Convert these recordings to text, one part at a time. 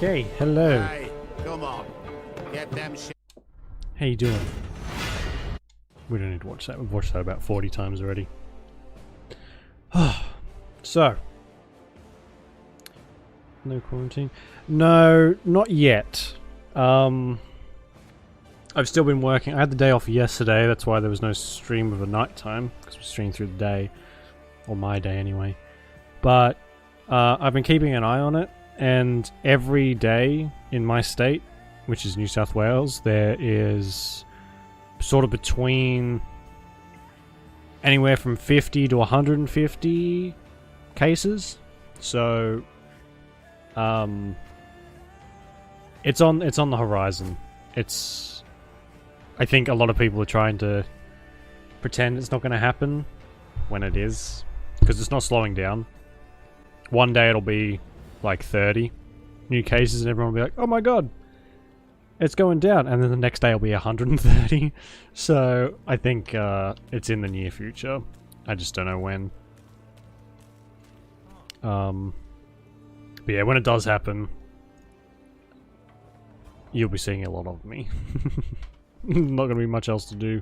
Okay, hello. Hey, come on. Get them How you doing? We don't need to watch that. We've watched that about 40 times already. So. No quarantine? No, not yet. I've still been working. I had the day off yesterday, that's why there was no stream of a night time, because we streamed through the day. Or my day anyway. But I've been keeping an eye on it, and every day in my state, which is New South Wales, there is sort of between anywhere from 50 to 150 cases. So it's on the horizon. I think a lot of people are trying to pretend it's not going to happen when it is, because it's not slowing down. One day it'll be like 30 new cases and everyone will be like, oh my god, it's going down, and then the next day it'll be 130. So I think it's in the near future. I just don't know when. But yeah, when it does happen, you'll be seeing a lot of me. Not gonna be much else to do.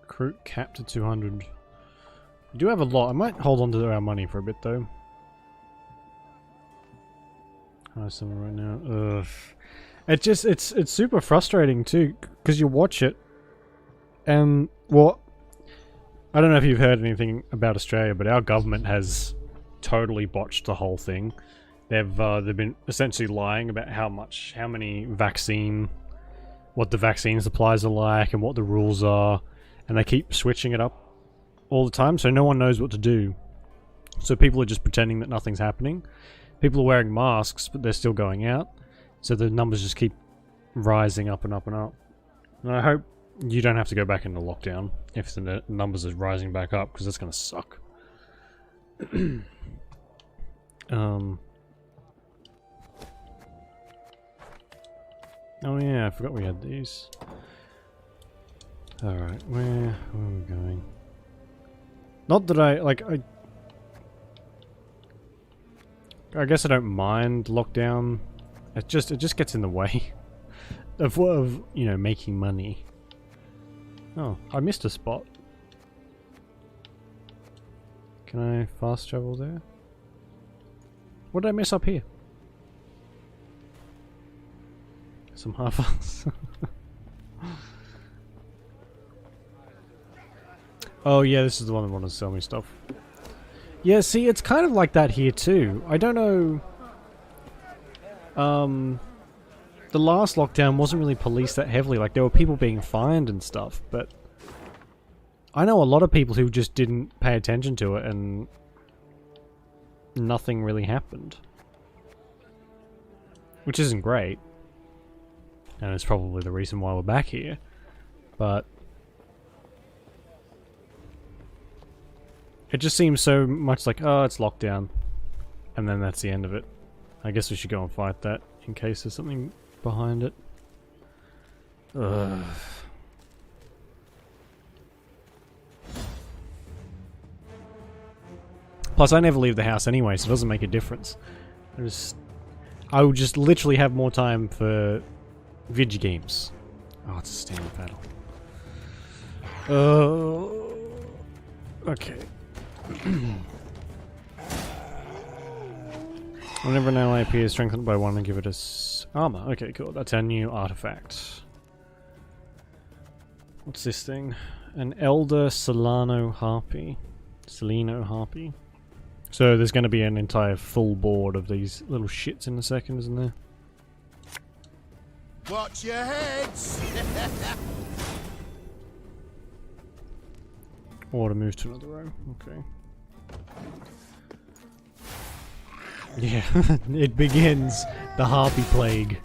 Recruit capped to 200. We do have a lot. I might hold on to our money for a bit though. High summer right now. Ugh. It's super frustrating too, because you watch it, and well, I don't know if you've heard anything about Australia, but our government has totally botched the whole thing. They've been essentially lying about what the vaccine supplies are like, and what the rules are, and they keep switching it up all the time, so no one knows what to do. So people are just pretending that nothing's happening. People are wearing masks, but they're still going out. So the numbers just keep rising up and up and up. And I hope you don't have to go back into lockdown if the numbers are rising back up, because that's going to suck. Oh yeah, I forgot we had these. Alright, where are we going? Not that I guess I don't mind lockdown. It just gets in the way of you know, making money. Oh, I missed a spot. Can I fast travel there? What did I miss up here? Some half-us. Oh yeah, this is the one that wanted to sell me stuff. Yeah, see, it's kind of like that here too. I don't know. The last lockdown wasn't really policed that heavily. Like, there were people being fined and stuff, but I know a lot of people who just didn't pay attention to it and nothing really happened. Which isn't great. And it's probably the reason why we're back here. But it just seems so much like, oh, it's lockdown. And then that's the end of it. I guess we should go and fight that in case there's something behind it. Ugh. Plus, I never leave the house anyway, so it doesn't make a difference. I will just literally have more time for video games. Oh, it's a standard battle. Okay. Whenever an ally appears, strengthened by one and give it armor. Okay, cool. That's our new artifact. What's this thing? An Elder Solano Harpy. Seleno Harpy. So there's going to be an entire full board of these little shits in a second, isn't there? Watch your heads! Or to move to another row. Okay. Yeah, it begins. The Harpy Plague.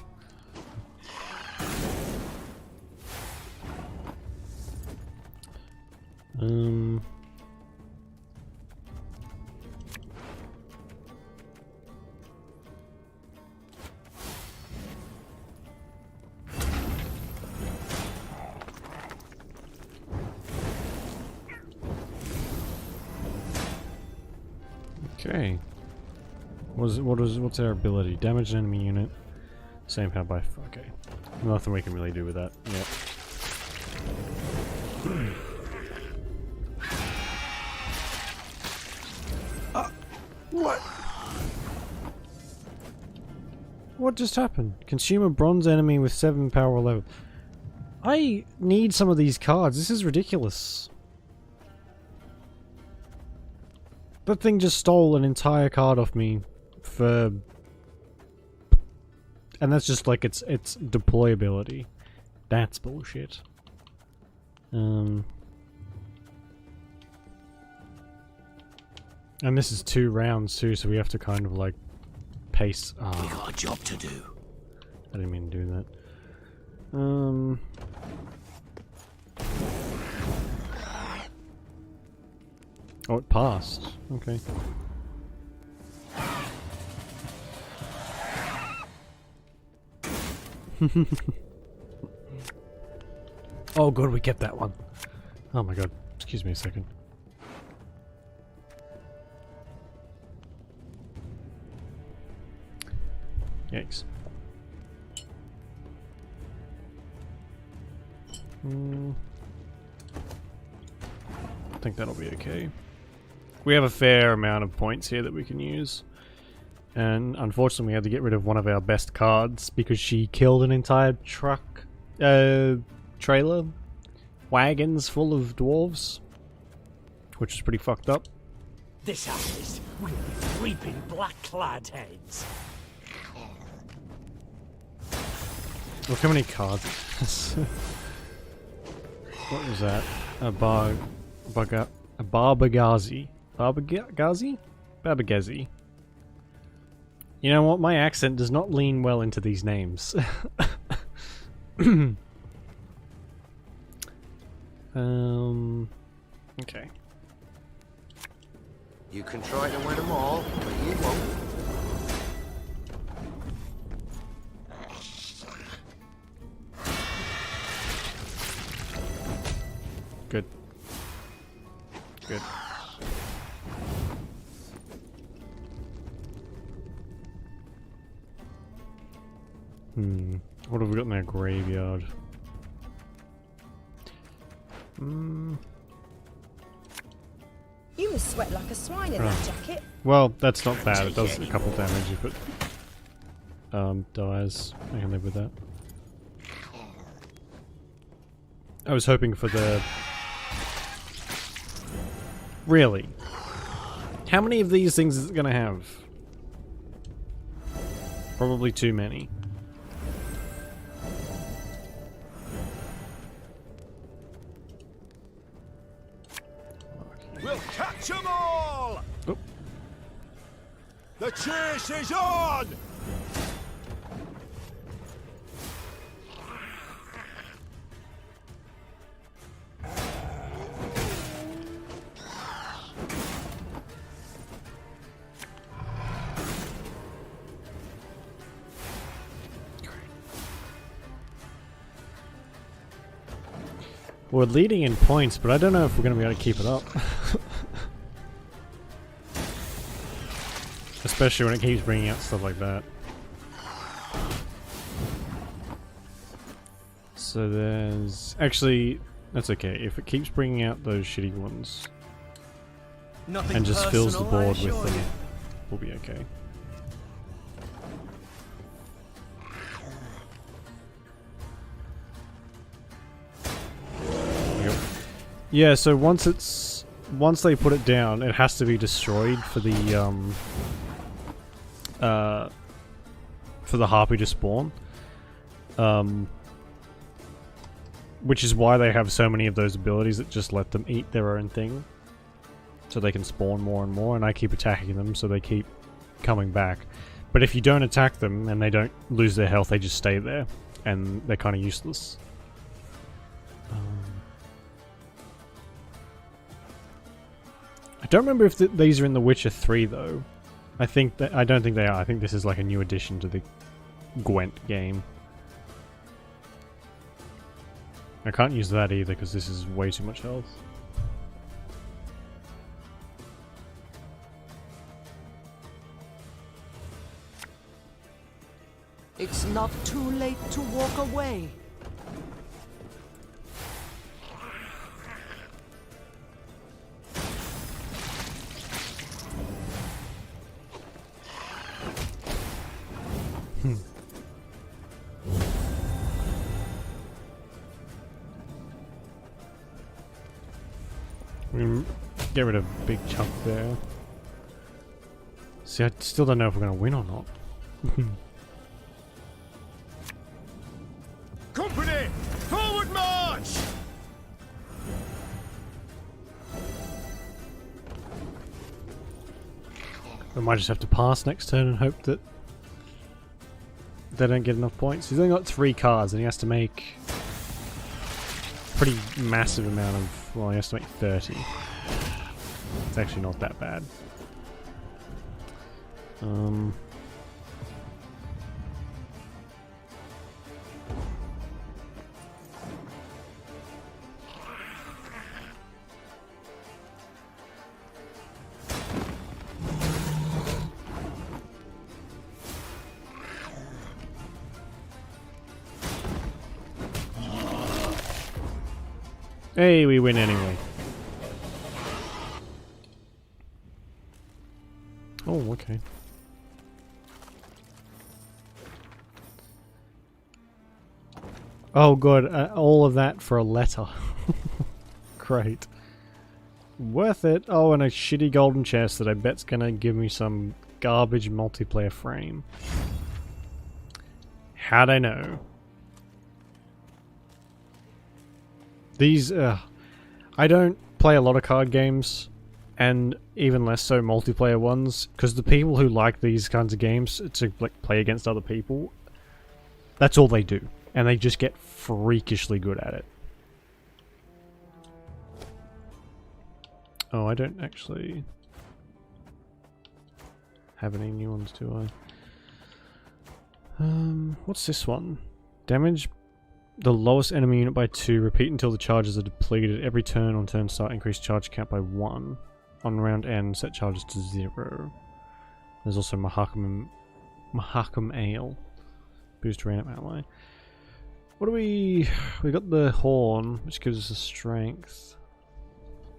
Okay. What's our ability? Damage an enemy unit. Same power by. Okay. Nothing we can really do with that. Yep. What? What just happened? Consume a bronze enemy with 7 power or level. I need some of these cards. This is ridiculous. That thing just stole an entire card off me for... And that's just like its deployability. That's bullshit. And this is 2 rounds too, so we have to kind of like pace. We got a job to do. I didn't mean to do that. Oh, it passed. Okay. Oh, good, we kept that one. Oh my god. Excuse me a second. Yikes. I think that'll be okay. We have a fair amount of points here that we can use. And unfortunately we had to get rid of one of our best cards because she killed an entire truck, trailer, wagons full of dwarves. Which is pretty fucked up. This harvest will be reaping black-clad heads. Look how many cards. What was that? A Barbagazi. Barbagazi? Barbagazi. You know what? My accent does not lean well into these names. Okay. You can try to win them all, but you won't. Good. Good. What have we got in our graveyard? You must sweat like a swine in that jacket. Well, that's not bad. It does a couple damage if it dies. I can live with that. I was hoping for the... Really? How many of these things is it gonna have? Probably too many. We'll catch them all! Oh. The chase is on! We're leading in points, but I don't know if we're going to be able to keep it up. Especially when it keeps bringing out stuff like that. So there's... Actually, that's okay. If it keeps bringing out those shitty ones Nothing and just fills the personal, I board with assure them, you. we'll be okay. Yeah, so once they put it down, it has to be destroyed for the harpy to spawn. Which is why they have so many of those abilities that just let them eat their own thing. So they can spawn more and more, and I keep attacking them so they keep coming back. But if you don't attack them and they don't lose their health, they just stay there. And they're kind of useless. I don't remember if these are in The Witcher 3 though. I don't think they are. I think this is like a new addition to the Gwent game. I can't use that either because this is way too much health. It's not too late to walk away. We can get rid of a big chunk there. See, I still don't know if we're going to win or not. Company! Forward march! We might just have to pass next turn and hope that they don't get enough points. He's only got 3 cards and he has to make a pretty massive amount of... Well, he has to make 30. It's actually not that bad. Hey, we win anyway. Oh, okay. Oh god, all of that for a letter. Great. Worth it. Oh, and a shitty golden chest that I bet's gonna give me some garbage multiplayer frame. How'd I know? These, I don't play a lot of card games, and even less so multiplayer ones, because the people who like these kinds of games to like play against other people, that's all they do, and they just get freakishly good at it. Oh, I don't actually have any new ones, do I? What's this one? Damage the lowest enemy unit by 2. Repeat until the charges are depleted. Every turn on turn start, increase charge count by 1. On round end, set charges to 0. There's also Mahakam Ale. Boost random ally. What do we got the horn, which gives us a strength.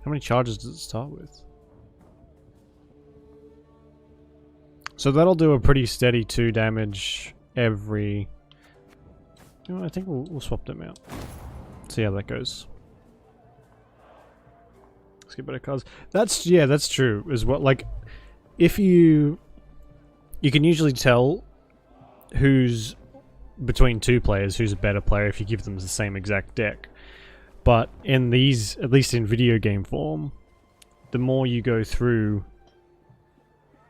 How many charges does it start with? So that'll do a pretty steady 2 damage every... You know, I think we'll swap them out. See how that goes. Let's get better cards. That's true. Is what, like, if you can usually tell who's between 2 players who's a better player if you give them the same exact deck. But in these, at least in video game form, the more you go through,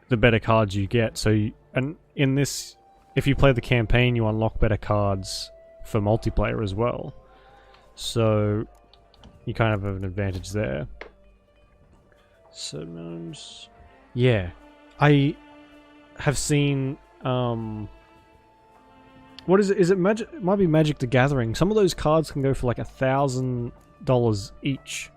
the better cards you get. So, and in this, if you play the campaign, you unlock better cards for multiplayer as well. So, you kind of have an advantage there. So, yeah. I have seen, what is it? Is it Magic? It might be Magic the Gathering. Some of those cards can go for like $1,000 each,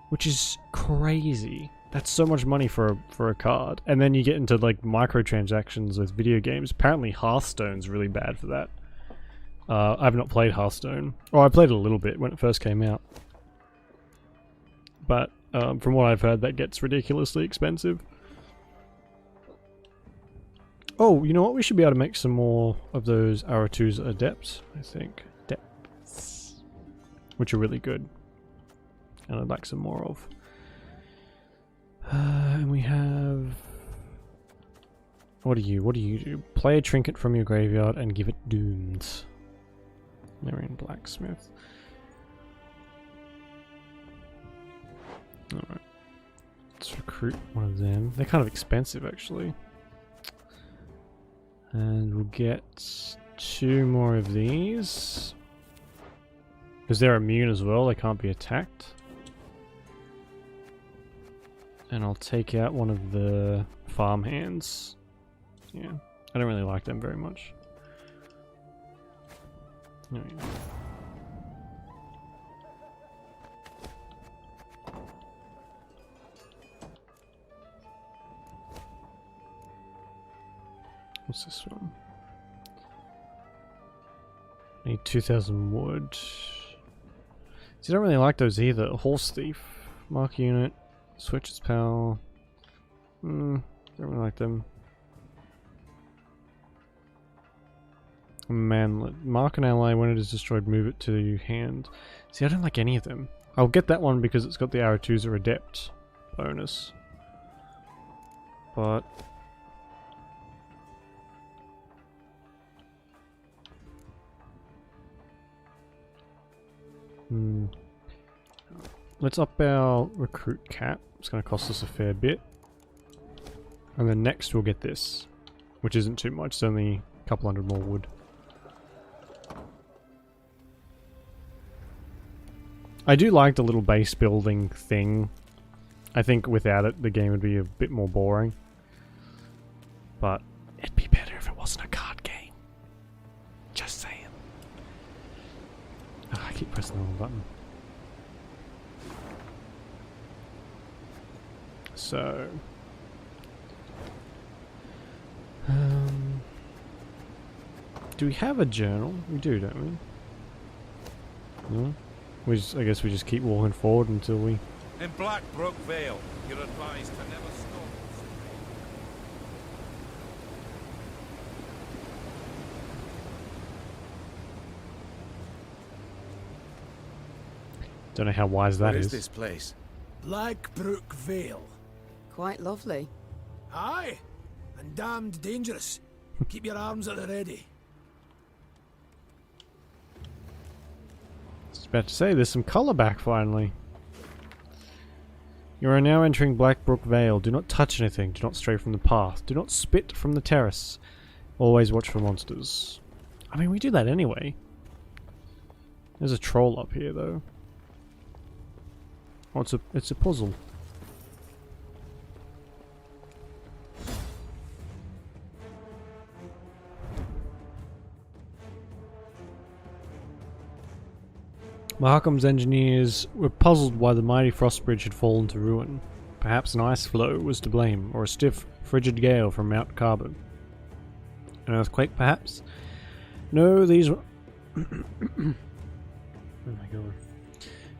which is crazy. That's so much money for a card. And then you get into like microtransactions with video games. Apparently Hearthstone's really bad for that. I've not played Hearthstone. Or I played it a little bit when it first came out. But from what I've heard, that gets ridiculously expensive. Oh, you know what? We should be able to make some more of those Aratus Adepts, I think. Adepts. Which are really good. And I'd like some more of. And we have... What do you do? Play a trinket from your graveyard and give it dooms. Marion Blacksmith. Alright. Let's recruit one of them. They're kind of expensive, actually. And we'll get 2 more of these. Because they're immune as well, they can't be attacked. And I'll take out one of the farmhands. Yeah, I don't really like them very much. There we go. What's this one? Need 2,000 wood. See, I don't really like those either. Horse thief. Mark unit. Switches power. Don't really like them. Manlet. Mark an ally when it is destroyed, move it to your hand. See, I don't like any of them. I'll get that one because it's got the Aretusa Adept bonus. But... let's up our recruit cap. It's going to cost us a fair bit. And then next we'll get this. Which isn't too much, it's only a couple hundred more wood. I do like the little base building thing. I think without it the game would be a bit more boring. But it'd be better if it wasn't a card game. Just saying. Oh, I keep pressing the wrong button. So... do we have a journal? We do, don't we? No? I guess we just keep walking forward until we... In Blackbrook Vale, you're advised to never stop. Don't know how wise that Where is. is this place? Blackbrook Vale. Quite lovely. Aye, and damned dangerous. Keep your arms at the ready. I was about to say, there's some colour back finally. You are now entering Blackbrook Vale. Do not touch anything. Do not stray from the path. Do not spit from the terrace. Always watch for monsters. I mean, we do that anyway. There's a troll up here, though. Oh, it's a puzzle. Markham's engineers were puzzled why the mighty Frostbridge had fallen to ruin. Perhaps an ice flow was to blame, or a stiff, frigid gale from Mount Carbon. An earthquake, perhaps? No, these were... oh my god.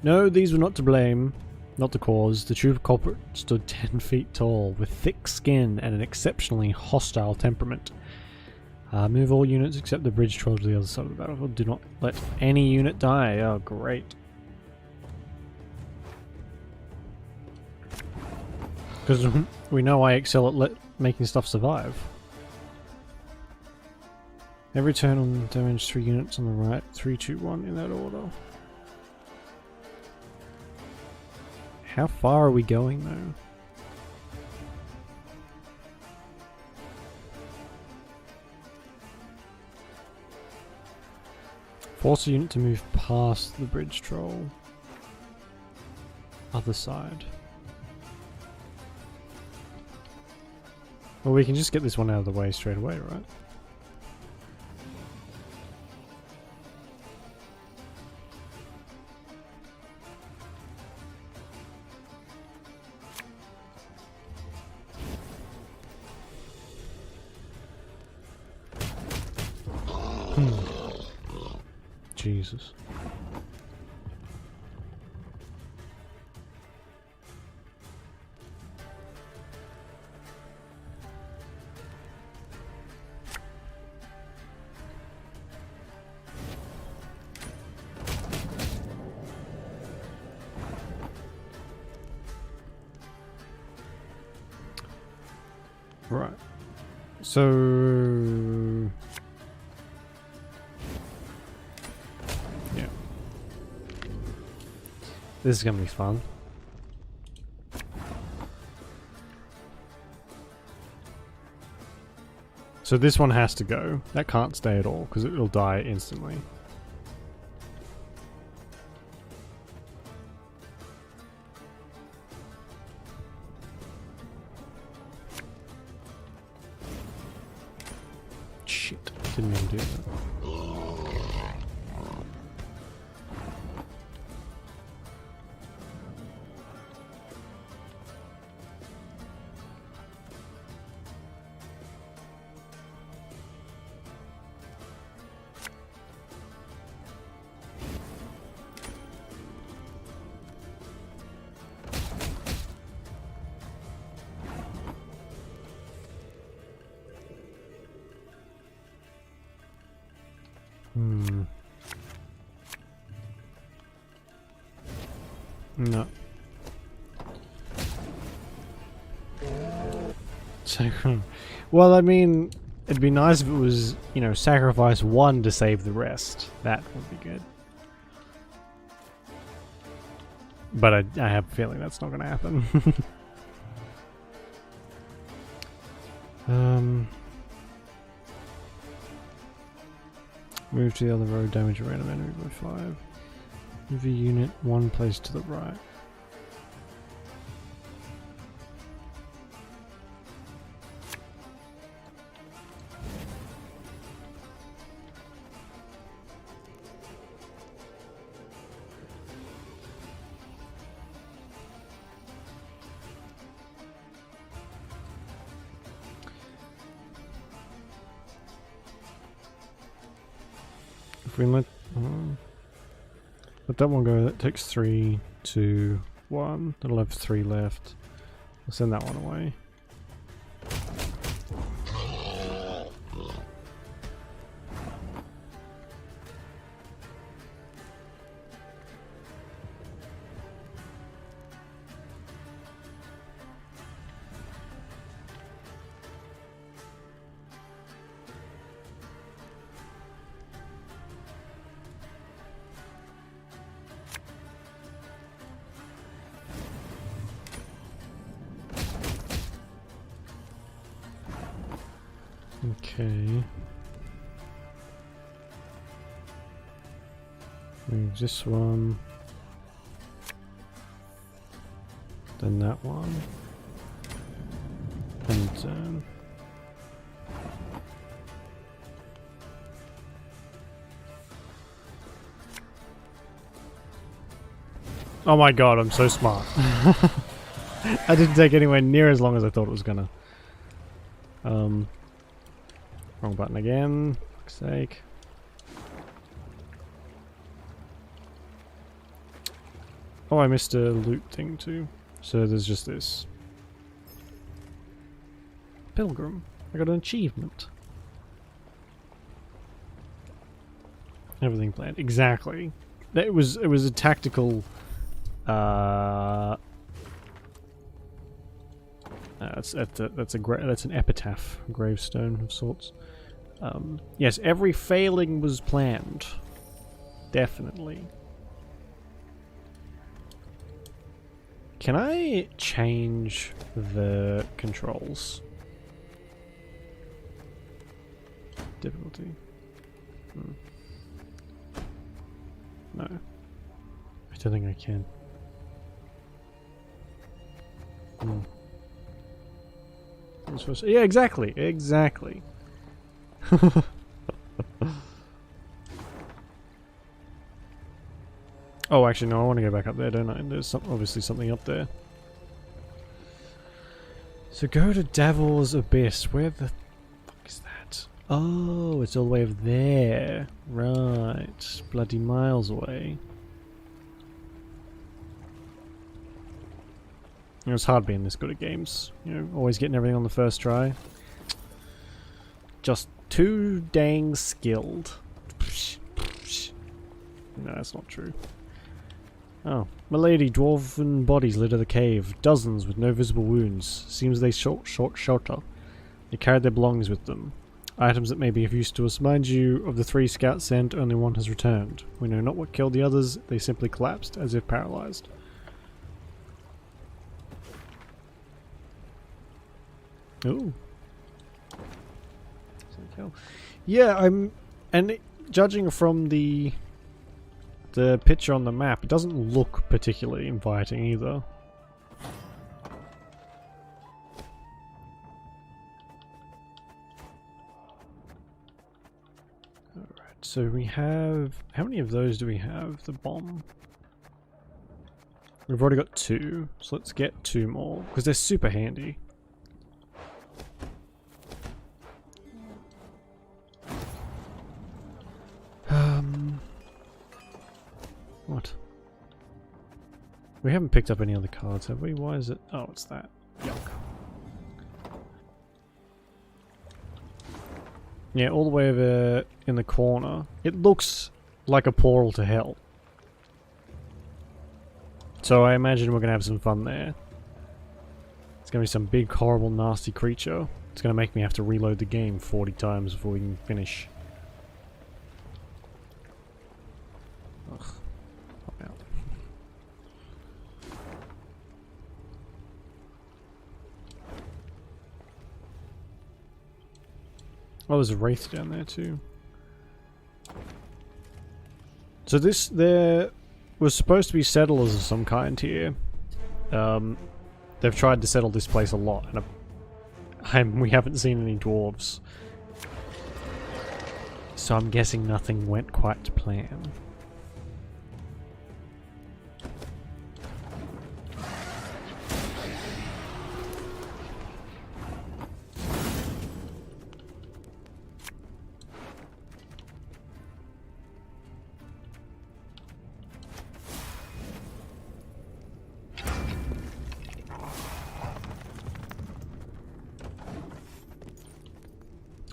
No, these were not to blame. Not the cause. The true culprit stood 10 feet tall, with thick skin and an exceptionally hostile temperament. Move all units except the bridge troll to the other side of the battlefield. Do not let any unit die. Oh, great. Because we know I excel at making stuff survive. Every turn on damage 3 units on the right. 3, 2, 1 in that order. How far are we going though? Force a unit to move past the bridge troll. Other side. Well, we can just get this one out of the way straight away, right? Jesus. Right. So... yeah. This is gonna be fun. So this one has to go. That can't stay at all, because it'll die instantly. Shit, didn't mean to do that. No. So, well, I mean, it'd be nice if it was, you know, sacrifice one to save the rest. That would be good. But I have a feeling that's not going to happen. Move to the other road, damage a random enemy by 5. Move a unit one place to the right. If we let that one go, that takes 3, 2, 1. That'll have 3 left. I'll send that one away. Okay. Move this one. Then that one. And oh my god, I'm so smart. I didn't take anywhere near as long as I thought it was gonna. Wrong button again, for fuck's sake. Oh, I missed a loot thing too. So there's just this. Pilgrim. I got an achievement. Everything planned. Exactly. It was a tactical that's an epitaph, gravestone of sorts. Yes, every failing was planned. Definitely. Can I change the controls? Difficulty. No. I don't think I can. Yeah, exactly. Exactly. Oh, actually, no, I want to go back up there, don't I? There's obviously something up there. So go to Devil's Abyss. Where the fuck is that? Oh, it's all the way over there. Right. Bloody miles away. You know, it's hard being this good at games. You know, always getting everything on the first try. Just too dang skilled. No, that's not true. Oh. Milady, dwarven bodies litter the cave. Dozens with no visible wounds. Seems they short shelter. They carried their belongings with them. Items that may be of use to us. Mind you, of the 3 scouts sent, only 1 has returned. We know not what killed the others. They simply collapsed, as if paralyzed. Ooh. Yeah, judging from the picture on the map, it doesn't look particularly inviting either. Alright, so we have... How many of those do we have? The bomb? We've already got 2, so let's get 2 more, because they're super handy. What? We haven't picked up any other cards, have we? Why is it? Oh, it's that. Yuck. Yeah, all the way over in the corner. It looks like a portal to hell. So I imagine we're going to have some fun there. It's going to be some big, horrible, nasty creature. It's going to make me have to reload the game 40 times before we can finish. Ugh. Hop out. Oh, there's a wraith down there too. So there was supposed to be settlers of some kind here. They've tried to settle this place a lot, and we haven't seen any dwarves. So I'm guessing nothing went quite to plan.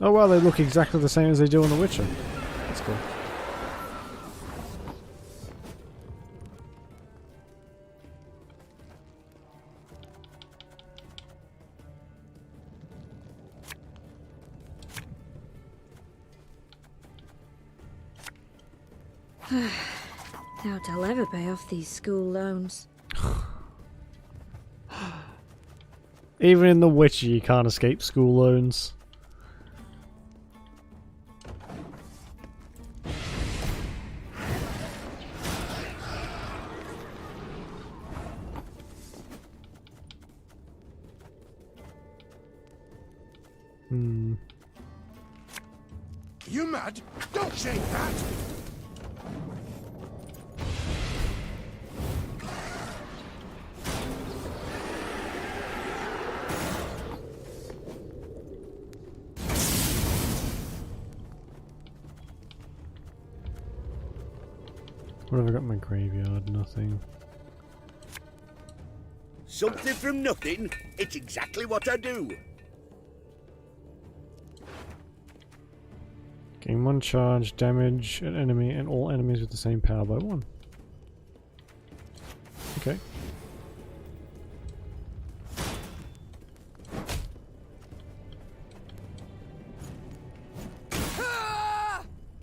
Oh wow, they look exactly the same as they do in The Witcher. That's cool. Doubt I'll ever pay off these school loans. Even in The Witcher you can't escape school loans. You mad? Don't shake that! What have I got in my graveyard? Nothing. Something from nothing. It's exactly what I do. Gain 1 charge, damage an enemy, and all enemies with the same power by 1. Okay.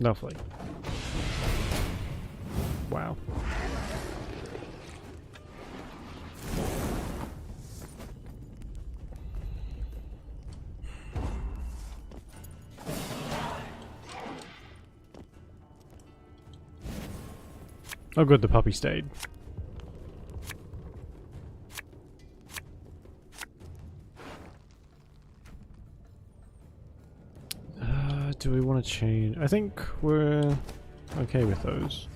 Lovely. Wow. Oh good, the puppy stayed. Do we want to change? I think we're okay with those.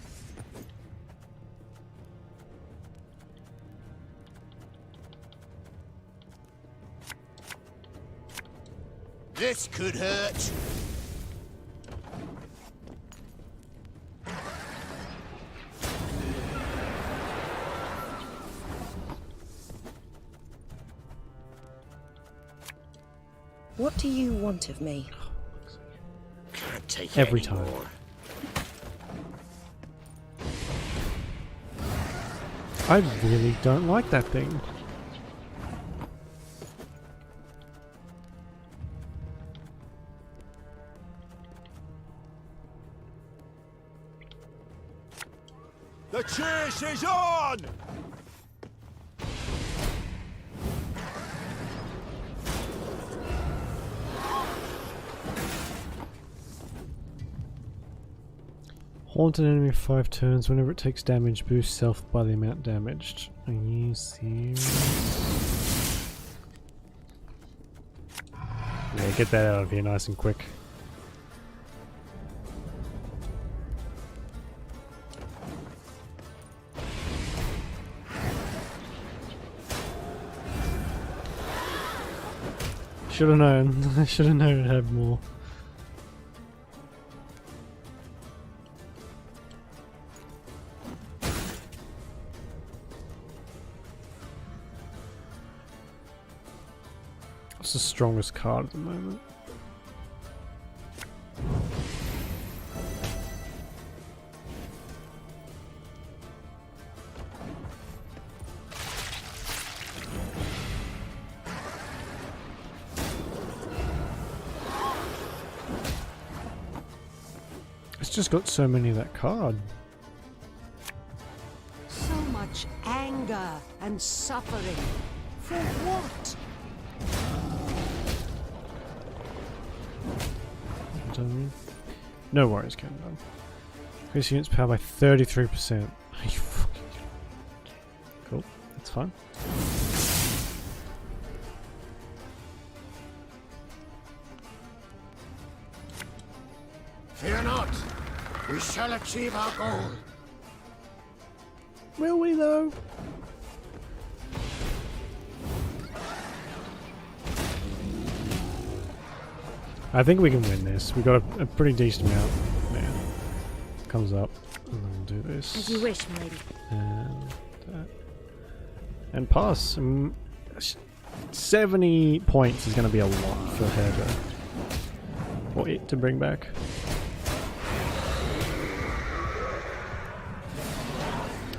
This could hurt. What do you want of me? Can't take Every any time. more. I really don't like that thing. The chase is on! Haunt an enemy 5 turns. Whenever it takes damage, boost self by the amount damaged. Are you serious? Yeah, get that out of here nice and quick. Should have known. I should have known it had more. What's the strongest card at the moment? just got so many of that card. So much anger and suffering. For what? No worries, Kendall. Increase units power by 33%. Are you fucking cool, that's fine. Fear not. We shall achieve our goal. Will we though? I think we can win this. We got a pretty decent amount. Yeah. Comes up. And then we'll do this. As you wish, milady. And that. And pass. 70 points is going to be a lot for her to... or it to bring back.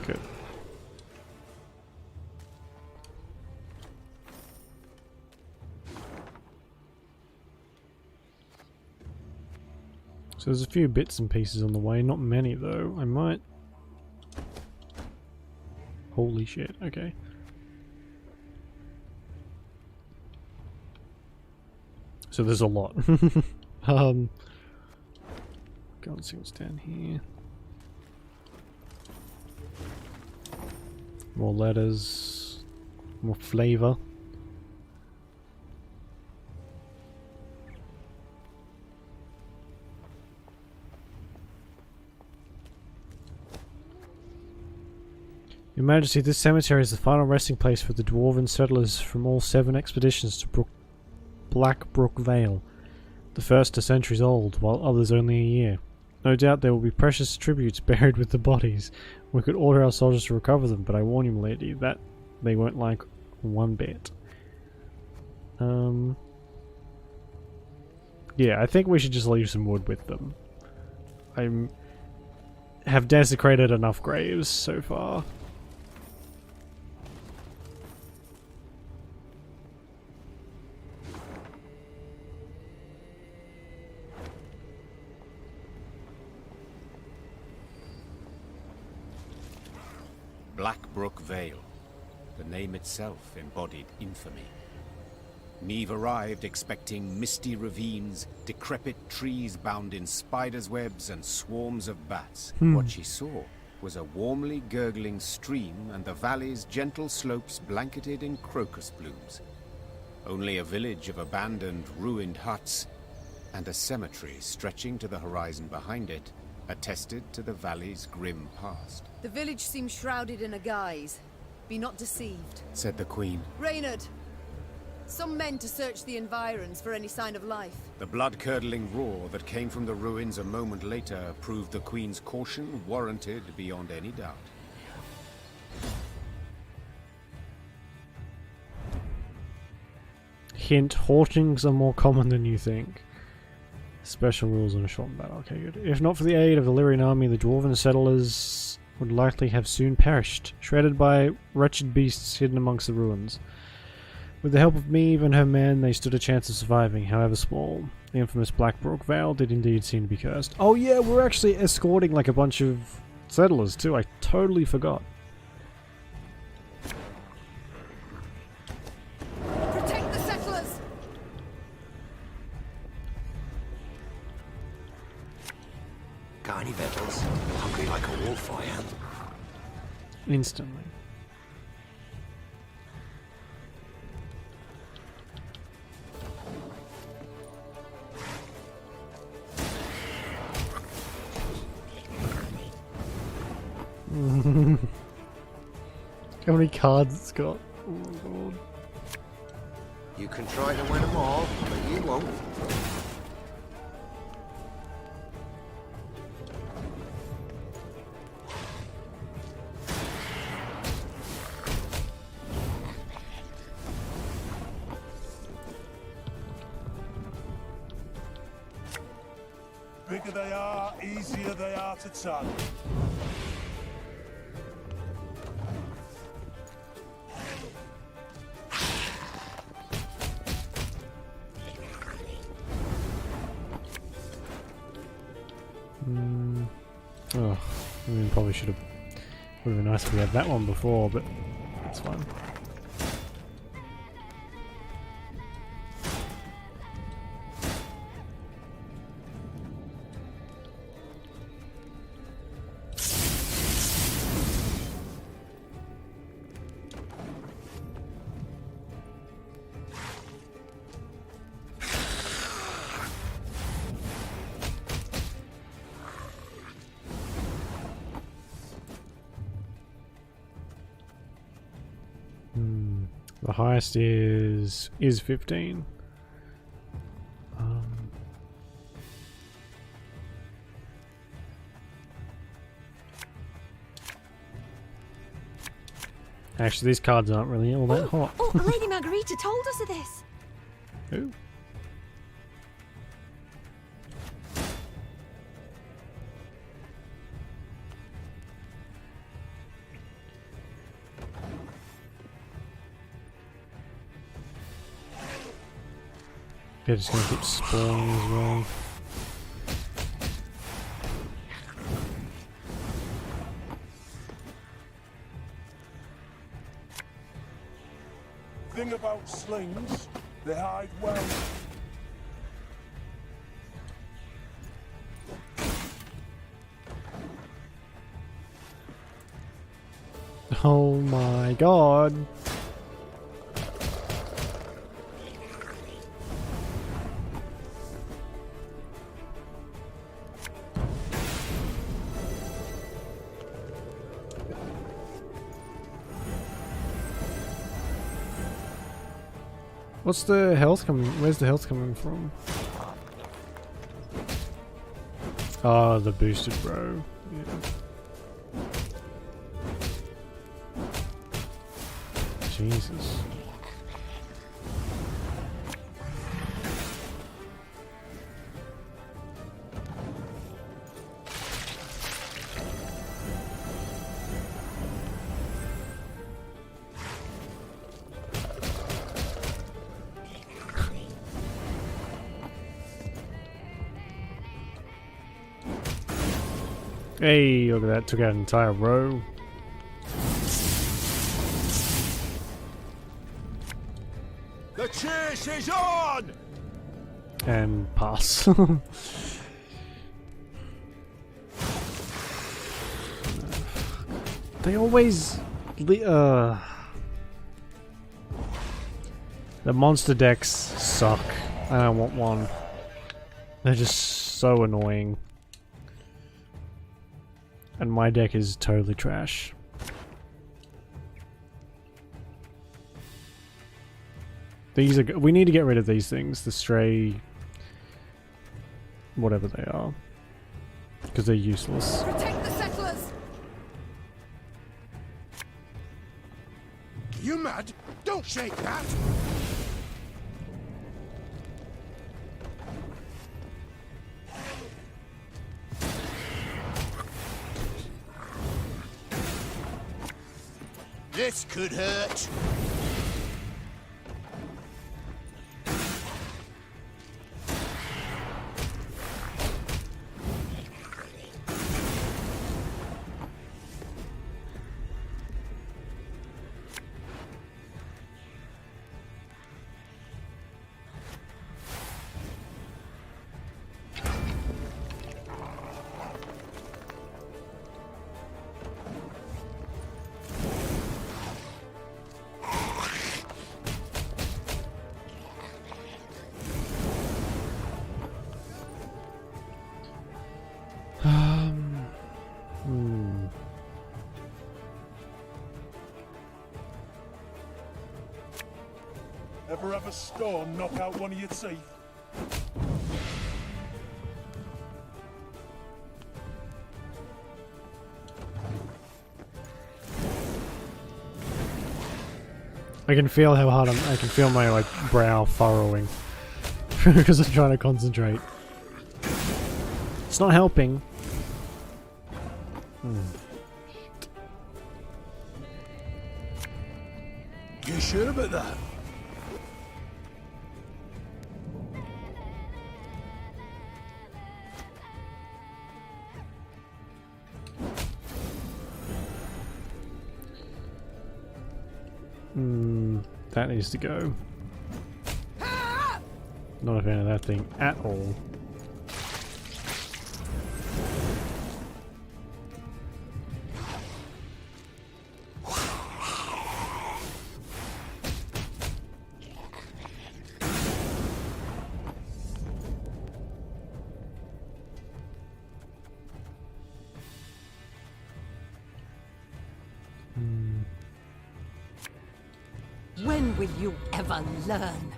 Good. So there's a few bits and pieces on the way, not many though. I might... Holy shit, okay. So there's a lot. Go and see what's down here. More letters, more flavor. Your Majesty, this cemetery is the final resting place for the dwarven settlers from all 7 expeditions to Blackbrook Vale. The first are centuries old, while others only a year. No doubt there will be precious tributes buried with the bodies. We could order our soldiers to recover them, but I warn you, milady, that they won't like one bit. Yeah, I think we should just leave some wood with them. I have desecrated enough graves so far. Blackbrook Vale. The name itself embodied infamy. Neve arrived expecting misty ravines, decrepit trees bound in spiders' webs and swarms of bats. What she saw was a warmly gurgling stream and the valley's gentle slopes blanketed in crocus blooms. Only a village of abandoned, ruined huts and a cemetery stretching to the horizon behind it attested to the valley's grim past. The village seems shrouded in a guise. Be not deceived, Said the Queen. Reynard, some men to search the environs for any sign of life. The blood-curdling roar that came from the ruins a moment later proved the Queen's caution warranted beyond any doubt. Hint, hauntings are more common than you think. Special rules on a short battle. Okay, good. If not for the aid of the Illyrian army, the dwarven settlers would likely have soon perished, shredded by wretched beasts hidden amongst the ruins. With the help of Meve and her men, they stood a chance of surviving, however small. The infamous Blackbrook Vale did indeed seem to be cursed. Oh yeah, we're actually escorting like a bunch of settlers too. I totally forgot. Protect the settlers! Got any victuals? Hungry like a wolf, I am. Instantly. How many cards it's got? Oh my god. You can try to win them all, but you won't. Bigger they are, easier they are to tug. Oh, I mean, probably should have. Would have been nice if we had that one before, but that's fine. The highest is 15. Actually, these cards aren't really all that hot. Oh, Lady Margarita told us of this. Ooh. They're just gonna keep spawning as well. Thing about slings, they hide well. Oh my god. What's the health coming? Where's the health coming from? Oh, the boosted bro. Yeah. Jesus. Hey, look at that, took out an entire row. The chase is on! And pass. They always... the monster decks suck. I don't want one. They're just so annoying. And my deck is totally trash. These are... we need to get rid of these things. The stray... whatever they are. Because they're useless. Protect the settlers! You mad? Don't shake that! This could hurt. Ever have a storm knock out one of your teeth? I can feel how hard I can feel my like brow furrowing because I'm trying to concentrate. It's not helping. You sure about that? That needs to go. Not a fan of that thing at all. When will you ever learn?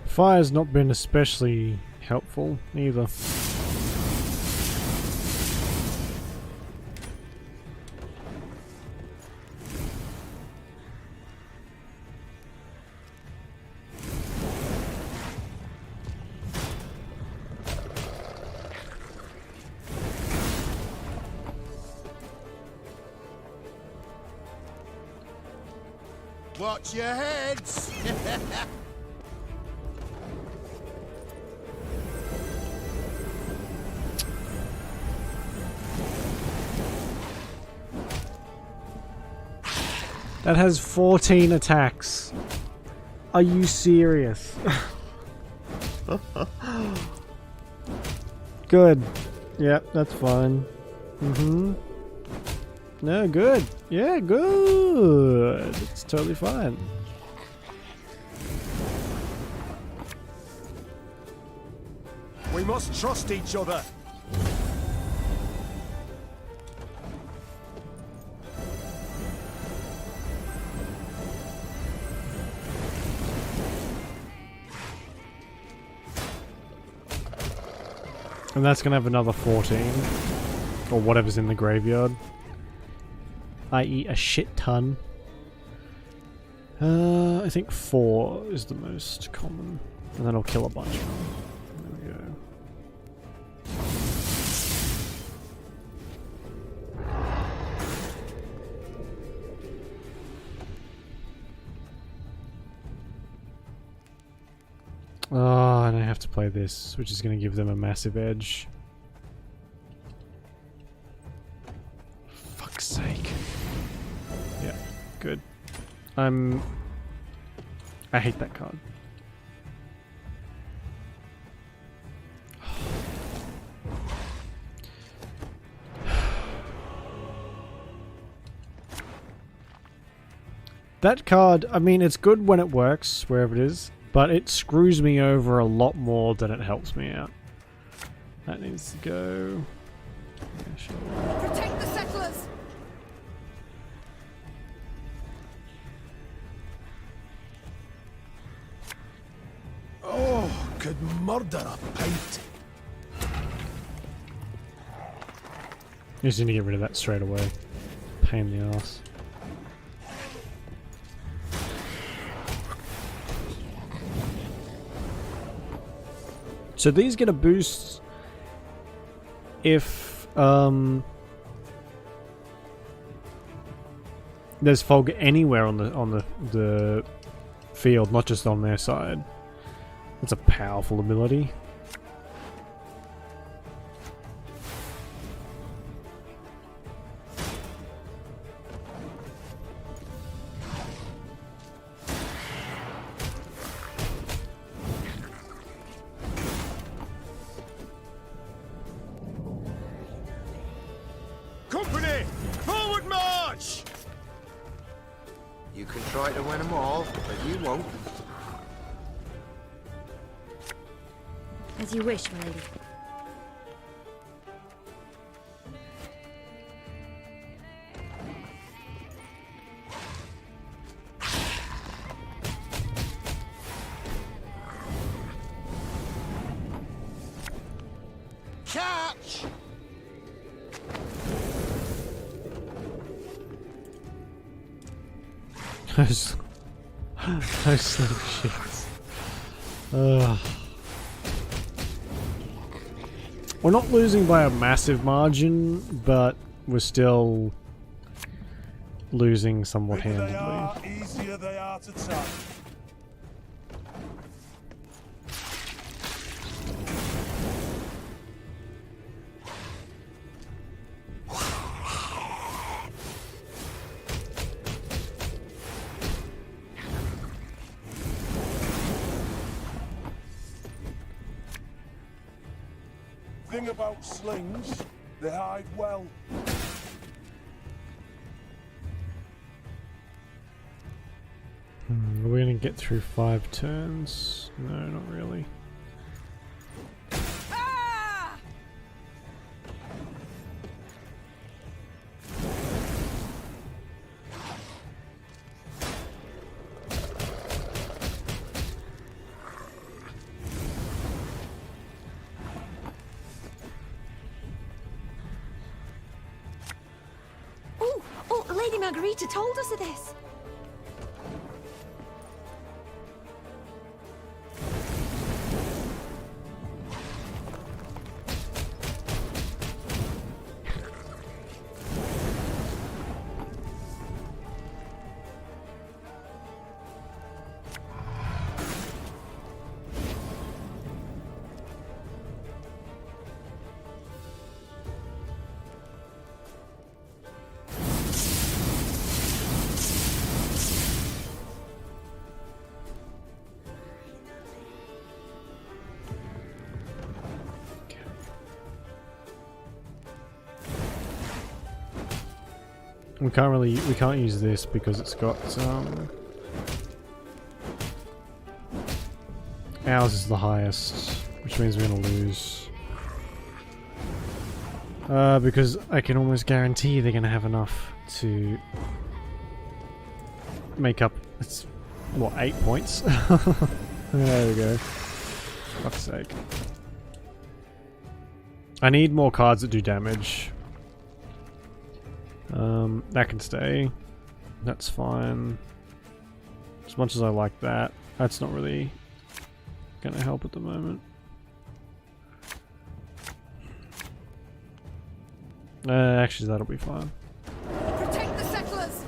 Fire's not been especially helpful either. Watch your heads! That has 14 attacks. Are you serious? Good. Yep, that's fine. Mm-hmm. No, good. Yeah, good. It's totally fine. We must trust each other. And that's gonna have another 14. Or whatever's in the graveyard. I.e. a shit ton. I think 4 is the most common. And then I'll kill a bunch of them. There we go. Oh, and I have to play this, which is going to give them a massive edge. Fuck's sake. Yeah, good. I hate that card. That card, I mean, it's good when it works, wherever it is, but it screws me over a lot more than it helps me out. That needs to go. Yeah, sure. Protect the settlers! Oh, could murder a pint. You just need to get rid of that straight away. Pain in the ass. So these get a boost if there's fog anywhere on the field, not just on their side. That's a powerful ability. Company, forward march! You can try to win them all, but you won't. As you wish, my lady. Catch! Those slim shits. We're not losing by a massive margin, but we're still losing somewhat Bigger they handedly. are, easier they are to take. Thing about slings, they hide well. Are we gonna get through 5 turns? No, not really. Oh, Lady Margarita told us of this. We can't use this because it's got ours is the highest, which means we're gonna lose. Because I can almost guarantee they're gonna have enough to make up. It's what, 8 points? There we go. Fuck's sake. I need more cards that do damage. That can stay. That's fine. As much as I like that, that's not really gonna help at the moment. Actually, that'll be fine. Protect the settlers!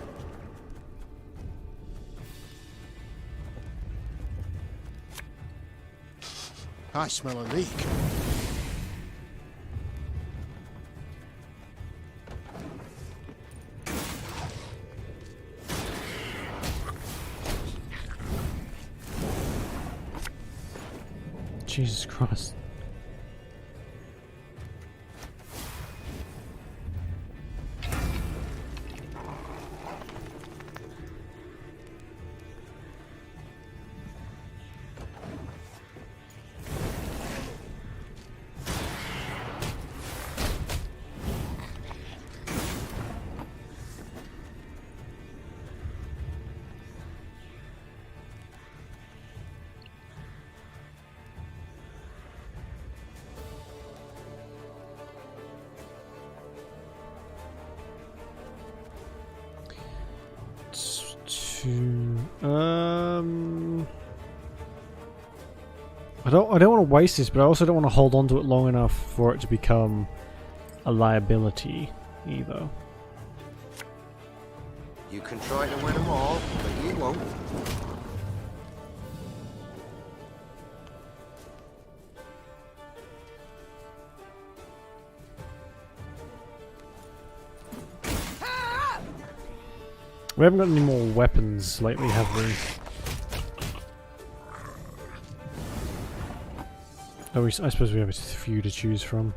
I smell a leak. Jesus Christ. I don't want to waste this, but I also don't want to hold on to it long enough for it to become a liability either. You can try to win them all, but you won't. We haven't got any more weapons lately, have we? Oh, I suppose we have a few to choose from.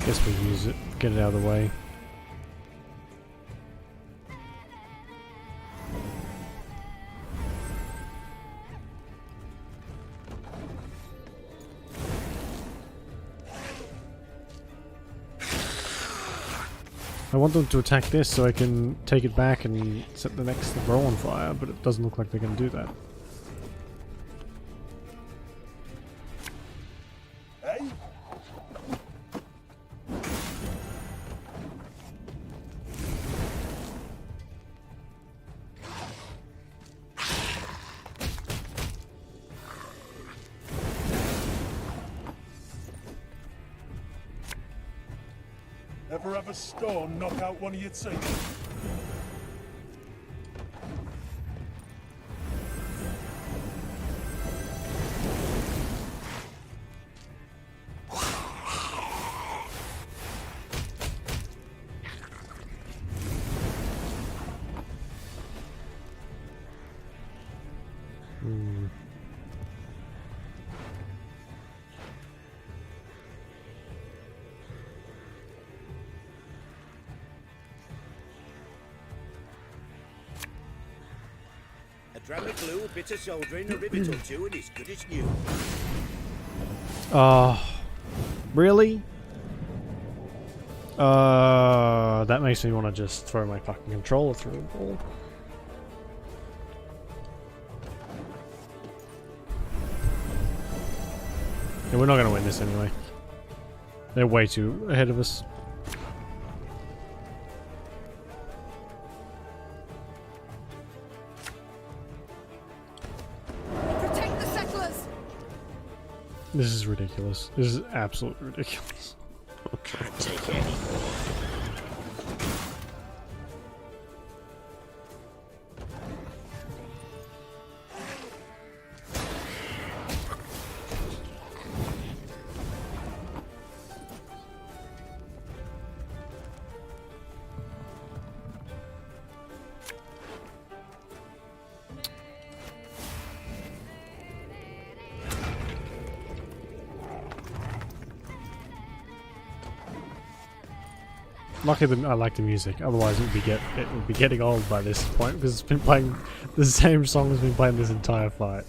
Guess we'll use it, get it out of the way. I want them to attack this so I can take it back and set the next row on fire, but it doesn't look like they're going to do that. Hey? Ever have a stone knock out one of your teeth? A dram of glue, a bit of soldering, a rivet or two, and it's good as new. Really? That makes me want to just throw my fucking controller through a wall. Yeah, we're not gonna win this anyway. They're way too ahead of us. Protect the settlers! This is ridiculous. This is absolutely ridiculous. Can't take it anymore. Lucky that I like the music, otherwise it would be getting old by this point because it's been playing the same song has been playing this entire fight.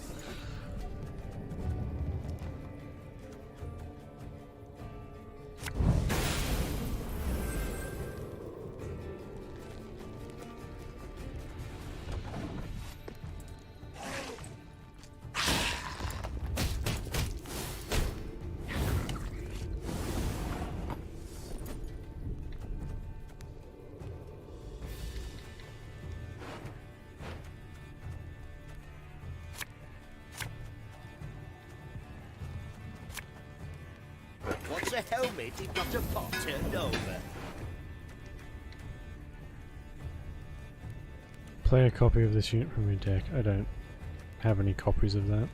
What's a helmet if not a pot turned over? Play a copy of this unit from your deck. I don't have any copies of that.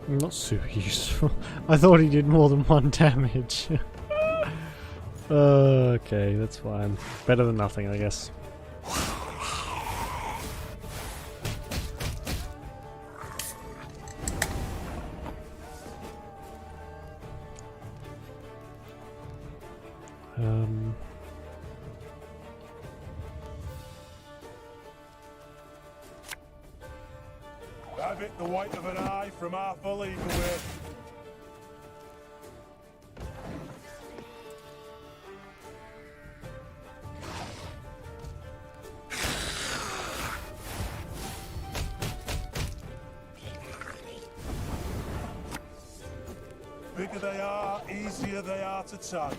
Not super useful. I thought he did more than 1 damage. Okay, that's fine. Better than nothing, I guess. Have it the white of an eye from half a league away. Bigger they are, easier they are to target.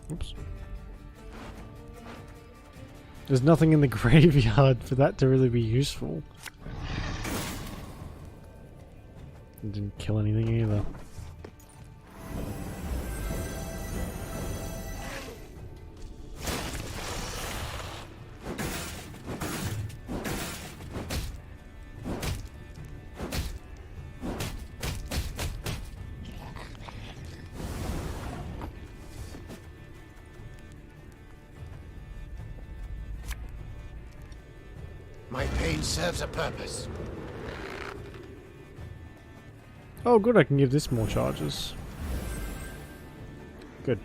Oops. There's nothing in the graveyard for that to really be useful. It didn't kill anything either. My pain serves a purpose. Oh good, I can give this more charges. Good.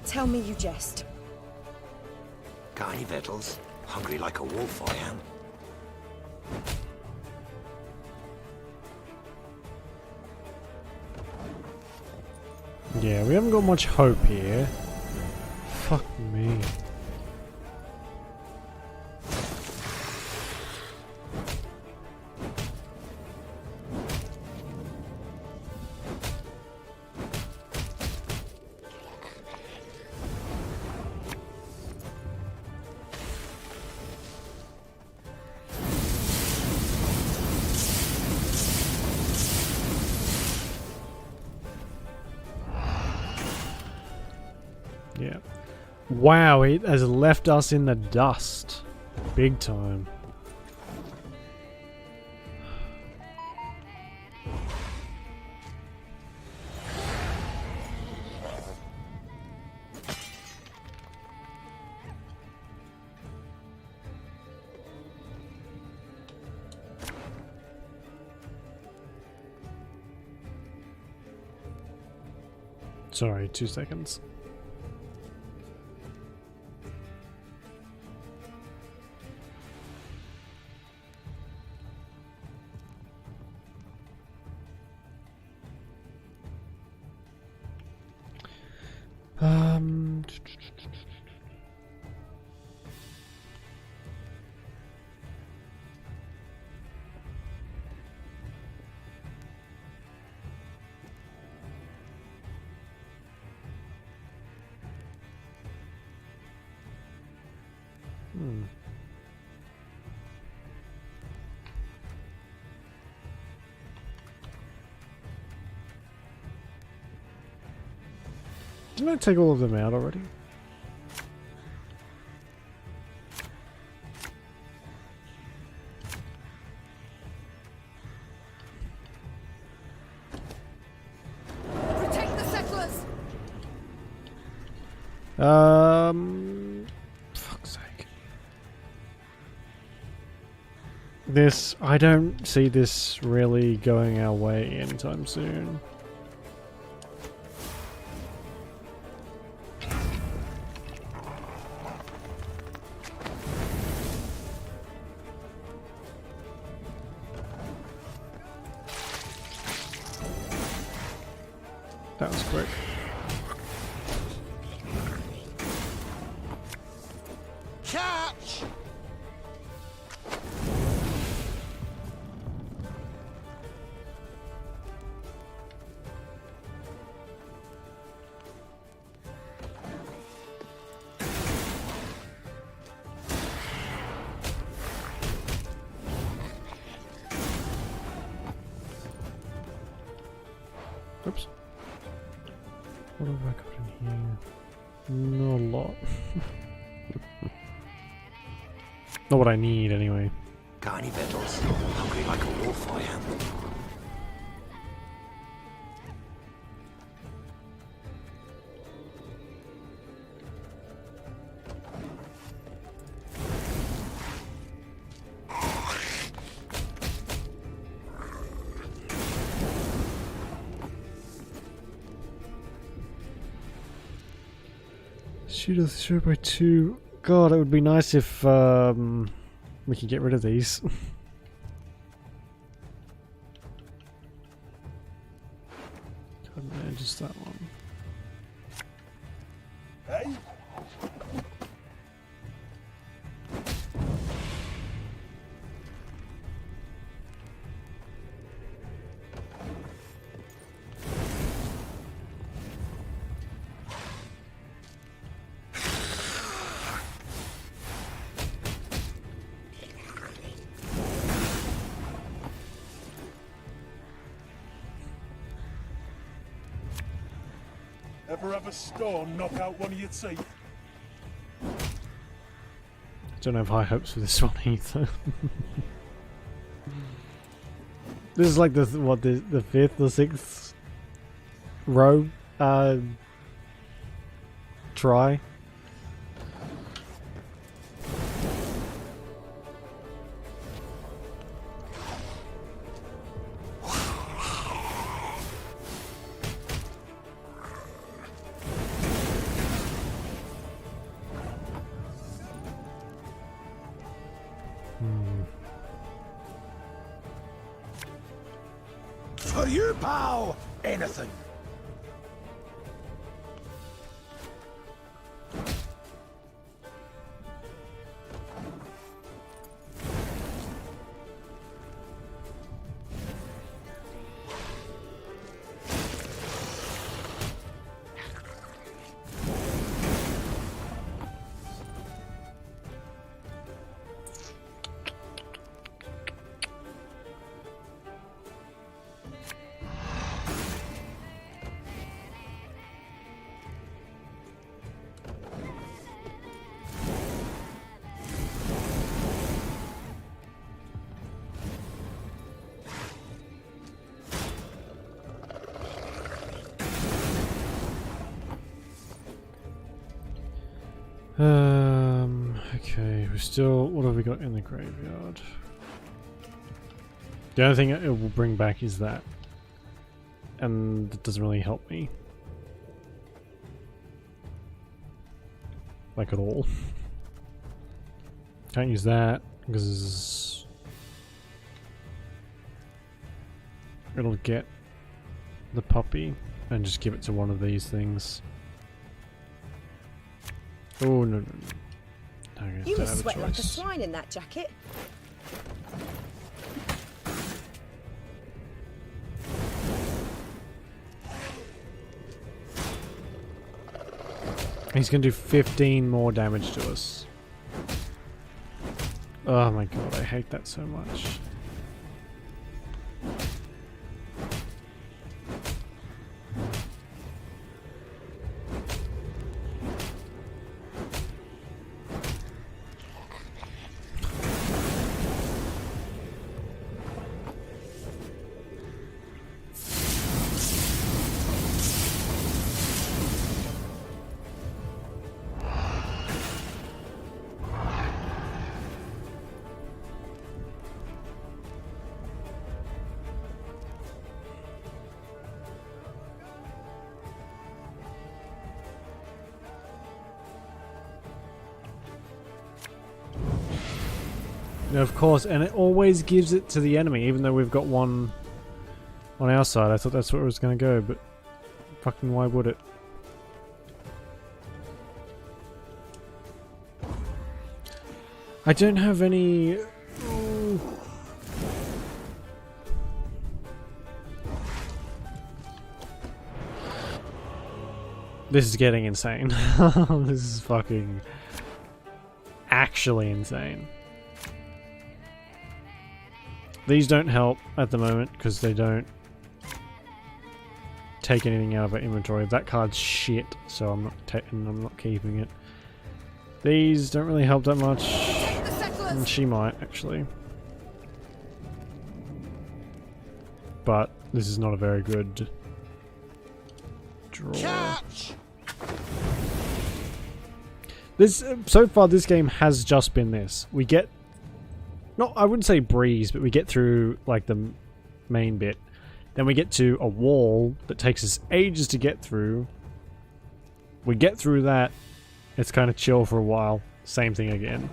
Tell me you jest. Got any victuals? Hungry like a wolf, I am. Yeah, we haven't got much hope here. Fuck me. Yeah. Wow, it has left us in the dust. Big time. Sorry, 2 seconds. Um, Didn't I take all of them out already? Protect the settlers! Fuck's sake. This, I don't see this really going our way anytime soon. That was quick. Catch! Oops. What have I got in here? Not a lot. Not what I need, anyway. Got any victuals? Hungry like a wolf, I am. Shoot by 2. God, it would be nice if we could get rid of these. God, man, just that one. Hey? Ever have a storm knock out one of your teeth? Don't have high hopes for this one either. This is like the fifth or sixth row try. For you, pal! Anything. Okay, we're still... What have we got in the graveyard? The only thing it will bring back is that. And it doesn't really help me. Like at all. Can't use that, because... it'll get the puppy and just give it to one of these things. Oh, no, no, no. You must sweat like a swine in that jacket. He's gonna do 15 more damage to us. Oh my god, I hate that so much. No, of course, and it always gives it to the enemy, even though we've got one on our side. I thought that's where it was going to go, but fucking why would it? I don't have any... Ooh. This is getting insane. This is fucking... actually insane. These don't help at the moment because they don't take anything out of our inventory. That card's shit, so I'm not keeping it. These don't really help that much. And she might actually. But this is not a very good draw. Catch! This so far this game has just been this. We get I wouldn't say breeze, but we get through like the main bit. Then we get to a wall that takes us ages to get through. We get through that. It's kind of chill for a while. Same thing again.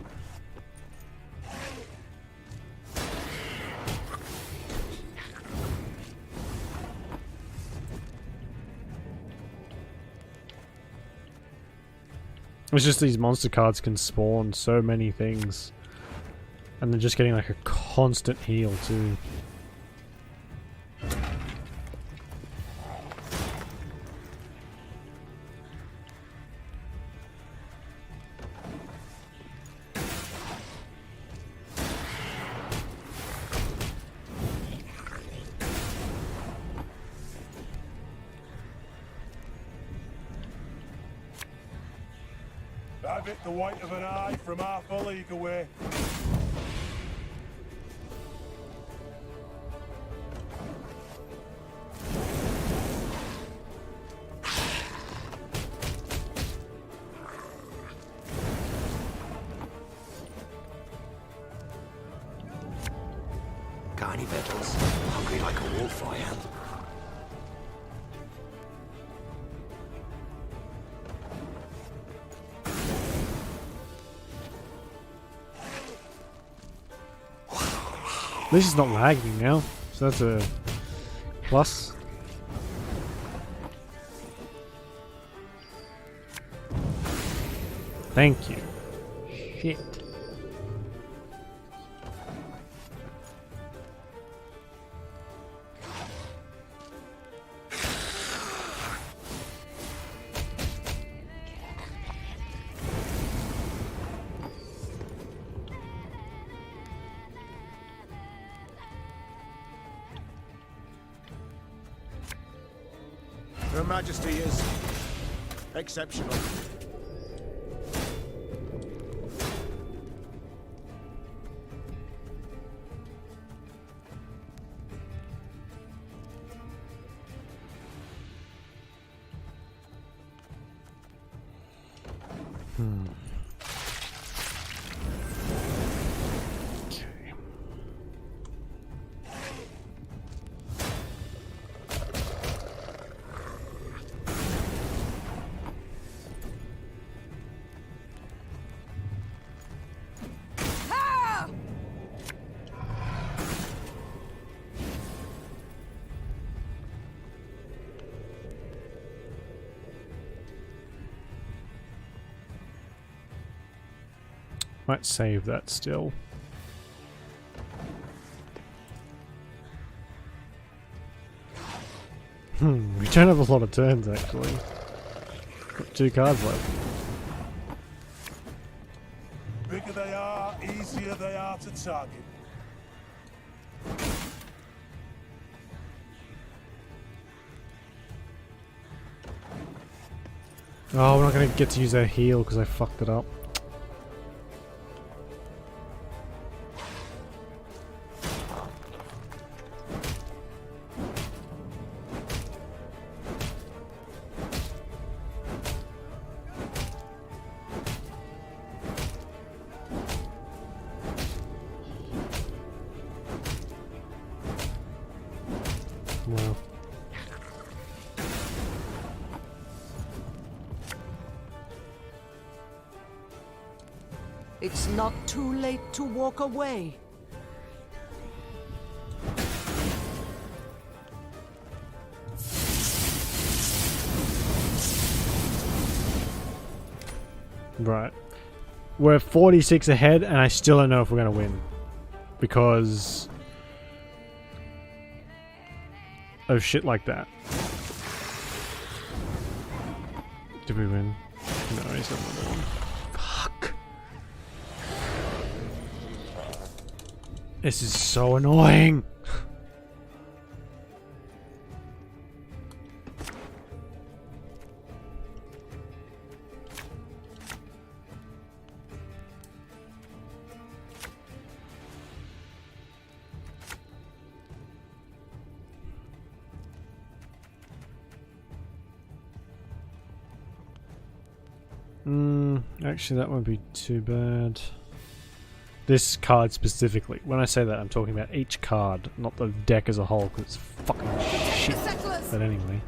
It's just these monster cards can spawn so many things. And they're just getting like a constant heal too. of it the white of an eye from half a league away. Got any victuals? Hungry like a wolf, I am. This is not lagging now, so that's a plus. Thank you. Shit. Her Majesty is exceptional. Might save that still. We don't have a lot of turns actually. Got 2 cards left. Bigger they are, easier they are to target. Oh, we're not going to get to use our heal because I fucked it up. Well. It's not too late to walk away. Right. We're 46 ahead and I still don't know if we're going to win. Because of shit like that. Did we win? No, he's got another one. Fuck. This is so annoying. Actually that won't be too bad. This card specifically. When I say that, I'm talking about each card, not the deck as a whole, because it's fucking shit. But anyway.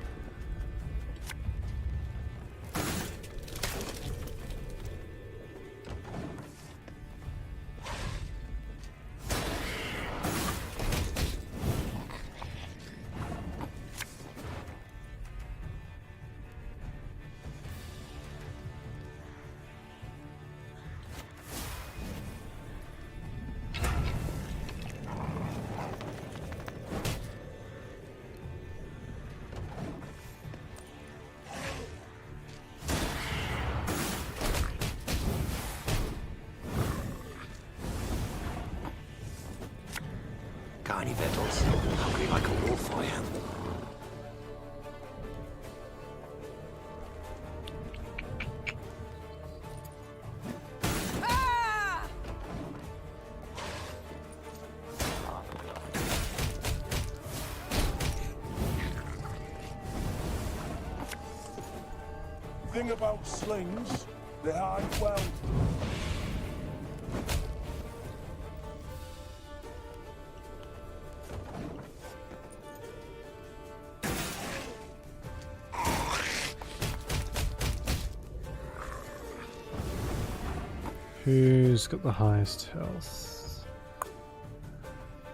Got any victuals? Hungry like a wolf, I am. Thing about slings, they hide well. Who's got the highest health?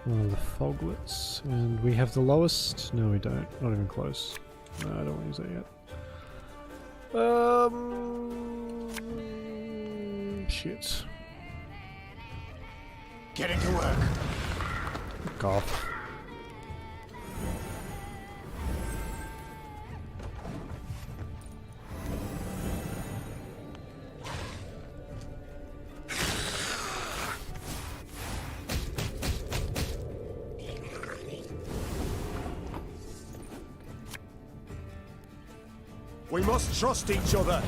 One of the foglets. And we have the lowest? No, we don't. Not even close. No, I don't want to use that yet. Shit. Getting to work. Fuck off. We must trust each other.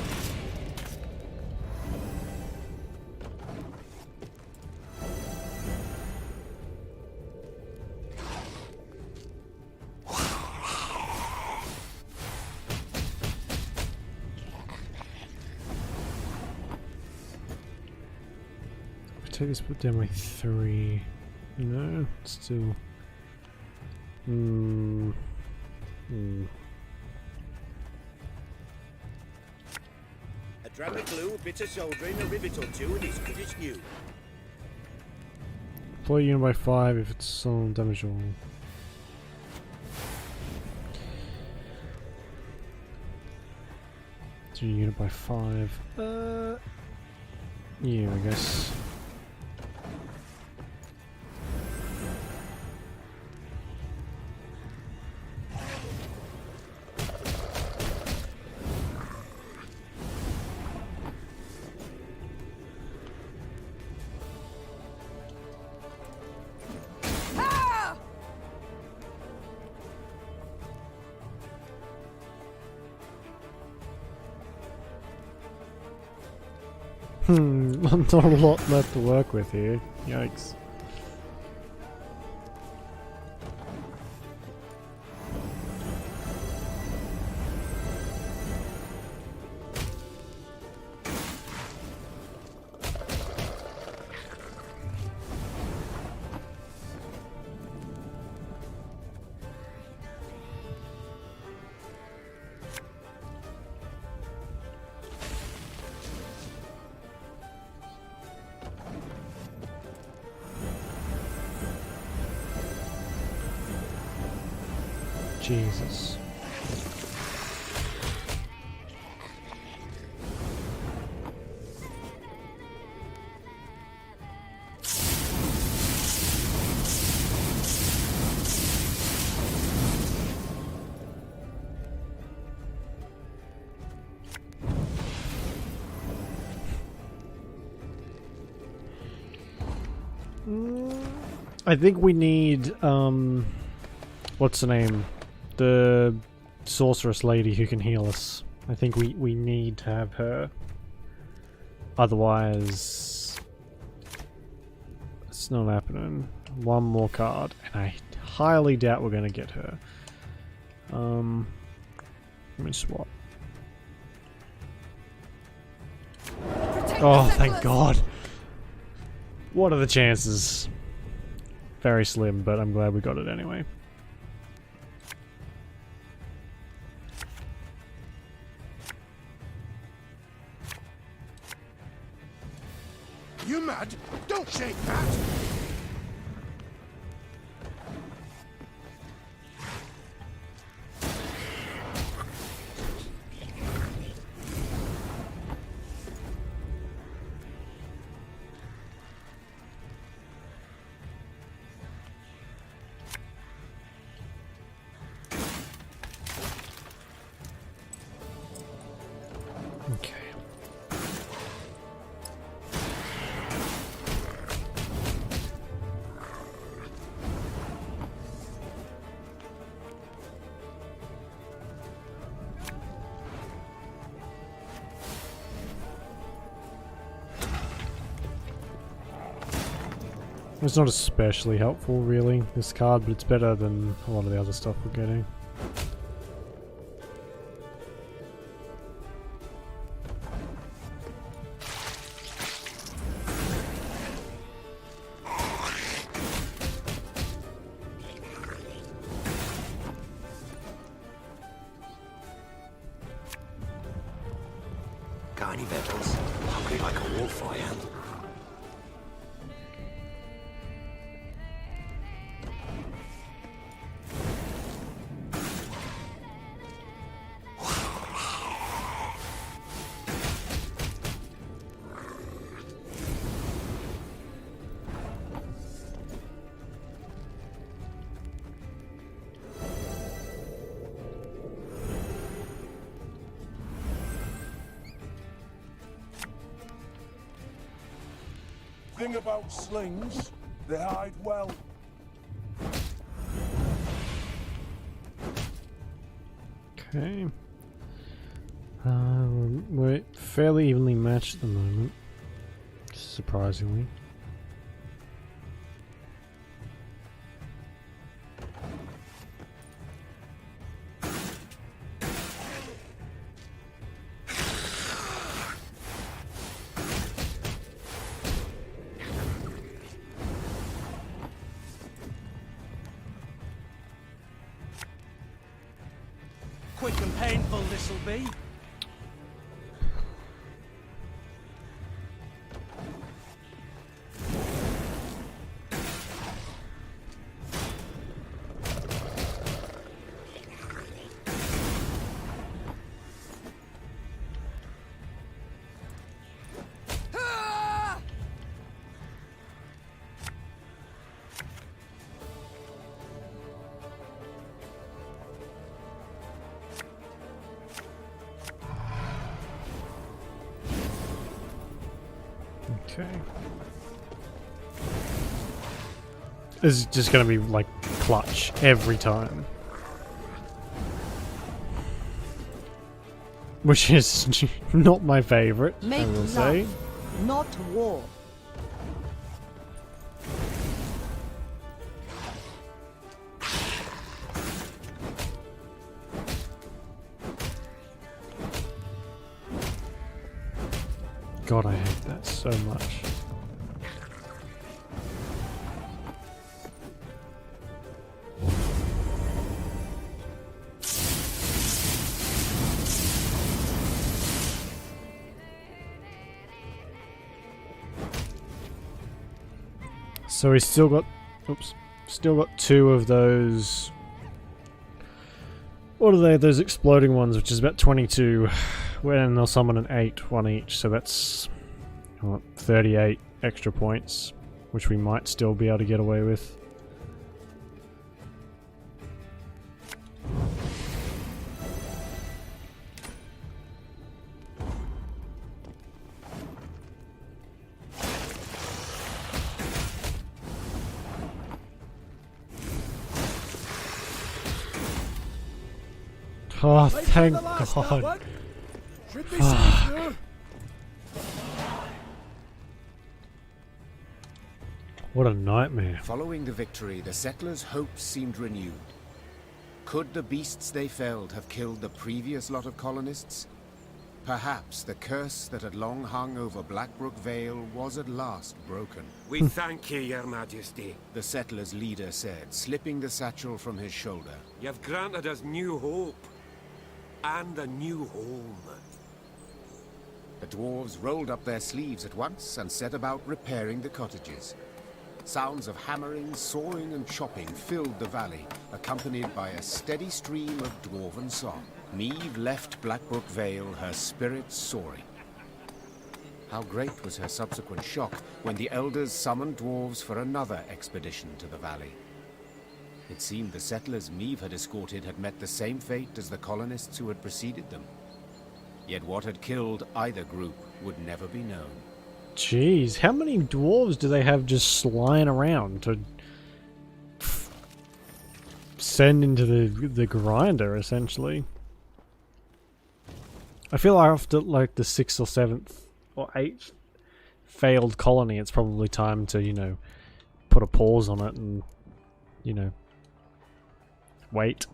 Take this, put down by 3. No, still. A dram of glue, a bit of soldering, a rivet or two, and it's good as new. Deploy unit by 5 if it's on damage or. Do unit by 5. Yeah, I guess. Not a lot left to work with here. Yikes. Jesus. I think we need, what's the name? The sorceress lady who can heal us. I think we need to have her. Otherwise, it's not happening. One more card, and I highly doubt we're going to get her. Let me swap. Oh, thank God. What are the chances? Very slim, but I'm glad we got it anyway. You mad? Don't shake that! Okay. It's not especially helpful, really, this card, but it's better than a lot of the other stuff we're getting. tiny battles. Hungry like a wolf, I am. Thing about slings, they hide well. Okay. We're fairly evenly matched at the moment, surprisingly. Quick and painful this'll be. Okay. This is just gonna be like clutch every time. Which is not my favorite, I will say. Not war. God, I hate that so much. So he's still got, still got 2 of those. What are they? Those exploding ones, which is about 22. When they'll summon an 8, one each, so that's what, 38 extra points, which we might still be able to get away with. Oh, thank God. What a nightmare. Following the victory, the settlers' hopes seemed renewed. Could the beasts they felled have killed the previous lot of colonists? Perhaps the curse that had long hung over Blackbrook Vale was at last broken. We thank you, Your Majesty. The settlers' leader said, slipping the satchel from his shoulder. You've granted us new hope. And a new home. The dwarves rolled up their sleeves at once and set about repairing the cottages. Sounds of hammering, sawing and chopping filled the valley, accompanied by a steady stream of dwarven song. Niamh left Blackbrook Vale, her spirits soaring. How great was her subsequent shock when the elders summoned dwarves for another expedition to the valley. It seemed the settlers Niamh had escorted had met the same fate as the colonists who had preceded them. Yet what had killed either group would never be known. Jeez, how many dwarves do they have just lying around to send into the grinder, essentially? I feel like after like the 6th or 7th or 8th failed colony, it's probably time to, you know, put a pause on it and, you know, wait.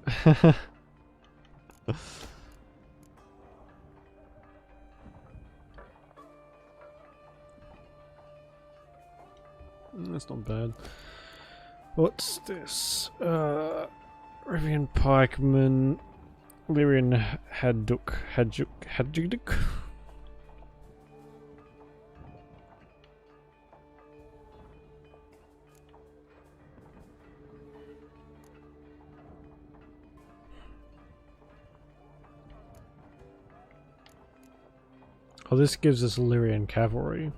That's not bad. What's this? Rivian Pikeman, Lyrian Hadjuk. Oh, this gives us Illyrian cavalry.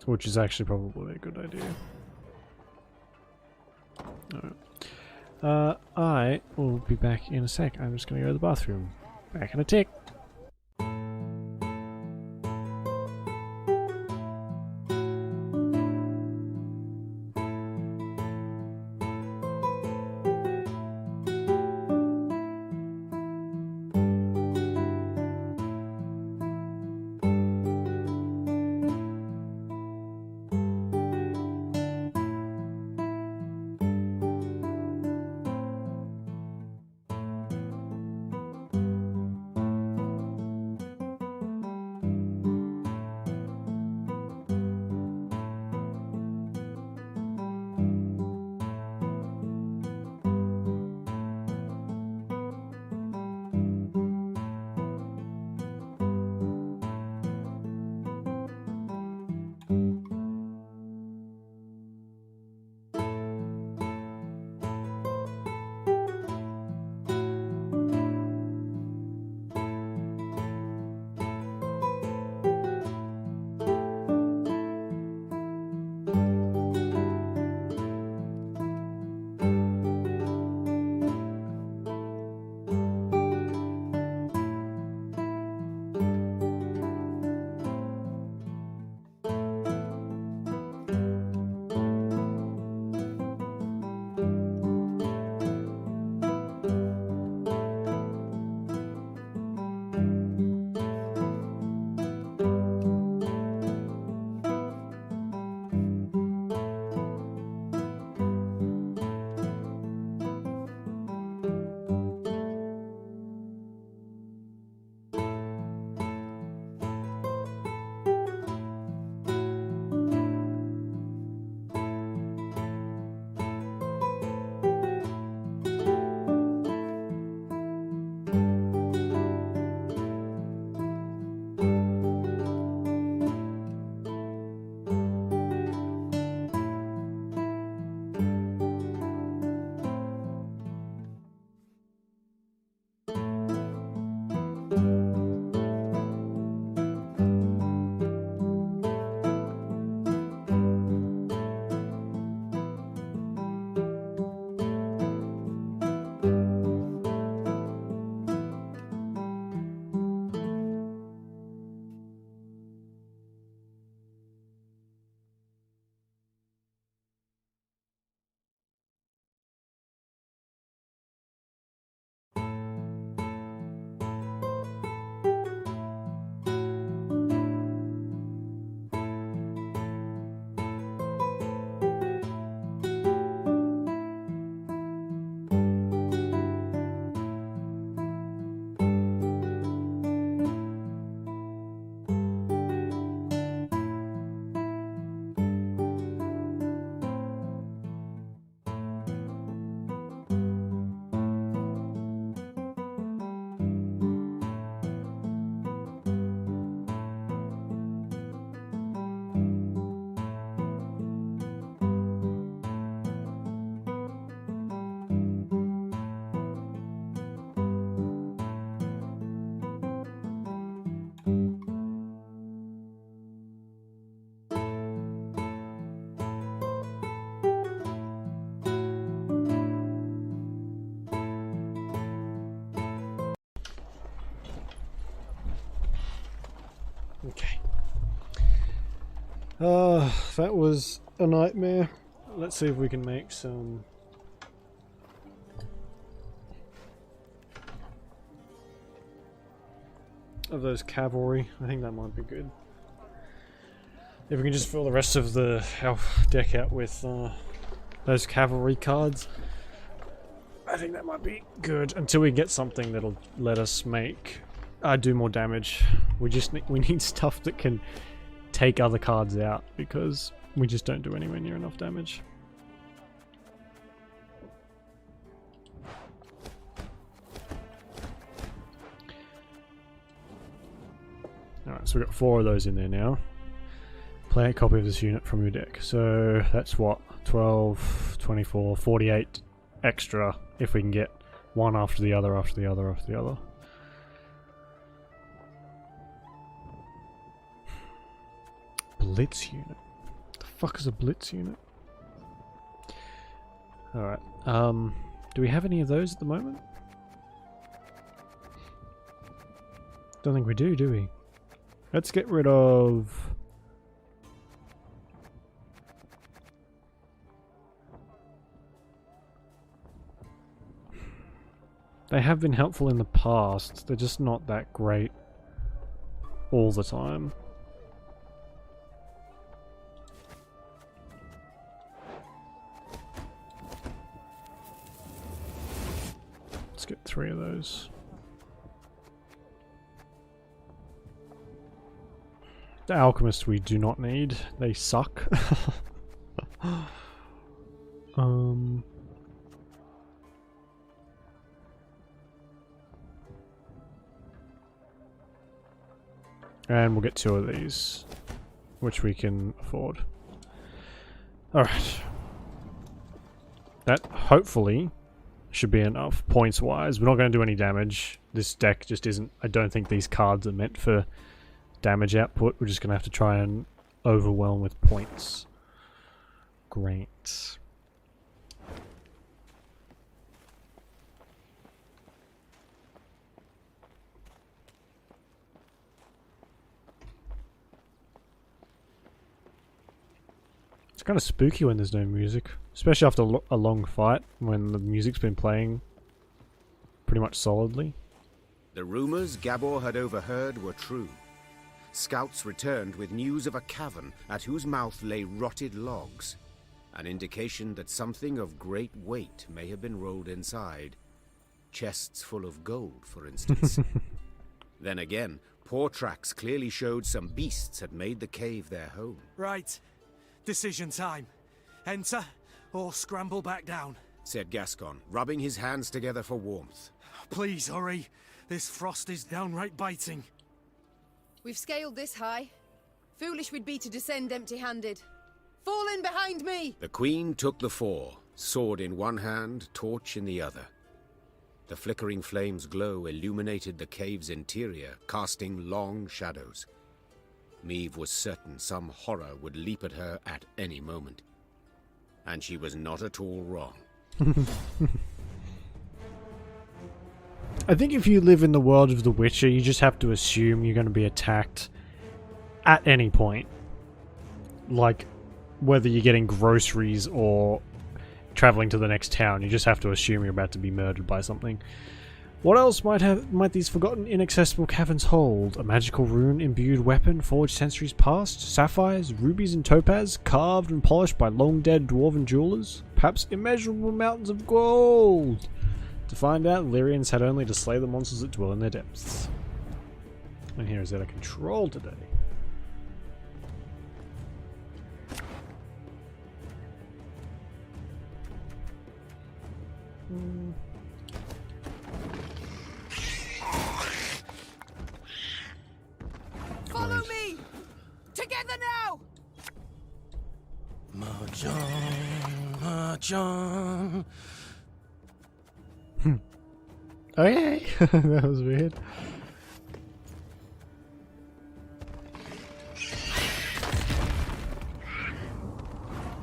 Which is actually probably a good idea. Alright. I will be back in a sec. I'm just gonna go to the bathroom. Back in a tick. Okay. That was a nightmare. Let's see if we can make some of those cavalry. I think that might be good. If we can just fill the rest of our deck out with those cavalry cards, I think that might be good until we get something that'll let us do more damage. We need stuff that can take other cards out, because we just don't do anywhere near enough damage. Alright, so we've got 4 of those in there now. Play a copy of this unit from your deck. So that's what? 12, 24, 48 extra if we can get one after the other, after the other, after the other. blitz unit. The fuck is a blitz unit? Alright. Do we have any of those at the moment? Don't think we do we? Let's get rid of... They have been helpful in the past, they're just not that great all the time. Let's get 3 of those. The Alchemist we do not need, they suck. And we'll get 2 of these, which we can afford. Alright. That hopefully should be enough points wise. We're not going to do any damage. This deck just isn't... I don't think these cards are meant for damage output. We're just going to have to try and overwhelm with points. Great. It's kind of spooky when there's no music, especially after a long fight when the music's been playing pretty much solidly. The rumors Gabor had overheard were true. Scouts returned with news of a cavern at whose mouth lay rotted logs, an indication that something of great weight may have been rolled inside. Chests full of gold, for instance. Then again, paw tracks clearly showed some beasts had made the cave their home. Right. Decision time. Enter or scramble back down, said Gascon, rubbing his hands together for warmth. Please hurry. This frost is downright biting. We've scaled this high. Foolish we'd be to descend empty-handed. Fall in behind me! The Queen took the 4, sword in one hand, torch in the other. The flickering flame's glow illuminated the cave's interior, casting long shadows. Meve was certain some horror would leap at her at any moment. And she was not at all wrong. I think if you live in the world of The Witcher, you just have to assume you're going to be attacked at any point. Like, whether you're getting groceries or traveling to the next town, you just have to assume you're about to be murdered by something. What else might these forgotten inaccessible caverns hold? A magical rune-imbued weapon forged centuries past? Sapphires, rubies and topaz, carved and polished by long-dead dwarven jewelers? Perhaps immeasurable mountains of gold? To find out, Lyrians had only to slay the monsters that dwell in their depths. And here is out of control today. Follow me! Together now! Mahjong, mahjong. Okay, that was weird.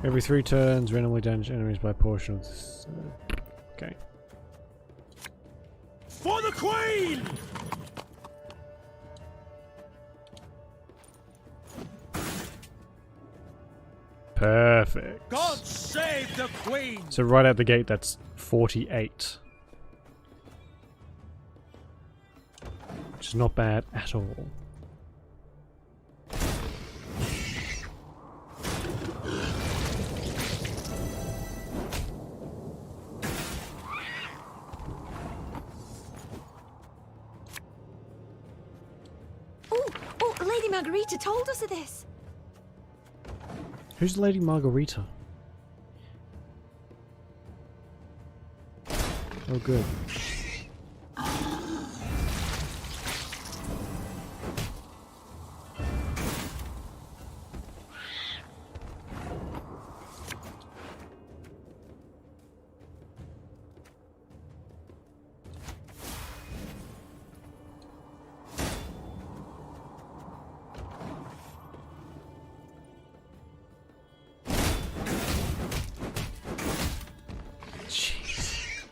Every 3 turns, randomly damage enemies by portion of this. Okay. For the Queen! Perfect. God save the Queen! So right out the gate, that's 48. Which is not bad at all. Oh, Lady Margarita told us of this. Who's Lady Margarita? Oh, good. Jeez.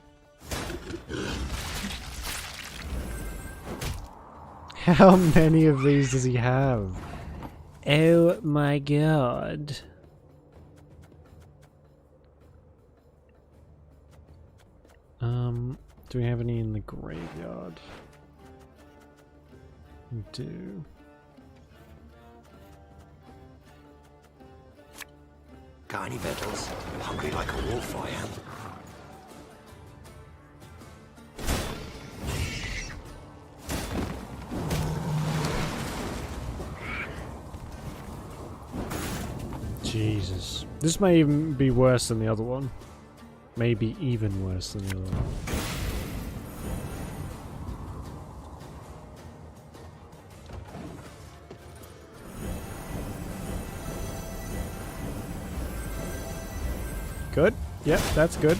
How many of these does he have? Oh my god. Do we have any in the graveyard? We do. Got any victuals? Hungry like a wolf, I am. Jesus. This may even be worse than the other one. Maybe even worse than the other one. Good. Yep, that's good.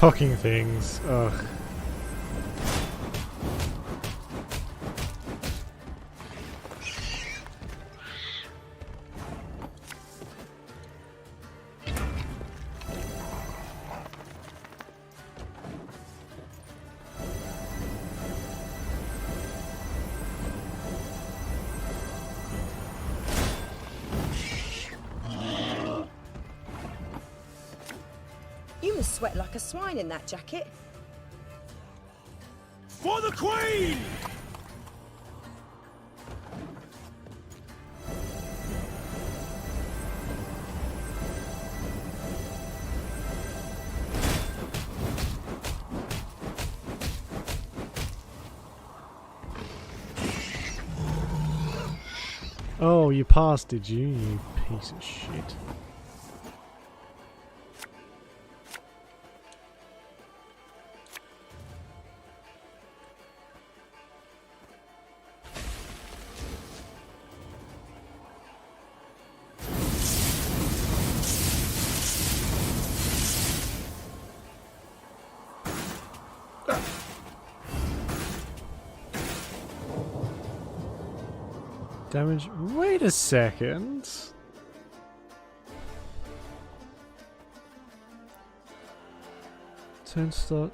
Fucking things. Ugh. You must sweat like a swine in that jacket. For the Queen! Oh, you passed, did you? You piece of shit. Damage. Wait a second. Turn start.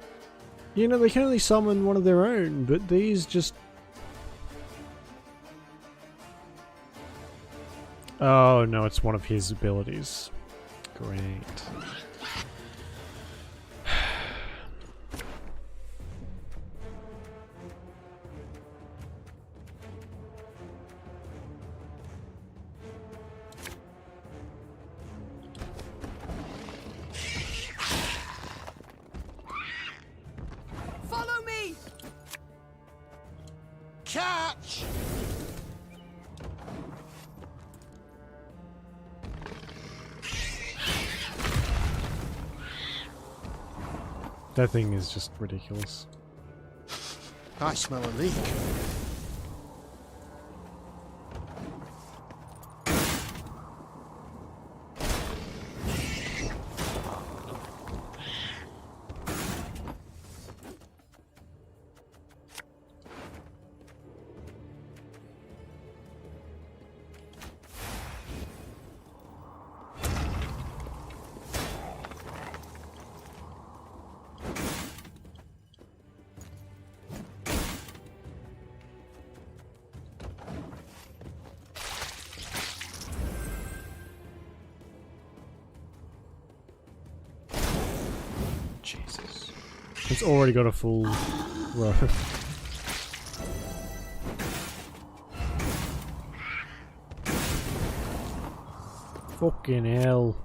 You know, they can only summon one of their own, but these just. Oh no, it's one of his abilities. Great. Follow me! Catch! That thing is just ridiculous. I smell a leak. Jesus. It's already got a full row. Fucking hell.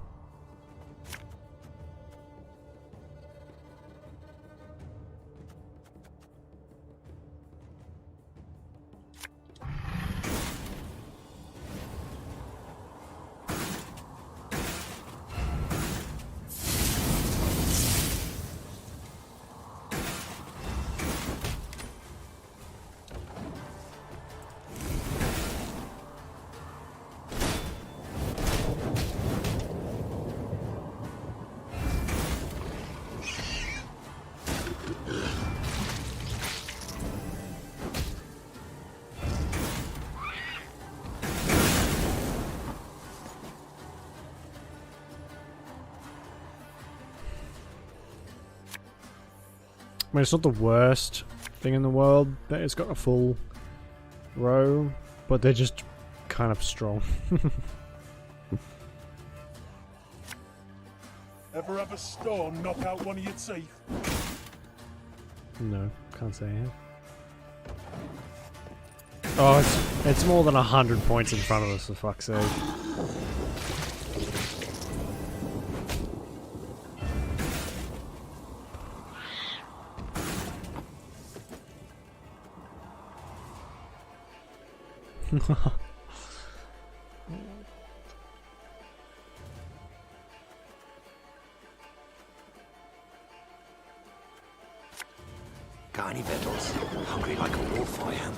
mean, it's not the worst thing in the world that it's got a full row, but they're just kind of strong. Ever have a stone knock out one of your teeth? No, can't say I have. Oh, it's more than 100 points in front of us, for fuck's sake. Got any victuals? Hungry like a wolf I am.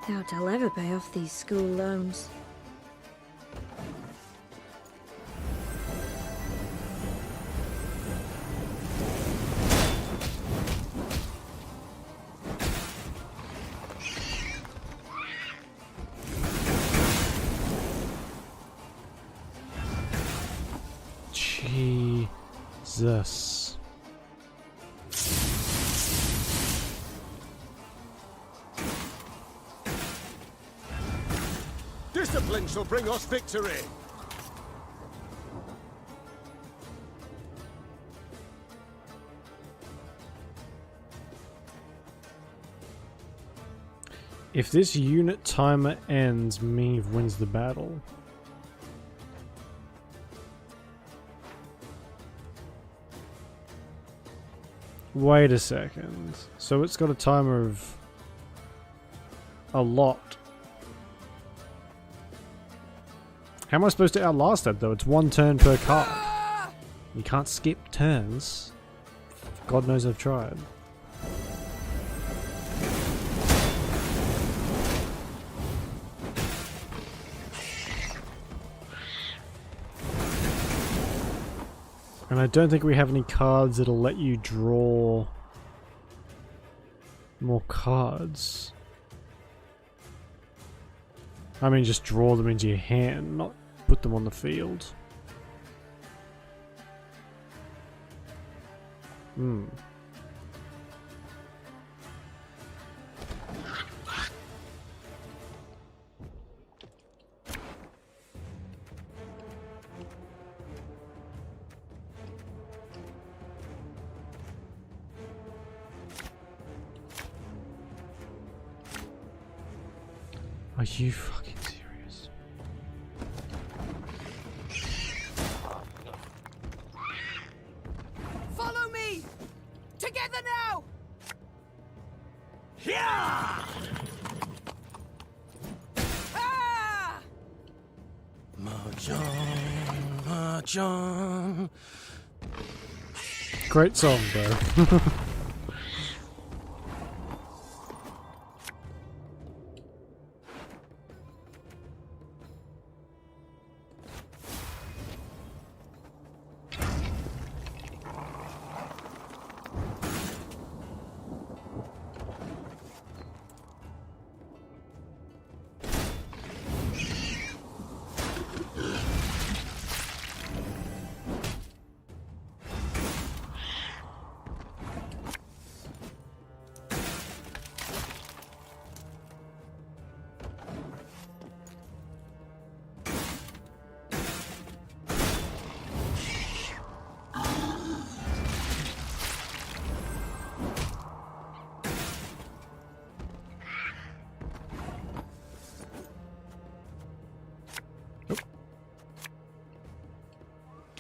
Doubt I'll ever pay off these school loans. Jesus. Discipline shall bring us victory. If this unit timer ends, Meave wins the battle. Wait a second. So it's got a timer of a lot. How am I supposed to outlast that though? It's one turn per card. You can't skip turns. God knows I've tried. And I don't think we have any cards that'll let you draw more cards. I mean, just draw them into your hand, not put them on the field. Are you fucking serious? Follow me! Together now! Yeah! Ah! Mahjong, mahjong. Great song, bro.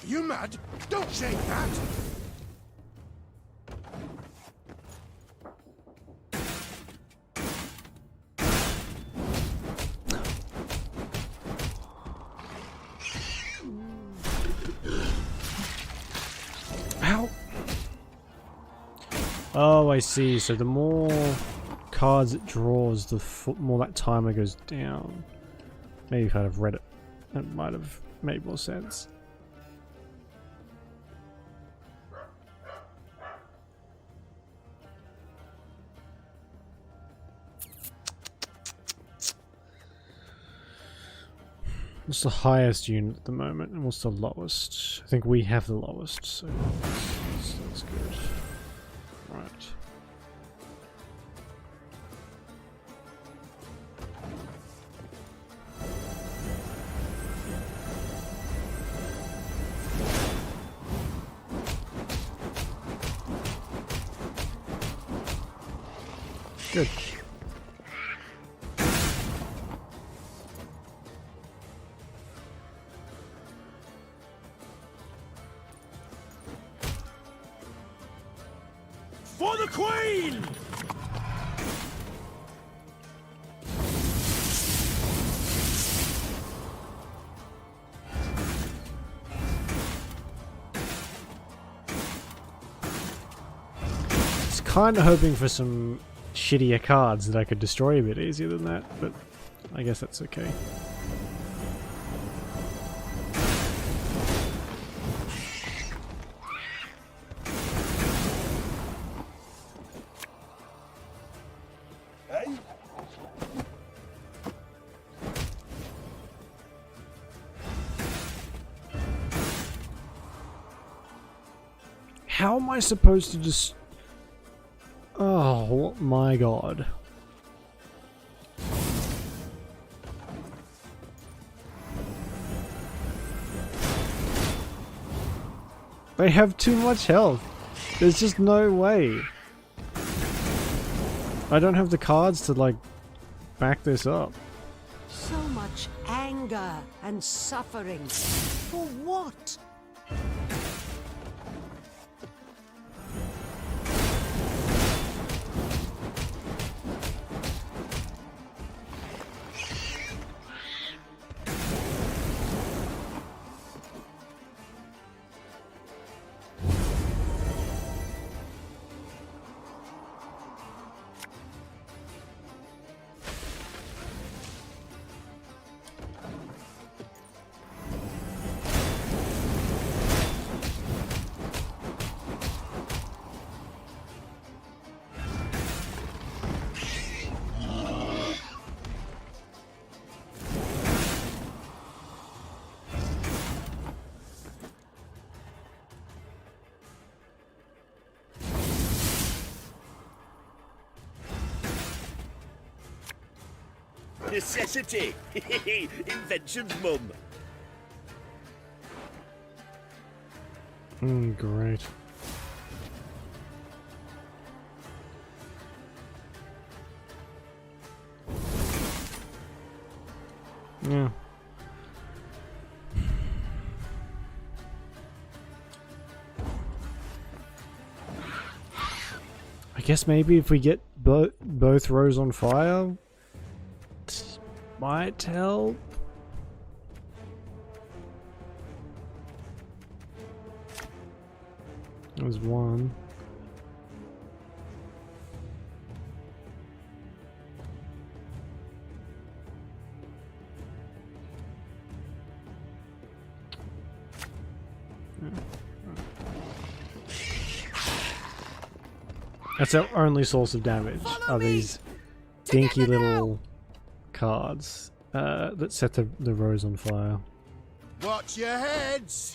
You mad? Don't shake that! Ow! Oh, I see. So the more cards it draws, the more that timer goes down. Maybe if I'd have read it, it might have made more sense. What's the highest unit at the moment, and what's the lowest? I think we have the lowest, so that's good. Right. Good. For the Queen! I was kind of hoping for some shittier cards that I could destroy a bit easier than that, but I guess that's okay. Hey? How am I supposed to just... Oh my god. They have too much health. There's just no way. I don't have the cards to, like, back this up. So much anger and suffering. For what? Necessity! Invention's mum. Great. Yeah. I guess maybe if we get both rows on fire, it might help. There's one. That's our only source of damage, are these dinky little cards that set the rows on fire. Watch your heads!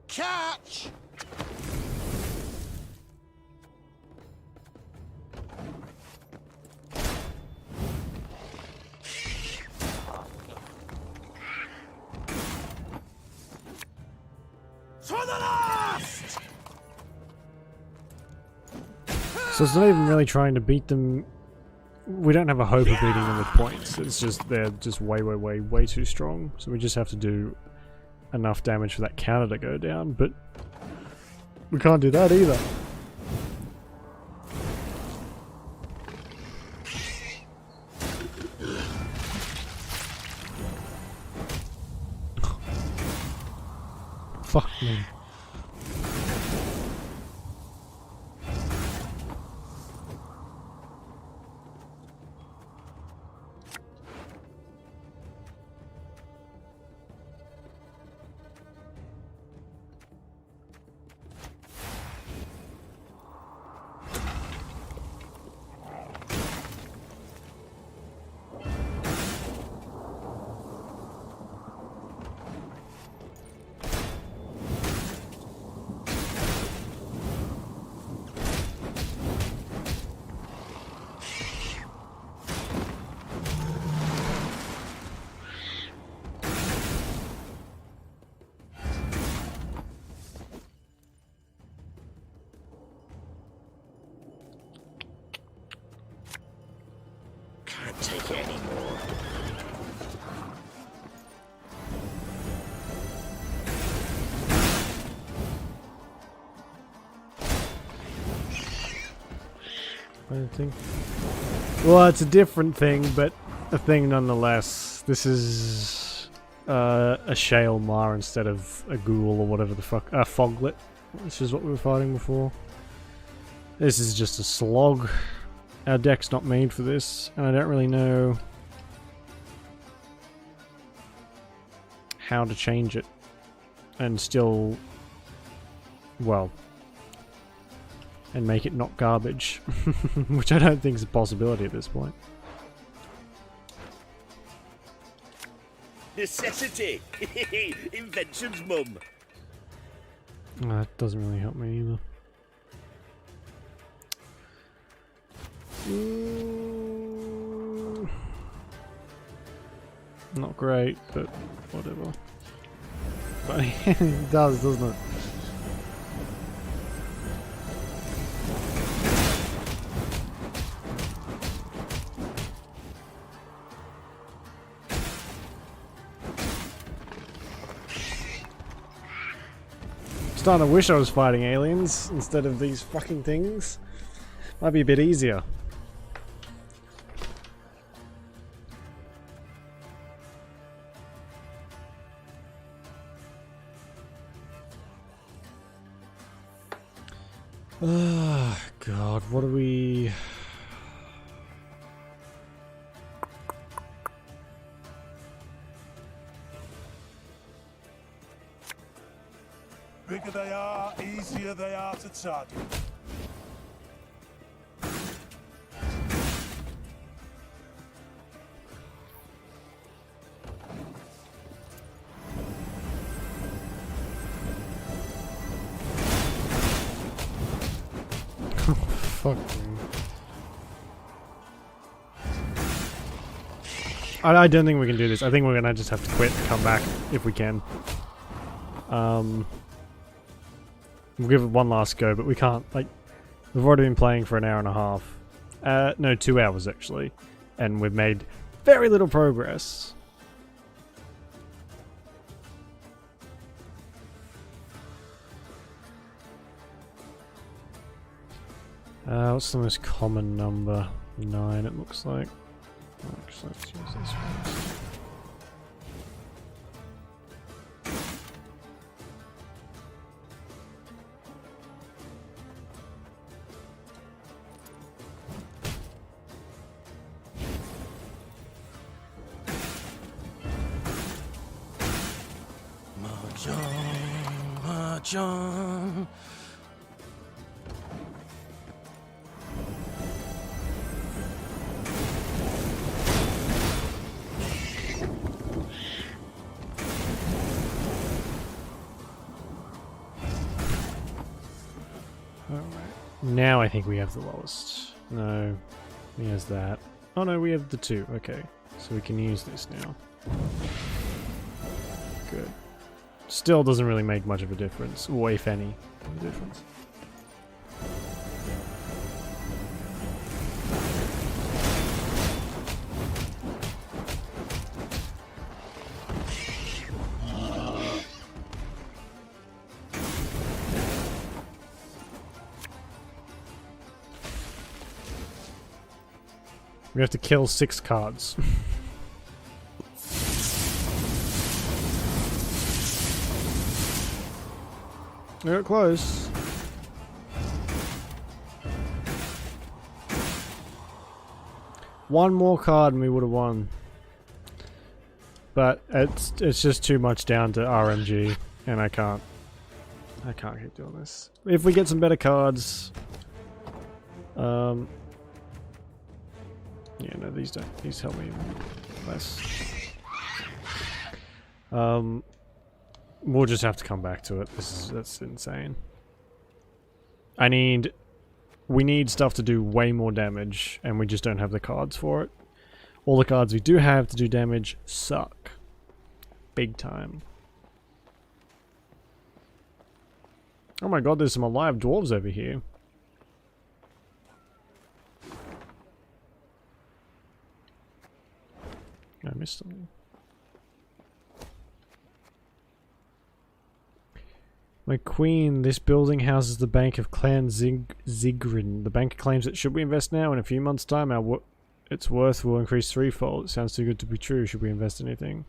Catch! To the last! So it's not even really trying to beat them. We don't have a hope of beating them with points. It's just they're just way too strong. So we just have to do enough damage for that counter to go down, but we can't do that either. Can't take it anymore. I don't think. Well, it's a different thing, but a thing nonetheless. This is a shale mar instead of a ghoul or whatever the fuck. A foglet, which is what we were fighting before. This is just a slog. Our deck's not made for this, and I don't really know how to change it and still, well, and make it not garbage, which I don't think is a possibility at this point. Necessity! Invention's mum. That doesn't really help me either. Not great, but whatever. But it does, doesn't it? Starting to wish I was fighting aliens instead of these fucking things. Might be a bit easier. Oh, God, what are we... Bigger they are, easier they are to target. Fuck. I don't think we can do this. I think we're gonna just have to quit and come back if we can. We'll give it one last go, but we can't, like, we've already been playing for an hour and a half. No, 2 hours actually. And we've made very little progress. What's the most common number? 9, it looks like. Actually, let's use this first. Mahjong. Now I think we have the lowest. No, he has that. Oh no, we have the 2. Okay, so we can use this now. Good. Still doesn't really make much of a difference, or if any, of a difference. We have to kill 6 cards. We got close. One more card and we would have won. But it's just too much down to RNG, and I can't keep doing this. If we get some better cards, yeah, no, these help me less. We'll just have to come back to it. That's insane. We need stuff to do way more damage, and we just don't have the cards for it. All the cards we do have to do damage suck. Big time. Oh my god, there's some alive dwarves over here. I missed something. My queen, this building houses the Bank of Clan Zigrin. The bank claims that should we invest now, in a few months' time, its worth will increase threefold. It sounds too good to be true. Should we invest anything?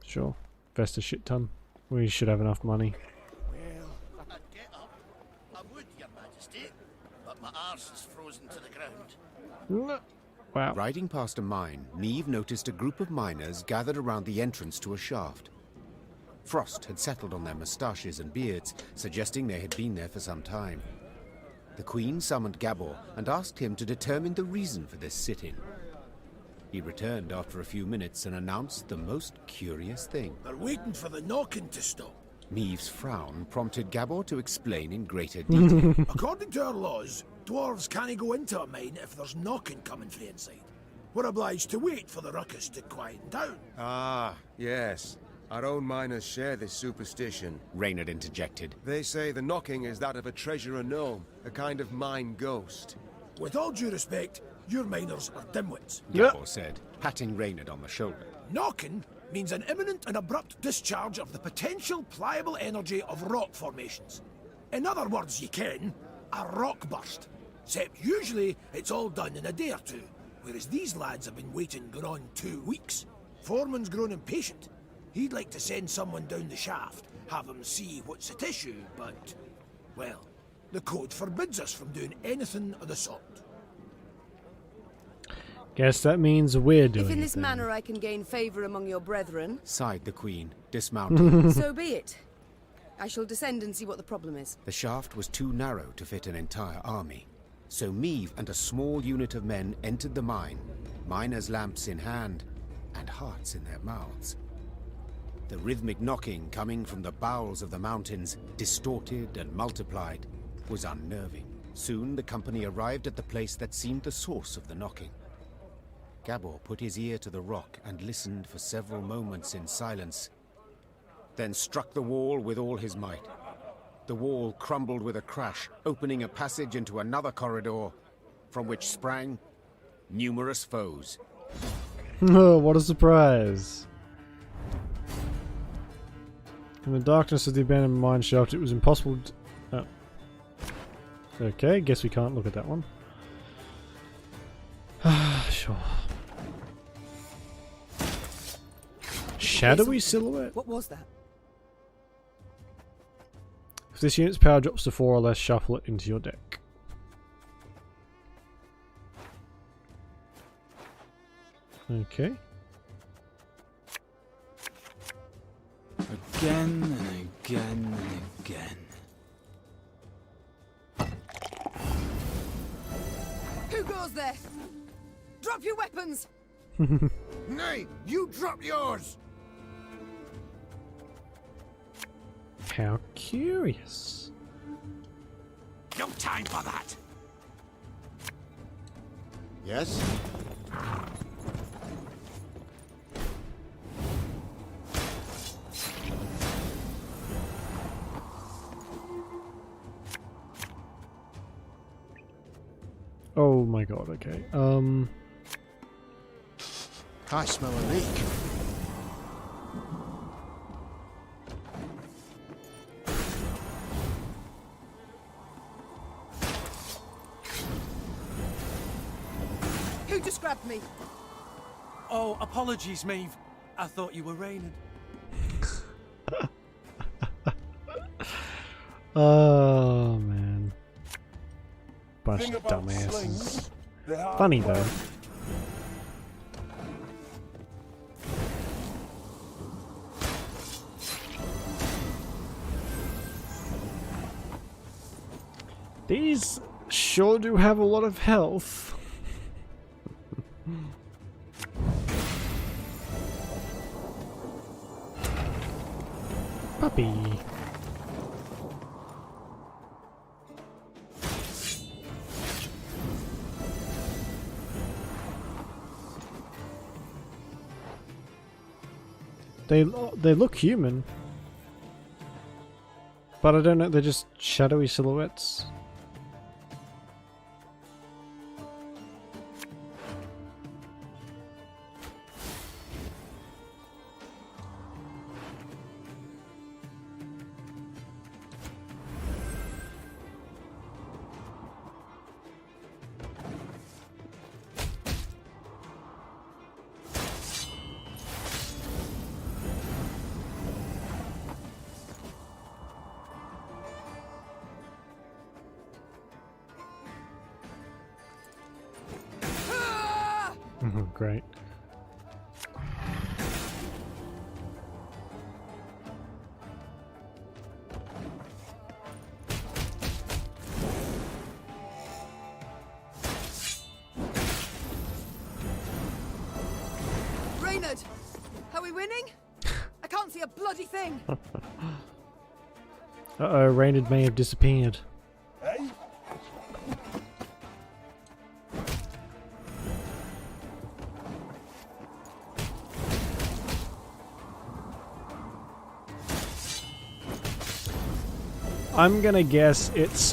Sure. Invest a shit ton. We should have enough money. Well, I'd get up. I would, Your Majesty, but my arse is frozen to the ground. Wow. Riding past a mine, Neve noticed a group of miners gathered around the entrance to a shaft. Frost had settled on their moustaches and beards, suggesting they had been there for some time. The Queen summoned Gabor and asked him to determine the reason for this sit-in. He returned after a few minutes and announced the most curious thing. They're waiting for the knocking to stop. Neve's frown prompted Gabor to explain in greater detail. According to our laws, dwarves can't go into a mine if there's knocking coming from inside. We're obliged to wait for the ruckus to quieten down. Ah, yes. Our own miners share this superstition. Reynard interjected. They say the knocking is that of a treasurer gnome, a kind of mine ghost. With all due respect, your miners are dimwits. Gabor said, patting Reynard on the shoulder. Knocking means an imminent and abrupt discharge of the potential pliable energy of rock formations. In other words, you can, a rock burst. Except usually it's all done in a day or two, whereas these lads have been waiting going on 2 weeks. Foreman's grown impatient. He'd like to send someone down the shaft, have him see what's at issue, but, well, the code forbids us from doing anything of the sort. Guess that means we're doing it. If in this manner I can gain favour among your brethren, Sighed the Queen, dismounting. so be it. I shall descend and see what the problem is. The shaft was too narrow to fit an entire army. So Meave and a small unit of men entered the mine, miners' lamps in hand, and hearts in their mouths. The rhythmic knocking coming from the bowels of the mountains, distorted and multiplied, was unnerving. Soon the company arrived at the place that seemed the source of the knocking. Gabor put his ear to the rock and listened for several moments in silence, then struck the wall with all his might. The wall crumbled with a crash, opening a passage into another corridor, from which sprang numerous foes. Oh, what a surprise! In the darkness of the abandoned mine shaft, it was impossible to... Oh. Okay, guess we can't look at that one. Sure. Shadowy silhouette? What was that? If this unit's power drops to 4 or less, shuffle it into your deck. Okay. Again and again and again. Who goes there? Drop your weapons! Nay, you drop yours! How curious. No time for that! Yes? Oh my god, okay. I smell a leak. Who just grabbed me? Oh, apologies, Maeve. I thought you were raining. Oh man. Bunch Thing of about dumbasses. slings, they are Funny though. These sure do have a lot of health. Puppy. They look human. But I don't know, they're just shadowy silhouettes. Great. Reynard, are we winning? I can't see a bloody thing. Uh-oh, Reynard may have disappeared. Hey? I'm gonna guess it's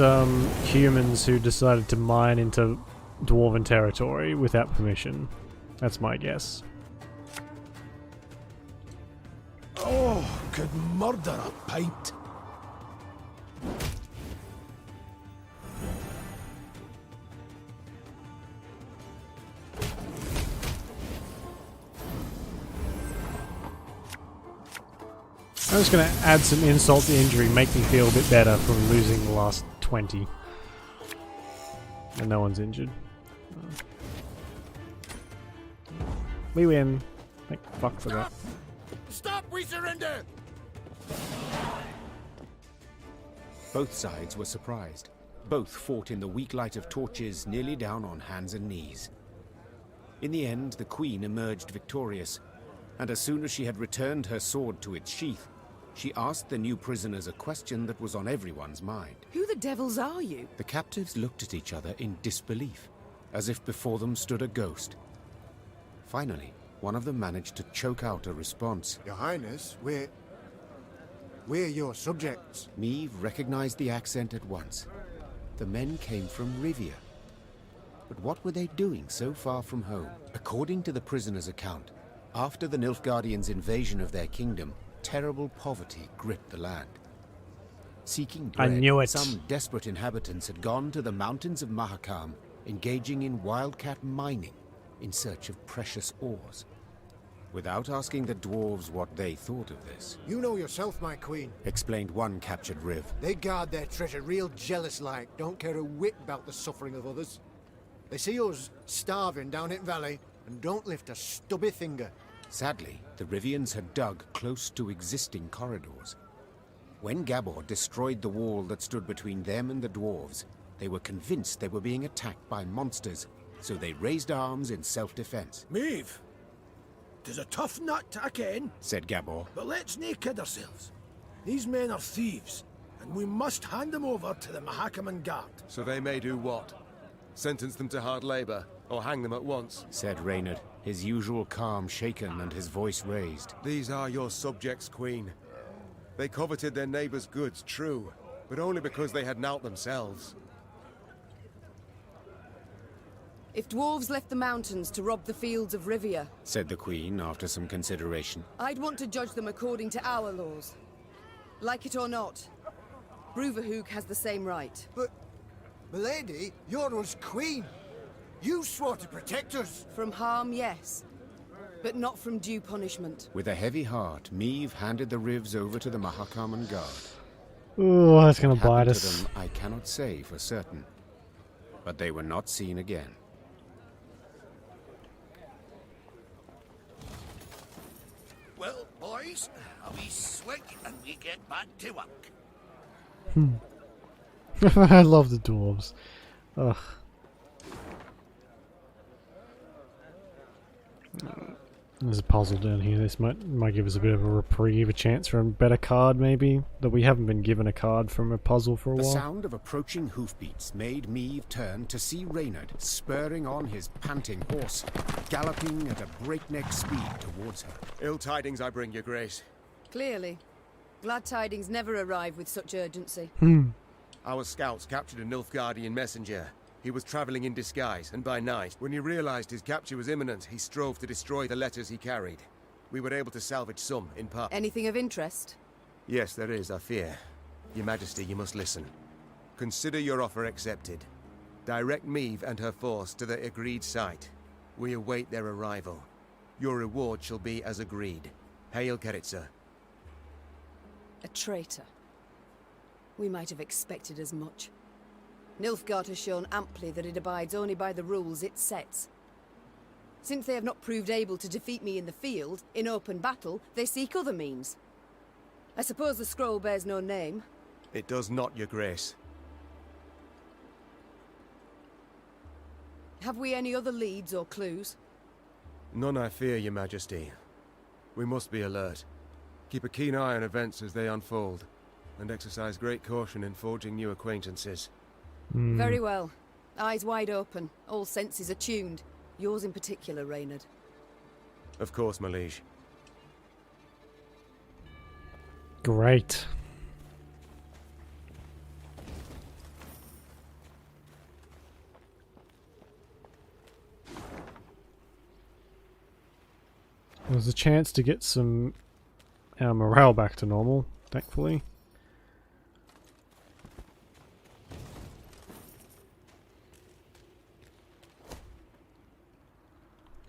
humans who decided to mine into dwarven territory without permission. That's my guess. Oh, could murder a pint. I'm just gonna add some insult to injury, make me feel a bit better from losing the last 20. And no one's injured. We win. Thank fuck for that. Stop! We surrender! Both sides were surprised. Both fought in the weak light of torches, nearly down on hands and knees. In the end, the Queen emerged victorious, and as soon as she had returned her sword to its sheath, she asked the new prisoners a question that was on everyone's mind. Who the devils are you? The captives looked at each other in disbelief, as if before them stood a ghost. Finally, one of them managed to choke out a response. Your Highness, we're your subjects. Meve recognized the accent at once. The men came from Rivia. But what were they doing so far from home? According to the prisoner's account, after the Nilfgaardians' invasion of their kingdom, terrible poverty gripped the land. Seeking bread, I knew it. Some desperate inhabitants had gone to the mountains of Mahakam, engaging in wildcat mining in search of precious ores. Without asking the dwarves what they thought of this, You know yourself, my queen. explained one captured Riv. They guard their treasure real jealous-like, don't care a whit about the suffering of others. They see us starving down in valley and don't lift a stubby finger. Sadly, the Rivians had dug close to existing corridors. When Gabor destroyed the wall that stood between them and the dwarves, they were convinced they were being attacked by monsters, so they raised arms in self-defense. Maeve, 'tis a tough nut to ken, Said Gabor. but let's nae kid ourselves. These men are thieves, and we must hand them over to the Mahakaman Guard. So they may do what? Sentence them to hard labor, or hang them at once? Said Reynard, his usual calm shaken and his voice raised. These are your subjects, Queen. They coveted their neighbors' goods, true, but only because they had naught themselves. If dwarves left the mountains to rob the fields of Rivia, Said the Queen after some consideration. I'd want to judge them according to our laws. Like it or not, Bruverhoog has the same right. But, milady, you're us queen. You swore to protect us. From harm, yes. but not from due punishment. With a heavy heart, Meave handed the rivs over to the Mahakaman guard. Ooh, that's gonna What bite happened us. to them, I cannot say for certain. But they were not seen again. Well, boys, a wee swig and we get back to work. I love the dwarves. Ugh. There's a puzzle down here. This might give us a bit of a reprieve, a chance for a better card maybe. That we haven't been given a card from a puzzle for a The while. sound of approaching hoofbeats made Meave turn to see Reynard spurring on his panting horse, galloping at a breakneck speed towards her. Ill tidings I bring, your grace. Clearly. Glad tidings never arrive with such urgency. Our scouts captured a Nilfgaardian messenger. He was traveling in disguise, and by night, when he realized his capture was imminent, he strove to destroy the letters he carried. We were able to salvage some, in part. Anything of interest? Yes, there is, I fear. Your Majesty, you must listen. Consider your offer accepted. Direct Meave and her force to the agreed site. We await their arrival. Your reward shall be as agreed. Hail Keritsa. A traitor. We might have expected as much. Nilfgaard has shown amply that it abides only by the rules it sets. Since they have not proved able to defeat me in the field, in open battle, they seek other means. I suppose the scroll bears no name. It does not, your grace. Have we any other leads or clues? None, I fear, your Majesty. We must be alert. Keep a keen eye on events as they unfold, and exercise great caution in forging new acquaintances. Very well. Eyes wide open, all senses attuned. Yours in particular, Reynard. Of course, my liege. Great. There's a chance to get some morale back to normal, thankfully.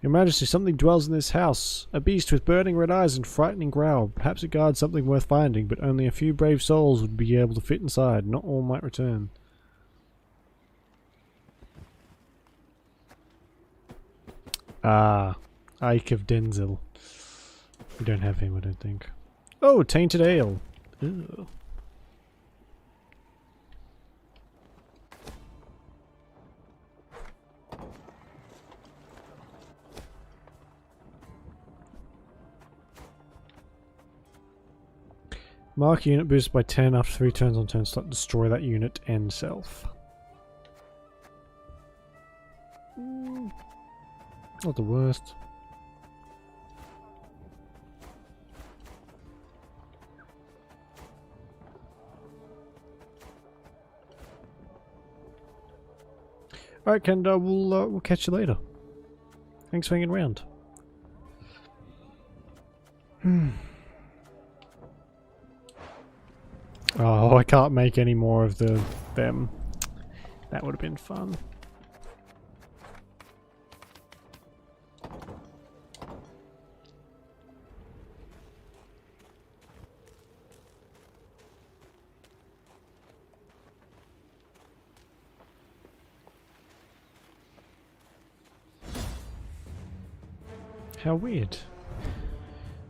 Your Majesty, something dwells in this house. A beast with burning red eyes and frightening growl. Perhaps it guards something worth finding, but only a few brave souls would be able to fit inside. Not all might return. Ah, Ike of Denzil. We don't have him, I don't think. Oh, tainted ale. Ew. Mark unit boost by 10 after 3 turns on turn slot. Destroy that unit and self. Not the worst. Alright, Kendra, we'll catch you later. Thanks for hanging around. Oh, I can't make any more of them. That would have been fun. How weird.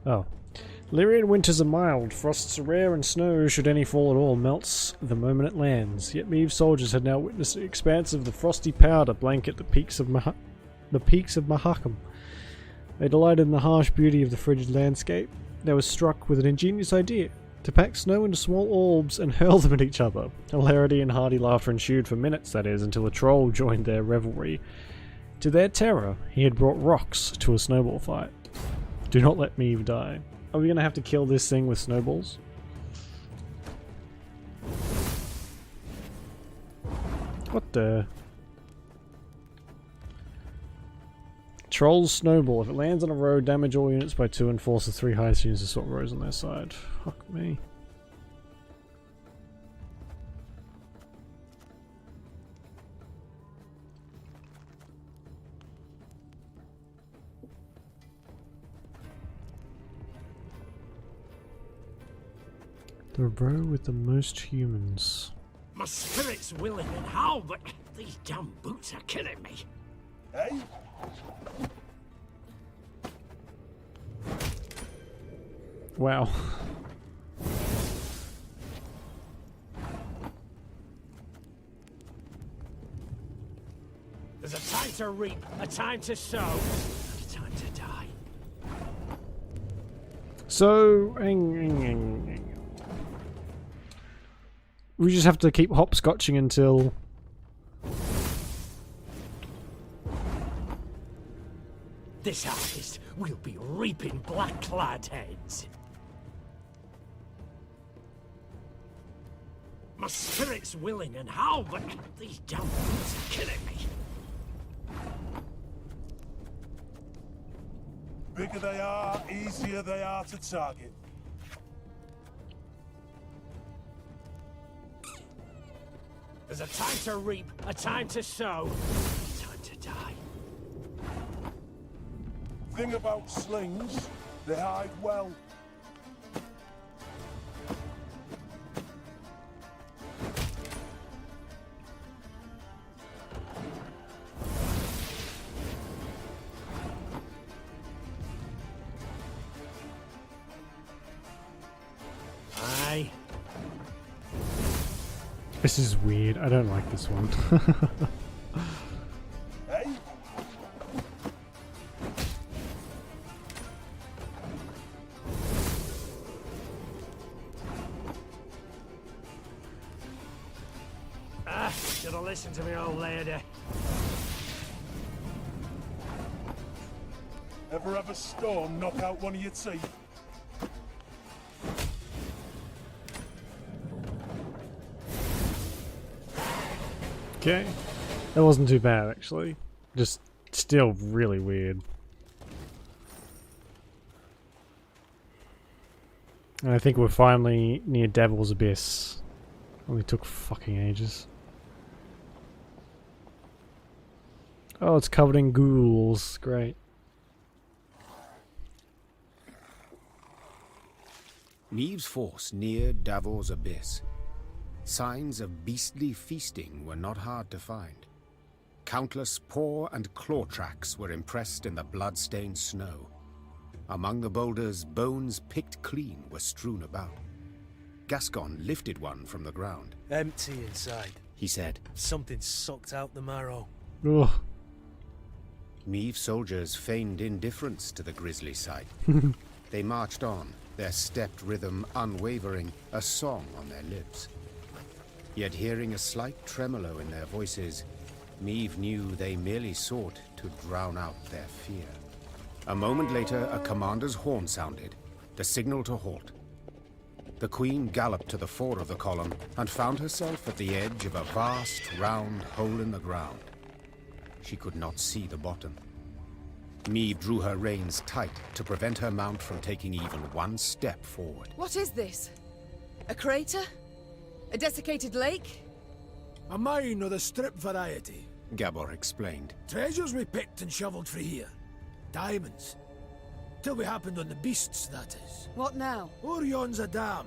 Oh. Lyrian winters are mild, frosts are rare, and snow, should any fall at all, melts the moment it lands. Yet Meave's soldiers had now witnessed the expanse of the frosty powder blanket the peaks of Mahakam. They delighted in the harsh beauty of the frigid landscape. They were struck with an ingenious idea, to pack snow into small orbs and hurl them at each other. Hilarity and hearty laughter ensued for minutes, that is, until a troll joined their revelry. To their terror, he had brought rocks to a snowball fight. Do not let Meave die. Are we going to have to kill this thing with snowballs? What the? Troll's Snowball. If it lands on a row, damage all units by 2 and force the 3 highest units to swap rows on their side. Fuck me. The row with the most humans. My spirit's willing and how, but these damn boots are killing me. Hey? Wow. There's a time to reap, a time to sow, and a time to die. So, we just have to keep hopscotching until... This harvest will be reaping black-clad heads. My spirit's willing and how, but these damn boots are killing me. Bigger they are, easier they are to target. There's a time to reap, a time to sow, a time to die. Thing about slings, they hide well. Aye. This is weird. I don't like this one. Hey? Should have listened to me old lady. Ever have a storm knock out one of your teeth? Okay. That wasn't too bad, actually. Just still really weird. And I think we're finally near Devil's Abyss. Only took fucking ages. Oh, it's covered in ghouls. Great. Neve's force neared Davor's Abyss. Signs of beastly feasting were not hard to find. Countless paw and claw tracks were impressed in the blood-stained snow. Among the boulders, bones picked clean were strewn about. Gascon lifted one from the ground. Empty inside, He said, something sucked out the marrow. Ugh. Neve soldiers feigned indifference to the grisly sight. They marched on, their stepped rhythm unwavering, a song on their lips. Yet hearing a slight tremolo in their voices, Neve knew they merely sought to drown out their fear. A moment later, a commander's horn sounded, the signal to halt. The Queen galloped to the fore of the column and found herself at the edge of a vast, round hole in the ground. She could not see the bottom. Neve drew her reins tight to prevent her mount from taking even one step forward. What is this? A crater? A desiccated lake? A mine of the strip variety. Gabor explained. Treasures we picked and shoveled for here. Diamonds. Till we happened on the beasts, that is. What now? Orion's a dam.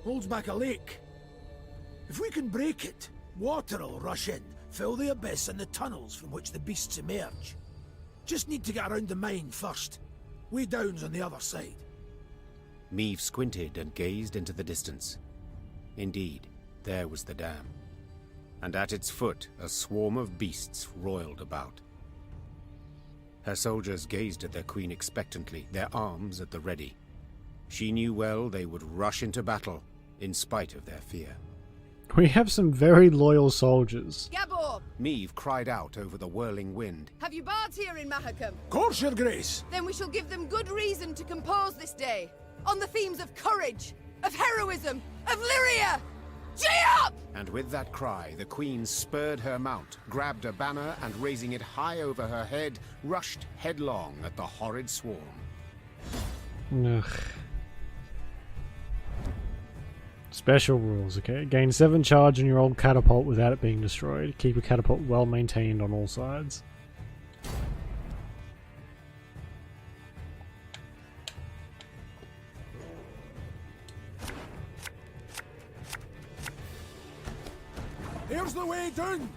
Holds back a lake. If we can break it, water'll rush in, fill the abyss and the tunnels from which the beasts emerge. Just need to get around the mine first. Way down's on the other side. Neve squinted and gazed into the distance. Indeed, there was the dam. And at its foot, a swarm of beasts roiled about. Her soldiers gazed at their queen expectantly, their arms at the ready. She knew well they would rush into battle, in spite of their fear. We have some very loyal soldiers. Gabor! Neve cried out over the whirling wind. Have you bards here in Mahakam? Course, your grace! Then we shall give them good reason to compose this day, on the themes of courage, of heroism, of Lyria! Gee up! And with that cry, the queen spurred her mount, grabbed a banner, and raising it high over her head, rushed headlong at the horrid swarm. Ugh. Special rules, okay? Gain 7 charge on your old catapult without it being destroyed. Keep your catapult well maintained on all sides. Here's the way down.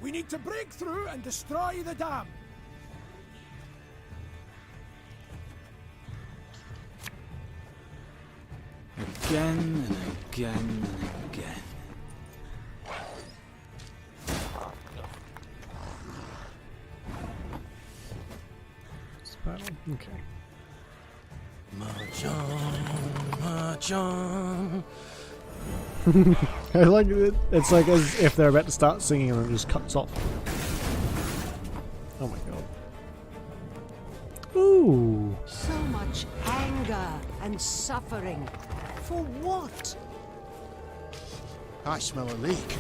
We need to break through and destroy the dam. Again and again and again. Okay. March on, march on. I like it. It's like as if they're about to start singing and it just cuts off. Oh my god. Ooh. So much anger and suffering. For what? I smell a leak.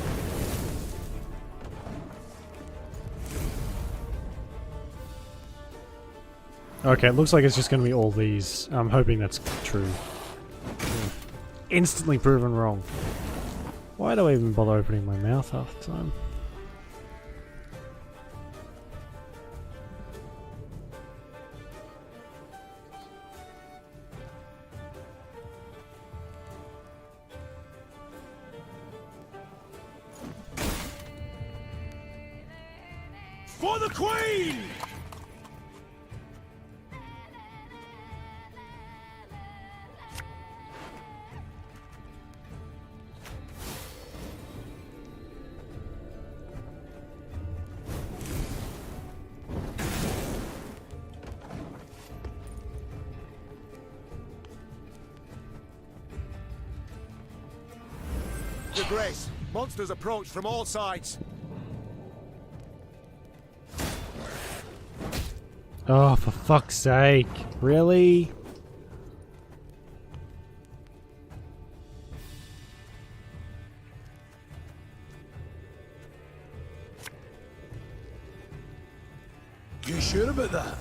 Okay, it looks like it's just going to be all these. I'm hoping that's true. Yeah. Instantly proven wrong. Why do I even bother opening my mouth half the time? For the Queen! Your Grace, monsters approach from all sides. Oh, for fuck's sake. Really? You sure about that?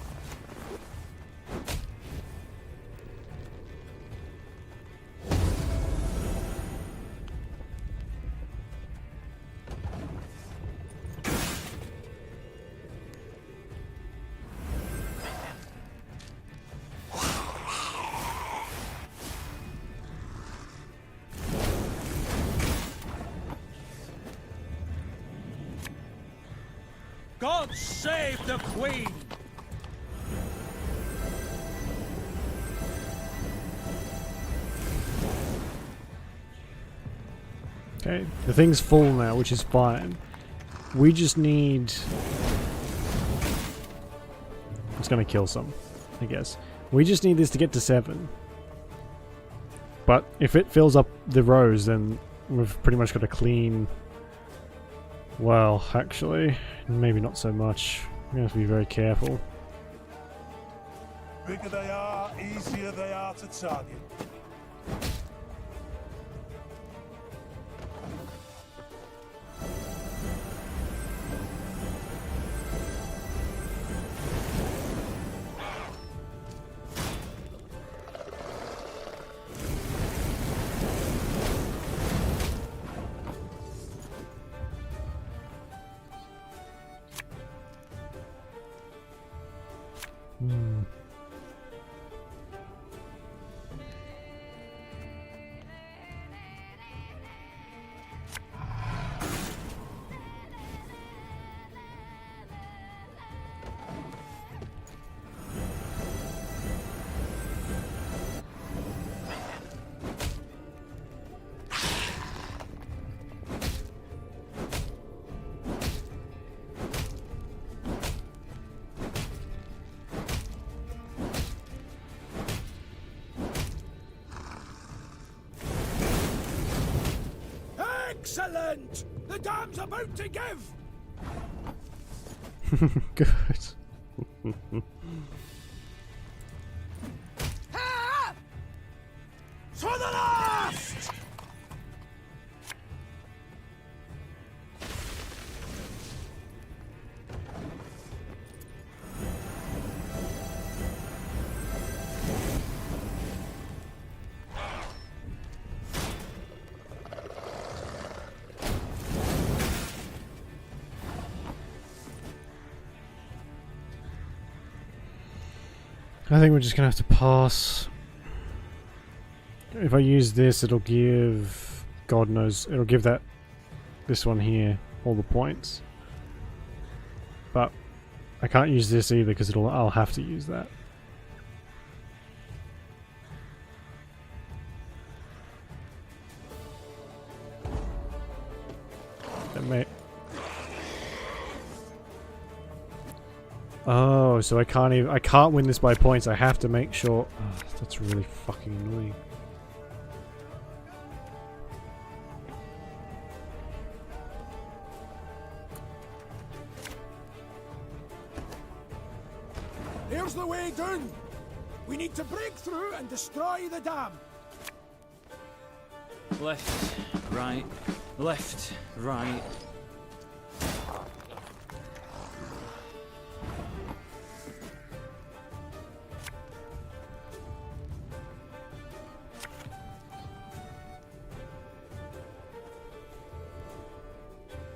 God save the Queen! Okay, the thing's full now, which is fine. We just need... It's gonna kill some, I guess. We just need this to get to 7. But if it fills up the rows, then we've pretty much got a clean... Well, actually, maybe not so much. We have to be very careful. Bigger they are, easier they are to target. Excellent! The dam's about to give! Good. Ha! To the last! I think we're just gonna have to pass. If I use this, it'll give... God knows, it'll give that this one here, all the points. But I can't use this either because I'll have to use that. Oh, so I can't win this by points. I have to make sure. Oh, that's really fucking annoying. Here's the way down. We need to break through and destroy the dam. Left, right, left, right.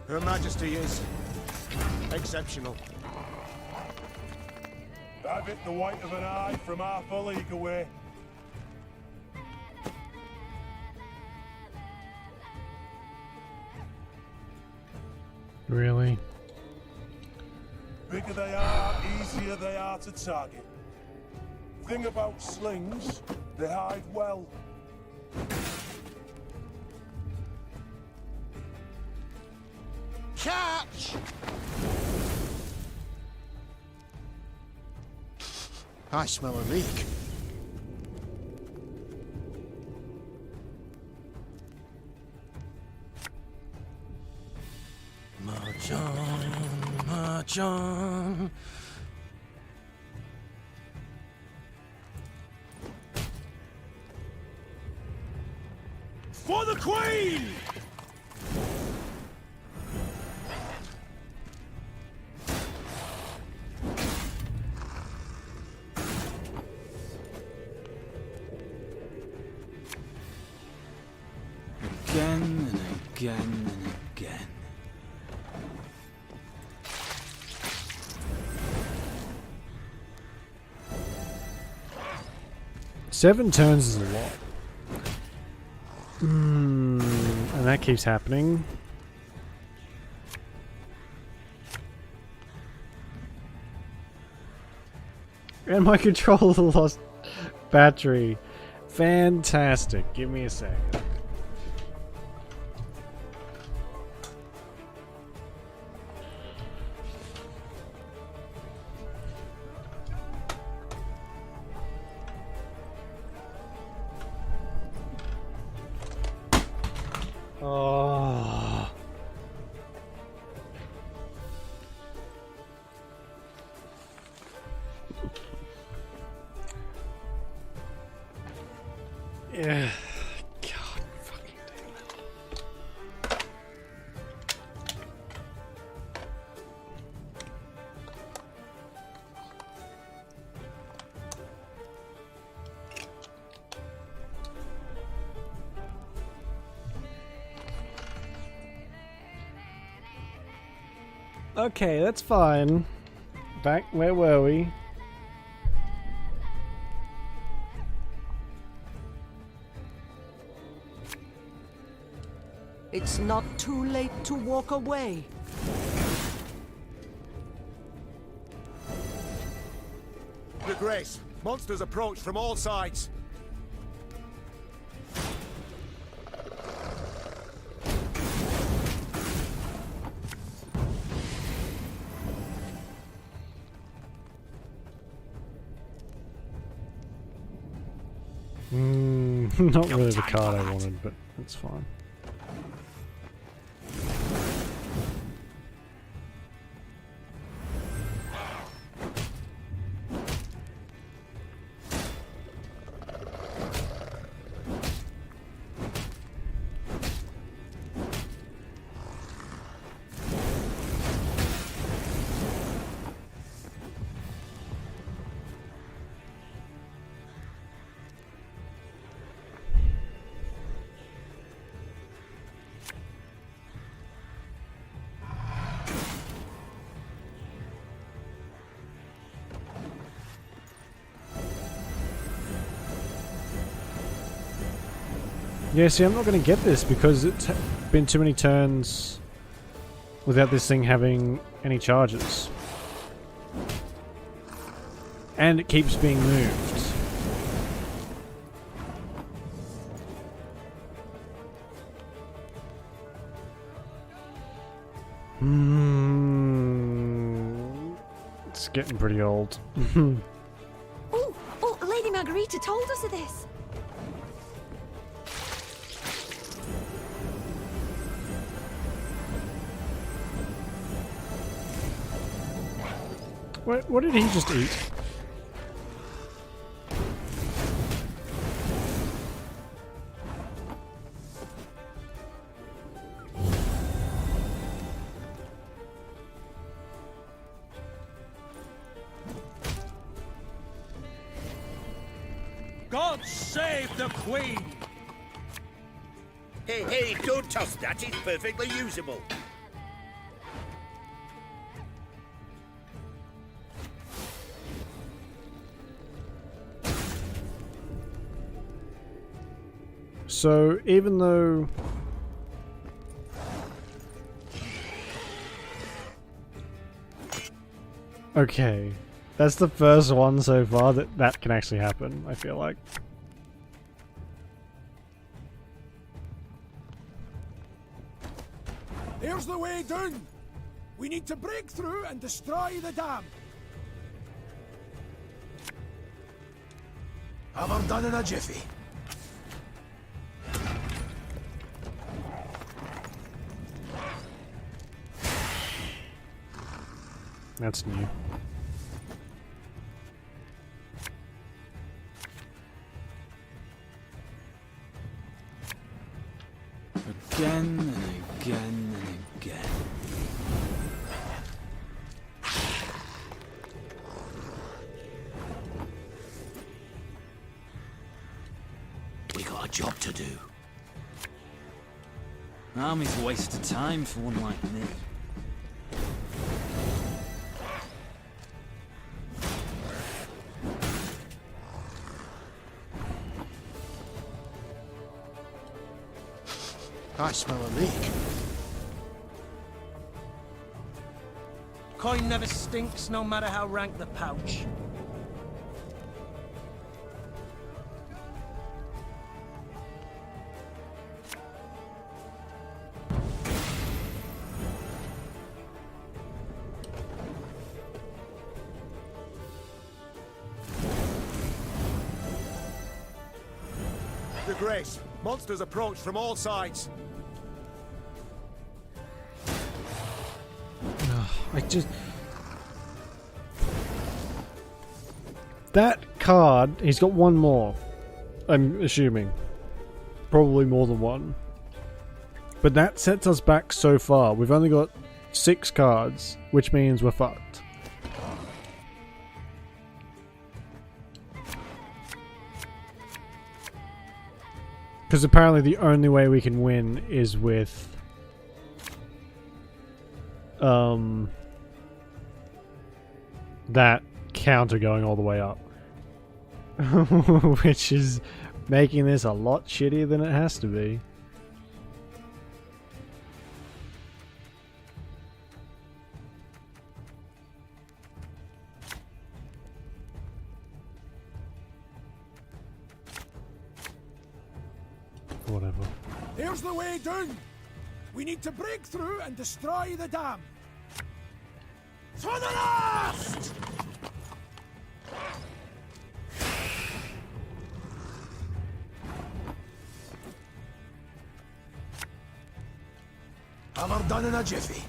Her Majesty is exceptional. I've hit the white of an eye from half a league away. Really? Bigger they are, easier they are to target. Thing about slings, they hide well. Catch! I smell a leak. March on, march on. For the Queen! Again and again and again. Seven turns is a lot. And that keeps happening. And my controller lost battery. Fantastic. Give me a second. Oh. Yeah. God fucking damn it. Okay, that's fine. Back, where were we? It's not too late to walk away. Your Grace, monsters approach from all sides. Not really the card I wanted, but that's fine. Yeah, see, I'm not going to get this because it's been too many turns without this thing having any charges. And it keeps being moved. It's getting pretty old. Oh, Lady Margarita told us of this. What did he just eat? God save the Queen! Hey, don't toss that. It's perfectly usable. So, even though... Okay. That's the first one so far that can actually happen, I feel like. Here's the way down! We need to break through and destroy the dam! Have her done in a jiffy. That's new. Again and again and again. We got a job to do. Army's a waste of time for one like me. I smell a leak. Coin never stinks, no matter how rank the pouch. Your Grace, monsters approach from all sides. I just... That card, he's got one more. I'm assuming. Probably more than one. But that sets us back so far. We've only got 6 cards, which means we're fucked. Because apparently the only way we can win is with... that counter going all the way up. Which is making this a lot shittier than it has to be. Whatever. Here's the way down! We need to break through and destroy the dam! To the last! Have her done in a jiffy.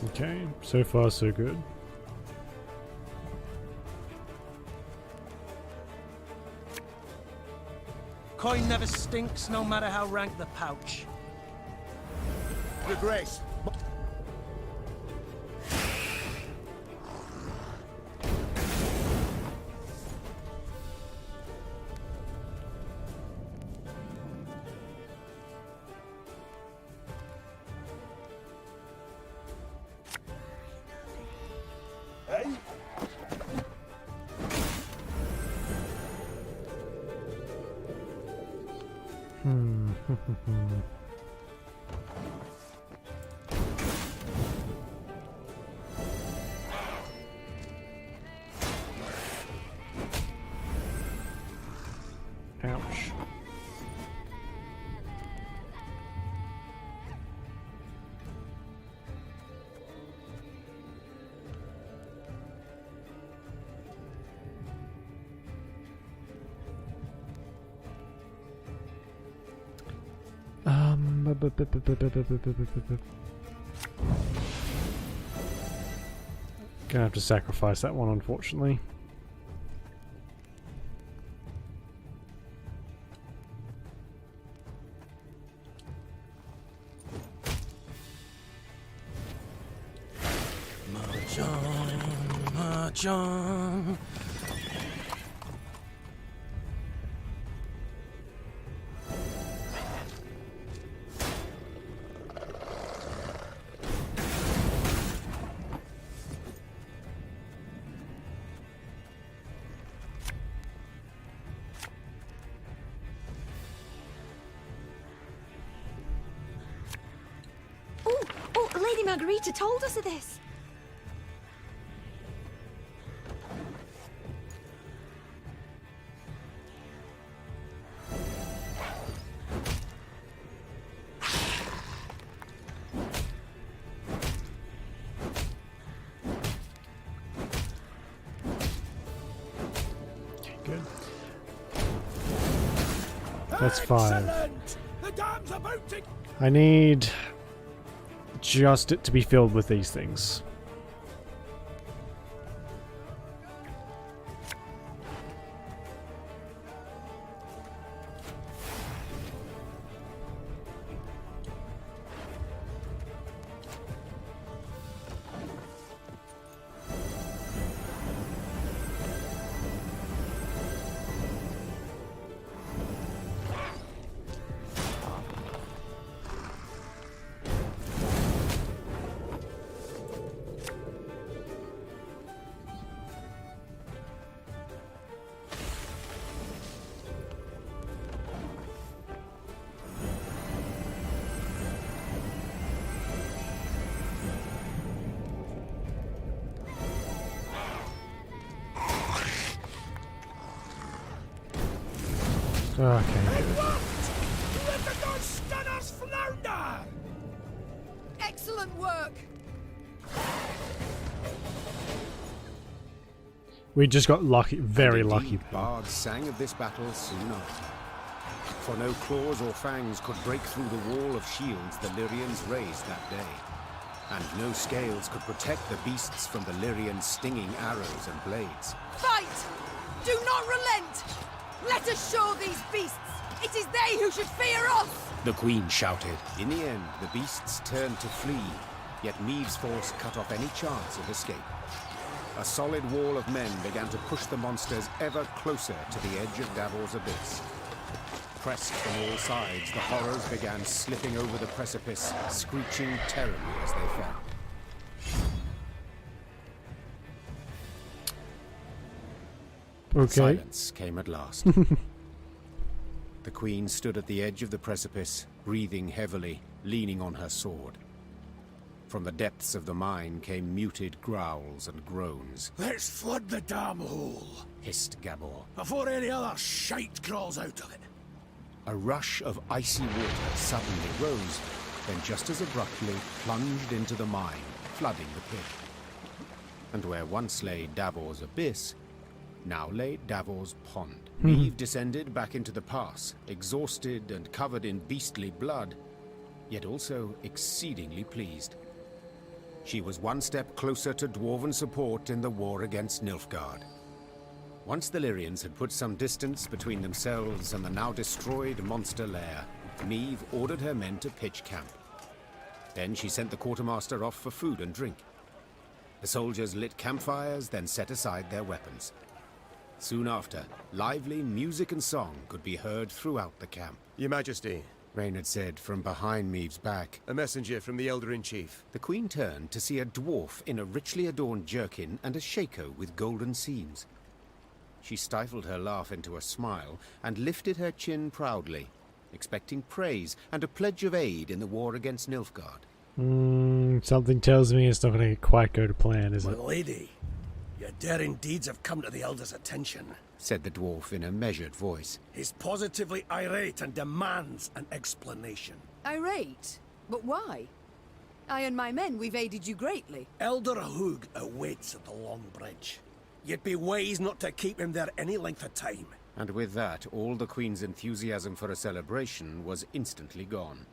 Okay, so far so good. Coin never stinks, no matter how rank the pouch. Your Grace. Hey? Ouch. Gonna have to sacrifice that one, unfortunately. March on, march on. Oh, Lady Margarita told us of this. Good. That's 5. Excellent! The dam's about to... I need just it to be filled with these things. Okay. Let the god stunners flounder! Excellent work! We just got lucky, very lucky. Bards sang of this battle soon after. For no claws or fangs could break through the wall of shields the Lyrians raised that day. And no scales could protect the beasts from the Lyrians' stinging arrows and blades. Fight! Do not relent! Let us show these beasts! It is they who should fear us! The Queen shouted. In the end, the beasts turned to flee, yet Maeve's force cut off any chance of escape. A solid wall of men began to push the monsters ever closer to the edge of Davor's abyss. Pressed from all sides, the horrors began slipping over the precipice, screeching terribly as they fell. Okay. Silence came at last. The Queen stood at the edge of the precipice, breathing heavily, leaning on her sword. From the depths of the mine came muted growls and groans. Let's flood the damn hole, hissed Gabor, before any other shite crawls out of it. A rush of icy water suddenly rose, then just as abruptly plunged into the mine, flooding the pit. And where once lay Davor's abyss, now lay Davor's pond. Maeve descended back into the pass, exhausted and covered in beastly blood, yet also exceedingly pleased. She was one step closer to dwarven support in the war against Nilfgaard. Once the Lyrians had put some distance between themselves and the now destroyed monster lair, Meve ordered her men to pitch camp. Then she sent the quartermaster off for food and drink. The soldiers lit campfires, then set aside their weapons. Soon after, lively music and song could be heard throughout the camp. Your Majesty, Reynard said from behind Meve's back. A messenger from the Elder-in-Chief. The Queen turned to see a dwarf in a richly adorned jerkin and a shako with golden seams. She stifled her laugh into a smile and lifted her chin proudly, expecting praise and a pledge of aid in the war against Nilfgaard. Something tells me it's not going to quite go to plan, is it? My lady, your daring deeds have come to the Elder's attention, said the dwarf in a measured voice. He's positively irate and demands an explanation. Irate? But why? I and my men, we've aided you greatly. Elder Hoog awaits at the Long Bridge. You'd be wise not to keep him there any length of time. And with that, all the Queen's enthusiasm for a celebration was instantly gone.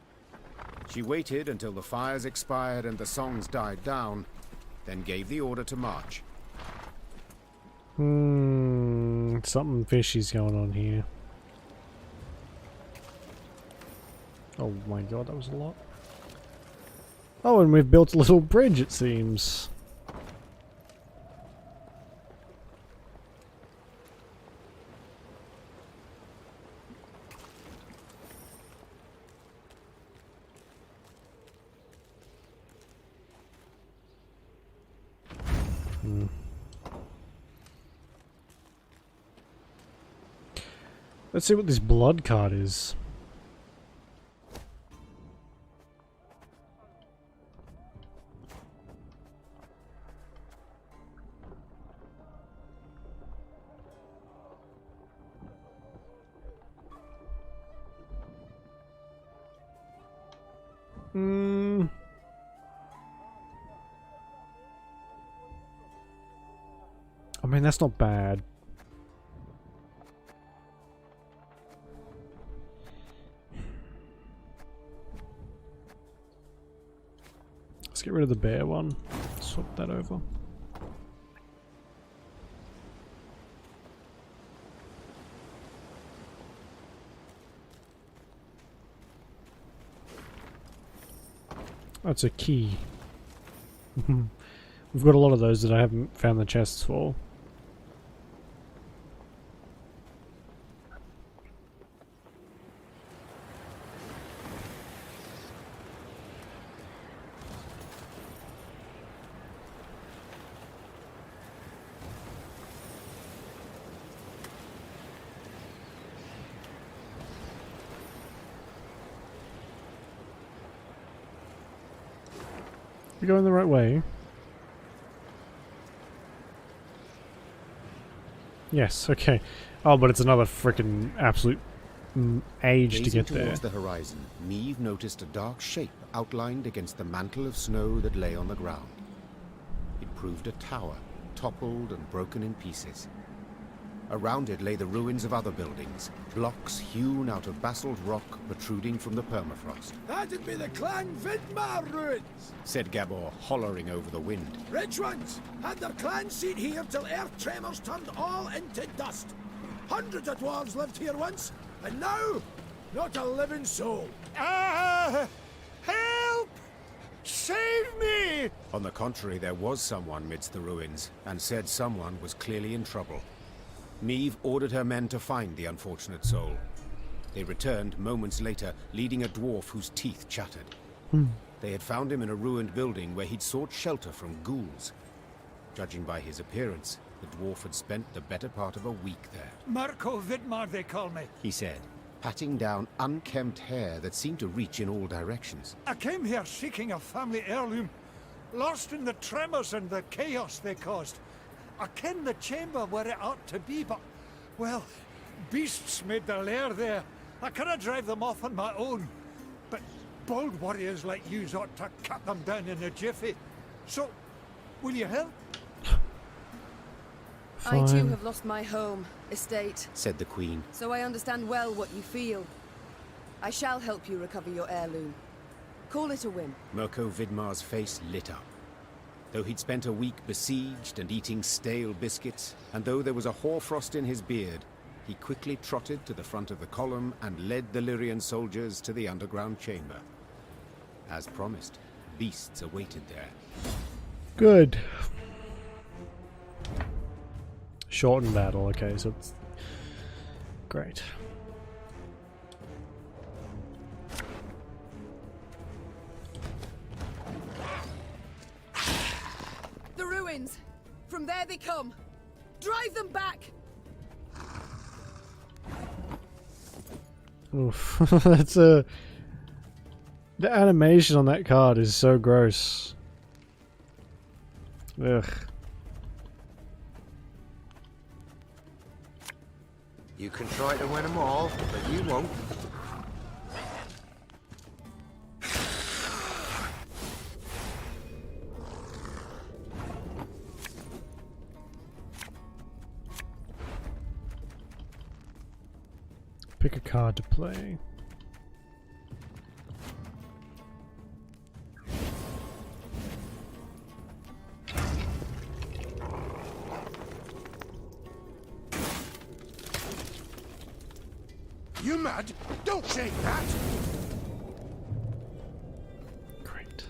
She waited until the fires expired and the songs died down, then gave the order to march. Something fishy's going on here. Oh my god, that was a lot. Oh, and we've built a little bridge, it seems. Let's see what this blood card is. I mean, that's not bad. Let's get rid of the bear one. Swap that over. That's a key. We've got a lot of those that I haven't found the chests for. We're going the right way. Yes, okay. Oh, but it's another freaking absolute age to get there. Towards the horizon, Meve noticed a dark shape outlined against the mantle of snow that lay on the ground. It proved a tower, toppled and broken in pieces. Around it lay the ruins of other buildings, blocks hewn out of basalt rock protruding from the permafrost. That'd be the Clan Vidmar ruins, said Gabor, hollering over the wind. Rich ones had their clan seat here till earth tremors turned all into dust. Hundreds of dwarves lived here once, and now, not a living soul. Ah! Help! Save me! On the contrary, there was someone midst the ruins, and said someone was clearly in trouble. Meve ordered her men to find the unfortunate soul. They returned moments later, leading a dwarf whose teeth chattered. They had found him in a ruined building where he'd sought shelter from ghouls. Judging by his appearance, the dwarf had spent the better part of a week there. Marco Vidmar, they call me, he said, patting down unkempt hair that seemed to reach in all directions. I came here seeking a family heirloom, lost in the tremors and the chaos they caused. I ken the chamber where it ought to be, but, well, beasts made their lair there. I cannot drive them off on my own. But bold warriors like you ought to cut them down in a jiffy. So, will you help? I too have lost my home, estate, said the Queen. So I understand well what you feel. I shall help you recover your heirloom. Call it a whim. Mirko Vidmar's face lit up. Though he'd spent a week besieged and eating stale biscuits, and though there was a hoarfrost in his beard, he quickly trotted to the front of the column and led the Lyrian soldiers to the underground chamber. As promised, beasts awaited there. Good. Shortened battle, okay, so it's great. The ruins! From there they come! Drive them back! Oof, that's a... The animation on that card is so gross. Ugh. You can try to win them all, but you won't. Pick a card to play. You mad? Don't shake that! Great.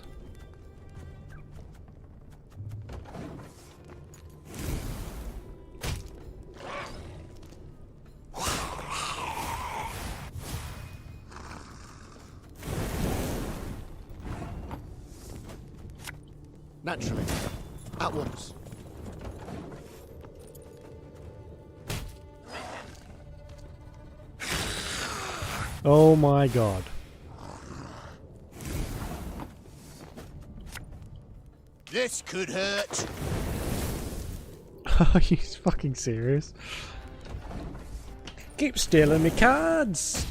Naturally. At once. Oh my god. This could hurt. Are you fucking serious? Keep stealing me cards!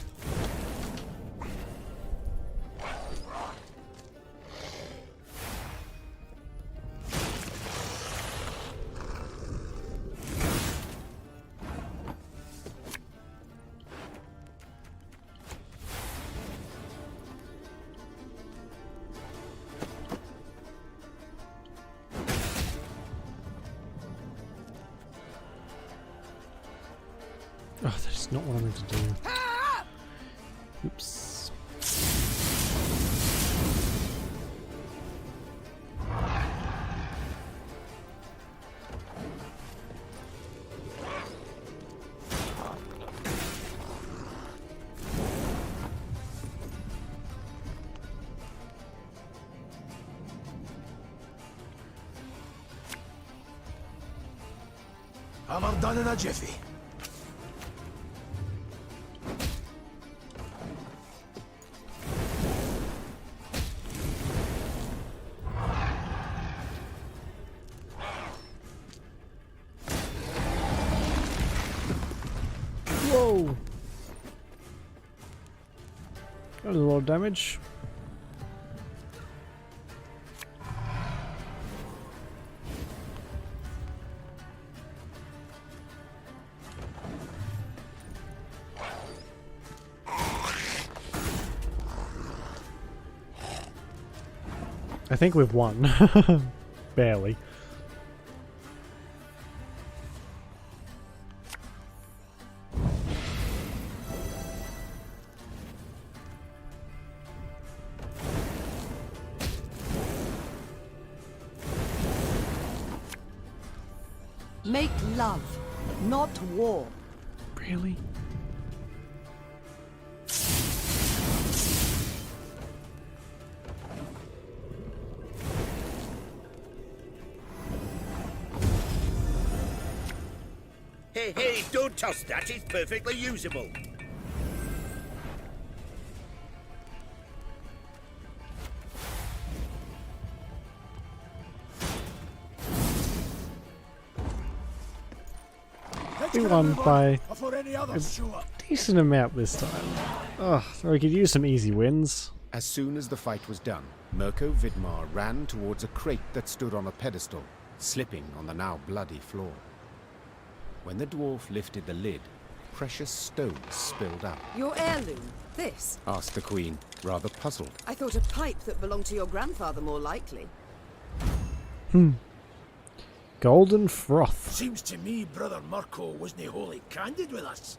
Oh, that's not what I meant to do. Oops. I'm done in a jiffy. Whoa! That was a lot of damage. I think we've won. Barely. Make love, not war. Really? Hey, hey, don't toss that. It's perfectly usable. We won by Before any others show up. a decent amount this time. Ugh, we could use some easy wins. As soon as the fight was done, Mirko Vidmar ran towards a crate that stood on a pedestal, slipping on the now bloody floor. When the dwarf lifted the lid, precious stones spilled out. Your heirloom? This? Asked the queen, rather puzzled. I thought a pipe that belonged to your grandfather more likely. Golden froth. Seems to me Brother Mirko wasn't wholly candid with us.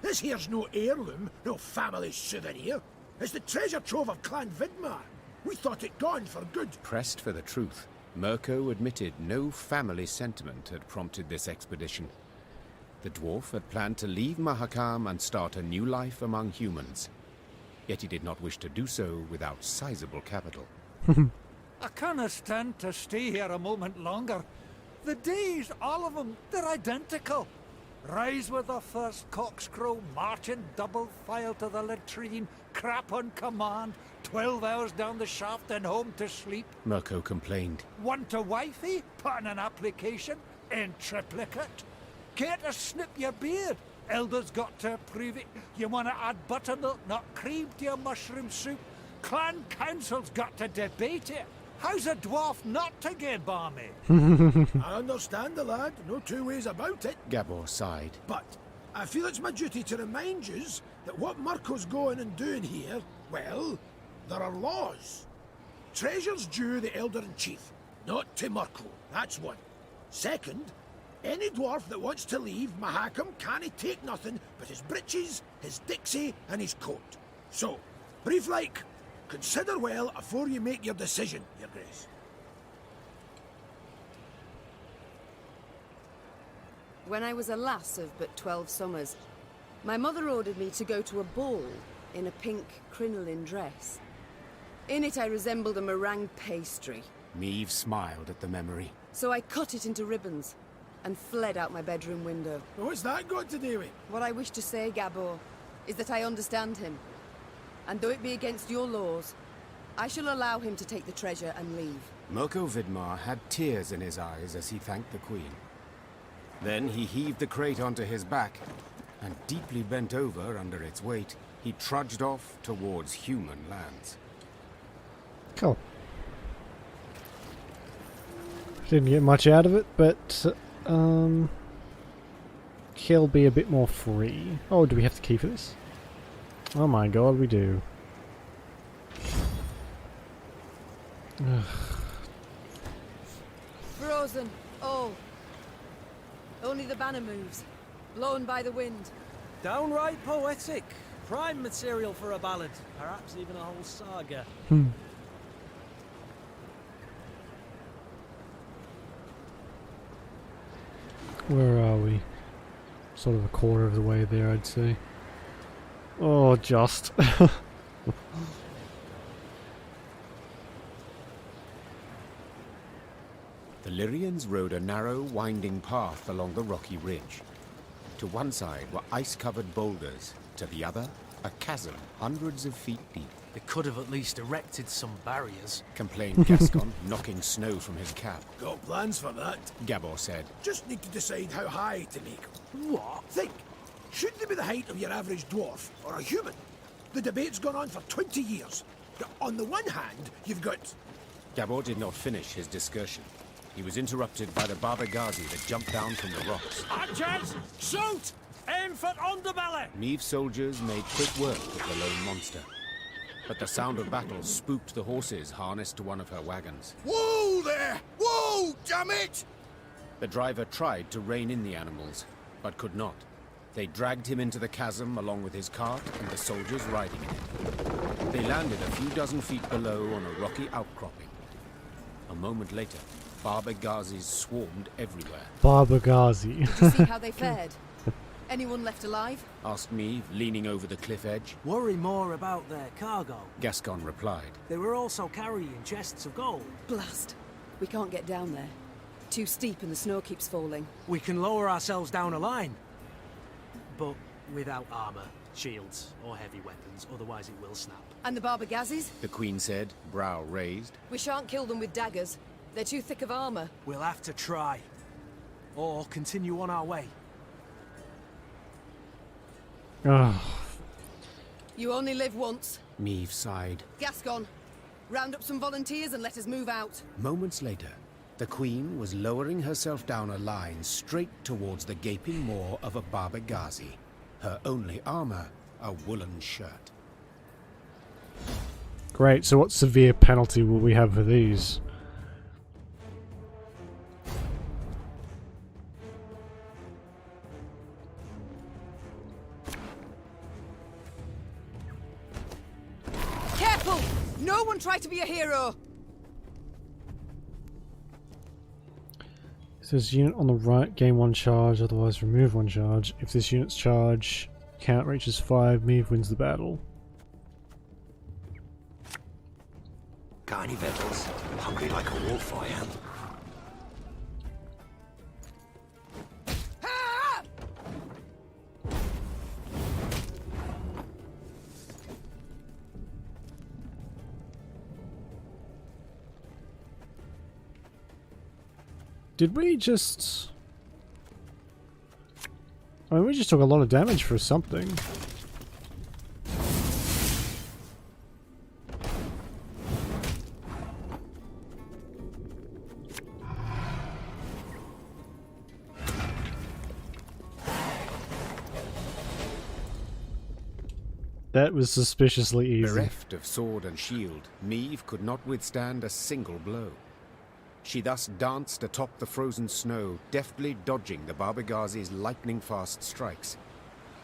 This here's no heirloom, no family souvenir. It's the treasure trove of Clan Vidmar. We thought it gone for good. Pressed for the truth, Mirko admitted no family sentiment had prompted this expedition. The dwarf had planned to leave Mahakam and start a new life among humans. Yet he did not wish to do so without sizable capital. I can't stand to stay here a moment longer. The days, all of them, they're identical. Rise with the first cockscrow, march in double file to the latrine, crap on command, 12 hours down the shaft and home to sleep. Mirko complained. Want a wifey? Put in an application, in triplicate. Care to snip your beard? Elders got to approve it. You want to add buttermilk, not cream, to your mushroom soup? Clan council's got to debate it. How's a dwarf not to get balmy? I understand the lad, no two ways about it. Gabor sighed. But I feel it's my duty to remind yous that what Mirko's going and doing here, well, there are laws. Treasure's due the Elder-in-Chief, not to Mirko, that's one. Second, any dwarf that wants to leave Mahakam can't take nothing but his breeches, his dixie, and his coat. So, brief like, consider well afore you make your decision, Your Grace. When I was a lass of but 12 summers, my mother ordered me to go to a ball in a pink crinoline dress. In it I resembled a meringue pastry. Meve smiled at the memory. So I cut it into ribbons and fled out my bedroom window. What's that got to do with? What I wish to say, Gabor, is that I understand him. And though it be against your laws, I shall allow him to take the treasure and leave. Mirko Vidmar had tears in his eyes as he thanked the Queen. Then he heaved the crate onto his back, and deeply bent over under its weight, he trudged off towards human lands. Cool. Didn't get much out of it, but he'll be a bit more free. Oh, do we have to key for this? Oh my god, we do. Ugh. Frozen. Oh. Only the banner moves, blown by the wind. Downright poetic. Prime material for a ballad. Perhaps even a whole saga. Where are we? Sort of a quarter of the way there, I'd say. Oh, just. The Lyrians rode a narrow, winding path along the rocky ridge. To one side were ice-covered boulders, to the other, a chasm hundreds of feet deep. They could have at least erected some barriers, complained Gascon, knocking snow from his cap. Got plans for that? Gabor said. Just need to decide how high to make them. What? Think. Should they be the height of your average dwarf, or a human? The debate's gone on for 20 years. On the one hand, you've got... Gabor did not finish his discussion. He was interrupted by the Baba Ghazi that jumped down from the rocks. Archers, shoot! Aim for underbelly! Neve's soldiers made quick work of the lone monster. But the sound of battle spooked the horses harnessed to one of her wagons. Whoa there! Whoa, damn it! The driver tried to rein in the animals, but could not. They dragged him into the chasm along with his cart and the soldiers riding in it. They landed a few dozen feet below on a rocky outcropping. A moment later, Baba Ghazis swarmed everywhere. Baba Ghazi. Did you see how they fared? Anyone left alive? Asked Meve, leaning over the cliff edge. Worry more about their cargo. Gascon replied. They were also carrying chests of gold. Blast. We can't get down there. Too steep and the snow keeps falling. We can lower ourselves down a line. But without armor, shields, or heavy weapons, otherwise it will snap. And the Baba Ghazis? The Queen said, brow raised. We shan't kill them with daggers. They're too thick of armor. We'll have to try. Or continue on our way. You only live once. Meve sighed. Gascon, round up some volunteers and let us move out. Moments later, the Queen was lowering herself down a line straight towards the gaping maw of a Baba Ghazi. Her only armor, a woolen shirt. Great, so what severe penalty will we have for these? Don't try to be a hero! It says unit on the right, gain 1 charge, otherwise remove 1 charge. If this unit's charge count reaches 5, Meave wins the battle. Got any victuals? Hungry like a wolf, I am. Did we just... I mean, we just took a lot of damage for something. That was suspiciously easy. Bereft of sword and shield, Meave could not withstand a single blow. She thus danced atop the frozen snow, deftly dodging the Barbegazi's lightning-fast strikes,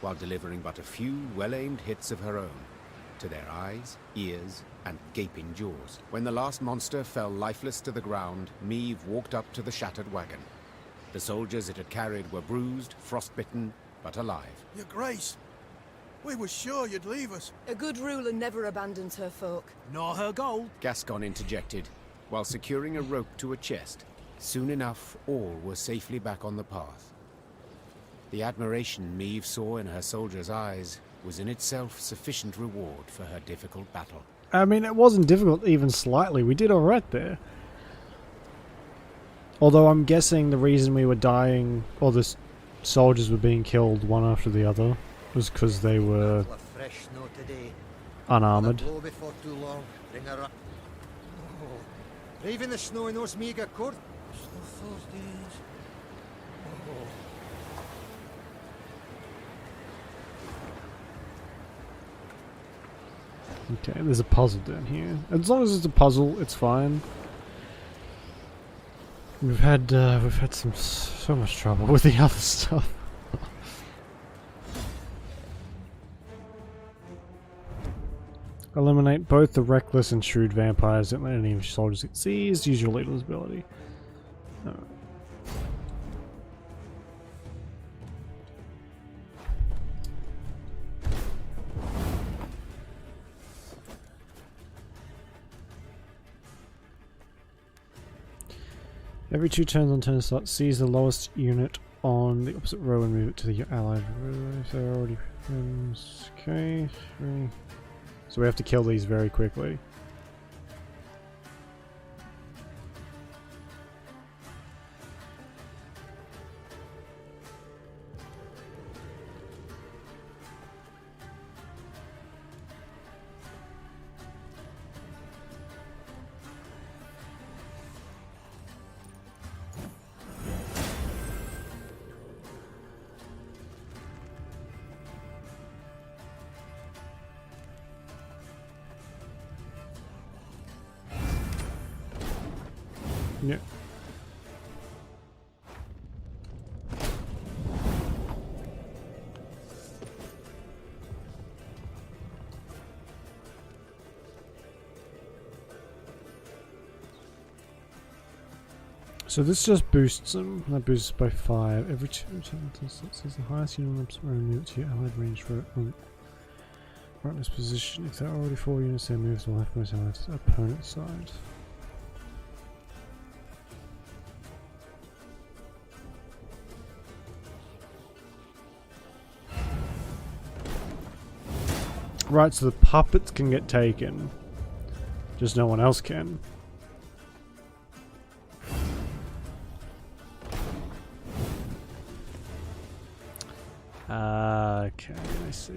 while delivering but a few well-aimed hits of her own, to their eyes, ears, and gaping jaws. When the last monster fell lifeless to the ground, Meave walked up to the shattered wagon. The soldiers it had carried were bruised, frostbitten, but alive. Your Grace, we were sure you'd leave us. A good ruler never abandons her folk. Nor her gold. Gascon interjected, while securing a rope to a chest. Soon enough, all were safely back on the path. The admiration Meave saw in her soldiers' eyes was in itself sufficient reward for her difficult battle. I mean, it wasn't difficult even slightly. We did alright there. Although I'm guessing the reason we were dying, or the soldiers were being killed one after the other, was because they were unarmored. Braving the snow in those meagre court. Okay, there's a puzzle down here. As long as it's a puzzle, it's fine. We've had so much trouble with the other stuff. Eliminate both the reckless and shrewd vampires. Don't let any of your soldiers get seized. Use your leader's ability. Alright. Every 2 turns on turn slot, seize the lowest unit on the opposite row and move it to the allied row. If they're already friends. Okay. 3. So we have to kill these very quickly. Yeah. So this just boosts them. That boosts by 5. Every 2 turns is the highest unit on the move to your allied range for right in this position. If there are already 4 units there, move to the leftmost allied opponent's side. Right, so the puppets can get taken. Just no one else can. Okay, I see.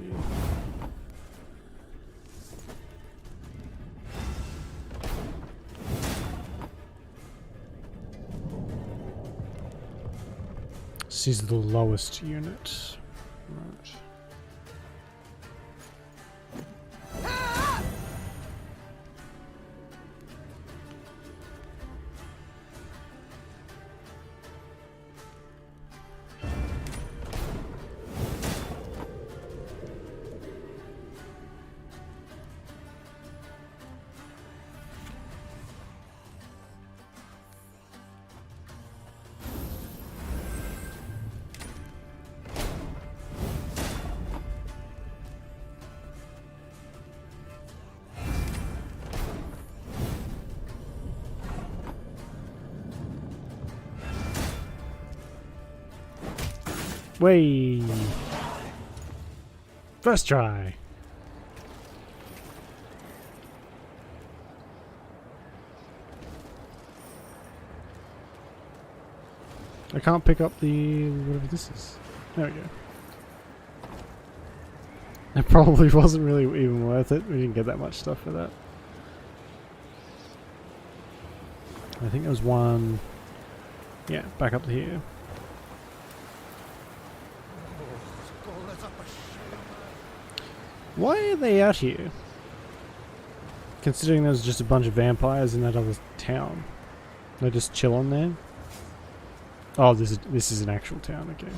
This is the lowest unit. Right. Way. First try. I can't pick up the whatever this is. There we go. It probably wasn't really even worth it. We didn't get that much stuff for that. I think there was one. Yeah, back up here. Why are they out here? Considering there's just a bunch of vampires in that other town. They just chill on there. Oh, this is an actual town, okay.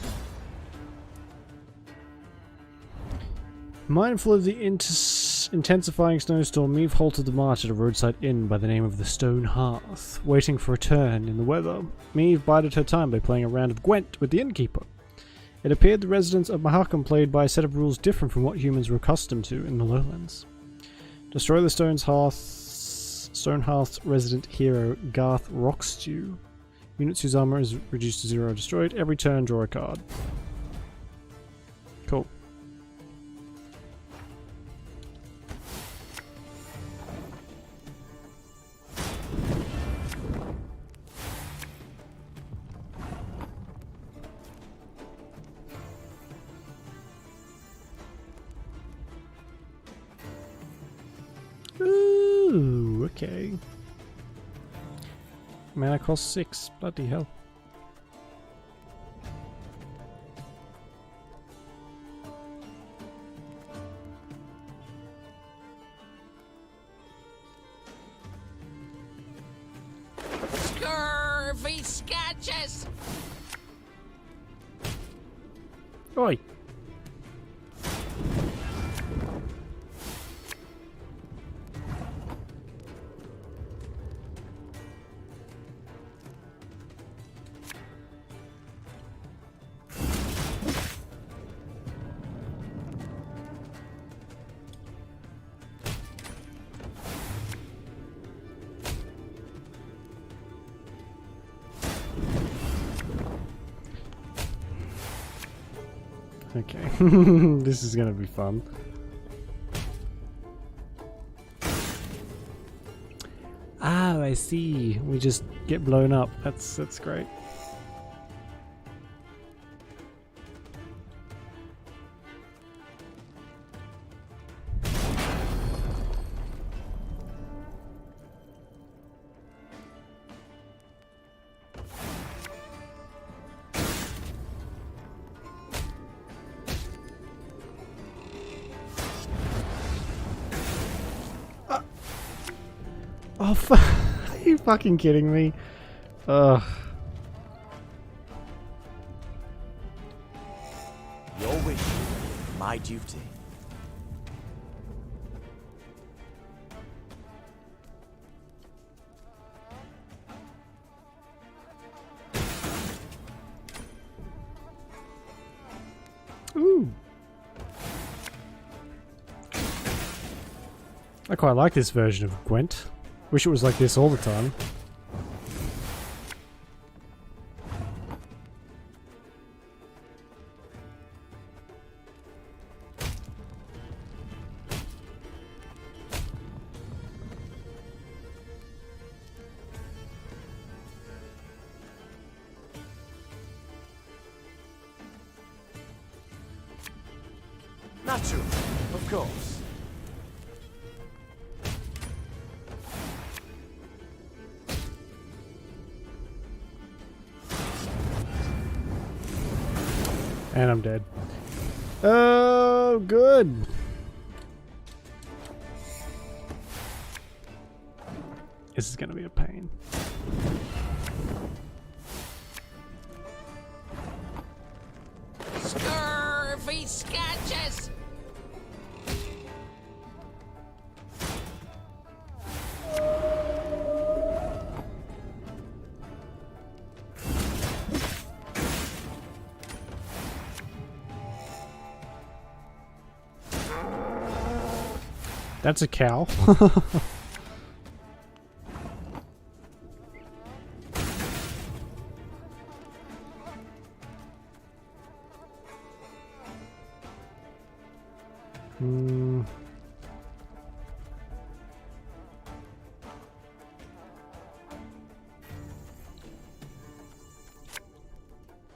Mindful of the intensifying snowstorm, Meave halted the march at a roadside inn by the name of the Stone Hearth. Waiting for a turn in the weather, Meave bided her time by playing a round of Gwent with the innkeeper. It appeared the residents of Mahakam played by a set of rules different from what humans were accustomed to in the lowlands. Destroy the Stone Hearth's resident hero, Garth Rockstew. Units whose armor is reduced to 0 are destroyed. Every turn, draw a card. Cool. Ooh, okay. Mana costs 6. Bloody hell. Scurvy scatches! Oi! Okay, this is gonna be fun. Ah, I see. We just get blown up. That's great. Oh, are you fucking kidding me? Ugh. Your wish, my duty. Ooh. I quite like this version of Gwent. Wish it was like this all the time. Naturally, of course. And I'm dead. Oh, good. This is gonna be a pain. Scurvy scatches! That's a cow. Hmm.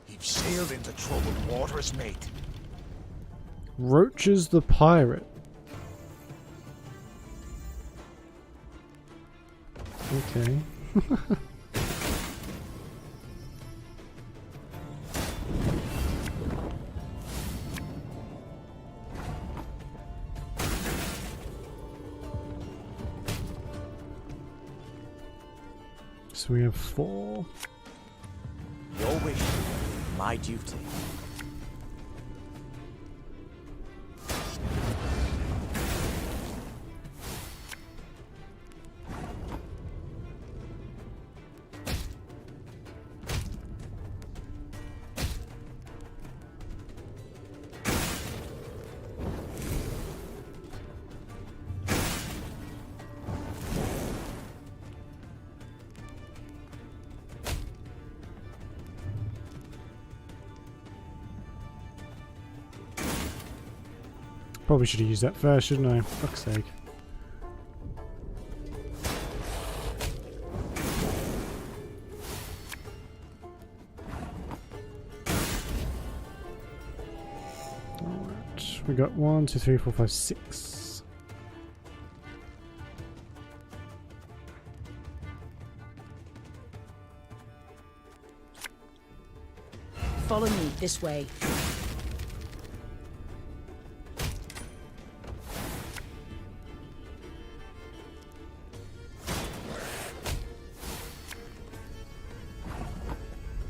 You've sailed into troubled waters, mate. Roaches the pirate. Okay. So we have 4. Your wish, my duty. Probably should have used that first, shouldn't I? Fuck's sake. Alright, we got 1, 2, 3, 4, 5, 6. Follow me this way.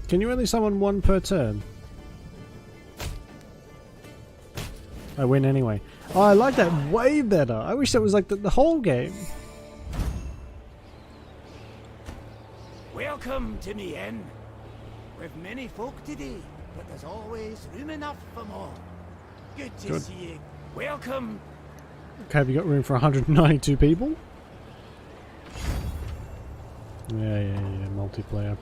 Can you only summon 1 per turn? I win anyway. Oh, I like that way better. I wish that was like the whole game. Welcome to me inn. We've many folk today, but there's always room enough for more. Good to see you. Welcome. Okay, have you got room for 192 people? Yeah, multiplayer.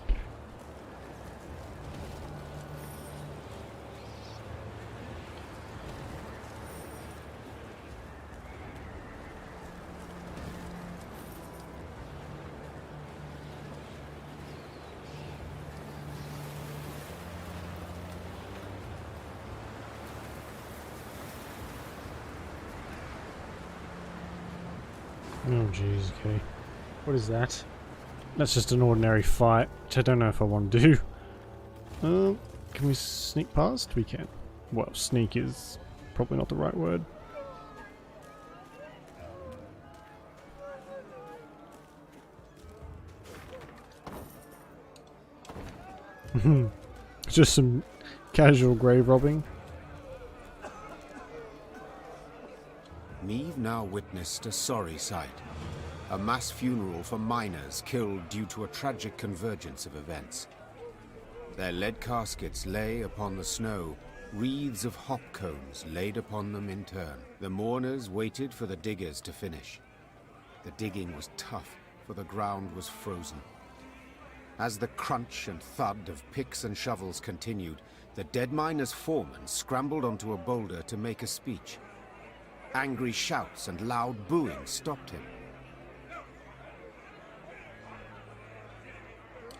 Oh jeez, okay. What is that? That's just an ordinary fight, which I don't know if I want to do. Can we sneak past? We can. Well, sneak is probably not the right word. Just some casual grave robbing. Neve now witnessed a sorry sight. A mass funeral for miners killed due to a tragic convergence of events. Their lead caskets lay upon the snow, wreaths of hop cones laid upon them in turn. The mourners waited for the diggers to finish. The digging was tough, for the ground was frozen. As the crunch and thud of picks and shovels continued, the dead miner's foreman scrambled onto a boulder to make a speech. Angry shouts and loud booing stopped him.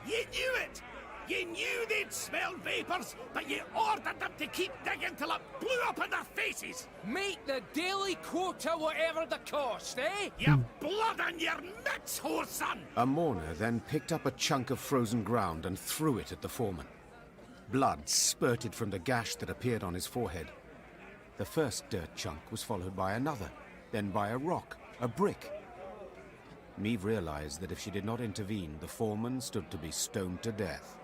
You knew it! You knew they'd smell vapors, but you ordered them to keep digging till it blew up in their faces! Make the daily quota whatever the cost, eh? Your blood on your mitts, whoreson! A mourner then picked up a chunk of frozen ground and threw it at the foreman. Blood spurted from the gash that appeared on his forehead. The first dirt chunk was followed by another, then by a rock, a brick. Neve realized that if she did not intervene, the foreman stood to be stoned to death.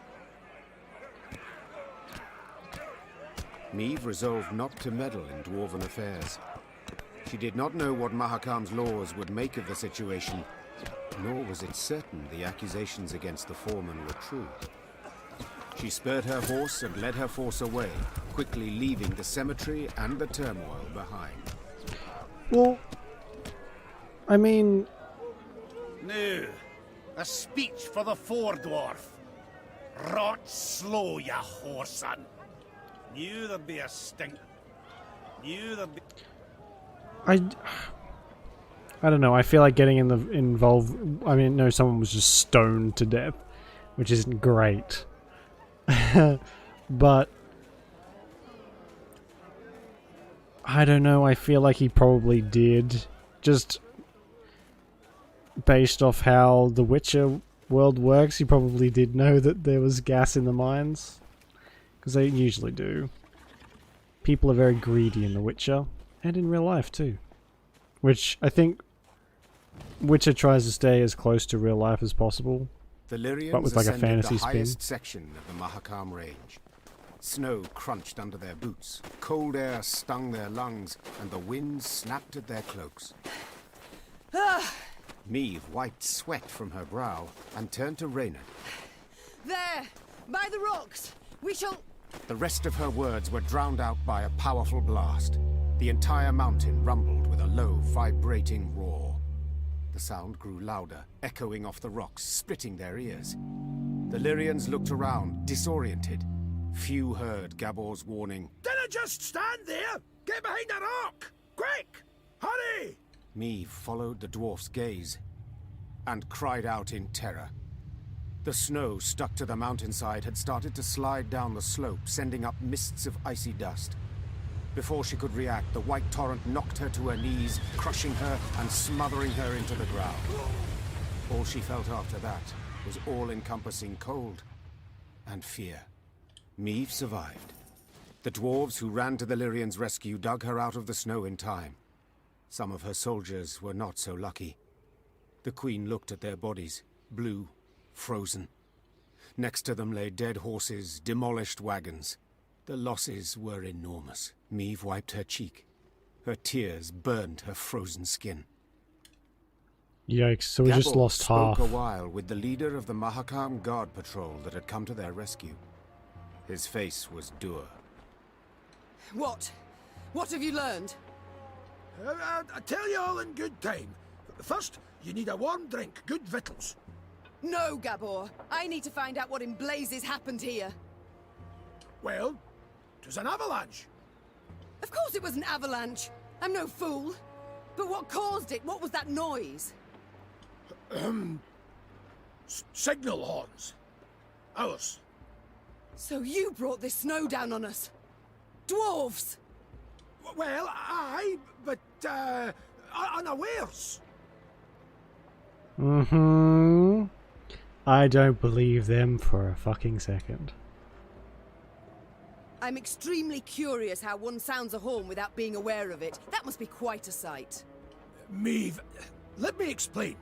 Neve resolved not to meddle in dwarven affairs. She did not know what Mahakam's laws would make of the situation, nor was it certain the accusations against the foreman were true. She spurred her horse and led her force away, quickly leaving the cemetery and the turmoil behind. Well, I mean... Now, a speech for the foredwarf. Rot slow, ya whoreson. Knew there'd be a stink. Knew there'd be... I don't know. I feel like getting involved. I mean, no, someone was just stoned to death, which isn't great. But I don't know. I feel like he probably did, just based off how the Witcher world works. He probably did know that there was gas in the mines, because they usually do. People are very greedy in The Witcher, and in real life too. Which I think Witcher tries to stay as close to real life as possible, Valyrians but with like a ascended fantasy the spin. highest section of the Mahakam Range. Snow crunched under their boots, cold air stung their lungs, and the wind snapped at their cloaks. Meve wiped sweat from her brow and turned to Reynard. There! By the rocks! We shall... The rest of her words were drowned out by a powerful blast. The entire mountain rumbled with a low, vibrating roar. The sound grew louder, echoing off the rocks, splitting their ears. The Lyrians looked around, disoriented. Few heard Gabor's warning. Dinna just stand there! Get behind a rock! Quick! Hurry! Meve followed the dwarf's gaze and cried out in terror. The snow stuck to the mountainside had started to slide down the slope, sending up mists of icy dust. Before she could react, the white torrent knocked her to her knees, crushing her and smothering her into the ground. All she felt after that was all-encompassing cold and fear. Meve survived. The dwarves who ran to the Lyrians' rescue dug her out of the snow in time. Some of her soldiers were not so lucky. The queen looked at their bodies, blue, frozen. Next to them lay dead horses, demolished wagons. The losses were enormous. Meve wiped her cheek. Her tears burned her frozen skin. Yikes, so we just lost half. Spoke a while with the leader of the Mahakam Guard Patrol that had come to their rescue. His face was dour. What? What have you learned? I'll tell you all in good time. First, you need a warm drink, good victuals. No, Gabor. I need to find out what in blazes happened here. Well, it was an avalanche. Of course it was an avalanche. I'm no fool. But what caused it? What was that noise? Signal horns. Ours. So you brought this snow down on us? Dwarves! Well, aye, but, unawares. I don't believe them for a fucking second. I'm extremely curious how one sounds a horn without being aware of it. That must be quite a sight. Meve, let me explain.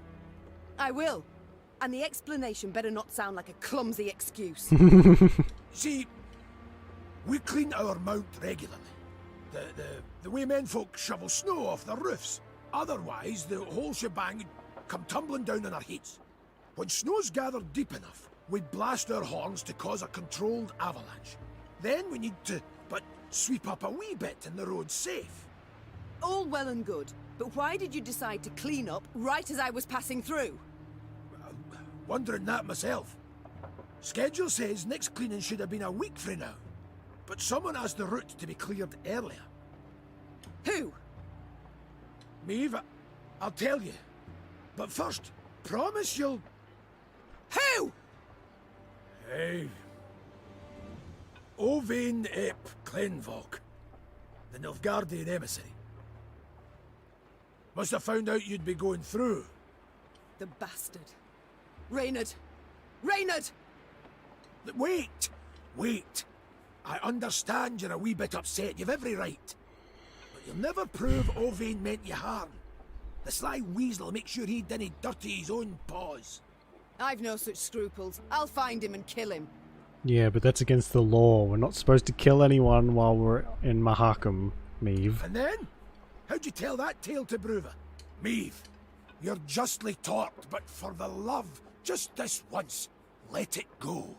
I will. And the explanation better not sound like a clumsy excuse. See, we clean our mount regularly. The way menfolk shovel snow off their roofs. Otherwise, the whole shebang would come tumbling down on our heads. When snow's gathered deep enough, we blast our horns to cause a controlled avalanche. Then we need to, sweep up a wee bit and the road's safe. All well and good, but why did you decide to clean up right as I was passing through? Wondering that myself. Schedule says next cleaning should have been a week from now. But someone asked the route to be cleared earlier. Who? Meve, I'll tell you. But first, promise you'll... Who? Hey. Owain ep Clenvok, the Nilfgaardian emissary. Must have found out you'd be going through. The bastard. Reynard! Reynard! Wait! Wait! I understand you're a wee bit upset, you've every right. But you'll never prove Owain meant you harm. The sly weasel will make sure he didn't dirty his own paws. I've no such scruples. I'll find him and kill him. Yeah, but that's against the law. We're not supposed to kill anyone while we're in Mahakam, Meve. And then? How'd you tell that tale to Bruva? Meve, you're justly taught, but for the love, just this once, let it go.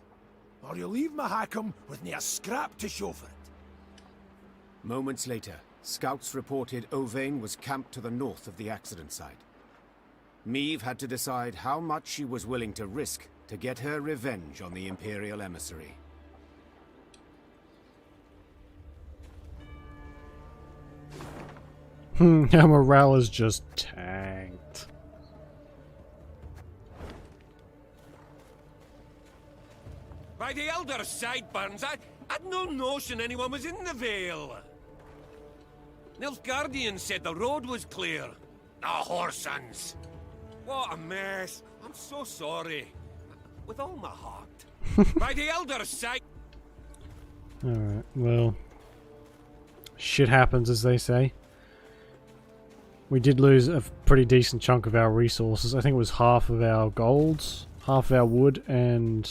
Or you'll leave Mahakam with near a scrap to show for it. Moments later, scouts reported Owain was camped to the north of the accident site. Meve had to decide how much she was willing to risk to get her revenge on the Imperial emissary. Our morale is just tanked. By the Elder's sideburns, I'd no notion anyone was in the Vale. Nilfgaardian said the road was clear. The Horsons. What a mess. I'm so sorry. With all my heart. By the Elder's side... Alright, well... shit happens, as they say. We did lose a pretty decent chunk of our resources. I think it was half of our golds, half of our wood, and...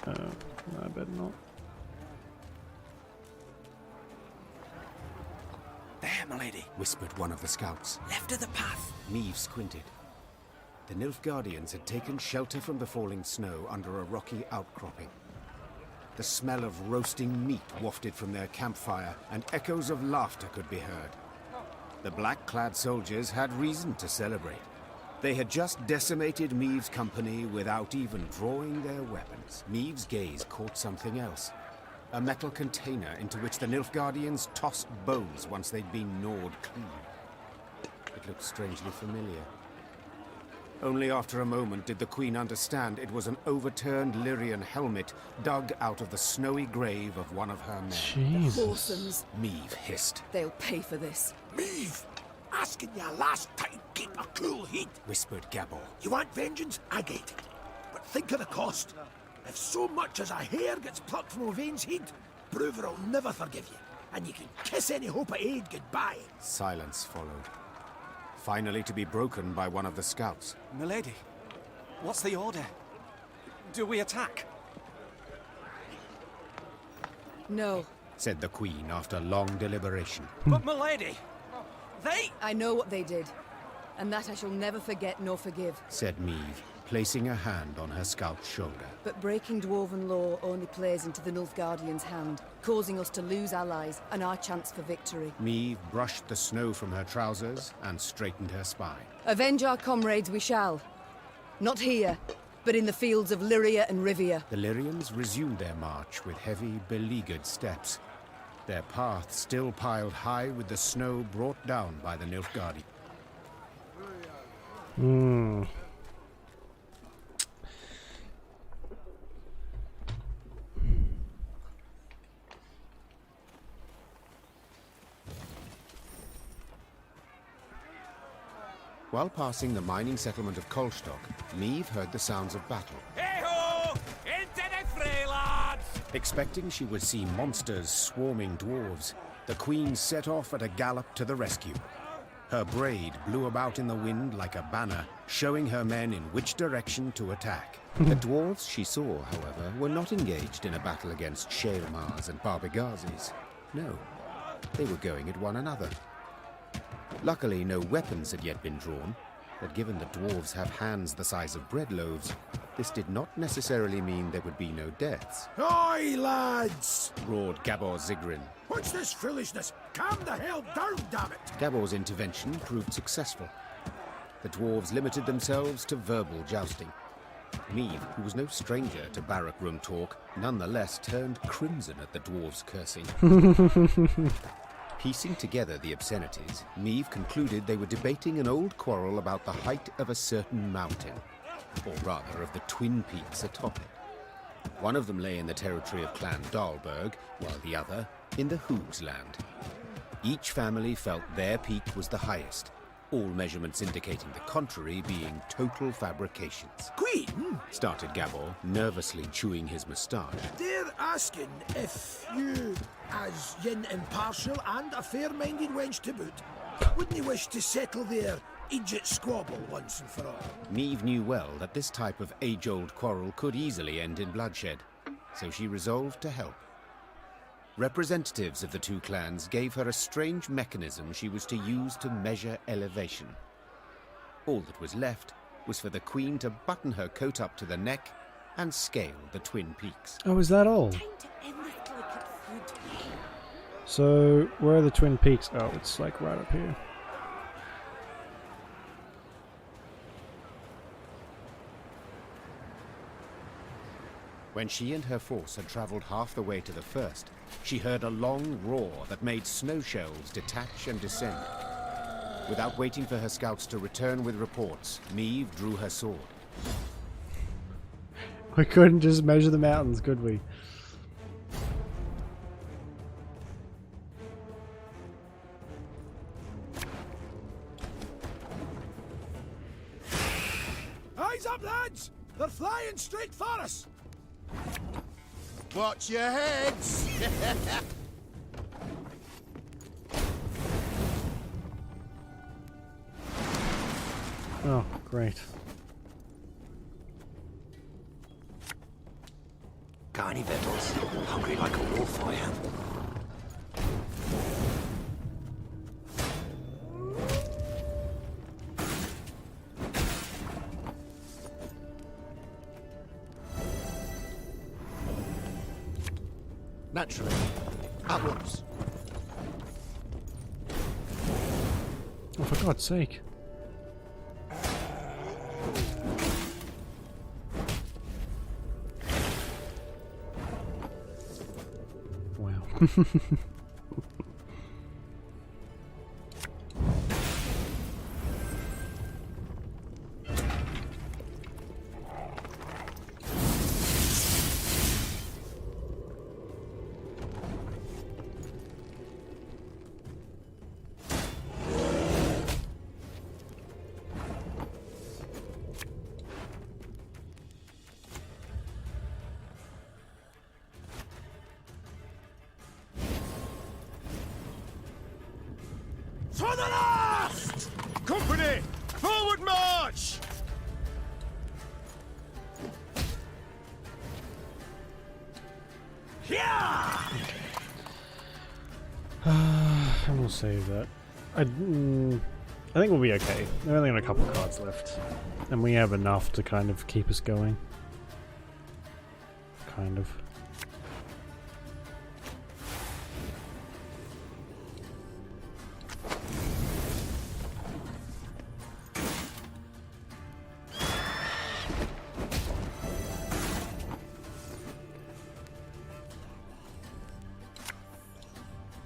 no, I better not. There, milady, whispered one of the scouts. Left of the path. Meve squinted. The Nilfgaardians had taken shelter from the falling snow under a rocky outcropping. The smell of roasting meat wafted from their campfire, and echoes of laughter could be heard. The black-clad soldiers had reason to celebrate. They had just decimated Meve's company without even drawing their weapons. Meve's gaze caught something else. A metal container into which the Nilfgaardians tossed bones once they'd been gnawed clean. It looked strangely familiar. Only after a moment did the Queen understand it was an overturned Lyrian helmet dug out of the snowy grave of one of her men. Jesus. The Horsons. Meve hissed. They'll pay for this. Meve! Asking ya last time, keep a cool head. Whispered Gabor. You want vengeance? I get it. But think of the cost. If so much as a hair gets plucked from O'Vane's head, Bruver will never forgive you. And you can kiss any hope of aid goodbye. Silence followed. Finally to be broken by one of the scouts. Milady, what's the order? Do we attack? No. Said the Queen after long deliberation. But milady, they... I know what they did. And that I shall never forget nor forgive. Said Meve, placing a hand on her scout's shoulder. But breaking Dwarven law only plays into the Nilfgaardian's hand, causing us to lose allies and our chance for victory. Meve brushed the snow from her trousers and straightened her spine. Avenge our comrades we shall. Not here, but in the fields of Lyria and Rivia. The Lyrians resumed their march with heavy, beleaguered steps. Their path still piled high with the snow brought down by the Nilfgaardian. While passing the mining settlement of Kolstock, Meve heard the sounds of battle. Hey-ho! Into the fray, lads! Expecting she would see monsters swarming dwarves, the Queen set off at a gallop to the rescue. Her braid blew about in the wind like a banner, showing her men in which direction to attack. The dwarves she saw, however, were not engaged in a battle against Shaelmars and Barbigazes. No, they were going at one another. Luckily, no weapons had yet been drawn, but given the dwarves have hands the size of bread loaves, this did not necessarily mean there would be no deaths. Aye, lads! Roared Gabor Zigrin. What's this foolishness? Calm the hell down, damn it! Gabor's intervention proved successful. The dwarves limited themselves to verbal jousting. Meve, who was no stranger to barrack room talk, nonetheless turned crimson at the dwarves' cursing. Piecing together the obscenities, Meve concluded they were debating an old quarrel about the height of a certain mountain, or rather of the twin peaks atop it. One of them lay in the territory of Clan Dahlberg, while the other in the Hoogs land. Each family felt their peak was the highest, all measurements indicating the contrary being total fabrications. Queen? Started Gabor, nervously chewing his moustache. They're asking if you, as yin impartial and a fair-minded wench to boot, wouldn't you wish to settle their idiot squabble once and for all? Meve knew well that this type of age-old quarrel could easily end in bloodshed, so she resolved to help. Representatives of the two clans gave her a strange mechanism she was to use to measure elevation. All that was left was for the Queen to button her coat up to the neck and scale the twin peaks. Oh, is that all? So, where are the twin peaks? Oh, it's like right up here. When she and her force had travelled half the way to the first, she heard a long roar that made snow shells detach and descend. Without waiting for her scouts to return with reports, Meve drew her sword. We couldn't just measure the mountains, could we? Eyes up, lads! They're flying straight for us! Watch your heads! Oh, great. Got any victuals? Hungry like a wolf, I am. Naturally. At once. Oh, for God's sake. Wow. To the last! Company! Forward march! Yeah! And we'll save that. I think we'll be okay. We've only got a couple cards left. And we have enough to kind of keep us going. Kind of.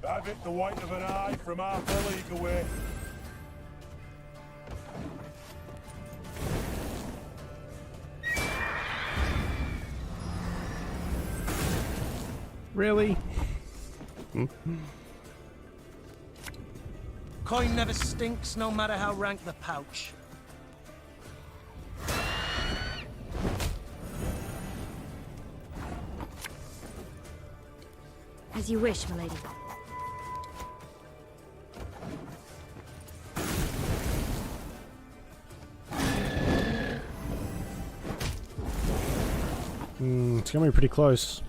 Have it the white of an eye from half a league away. Really? Coin never stinks, no matter how rank the pouch. As you wish, milady. It's gonna be pretty close.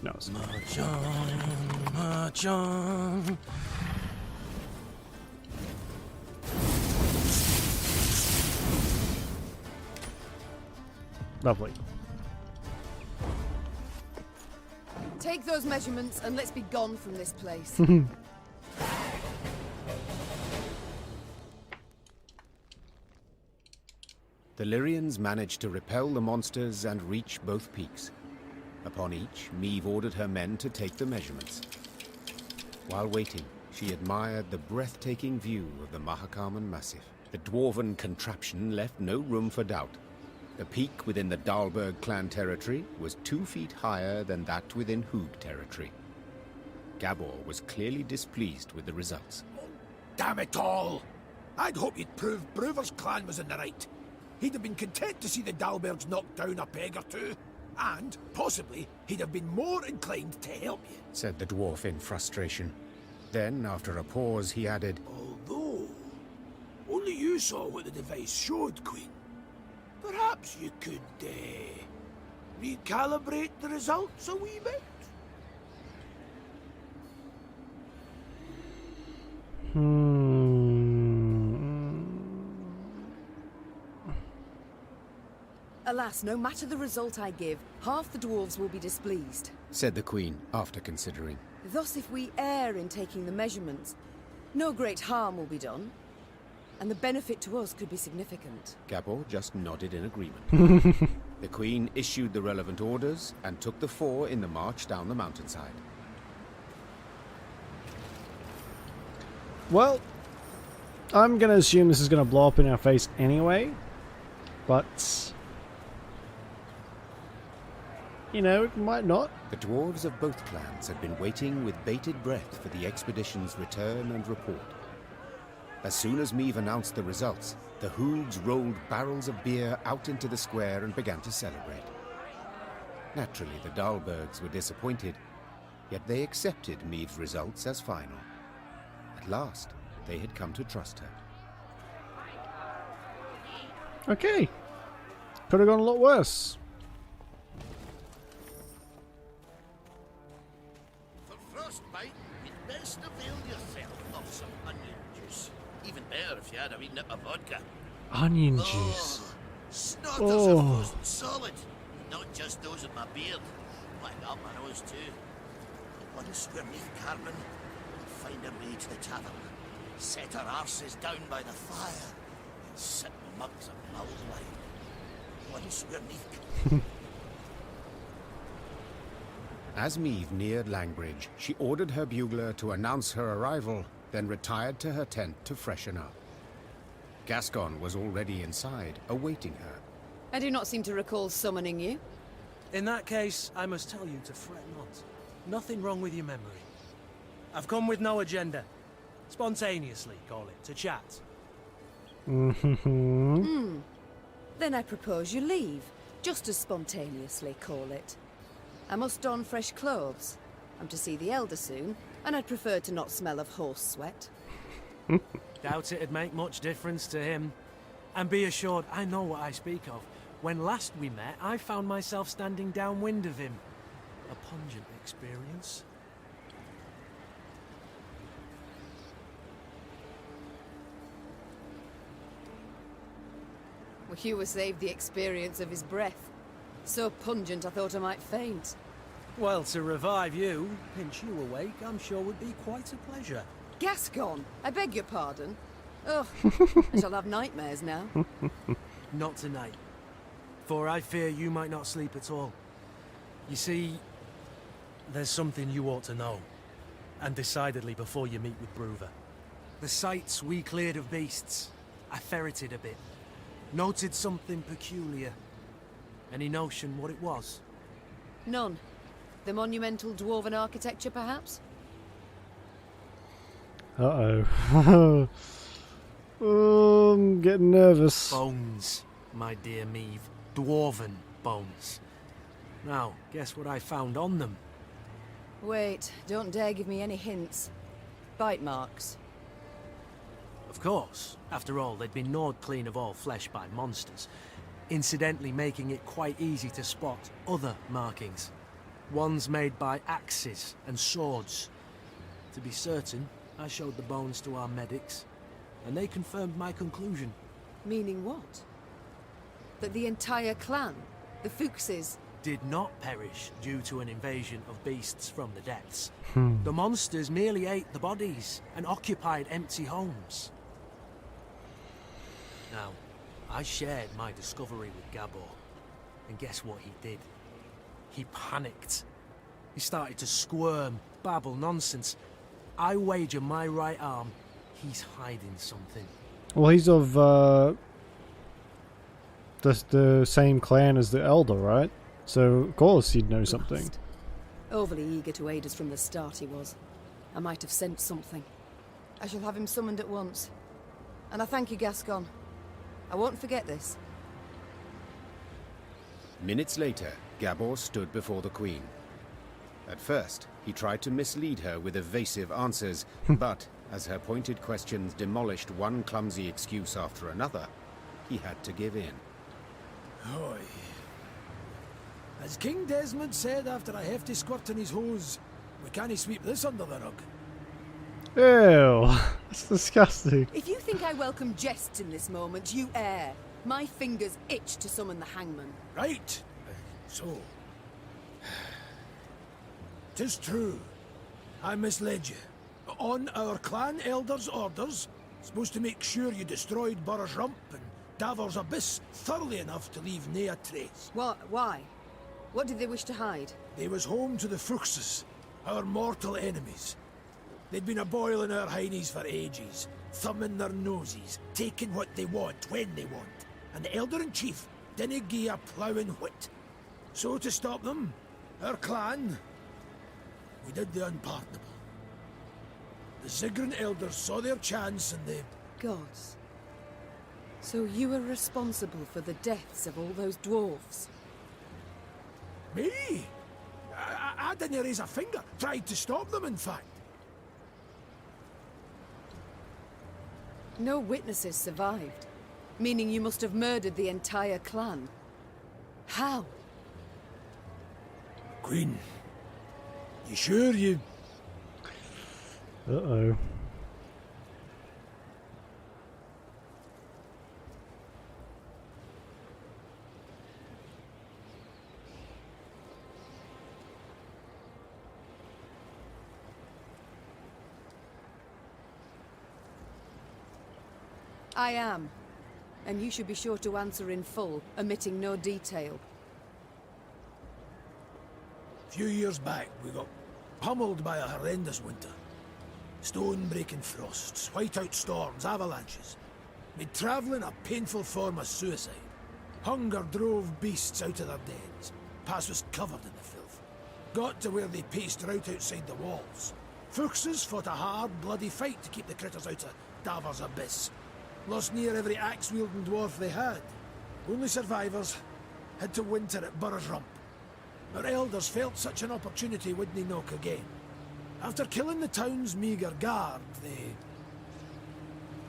No, it's not. March on, march on. Lovely. Take those measurements and let's be gone from this place. The Lyrians managed to repel the monsters and reach both peaks. Upon each, Meve ordered her men to take the measurements. While waiting, she admired the breathtaking view of the Mahakarman Massif. The dwarven contraption left no room for doubt. The peak within the Dahlberg clan territory was 2 feet higher than that within Hoog territory. Gabor was clearly displeased with the results. Damn it all! I'd hoped you'd prove Brewer's clan was in the right. He'd have been content to see the Dahlbergs knocked down a peg or two, and, possibly, he'd have been more inclined to help you, said the dwarf in frustration. Then, after a pause, he added, Although, only you saw what the device showed, Queen. Perhaps you could, recalibrate the results a wee bit? Alas, no matter the result I give, half the dwarves will be displeased. said the Queen, after considering. Thus, if we err in taking the measurements, no great harm will be done. and the benefit to us could be significant. Gabor just nodded in agreement. The Queen issued the relevant orders and took the four in the march down the mountainside. Well, I'm going to assume this is going to blow up in our face anyway, but you know, it might not. The dwarves of both clans had been waiting with bated breath for the expedition's return and report. As soon as Meve announced the results, the hoogs rolled barrels of beer out into the square and began to celebrate. Naturally, the Dahlbergs were disappointed, yet they accepted Meve's results as final. At last, they had come to trust her. Okay. Could have gone a lot worse. For frostbite, you'd best avail yourself of some onion juice. Even better if you had a wee nip of vodka. Onion juice. Snotters are frozen solid. Not just those in my beard. Why, up my nose too. But once we're neath Carmen, we'll find our way to the tavern. Set our arses down by the fire. And sip mugs of mulled wine. Once we're neath... As Meve neared Langbridge, she ordered her bugler to announce her arrival, then retired to her tent to freshen up. Gascon was already inside, awaiting her. I do not seem to recall summoning you. In that case, I must tell you to fret not. Nothing wrong with your memory. I've come with no agenda. Spontaneously, call it, to chat. Then I propose you leave, just as spontaneously, call it. I must don fresh clothes. I'm to see the Elder soon, and I'd prefer to not smell of horse sweat. Doubt it'd make much difference to him. And be assured, I know what I speak of. When last we met, I found myself standing downwind of him. A pungent experience. Well, you were saved the experience of his breath. So pungent I thought I might faint. Well, to revive you, pinch you awake, I'm sure would be quite a pleasure. Gascon, I beg your pardon. Oh, I shall have nightmares now. Not tonight. For I fear you might not sleep at all. You see, there's something you ought to know. And decidedly before you meet with Bruver. The sites we cleared of beasts, I ferreted a bit. Noted something peculiar. Any notion what it was? None. The monumental dwarven architecture, perhaps? Uh-oh. Oh, I'm getting nervous. Bones, my dear Meve. Dwarven bones. Now, guess what I found on them? Wait, don't dare give me any hints. Bite marks. Of course. After all, they'd been gnawed clean of all flesh by monsters. Incidentally making it quite easy to spot other markings. Ones made by axes and swords. To be certain, I showed the bones to our medics, and they confirmed my conclusion. Meaning what? That the entire clan, the Fuchses, did not perish due to an invasion of beasts from the depths. The monsters merely ate the bodies and occupied empty homes. Now, I shared my discovery with Gabor, and guess what he did? He panicked. He started to squirm, babble nonsense. I wager my right arm, he's hiding something. Well, he's of the same clan as the Elder, right? So, of course he'd know something. Overly eager to aid us from the start he was. I might have sensed something. I shall have him summoned at once. And I thank you, Gascon. I won't forget this. Minutes later, Gabor stood before the Queen. At first, he tried to mislead her with evasive answers, but as her pointed questions demolished one clumsy excuse after another, he had to give in. Oi. As King Desmond said after a hefty squirt in his hose, we can't sweep this under the rug. Ew, that's disgusting. If you think I welcome jests in this moment, you err. My fingers itch to summon the hangman. Right. So. 'Tis true. I misled you. On our clan elder's orders, Supposed to make sure you destroyed Burr's Rump and Davor's Abyss thoroughly enough to leave nae a trace. What? Why? What did they wish to hide? They was home to the Fuchses, our mortal enemies. They'd been a-boiling our heinies for ages, thumbing their noses, taking what they want when they want, and the Elder-in-Chief didn't gie a ploughing whit. So to stop them, our clan, we did the unpardonable. The Ziggurin elders saw their chance and they... Gods. So you were responsible for the deaths of all those dwarves? Me? I didn't raise a finger. Tried to stop them, in fact. No witnesses survived, meaning you must have murdered the entire clan. How? Queen, you sure you... Uh-oh. I am. And you should be sure to answer in full, omitting no detail. A few years back, we got pummeled by a horrendous winter. Stone-breaking frosts, whiteout storms, avalanches. Made travelling a painful form of suicide. Hunger drove beasts out of their dens. Pass was covered in the filth. Got to where they paced right outside the walls. Fuchses fought a hard, bloody fight to keep the critters out of Davor's Abyss. Lost near every axe-wielding dwarf they had. Only survivors had to winter at Burr's Rump. Our elders felt such an opportunity wouldn't knock again. After killing the town's meagre guard,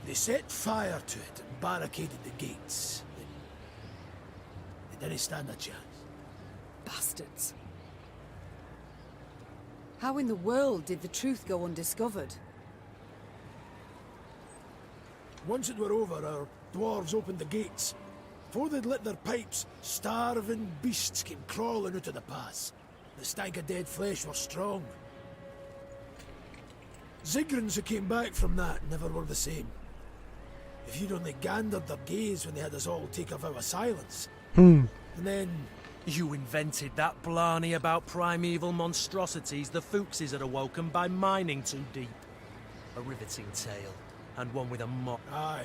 they set fire to it and barricaded the gates. They didn't stand a chance. Bastards. How in the world did the truth go undiscovered? Once it were over, our dwarves opened the gates. Before they'd lit their pipes, starving beasts came crawling out of the pass. The stank of dead flesh were strong. Zigrins who came back from that never were the same. If you'd only gandered their gaze when they had us all take a vow of silence. And then... You invented that blarney about primeval monstrosities the Fuchses had awoken by mining too deep. A riveting tale, and one with a mock... Aye.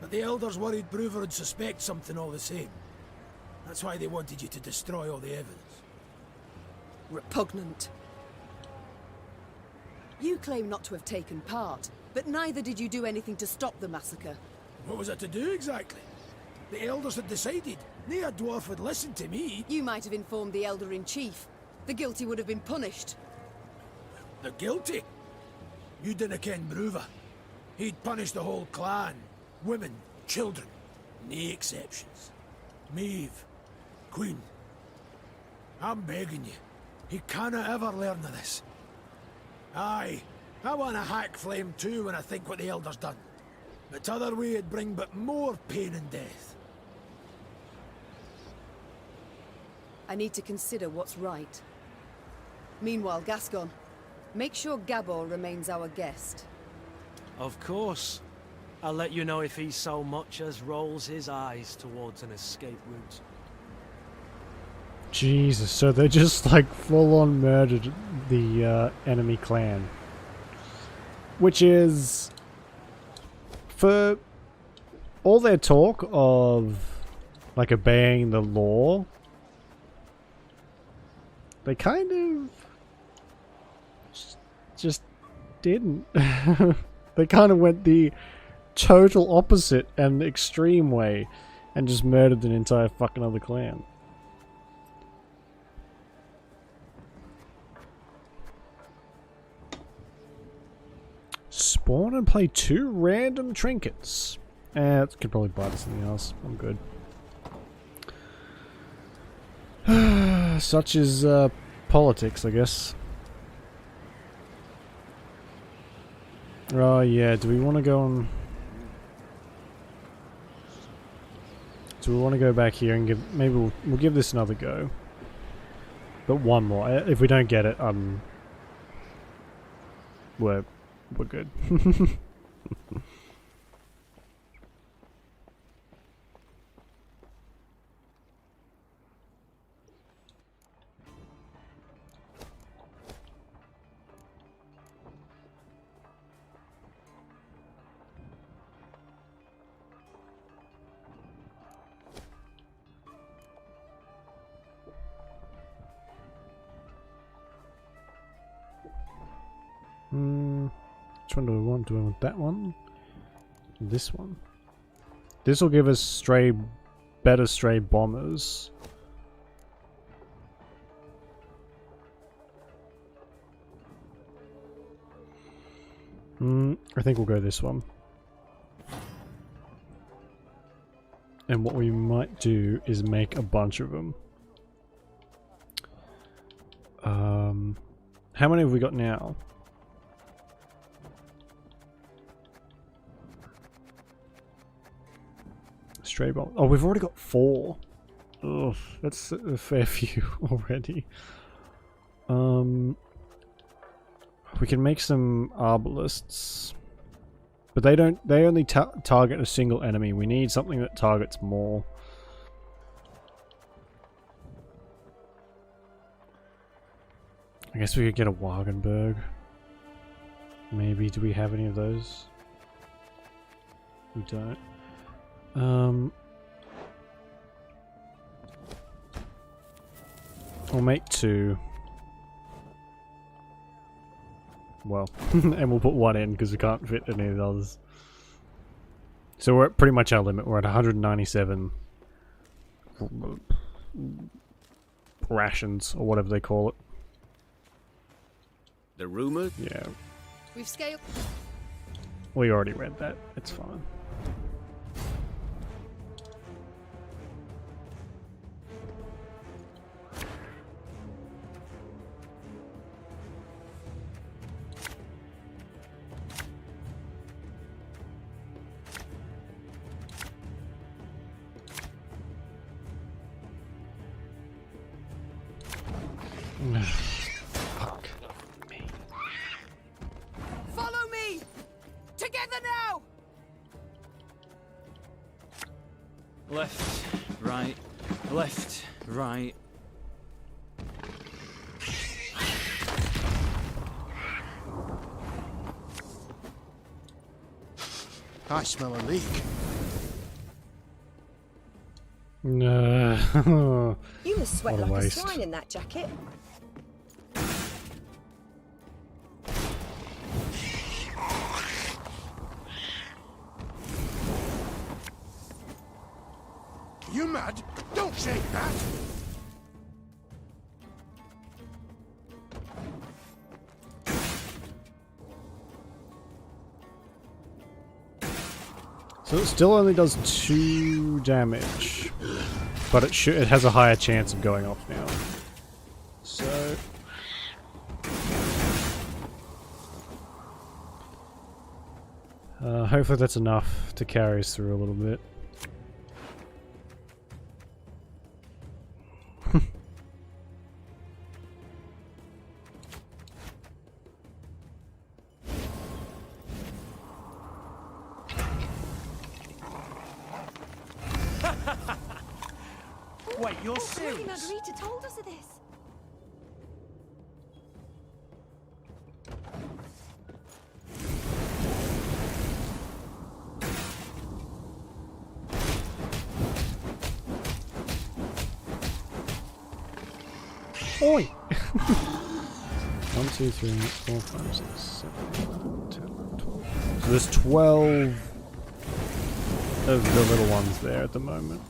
But the elders worried Broover would suspect something all the same. That's why they wanted you to destroy all the evidence. Repugnant. You claim not to have taken part, but neither did you do anything to stop the massacre. What was it to do exactly? The elders had decided. Nae a dwarf would listen to me. You might have informed the Elder-in-Chief. The guilty would have been punished. The guilty? You didn't ken Broover. He'd punish the whole clan. Women, children, nae exceptions. Maeve, Queen, I'm begging you. He canna ever learn of this. Aye, I want a hack flame too when I think what the Elder's done. But t'other way it'd bring but more pain and death. I need to consider what's right. Meanwhile, Gascon, make sure Gabor remains our guest. Of course. I'll let you know if he so much as rolls his eyes towards an escape route. Jesus, so they just like full-on murdered the enemy clan. Which is... For all their talk of like obeying the law, they kind of just didn't. They kind of went the total opposite and extreme way and just murdered an entire fucking other clan. Spawn and play 2 random trinkets. Could probably buy something else. I'm good. Such is politics, I guess. Oh yeah, do we want to go on... Do we want to go back here and give... Maybe we'll give this another go. But one more. If we don't get it, we're good. Which one do we want? Do we want that one? This one? This will give us better stray bombers. I think we'll go this one. And what we might do is make a bunch of them. How many have we got now? Stray bomb. Oh, we've already got 4. Ugh, that's a fair few already. We can make some arbalists, but they don't. They only target a single enemy. We need something that targets more. I guess we could get a Wagenberg. Maybe. Do we have any of those? We don't. I'll make 2. Well, and we'll put 1 in because we can't fit any of the others. So we're at pretty much our limit. We're at 197 rations, or whatever they call it. The rumor? Yeah. We've scaled. We already read that. It's fine. Fuck me. Follow me! Together now! Left, right, left, right. I smell a leak. No. You must sweat What a like waste. a swine in that jacket. You mad? Don't say that! So it still only does 2 damage, but it has a higher chance of going off now. So hopefully that's enough to carry us through a little bit. Wait, you're Lady serious? Margarita told us of this. Oi! 1, 2, 3, 4, 5, 6, 7, 8, 10, 11, 12. So there's 12 of the little ones there at the moment.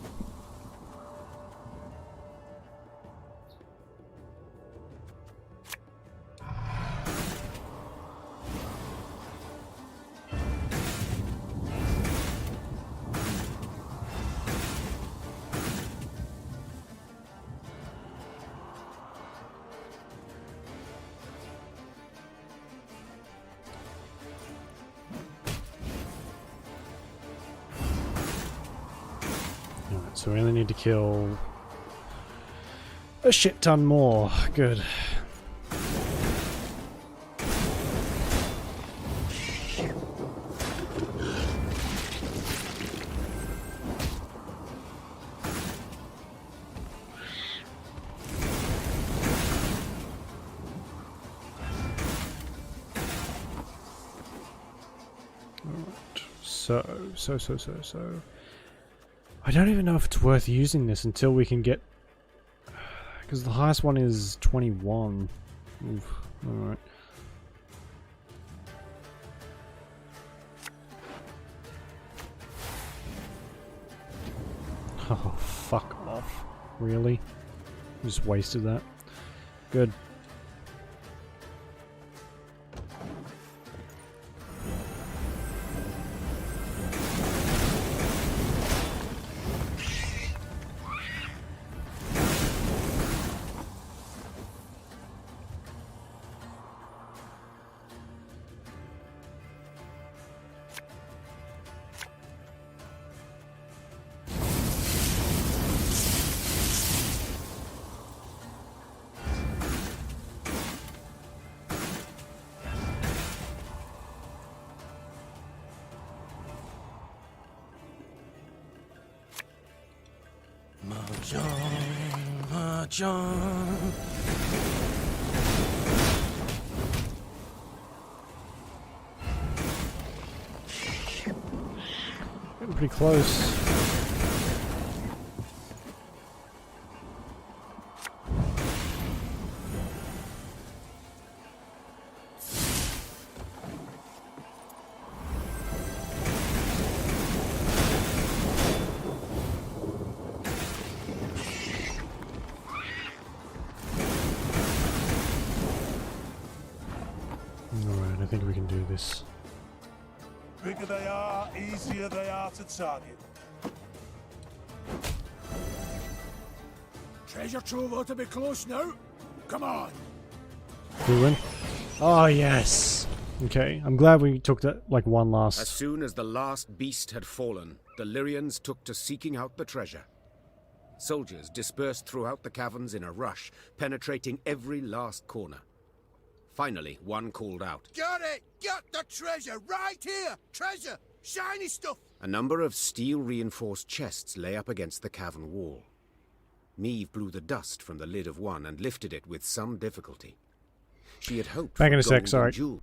So we only need to kill a shit ton more. Good. So. I don't even know if it's worth using this until we can get... Because the highest one is 21. Oof, alright. Oh, fuck off. Really? Just wasted that. Good. Mahjong. Getting pretty close. Alright, I think we can do this. Bigger they are, easier they are to target. Treasure trove ought to be close now. Come on. We win? Oh, yes! Okay, I'm glad we took that, like, one last... As soon as the last beast had fallen, the Lyrians took to seeking out the treasure. Soldiers dispersed throughout the caverns in a rush, penetrating every last corner. Finally, one called out. Got it! Got the treasure right here! Treasure! Shiny stuff! A number of steel-reinforced chests lay up against the cavern wall. Meve blew the dust from the lid of one and lifted it with some difficulty. She had hoped Back for in a sec, gold sorry. and jewels.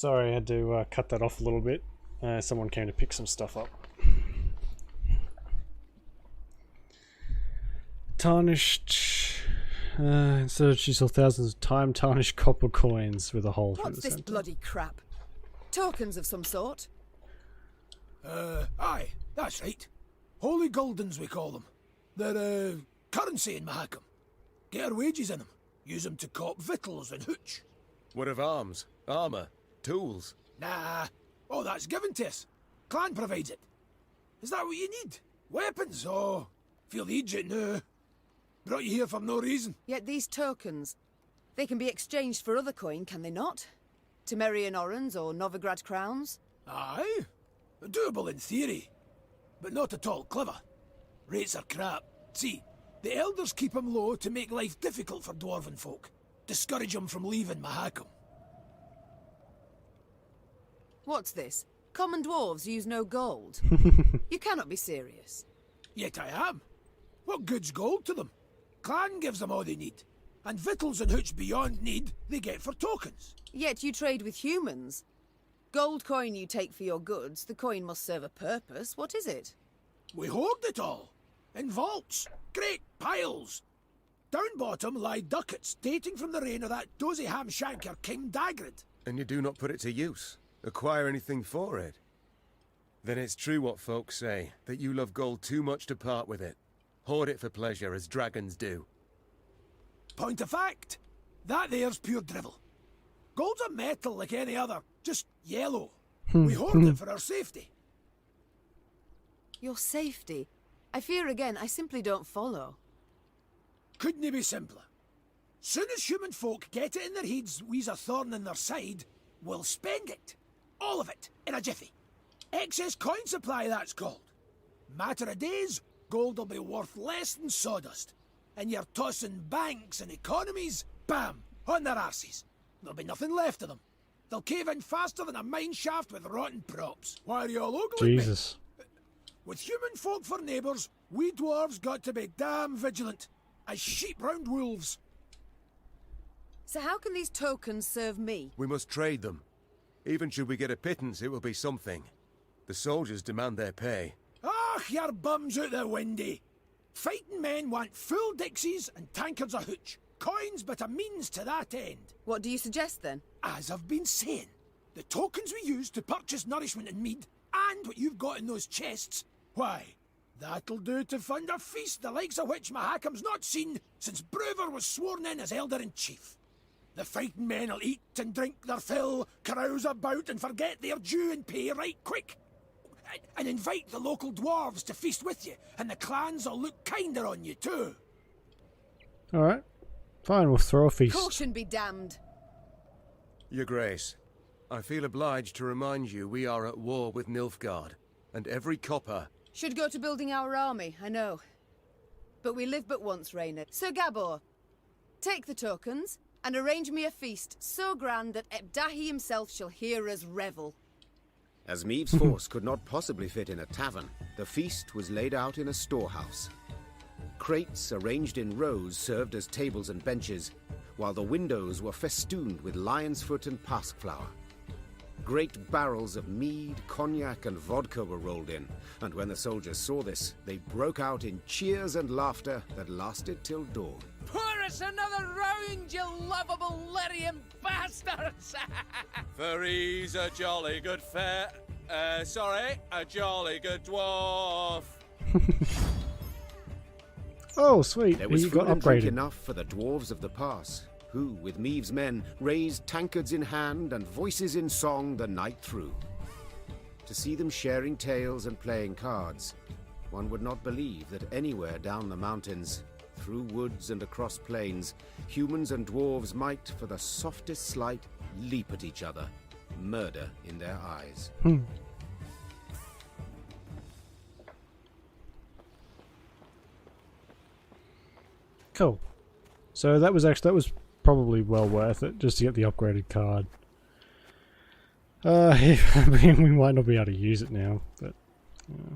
Sorry, I had to cut that off a little bit. Someone came to pick some stuff up. Tarnished. Instead of chisel, thousands of time tarnished copper coins with a hole through the What's this center. bloody crap? Tokens of some sort? Aye, that's right. Holy Guldens, we call them. They're, currency in Mahakam. Get our wages in them. Use them to cop victuals and hooch. What of arms, armour, tools? Nah, all that's given to us. Clan provides it. Is that what you need? Weapons? Oh, feel the Egypt now. Brought you here for no reason. Yet these tokens, they can be exchanged for other coin, can they not? Temerian orans or Novigrad crowns? Aye, doable in theory, but not at all clever. Rates are crap. See, the elders keep 'em low to make life difficult for dwarven folk. Discourage 'em from leaving Mahakam. What's this? Common dwarves use no gold? You cannot be serious. Yet I am. What good's gold to them? Clan gives them all they need. And victuals and hooch beyond need, they get for tokens. Yet you trade with humans. Gold coin you take for your goods, the coin must serve a purpose. What is it? We hoard it all. In vaults. Great piles. Down bottom lie ducats dating from the reign of that dozy ham-shanker King Dagrid. And you do not put it to use? Acquire anything for it? Then it's true what folks say, that you love gold too much to part with it. Hoard it for pleasure, as dragons do. Point of fact, that there's pure drivel. Gold's a metal like any other, just yellow. We hoard it for our safety. Your safety? I fear again, I simply don't follow. Couldn't it be simpler? Soon as human folk get it in their heads we's a thorn in their side, we'll spend it. All of it, in a jiffy. Excess coin supply, that's called. Matter of days, gold'll be worth less than sawdust. And you're tossing banks and economies, bam, on their arses. There'll be nothing left of them. They'll cave in faster than a mine shaft with rotten props. Why are you all ogling Jesus. me? With human folk for neighbours, we dwarves got to be damn vigilant, as sheep round wolves. So how can these tokens serve me? We must trade them. Even should we get a pittance, it will be something. The soldiers demand their pay. Ah, your bums out the windy. Fighting men want full dixies and tankards of hooch. Coins but a means to that end. What do you suggest then? As I've been saying, the tokens we use to purchase nourishment and mead, and what you've got in those chests, why, that'll do to fund a feast the likes of which Mahakam's not seen since Bruver was sworn in as Elder-in-Chief. The fighting men'll eat and drink their fill, carouse about and forget their due and pay right quick. And invite the local dwarves to feast with you, and the clans'll look kinder on you too. Alright. Fine, we'll throw a feast. Caution be damned. Your Grace, I feel obliged to remind you we are at war with Nilfgaard, and every copper... Should go to building our army, I know. But we live but once, Raynor. Sir Gabor, take the tokens, and arrange me a feast so grand that Ebdahi himself shall hear us revel. As Meave's force could not possibly fit in a tavern, the feast was laid out in a storehouse. Crates arranged in rows served as tables and benches, while the windows were festooned with lion's foot and pasqueflower. Great barrels of mead, cognac, and vodka were rolled in, and when the soldiers saw this, they broke out in cheers and laughter that lasted till dawn. Pour us another round, you lovable Lyrian bastards! For he's a jolly good a jolly good dwarf. Oh, sweet. There was You got food and drink upgraded. enough for the dwarves of the pass, who, with Meave's men, raised tankards in hand and voices in song the night through. To see them sharing tales and playing cards, one would not believe that anywhere down the mountains, through woods and across plains, humans and dwarves might, for the softest slight, leap at each other, murder in their eyes. Cool. So that was probably well worth it just to get the upgraded card. I mean, we might not be able to use it now, but yeah.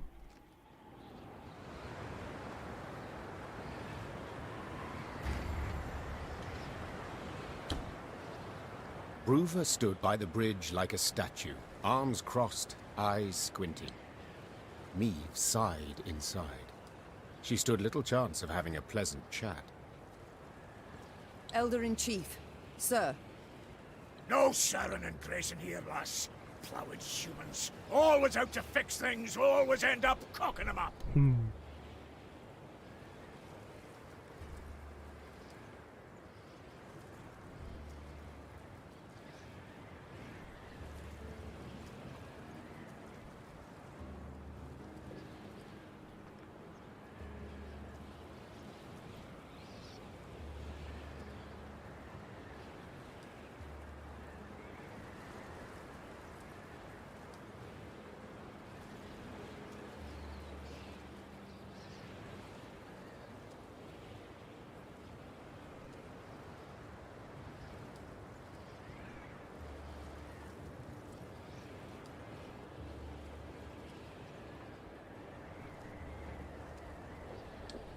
Bruvor stood by the bridge like a statue, arms crossed, eyes squinting. Meve sighed inside. She stood little chance of having a pleasant chat. Elder-in-Chief, sir. No Sharon and Grayson here, lass. Plowed humans. Always out to fix things, always end up cocking them up.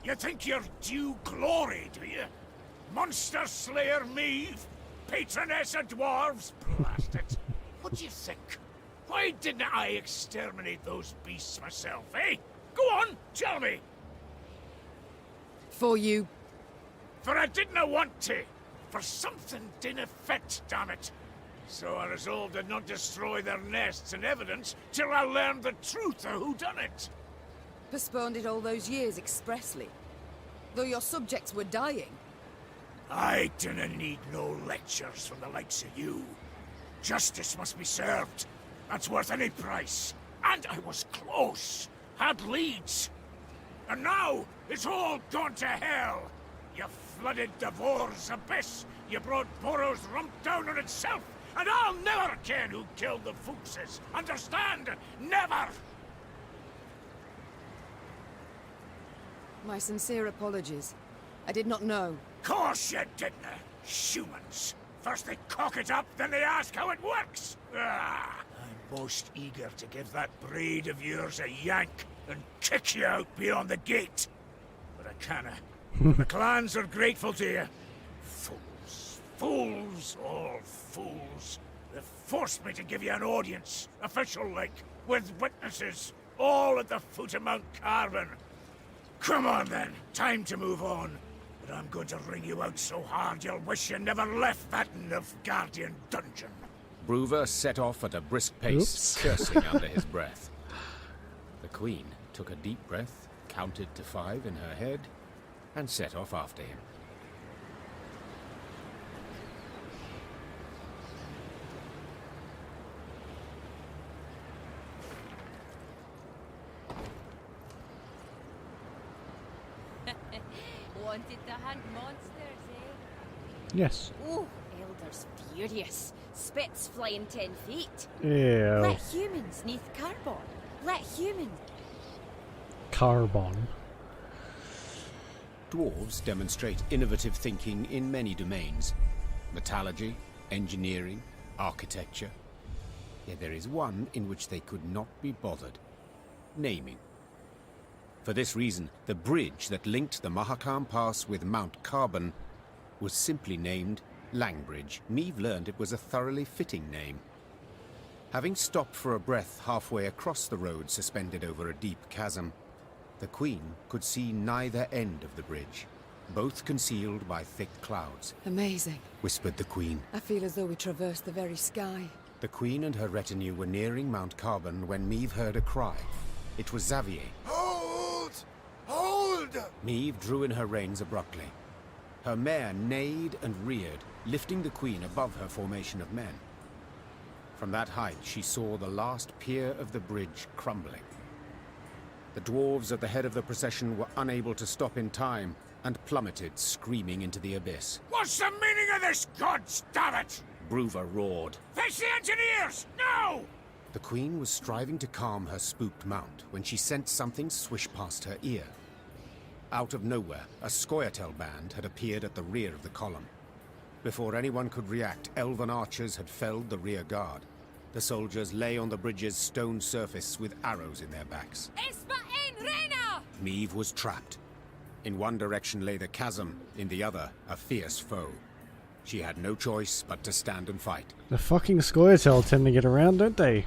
You think you're due glory, do you? Monster Slayer Meve? Patroness of dwarves? Blast it. What do you think? Why didn't I exterminate those beasts myself, eh? Go on, tell me! For you. For I didn't want to. For something didn't fit, damn it. So I resolved to not destroy their nests and evidence till I learned the truth of who done it. Postponed it all those years expressly. Though your subjects were dying. I dinna need no lectures from the likes of you. Justice must be served. That's worth any price. And I was close. Had leads. And now it's all gone to hell. You flooded Devore's abyss. You brought Boros rump down on itself. And I'll never ken who killed the Fuchses. Understand? Never! My sincere apologies. I did not know. Course you didn't. Humans. First they cock it up, then they ask how it works. I'm most eager to give that braid of yours a yank and kick you out beyond the gate. But I canna. The clans are grateful to you. Fools. Fools. All fools. They forced me to give you an audience. Official like. With witnesses. All at the foot of Mount Carbon. Come on then, time to move on. But I'm going to wring you out so hard you'll wish you never left that Nilfgaardian dungeon. Bruvor set off at a brisk pace, cursing under his breath. The Queen took a deep breath, counted to 5 in her head, and set off after him. Wanted to hunt monsters, eh? Yes. Oh, Elder's furious. Spits flying 10 feet. Yeah. Let humans neath carbon. Let humans. Carbon. Dwarves demonstrate innovative thinking in many domains. Metallurgy, engineering, architecture. Yet there is one in which they could not be bothered. Naming. For this reason, the bridge that linked the Mahakam Pass with Mount Carbon was simply named Langbridge. Meve learned it was a thoroughly fitting name. Having stopped for a breath halfway across the road suspended over a deep chasm, the Queen could see neither end of the bridge, both concealed by thick clouds. Amazing, whispered the Queen. I feel as though we traversed the very sky. The Queen and her retinue were nearing Mount Carbon when Meve heard a cry. It was Xavier. Hold! Hold! Meve drew in her reins abruptly. Her mare neighed and reared, lifting the Queen above her formation of men. From that height, she saw the last pier of the bridge crumbling. The dwarves at the head of the procession were unable to stop in time and plummeted, screaming into the abyss. What's the meaning of this, gods damn it? Bruvor roared. Fetch the engineers! Now! The Queen was striving to calm her spooked mount when she sensed something swish past her ear. Out of nowhere, a Scoia'tael band had appeared at the rear of the column. Before anyone could react, elven archers had felled the rear guard. The soldiers lay on the bridge's stone surface with arrows in their backs. Meve was trapped. In one direction lay the chasm, in the other, a fierce foe. She had no choice but to stand and fight. The fucking Scoia'tael tend to get around, don't they?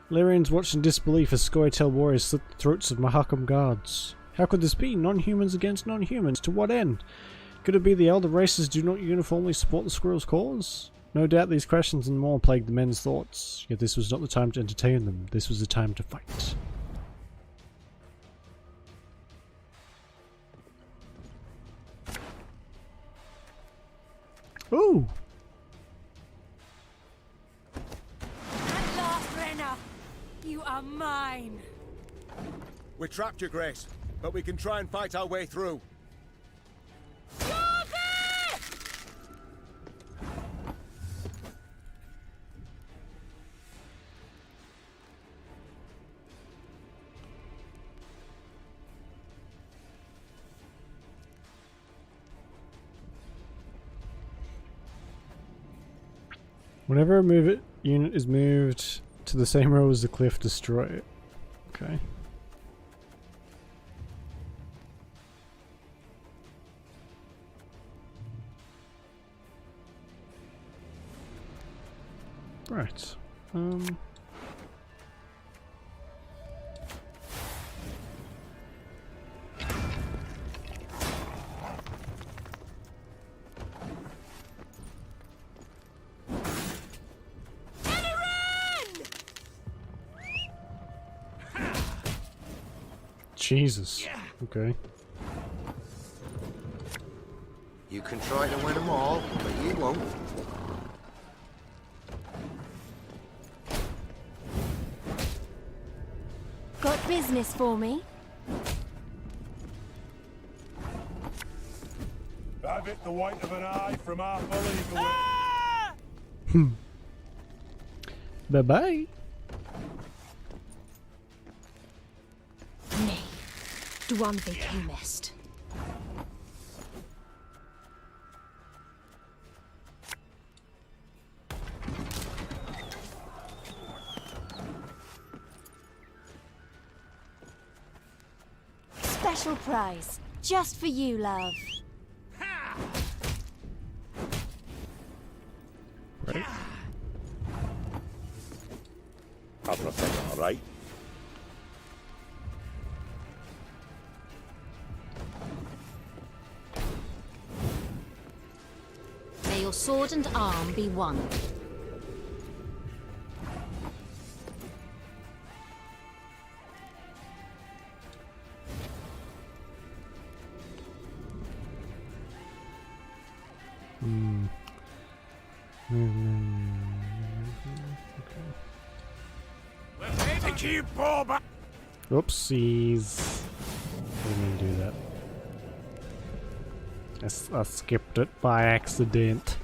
Lyrians watched in disbelief as Scoia'tael warriors slit the throats of Mahakam guards. How could this be? Non-humans against non-humans? To what end? Could it be the elder races do not uniformly support the squirrel's cause? No doubt these questions and more plagued the men's thoughts, yet this was not the time to entertain them. This was the time to fight. Ooh! At last, Renna! You are mine! We're trapped, Your Grace, but we can try and fight our way through. Whenever a unit is moved to the same row as the cliff, destroy it. Okay. Right. Jesus. Okay. You can try to win them all, but you won't. Got business for me? I've hit the white of an eye from half a league away. Bye-bye. Nay, dwan vi mest. Special prize, just for you, love. Right. I'll protect all right. May your sword and arm be one. Oopsies. Didn't do that. I skipped it by accident.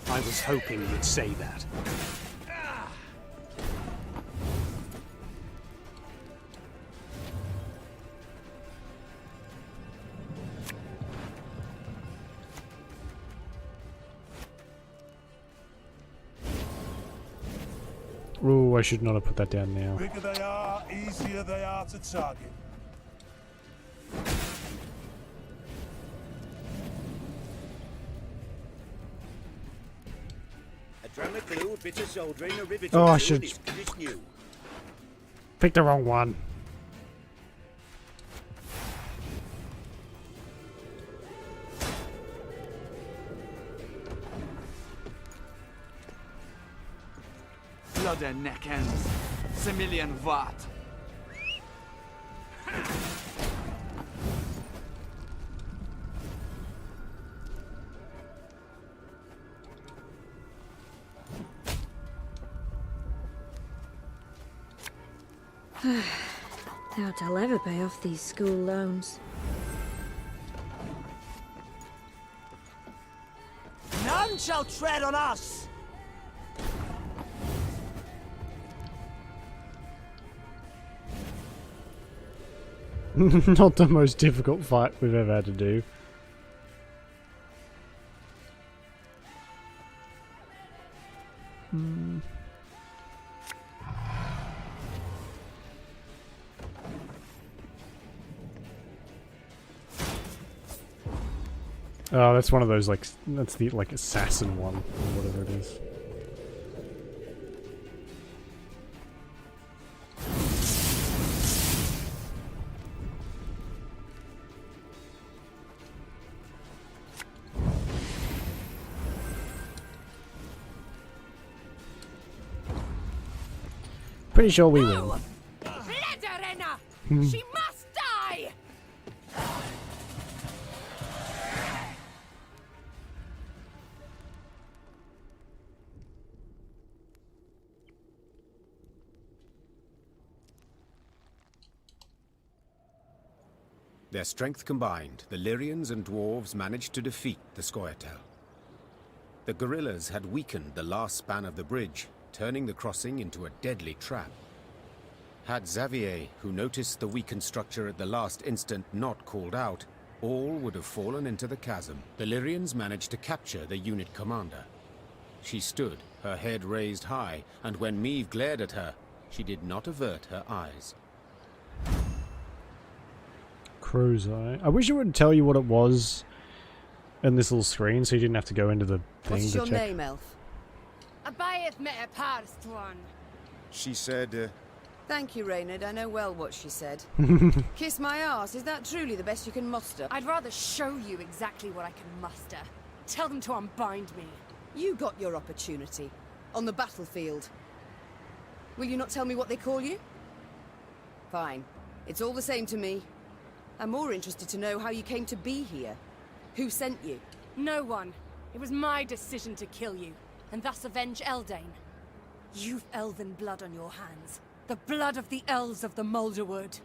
I was hoping you'd say that. Ooh, I should not have put that down now. Bigger they are, easier they are to target. Oh, I should pick the wrong one. Blood and neck ends. Similian Vat. Doubt I'll ever pay off these school loans. None shall tread on us! Not the most difficult fight we've ever had to do. Oh, that's one of those, like, that's the, like, assassin one, or whatever it is. Pretty sure we win. She must die! Their strength combined, the Lyrians and dwarves managed to defeat the Scoia'tael. The guerrillas had weakened the last span of the bridge, turning the crossing into a deadly trap. Had Xavier, who noticed the weakened structure at the last instant, not called out, all would have fallen into the chasm. The Lyrians managed to capture the unit commander. She stood, her head raised high, and when Meve glared at her, she did not avert her eyes. Crow's Eye. I wish it would tell you what it was in this little screen, so you didn't have to go into the thing What's to your check. name, elf? Abayeth Metaparstwan. She said, Thank you, Reynard. I know well what she said. Kiss my arse. Is that truly the best you can muster? I'd rather show you exactly what I can muster. Tell them to unbind me. You got your opportunity. On the battlefield. Will you not tell me what they call you? Fine. It's all the same to me. I'm more interested to know how you came to be here. Who sent you? No one. It was my decision to kill you, and thus avenge Eldain. You've elven blood on your hands. The blood of the elves of the Moulderwood.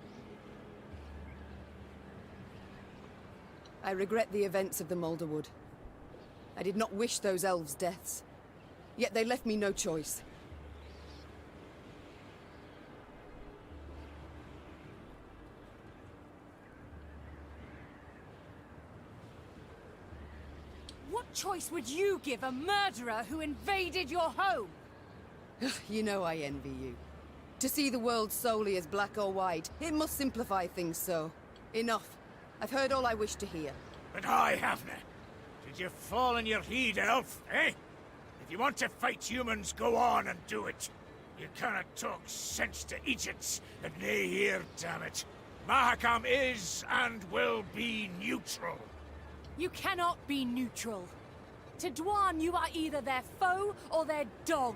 I regret the events of the Moulderwood. I did not wish those elves' deaths. Yet they left me no choice. What choice would you give a murderer who invaded your home? You know I envy you. To see the world solely as black or white, it must simplify things so. Enough. I've heard all I wish to hear. But I haven't. Did you fall in your heed, elf, eh? If you want to fight humans, go on and do it. You cannot talk sense to idiots and nae here, damn it. Mahakam is and will be neutral. You cannot be neutral. To Dwan, you are either their foe or their dog.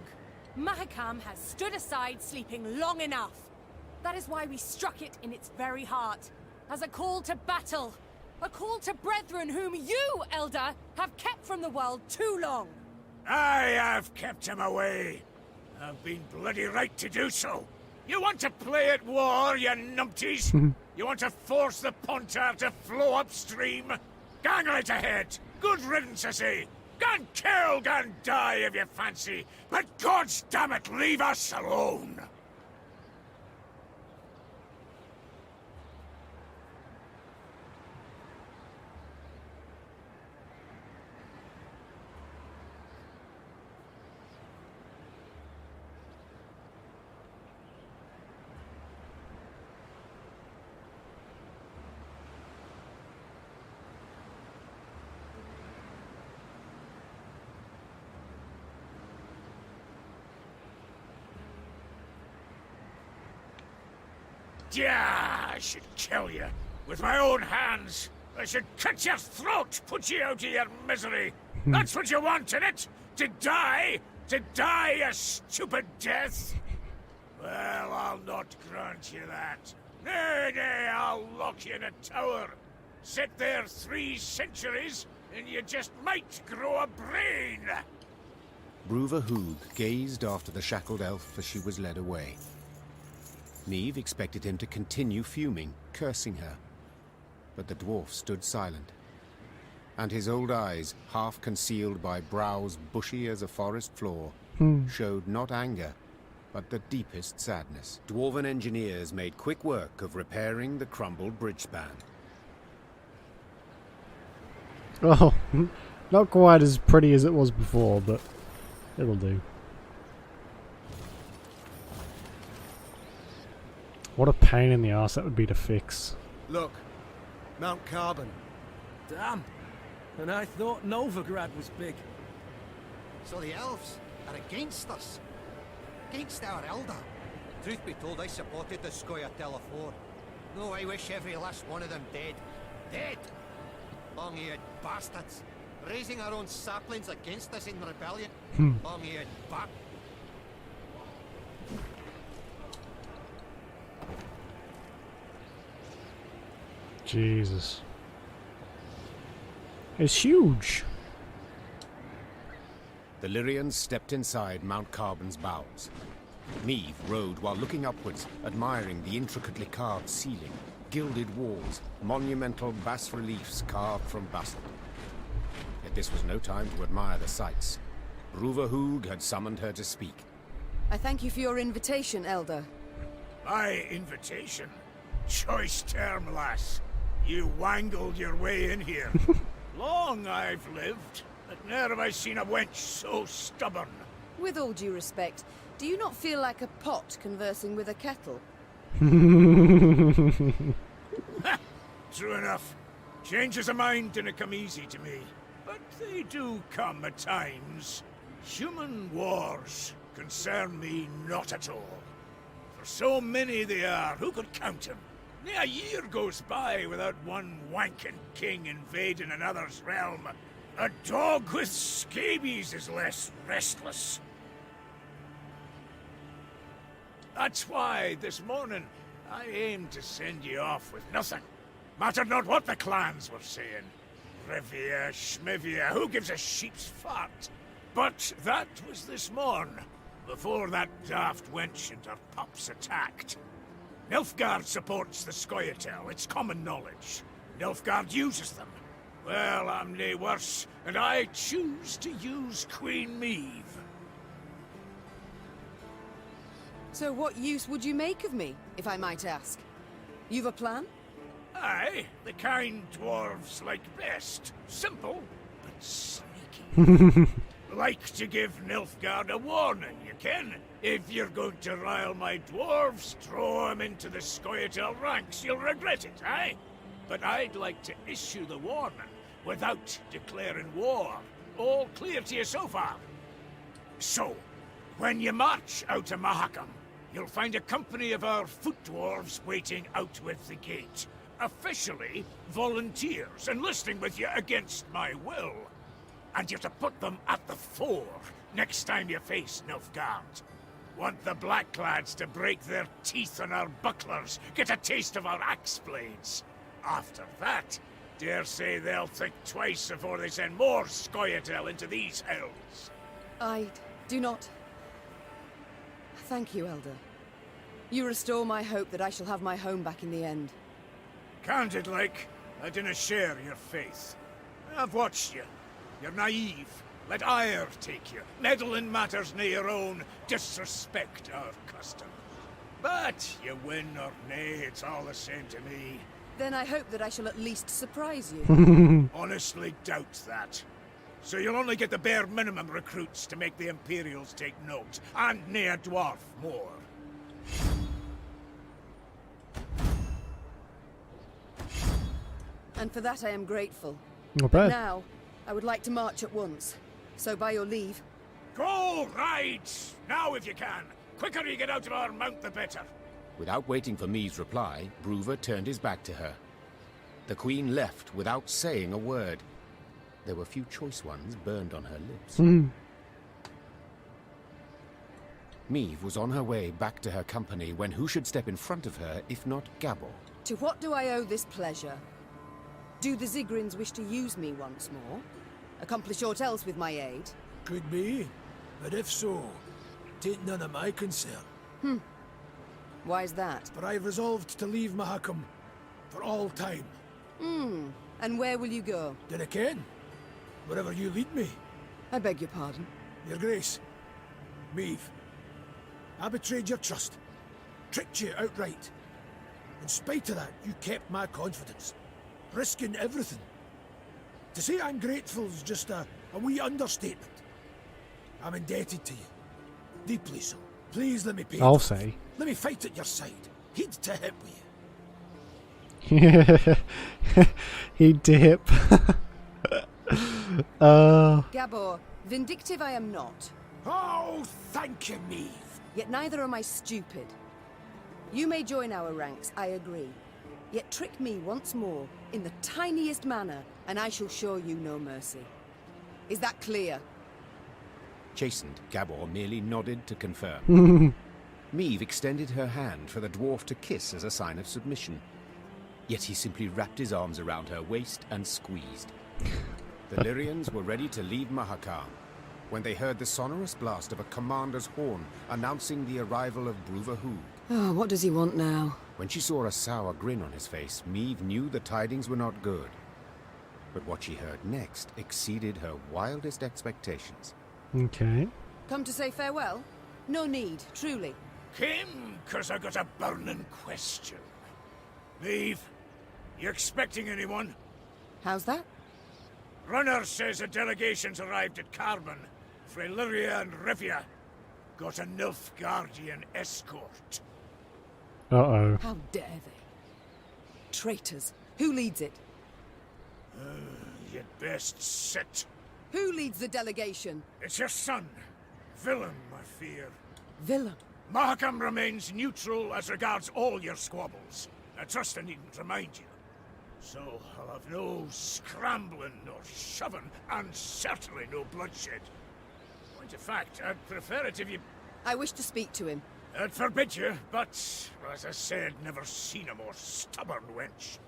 Mahakam has stood aside, sleeping long enough. That is why we struck it in its very heart, as a call to battle. A call to brethren whom you, Elder, have kept from the world too long. I have kept him away. I've been bloody right to do so. You want to play at war, you numpties? You want to force the Pontar to flow upstream? Gang right ahead. Good riddance, I say. Gan kill, gan die if you fancy. But God's damn it, leave us alone. Yeah, I should kill you. With my own hands. I should cut your throat, put you out of your misery. That's what you want, innit? To die? To die a stupid death? Well, I'll not grant you that. Nay, nay, I'll lock you in a tower. Sit there 3 centuries, and you just might grow a brain. Bruva Hoog gazed after the shackled elf as she was led away. Neve expected him to continue fuming, cursing her. But the dwarf stood silent, and his old eyes, half concealed by brows bushy as a forest floor, showed not anger, but the deepest sadness. Dwarven engineers made quick work of repairing the crumbled bridge span. Oh, not quite as pretty as it was before, but it'll do. What a pain in the ass that would be to fix. Look, Mount Carbon. Damn. And I thought Novigrad was big. So the elves are against us. Against our elder. Truth be told, I supported the Scoia'tael afore. No, I wish every last one of them dead. Dead! Long-eared bastards. Raising our own saplings against us in rebellion. Long-eared bat. Jesus. It's huge. The Lyrians stepped inside Mount Carbon's bowels. Meve rode while looking upwards, admiring the intricately carved ceiling, gilded walls, monumental bas-reliefs carved from basalt. Yet this was no time to admire the sights. Bruverhoog had summoned her to speak. I thank you for your invitation, Elder. My invitation? Choice term, lass. You wangled your way in here. Long I've lived, but ne'er have I seen a wench so stubborn. With all due respect, do you not feel like a pot conversing with a kettle? True enough. Changes of mind didn't come easy to me. But they do come at times. Human wars concern me not at all. For so many they are, who could count them? Near a year goes by without one wanking king invading another's realm. A dog with scabies is less restless. That's why, this morning, I aimed to send you off with nothing. Mattered not what the clans were saying. Rivia, Schmivia, who gives a sheep's fart? But that was this morn, before that daft wench and her pups attacked. Nilfgaard supports the Scoia'tael, it's common knowledge. Nilfgaard uses them. Well, I'm nae worse, and I choose to use Queen Meve. So what use would you make of me, if I might ask? You've a plan? Aye, the kind dwarves like best. Simple, but sneaky. Like to give Nilfgaard a warning, you ken. If you're going to rile my dwarves, throw 'em into the Scoia'tael ranks, you'll regret it, aye? But I'd like to issue the warning without declaring war. All clear to you so far? So, when you march out of Mahakam, you'll find a company of our foot dwarves waiting out with the gate. Officially, volunteers enlisting with you against my will. And you're to put them at the fore next time you face Nilfgaard. Want the Blackclads to break their teeth on our bucklers, get a taste of our axe blades. After that, dare say they'll think twice before they send more Scoia'tael into these hells. I do not... Thank you, Elder. You restore my hope that I shall have my home back in the end. Candid like, I dinna share your faith. I've watched you. You're naive. Let ire take you. Meddle in matters near your own. Disrespect our custom. But you win or nay, it's all the same to me. Then I hope that I shall at least surprise you. Honestly doubt that. So you'll only get the bare minimum recruits to make the Imperials take note. And nae a dwarf more. And for that I am grateful. Not But bad. now, I would like to march at once. So by your leave... Go, ride! Now if you can. Quicker you get out of our mount, the better. Without waiting for Meve's reply, Bruver turned his back to her. The Queen left without saying a word. There were few choice ones burned on her lips. Meve was on her way back to her company when who should step in front of her if not Gabor? To what do I owe this pleasure? Do the Zigrins wish to use me once more? Accomplish aught else with my aid? Could be, but if so, tain't none of my concern. Why's that? For I've resolved to leave Mahakam for all time. And where will you go? Dinna ken. Wherever you lead me. I beg your pardon. Your Grace. Meve. I betrayed your trust. Tricked you outright. In spite of that, you kept my confidence. Risking everything. To say I'm grateful is just a wee understatement. I'm indebted to you. Deeply so. Please let me pay. I'll it. say. Let me fight at your side. Heed to hip with you. He'd dip. Gabor, vindictive I am not. Oh, thank you, Meave. Yet neither am I stupid. You may join our ranks, I agree. Yet trick me once more, in the tiniest manner, and I shall show you no mercy. Is that clear? Chastened, Gabor merely nodded to confirm. Meave extended her hand for the dwarf to kiss as a sign of submission. Yet he simply wrapped his arms around her waist and squeezed. The Lyrians were ready to leave Mahakam when they heard the sonorous blast of a commander's horn announcing the arrival of Bruvahoog. Oh, what does he want now? When she saw a sour grin on his face, Meave knew the tidings were not good. But what she heard next exceeded her wildest expectations. Okay. Come to say farewell? No need, truly. Came 'cause I got a burning question. Meave, you expecting anyone? How's that? Runner says a delegation's arrived at Carbon. Freylyria and Rivia. Got a Nilfgaardian escort. Uh-oh. How dare they? Traitors. Who leads it? You'd best sit. Who leads the delegation? It's your son. Willem, I fear. Willem? Mahakam remains neutral as regards all your squabbles. I trust I needn't remind you. So I'll have no scrambling nor shoving, and certainly no bloodshed. Point of fact, I'd prefer it if you... I wish to speak to him. I'd forbid you, but, as I said, never seen a more stubborn wench.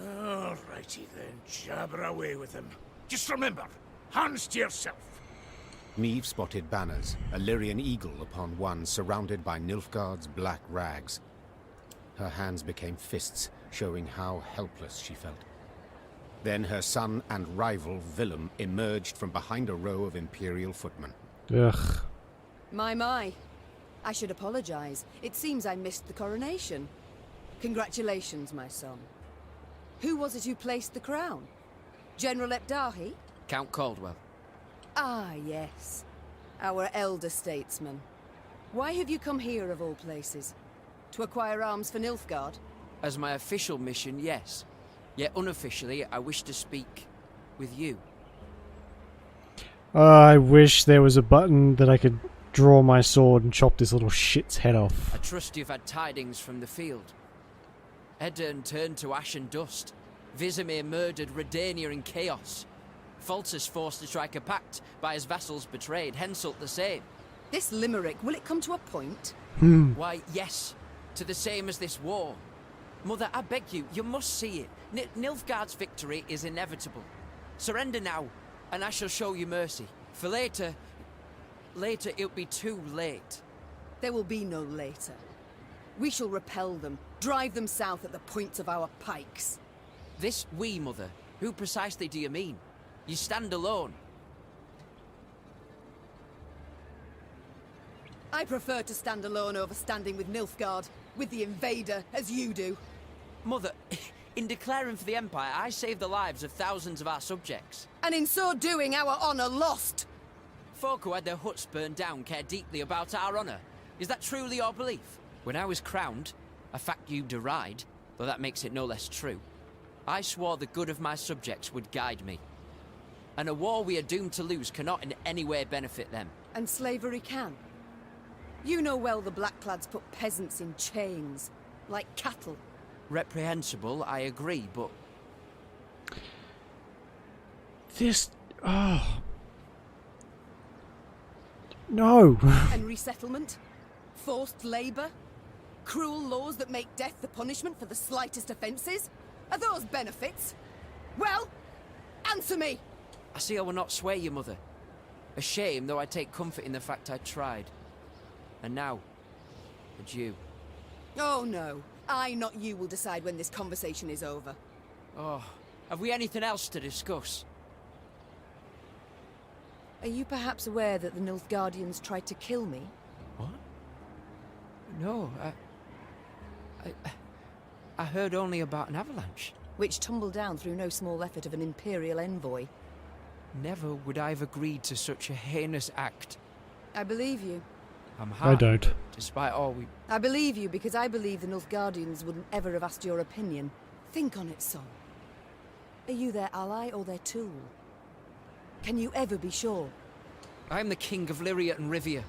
Alrighty then, jabber away with him. Just remember, hands to yourself. Meave spotted banners, a Lyrian eagle upon one surrounded by Nilfgaard's black rags. Her hands became fists, showing how helpless she felt. Then her son and rival, Willem, emerged from behind a row of Imperial footmen. Ugh. My. I should apologize. It seems I missed the coronation. Congratulations, my son. Who was it who placed the crown? General Epdahi? Count Caldwell. Ah, yes. Our elder statesman. Why have you come here, of all places? To acquire arms for Nilfgaard? As my official mission, yes. Yet unofficially, I wish to speak with you. I wish there was a button that I could draw my sword and chop this little shit's head off. I trust you've had tidings from the field. Edirn turned to ash and dust. Vizimir murdered Redania in chaos. Foltest forced to strike a pact by his vassals betrayed, Henselt the same. This limerick, will it come to a point? Why, yes. To the same as this war. Mother, I beg you, you must see it. Nilfgaard's victory is inevitable. Surrender now, and I shall show you mercy. For later it'll be too late. There will be no later. We shall repel them, drive them south at the points of our pikes. This we, Mother? Who precisely do you mean? You stand alone. I prefer to stand alone over standing with Nilfgaard, with the invader, as you do. Mother, in declaring for the Empire, I saved the lives of thousands of our subjects. And in so doing, our honor lost. Folk who had their huts burned down care deeply about our honor. Is that truly your belief? When I was crowned, a fact you deride, though that makes it no less true, I swore the good of my subjects would guide me. And a war we are doomed to lose cannot in any way benefit them. And slavery can. You know well the Blackclads put peasants in chains, like cattle. Reprehensible, I agree, but... This... oh... No! And resettlement? Forced labor? Cruel laws that make death the punishment for the slightest offences? Are those benefits? Well, answer me! I see I will not sway you, Mother. A shame, though I take comfort in the fact I tried. And now, adieu. Oh no, I, not you, will decide when this conversation is over. Oh, have we anything else to discuss? Are you perhaps aware that the Nilfgaardians tried to kill me? What? No, I heard only about an avalanche. Which tumbled down through no small effort of an Imperial envoy. Never would I have agreed to such a heinous act. I believe you. I'm I don't. Despite all we... I believe you because I believe the Nilfgaardians wouldn't ever have asked your opinion. Think on it, son. Are you their ally or their tool? Can you ever be sure? I am the king of Lyria and Rivia.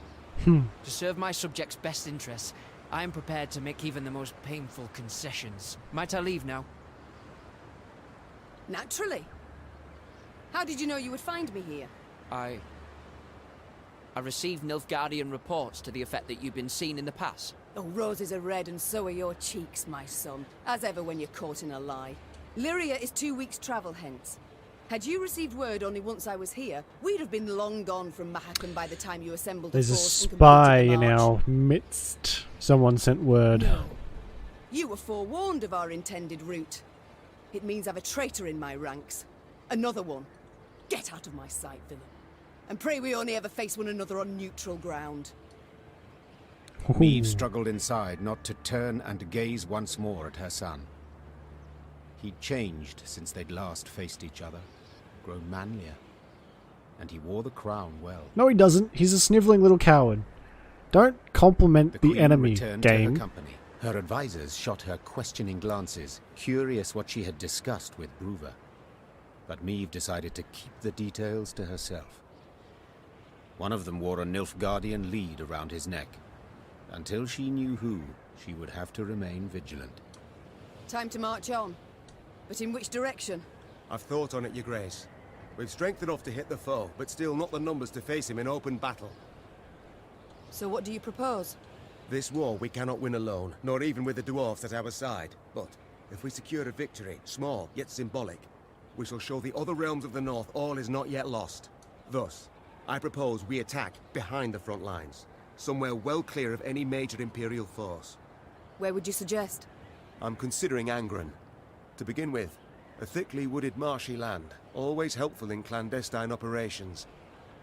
Hmm. To serve my subjects' best interests, I am prepared to make even the most painful concessions. Might I leave now? Naturally. How did you know you would find me here? I received Nilfgaardian reports to the effect that you've been seen in the pass. Oh, roses are red and so are your cheeks, my son. As ever when you're caught in a lie. Lyria is 2 weeks' travel hence. Had you received word only once I was here, we'd have been long gone from Mahakam by the time you assembled There's the a force and spy completed the in march. our midst. Someone sent word. No. You were forewarned of our intended route. It means I've a traitor in my ranks. Another one. Get out of my sight, villain. And pray we only ever face one another on neutral ground. Maeve struggled inside not to turn and gaze once more at her son. He'd changed since they'd last faced each other, grown manlier, and he wore the crown well. No, he doesn't. He's a sniveling little coward. Don't compliment the Queen enemy, returned to game. her company. Her advisors shot her questioning glances, curious what she had discussed with Bruva. But Maeve decided to keep the details to herself. One of them wore a Nilfgaardian lead around his neck. Until she knew who, she would have to remain vigilant. Time to march on. But in which direction? I've thought on it, Your Grace. We've strength enough to hit the foe, but still not the numbers to face him in open battle. So what do you propose? This war we cannot win alone, nor even with the dwarves at our side. But if we secure a victory, small yet symbolic, we shall show the other realms of the north all is not yet lost. Thus, I propose we attack behind the front lines, somewhere well clear of any major Imperial force. Where would you suggest? I'm considering Angren. To begin with, a thickly wooded marshy land, always helpful in clandestine operations.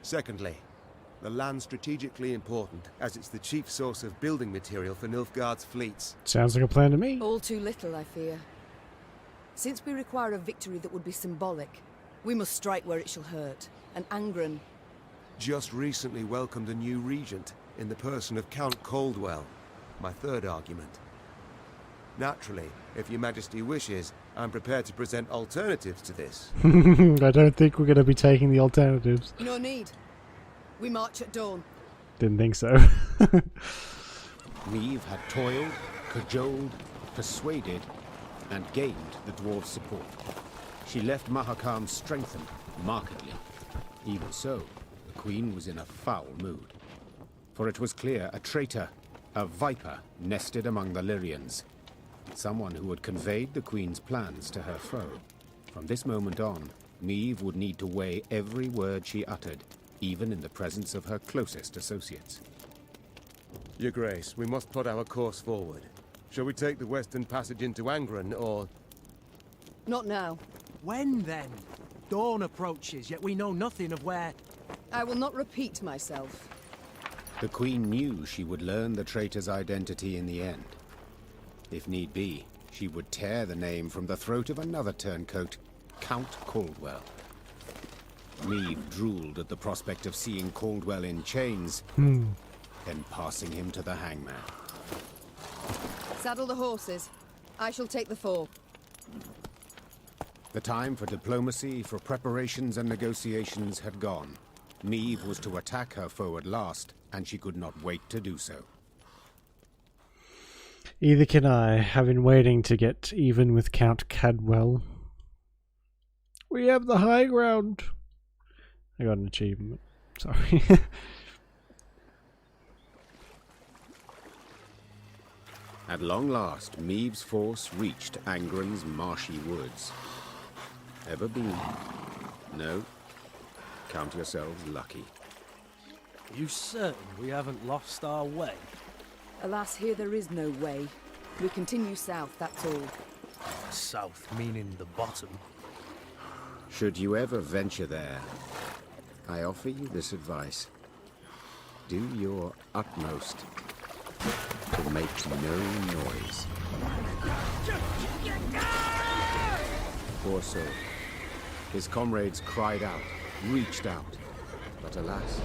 Secondly, the land strategically important, as it's the chief source of building material for Nilfgaard's fleets. Sounds like a plan to me. All too little, I fear. Since we require a victory that would be symbolic, we must strike where it shall hurt. And Angren... Just recently welcomed a new regent, in the person of Count Coldwell. My third argument. Naturally, if Your Majesty wishes, I'm prepared to present alternatives to this. I don't think we're going to be taking the alternatives. No need. We march at dawn. Didn't think so. Maeve had toiled, cajoled, persuaded, and gained the dwarves' support. She left Mahakam strengthened, markedly. Even so, the Queen was in a foul mood. For it was clear a traitor, a viper, nested among the Lyrians. Someone who had conveyed the Queen's plans to her foe. From this moment on, Maeve would need to weigh every word she uttered, even in the presence of her closest associates. Your Grace, we must plot our course forward. Shall we take the western passage into Angren, or... Not now. When, then? Dawn approaches, yet we know nothing of where... I will not repeat myself. The Queen knew she would learn the traitor's identity in the end. If need be, she would tear the name from the throat of another turncoat, Count Caldwell. Maeve drooled at the prospect of seeing Caldwell in chains, then passing him to the hangman. Saddle the horses. I shall take the fore. The time for diplomacy, for preparations and negotiations had gone. Maeve was to attack her foe at last, and she could not wait to do so. Either can I. Have been waiting to get even with Count Cadwell. We have the high ground. I got an achievement. Sorry. At long last, Maeve's force reached Angren's marshy woods. Ever been? No. Count yourselves lucky. You certain we haven't lost our way? Alas, here there is no way. We continue south, that's all. South meaning the bottom. Should you ever venture there, I offer you this advice. Do your utmost to make no noise. Poor soul. His comrades cried out, reached out, but alas,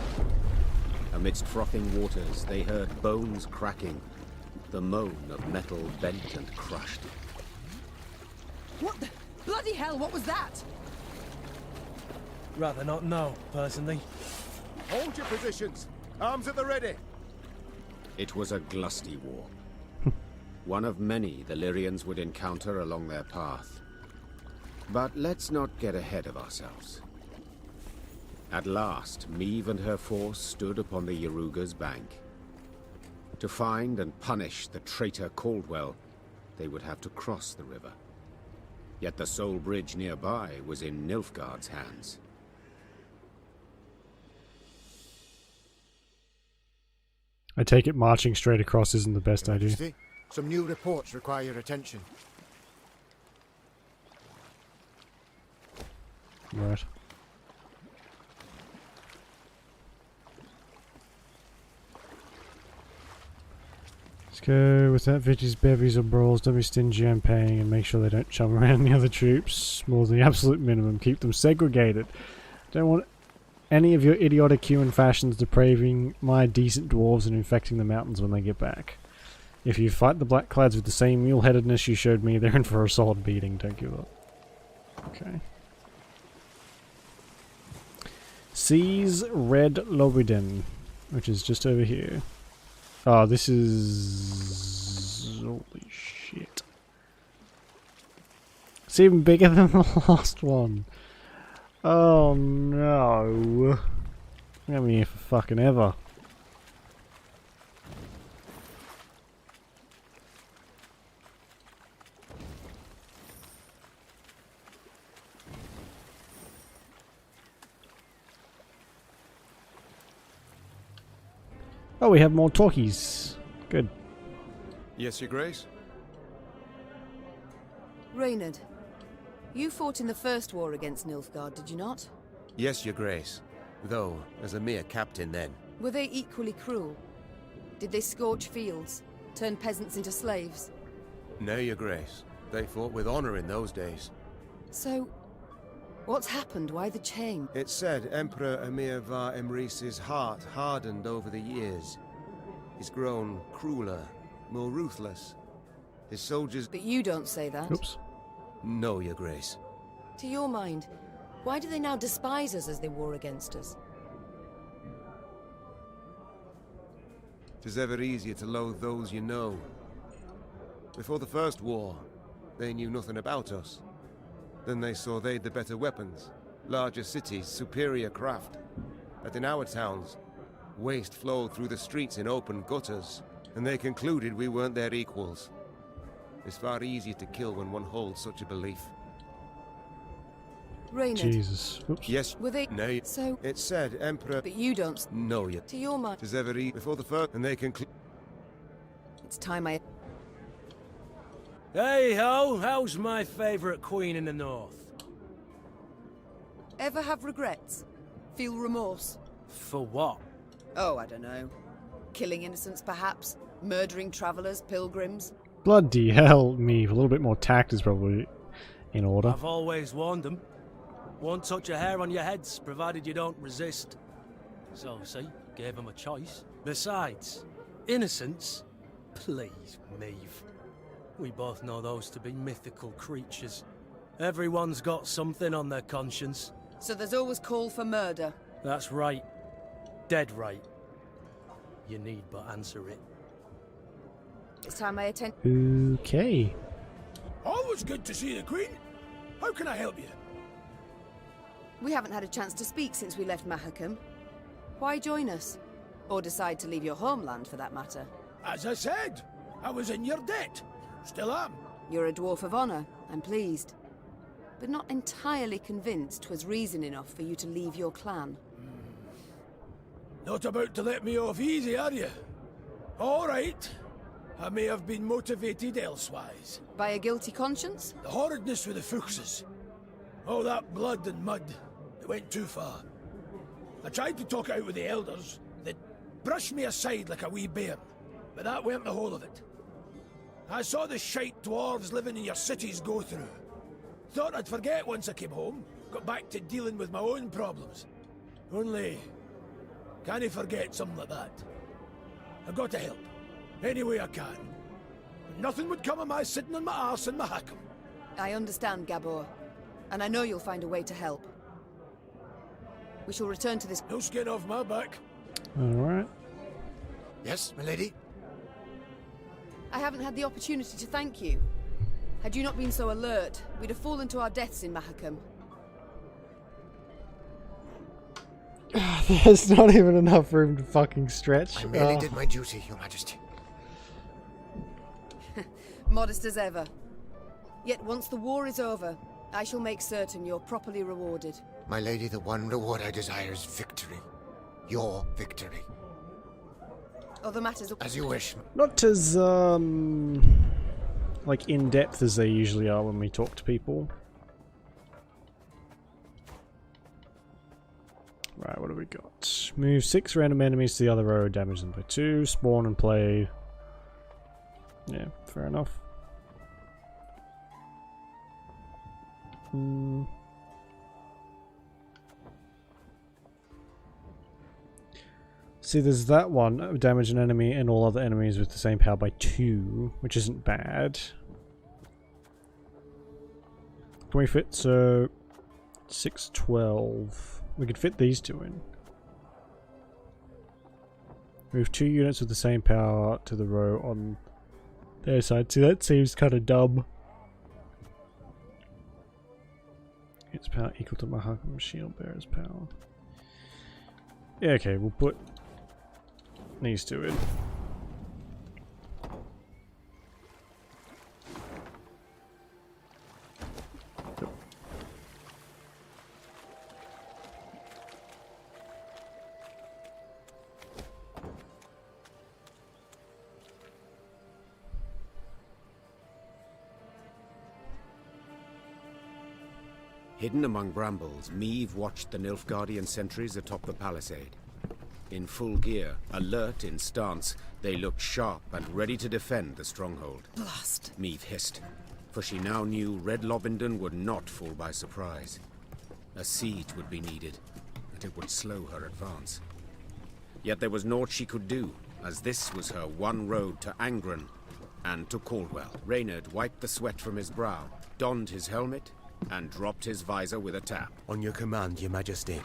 amidst frothing waters they heard bones cracking, the moan of metal bent and crushed. What the bloody hell, what was that? Rather not know, personally. Hold your positions. Arms at the ready. It was a glusty war. One of many the Lyrians would encounter along their path. But let's not get ahead of ourselves. At last, Meve and her force stood upon the Yaruga's bank. To find and punish the traitor Caldwell, they would have to cross the river. Yet the sole bridge nearby was in Nilfgaard's hands. I take it marching straight across isn't the best idea. Some new reports require your attention. Right. Let's go without vitties, bevies or brawls. Don't be stingy on paying and make sure they don't chum around the other troops. More than the absolute minimum. Keep them segregated. Don't want any of your idiotic human fashions depraving my decent dwarves and infecting the mountains when they get back. If you fight the Blackclads with the same mule-headedness you showed me, they're in for a solid beating. Don't give up. Okay. Seize Red Lobiden, which is just over here. Oh, this is... holy shit. It's even bigger than the last one. Oh no. I'm gonna be here for fucking ever. Oh, we have more talkies. Good. Yes, Your Grace? Reynard, you fought in the first war against Nilfgaard, did you not? Yes, Your Grace. Though, as a mere captain then. Were they equally cruel? Did they scorch fields, turn peasants into slaves? No, Your Grace. They fought with honor in those days. So, what's happened? Why the change? It's said Emperor Emir var Emrys's heart hardened over the years. He's grown crueler, more ruthless. His soldiers... But you don't say that. Oops. No, Your Grace. To your mind, why do they now despise us as they war against us? 'Tis ever easier to loathe those you know. Before the first war, they knew nothing about us. Then they saw they'd the better weapons, larger cities, superior craft. That in our towns, waste flowed through the streets in open gutters, and they concluded we weren't their equals. It's far easier to kill when one holds such a belief. Reynard. Jesus. Oops. Yes. Were they... No. So... It said Emperor... But you don't... No, yet. To your mind... 'Tis ever before the first, and they conclude... It's time I... Hey ho, how's my favourite queen in the north? Ever have regrets? Feel remorse? For what? Oh, I don't know. Killing innocents, perhaps? Murdering travellers, pilgrims? Bloody hell, me. A little bit more tact is probably in order. I've always warned them. Won't touch a hair on your heads, provided you don't resist. So, see, gave them a choice. Besides, innocence? Please, Meve. We both know those to be mythical creatures. Everyone's got something on their conscience. So there's always call for murder? That's right. Dead right. You need but answer it. It's time I attend... Okay. Always good to see the Queen. How can I help you? We haven't had a chance to speak since we left Mahakam. Why join us? Or decide to leave your homeland, for that matter? As I said, I was in your debt. Still am. You're a dwarf of honor, I'm pleased. But not entirely convinced 'twas reason enough for you to leave your clan. Not about to let me off easy, are you? All right. I may have been motivated elsewise. By a guilty conscience? The horridness with the Fuchses. All that blood and mud. It went too far. I tried to talk it out with the elders. They brushed me aside like a wee bairn. But that weren't the whole of it. I saw the shite dwarves living in your cities go through. Thought I'd forget once I came home. Got back to dealing with my own problems. Only... can't I forget something like that? I've got to help. Any way I can. Nothing would come of my sitting on my arse in Mahakam. I understand, Gabor. And I know you'll find a way to help. We shall return to this. No skin off my back. Alright. Yes, milady? I haven't had the opportunity to thank you. Had you not been so alert, we'd have fallen to our deaths in Mahakam. There's not even enough room to fucking stretch. I merely did my duty, Your Majesty. Modest as ever. Yet once the war is over, I shall make certain you're properly rewarded. My lady, the one reward I desire is victory. Your victory. Other matters... As you wish. Not as, like, in-depth as they usually are when we talk to people. Right, what do we got? Move 6 random enemies to the other row, damage them by 2, spawn and play. Yeah, fair enough. See, there's that one, damage an enemy and all other enemies with the same power by 2, which isn't bad. Can we fit, so 6, 12. We could fit these 2 in. Move 2 units with the same power to the row on their side. See, that seems kind of dumb. Its power equal to Mahakam Shield Bearer's power. Yeah, okay, we'll put these 2 in. Hidden among brambles, Meave watched the Nilfgaardian sentries atop the palisade. In full gear, alert in stance, they looked sharp and ready to defend the stronghold. Blast! Meave hissed, for she now knew Red Lobendon would not fall by surprise. A siege would be needed, but it would slow her advance. Yet there was naught she could do, as this was her one road to Angren and to Caldwell. Reynard wiped the sweat from his brow, donned his helmet, and dropped his visor with a tap. On your command, Your Majesty.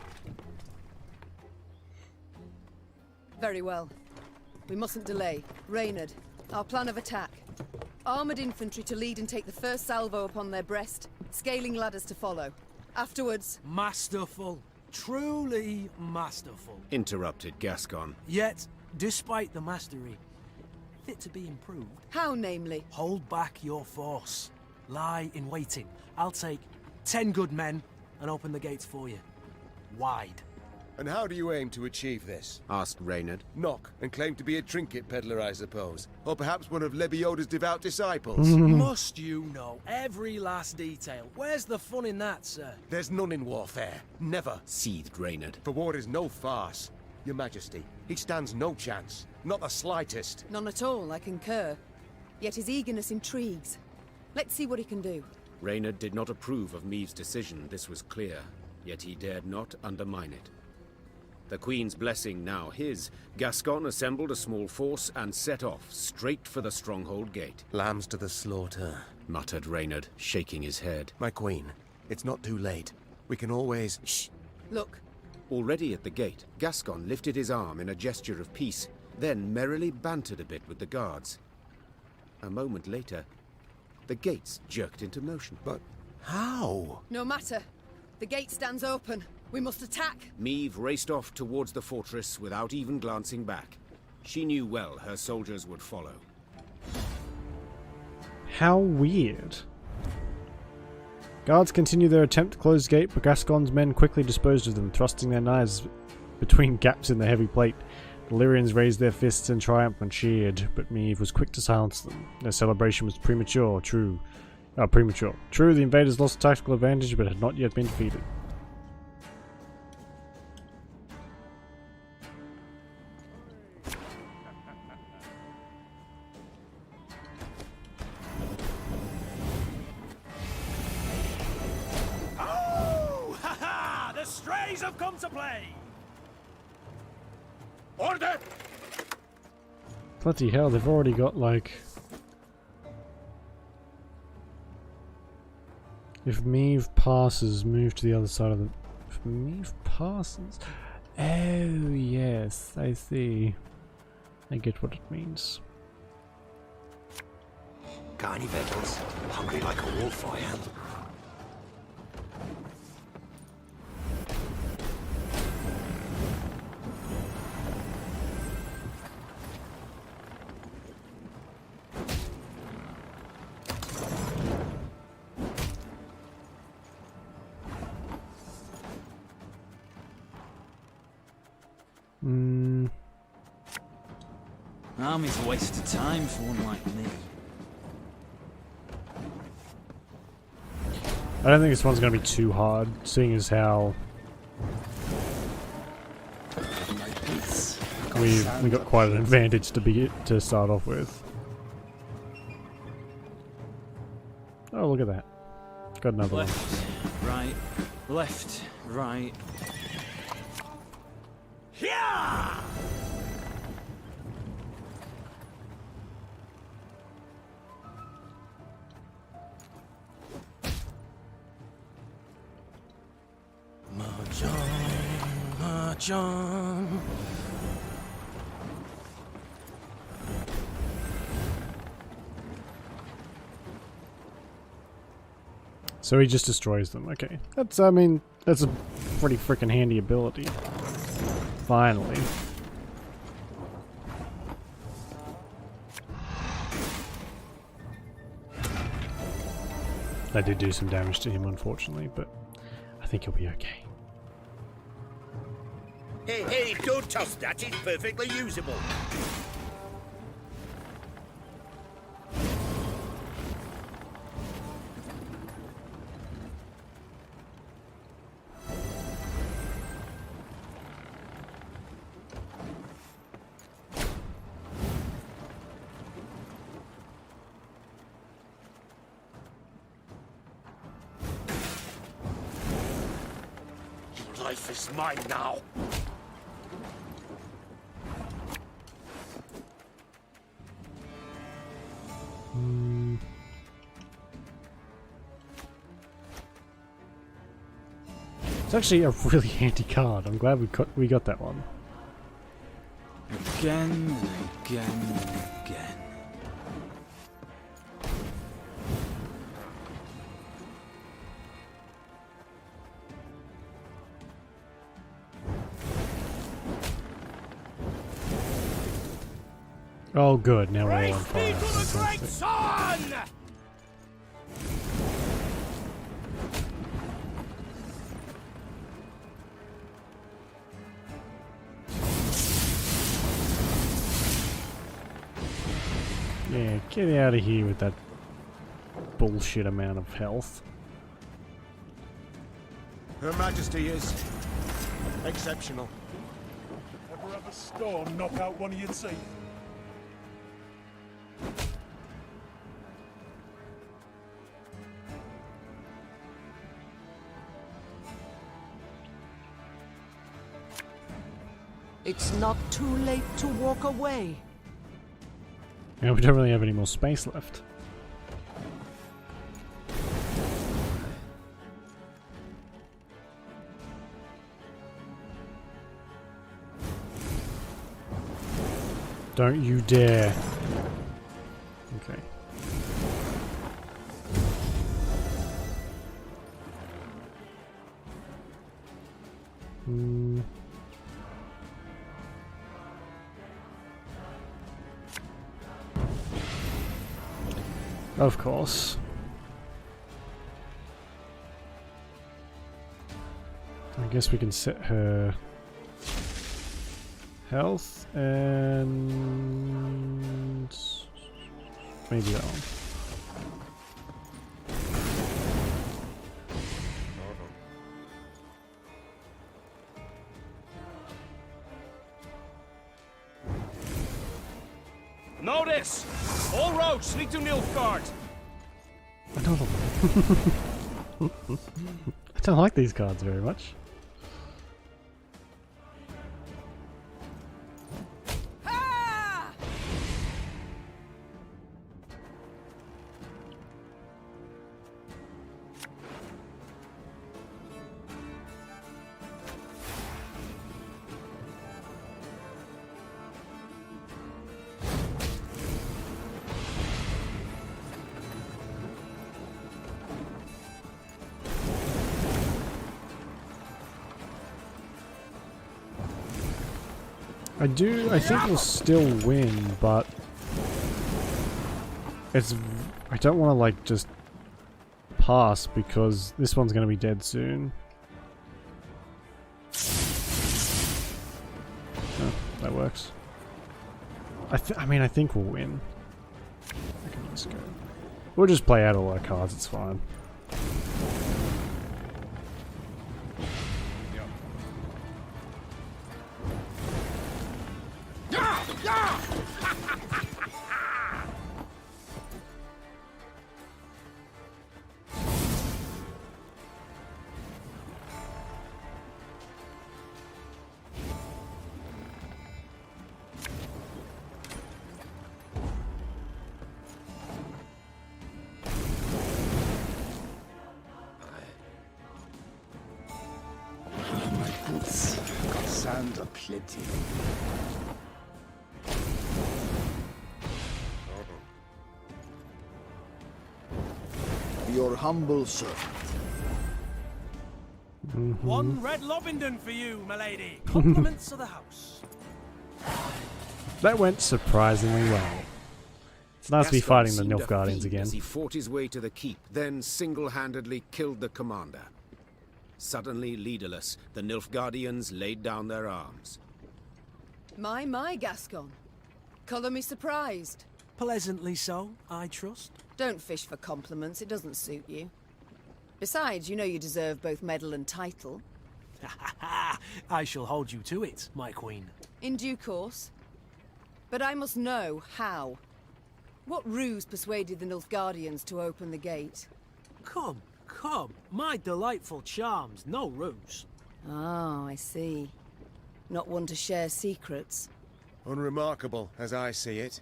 Very well. We mustn't delay. Reynard, our plan of attack. Armoured infantry to lead and take the first salvo upon their breast, scaling ladders to follow. Afterwards... Masterful. Truly masterful. Interrupted Gascon. Yet, despite the mastery, fit to be improved. How, namely? Hold back your force. Lie in waiting. I'll take 10 good men and open the gates for you. Wide. And how do you aim to achieve this? Asked Reynard. Knock and claim to be a trinket peddler, I suppose. Or perhaps one of Lebioda's devout disciples. Must you know every last detail? Where's the fun in that, sir? There's none in warfare. Never. Seethed Reynard. For war is no farce. Your Majesty, he stands no chance. Not the slightest. None at all, I concur. Yet his eagerness intrigues. Let's see what he can do. Reynard did not approve of Meave's decision, this was clear. Yet he dared not undermine it. The Queen's blessing now his, Gascon assembled a small force and set off, straight for the stronghold gate. Lambs to the slaughter, muttered Reynard, shaking his head. My Queen, it's not too late. We can always... Shh! Look. Already at the gate, Gascon lifted his arm in a gesture of peace, then merrily bantered a bit with the guards. A moment later, the gates jerked into motion. But how? No matter. The gate stands open. We must attack! Meave raced off towards the fortress without even glancing back. She knew well her soldiers would follow. How weird. Guards continue their attempt to close the gate, but Gascon's men quickly disposed of them, thrusting their knives between gaps in the heavy plate. The Lyrians raised their fists in triumph and cheered, but Meave was quick to silence them. Their celebration was premature. True, the invaders lost tactical advantage, but had not yet been defeated. Have come to play. Order! Bloody hell, they've already got like... If Meave passes, move to the other side of the... If Meave Parsons. Oh, yes, I see. I get what it means. Got any victuals? Hungry like a wolf, I am. Army's a waste of time for one like me. I don't think this one's going to be too hard, seeing as how we got quite an advantage to start off with. Oh, look at that! Got another one. Right, left, right. Yeah! Mahjong. So he just destroys them. Okay, that's I mean that's a pretty freaking handy ability. Finally. I did do some damage to him, unfortunately, but I think he'll be okay. Hey, hey, don't toss that, it's perfectly usable. Your life is mine now. It's actually a really handy card. I'm glad we got that one. Again and again and again. Oh, good. Now we're all on fire. Speak of the great sun! Yeah, get out of here with that bullshit amount of health. Her Majesty is exceptional. Ever have a storm knock out one of your teeth? It's not too late to walk away. Yeah, we don't really have any more space left. Don't you dare. Okay. Of course. I guess we can set her health and maybe that one. Notice! All roads lead to Nilfgaard! Another one. I don't like these cards very much. I think we'll still win, but I don't want to like just pass because this one's going to be dead soon. Oh, that works. I think we'll win. I can just go. We'll just play out all our cards, it's fine. Sand aplenty. Your humble servant. One red Lobington for you, my lady. Compliments of the house. That went surprisingly well. It's nice to be fighting the Nilfgaardians again. As he fought his way to the keep, then single-handedly killed the commander. Suddenly leaderless, the Nilfgaardians laid down their arms. My, Gascon. Colour me surprised. Pleasantly so, I trust. Don't fish for compliments, it doesn't suit you. Besides, you know you deserve both medal and title. I shall hold you to it, my queen. In due course. But I must know how. What ruse persuaded the Nilfgaardians to open the gate? Come, my delightful charms, no ruse. Oh, I see. Not one to share secrets. Unremarkable, as I see it.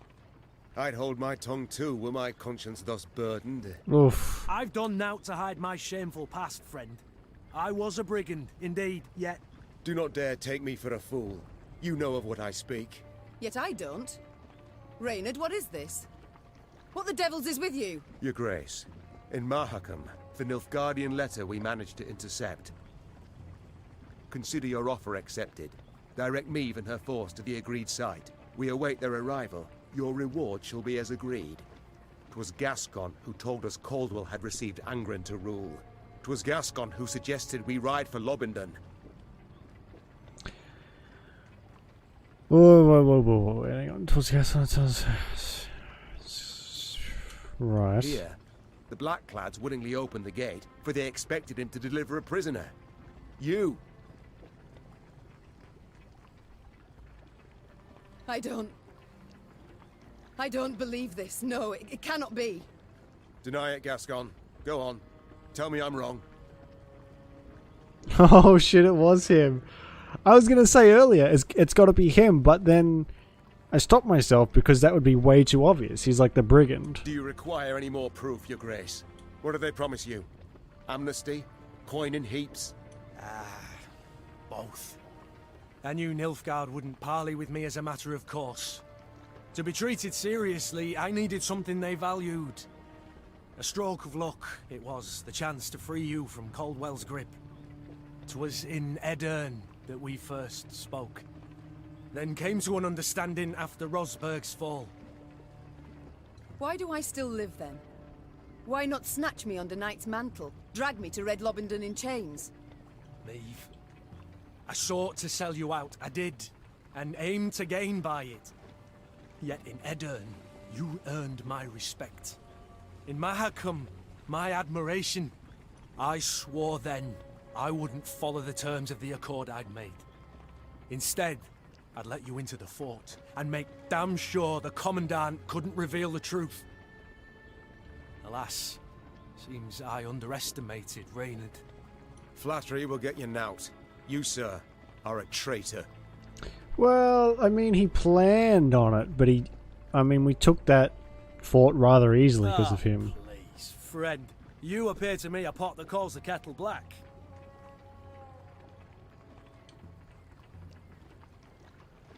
I'd hold my tongue too, were my conscience thus burdened. Oof. I've done naught to hide my shameful past, friend. I was a brigand, indeed, yet... Do not dare take me for a fool. You know of what I speak. Yet I don't. Reynard, what is this? What the devils is with you? Your Grace, in Mahakam, the Nilfgaardian letter we managed to intercept. Consider your offer accepted. Direct Meve and her force to the agreed site. We await their arrival. Your reward shall be as agreed. 'Twas Gascon who told us Caldwell had received Angren to rule. 'Twas Gascon who suggested we ride for Lobington. Whoa, hang on. 'Twas Gascon. Right. Here, the Blackclads willingly opened the gate, for they expected him to deliver a prisoner. You! I don't believe this. No, it cannot be. Deny it, Gascon. Go on. Tell me I'm wrong. Oh shit, it was him. I was going to say earlier, it's got to be him, but then I stopped myself because that would be way too obvious. He's like the brigand. Do you require any more proof, Your Grace? What do they promise you? Amnesty? Coin in heaps? Both. I knew Nilfgaard wouldn't parley with me as a matter of course. To be treated seriously, I needed something they valued. A stroke of luck, it was, the chance to free you from Caldwell's grip. 'Twas in Edern that we first spoke. Then came to an understanding after Rosberg's fall. Why do I still live then? Why not snatch me under Knight's mantle? Drag me to Red Lobington in chains? Meve, I sought to sell you out, I did, and aimed to gain by it. Yet in Edern, you earned my respect. In Mahakam, my admiration. I swore then I wouldn't follow the terms of the accord I'd made. Instead, I'd let you into the fort and make damn sure the Commandant couldn't reveal the truth. Alas, seems I underestimated Reynard. Flattery will get you knout. You, sir, are a traitor. Well, I mean, he planned on it, but we took that fort rather easily because of him. Please, friend, you appear to me a pot that calls the kettle black.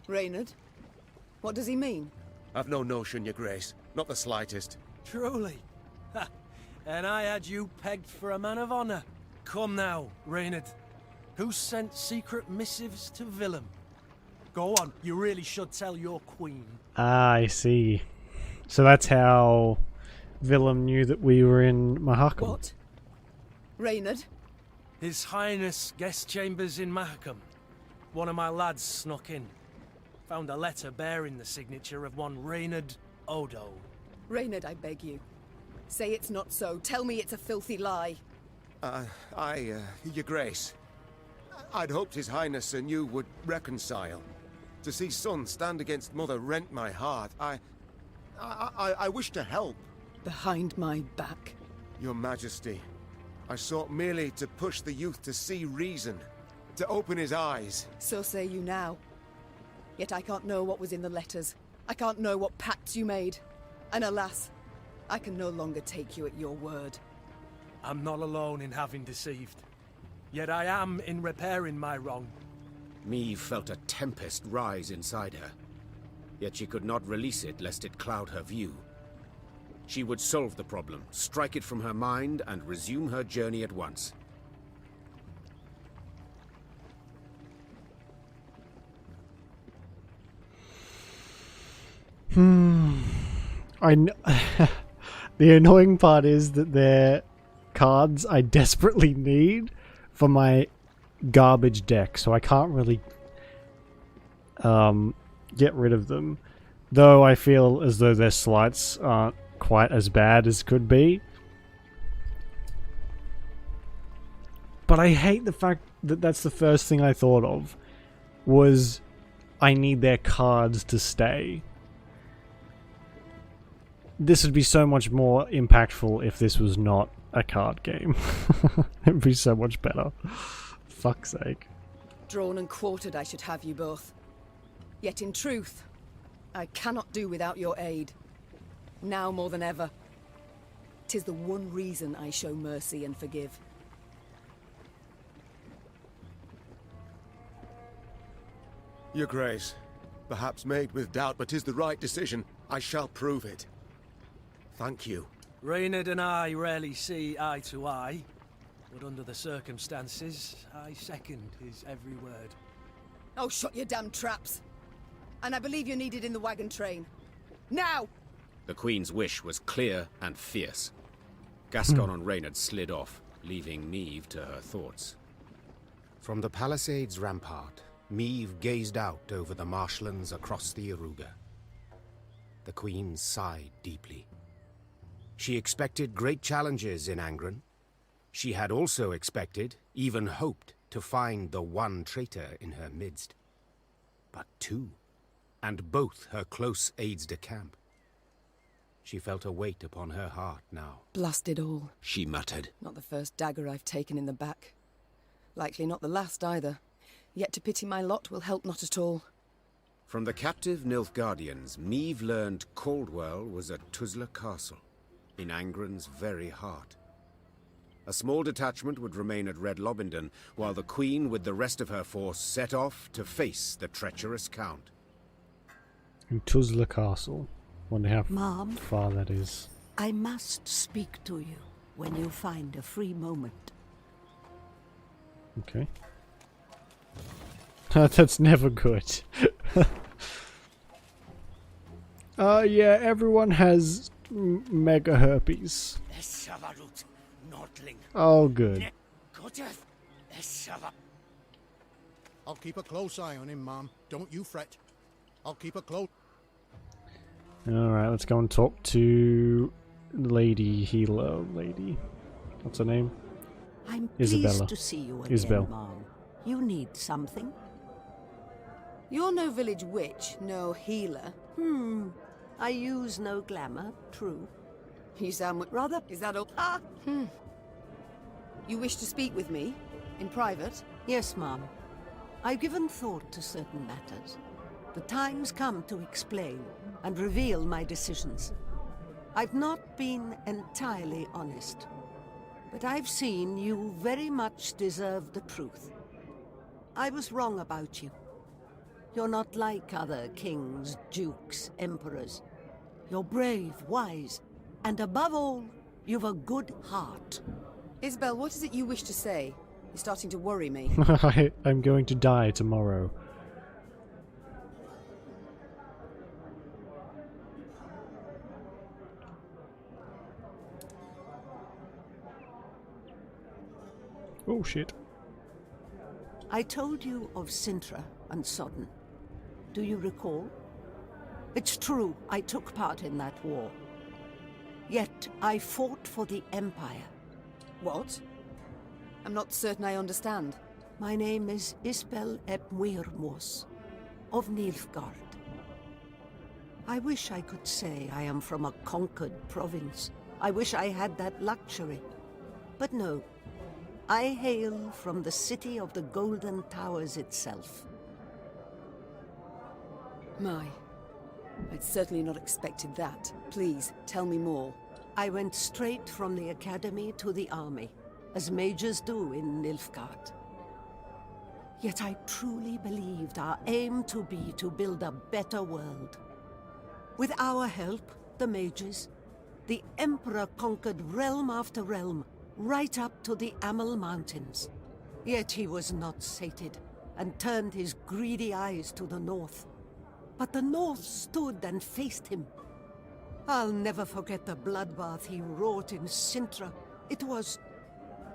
Reynard, what does he mean? I've no notion, Your Grace. Not the slightest. Truly? Ha! And I had you pegged for a man of honor. Come now, Reynard. Who sent secret missives to Willem? Go on, you really should tell your queen. Ah, I see. So that's how Willem knew that we were in Mahakam. What? Reynard? His Highness guest chambers in Mahakam. One of my lads snuck in. Found a letter bearing the signature of one Reynard Odo. Reynard, I beg you. Say it's not so. Tell me it's a filthy lie. Your Grace. I'd hoped His Highness and you would reconcile. To see son stand against mother rent my heart. I wish to help. Behind my back? Your Majesty, I sought merely to push the youth to see reason, to open his eyes. So say you now. Yet I can't know what was in the letters. I can't know what pacts you made. And alas, I can no longer take you at your word. I'm not alone in having deceived. Yet I am in repairing my wrong. Meve felt a tempest rise inside her. Yet she could not release it lest it cloud her view. She would solve the problem, strike it from her mind, and resume her journey at once. The annoying part is that they're cards I desperately need for my garbage deck, so I can't really get rid of them. Though I feel as though their slights aren't quite as bad as could be. But I hate the fact that that's the first thing I thought of, was I need their cards to stay. This would be so much more impactful if this was not a card game. It'd be so much better. Fuck's sake. Drawn and quartered I should have you both. Yet in truth, I cannot do without your aid. Now more than ever. 'Tis the one reason I show mercy and forgive. Your Grace, perhaps made with doubt, but 'tis the right decision. I shall prove it. Thank you. Reynard and I rarely see eye to eye, but under the circumstances, I second his every word. Oh, shut your damn traps. And I believe you're needed in the wagon train. Now! The Queen's wish was clear and fierce. Gascon and Reynard slid off, leaving Meve to her thoughts. From the palisade's rampart, Meve gazed out over the marshlands across the Iruga. The Queen sighed deeply. She expected great challenges in Angren. She had also expected, even hoped, to find the one traitor in her midst. But two, and both her close aides-de-camp. She felt a weight upon her heart now. Blast it all, she muttered. Not the first dagger I've taken in the back. Likely not the last either. Yet to pity my lot will help not at all. From the captive Nilfgaardians, Meve learned Caldwell was at Tuzla Castle, in Angren's very heart. A small detachment would remain at Red Lobindon, while the Queen with the rest of her force set off to face the treacherous Count. In Tuzla Castle. Wonder how Mom, far that is. I must speak to you when you find a free moment. Okay. That's never good. Yeah, everyone has mega herpes. Oh, good. I'll keep a close eye on him, Mom. Don't you fret. I'll keep a close... Alright, let's go and talk to Lady Healer Lady. What's her name? I'm Isabella. pleased to see you again, Isabel. Mom. You need something? You're no village witch, no healer. I use no glamour, true. You sound rather. Is that all? You wish to speak with me? In private? Yes, Mom. I've given thought to certain matters. The time's come to explain and reveal my decisions. I've not been entirely honest, but I've seen you very much deserve the truth. I was wrong about you. You're not like other kings, dukes, emperors. You're brave, wise, and above all, you've a good heart. Isabel, what is it you wish to say? You're starting to worry me. I'm going to die tomorrow. Oh shit. I told you of Sintra and Sodden. Do you recall? It's true, I took part in that war. Yet I fought for the Empire. What? I'm not certain I understand. My name is Isbel ep Muirmos, of Nilfgaard. I wish I could say I am from a conquered province. I wish I had that luxury. But no. I hail from the city of the Golden Towers itself. My. I'd certainly not expected that. Please, tell me more. I went straight from the academy to the army, as mages do in Nilfgaard. Yet I truly believed our aim to be to build a better world. With our help, the mages, the Emperor conquered realm after realm, right up to the Amal Mountains. Yet he was not sated, and turned his greedy eyes to the north. But the north stood and faced him. I'll never forget the bloodbath he wrought in Sintra. It was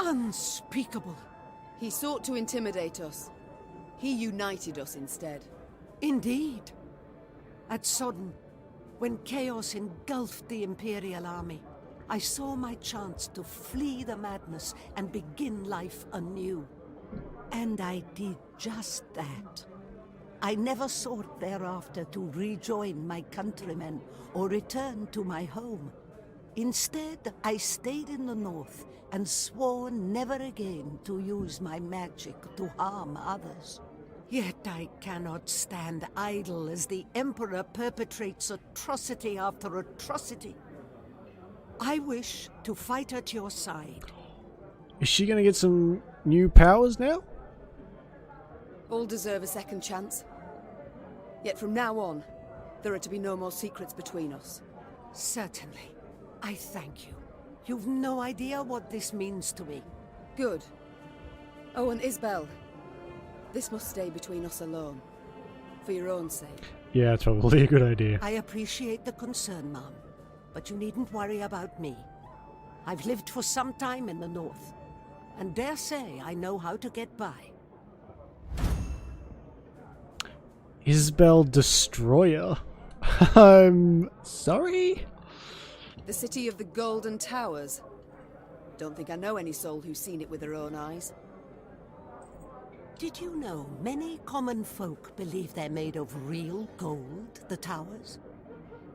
unspeakable. He sought to intimidate us. He united us instead. Indeed. At Sodden, when chaos engulfed the Imperial army, I saw my chance to flee the madness and begin life anew. And I did just that. I never sought thereafter to rejoin my countrymen or return to my home. Instead, I stayed in the north and swore never again to use my magic to harm others. Yet I cannot stand idle as the Emperor perpetrates atrocity after atrocity. I wish to fight at your side. Is she gonna get some new powers now? All deserve a second chance. Yet from now on, there are to be no more secrets between us. Certainly. I thank you. You've no idea what this means to me. Good. Oh, and Isbel. This must stay between us alone. For your own sake. Yeah, it's probably a good idea. I appreciate the concern, Mom. But you needn't worry about me. I've lived for some time in the north. And dare say I know how to get by. Isbel Destroyer? I'm sorry? The city of the Golden Towers. Don't think I know any soul who's seen it with their own eyes. Did you know many common folk believe they're made of real gold, the towers?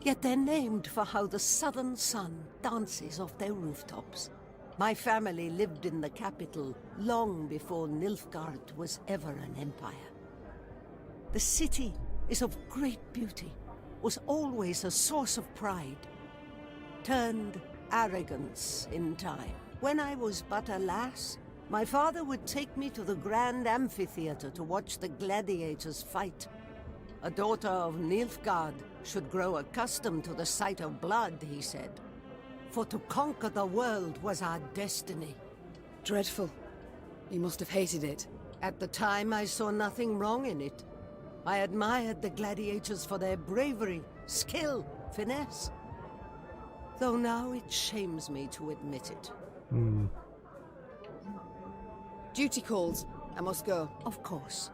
Yet they're named for how the southern sun dances off their rooftops. My family lived in the capital long before Nilfgaard was ever an empire. The city is of great beauty, was always a source of pride, turned arrogance in time. When I was but a lass, my father would take me to the grand amphitheater to watch the gladiators fight. A daughter of Nilfgaard should grow accustomed to the sight of blood, he said. For to conquer the world was our destiny. Dreadful. You must have hated it. At the time, I saw nothing wrong in it. I admired the gladiators for their bravery, skill, finesse. Though now it shames me to admit it. Duty calls. I must go. Of course.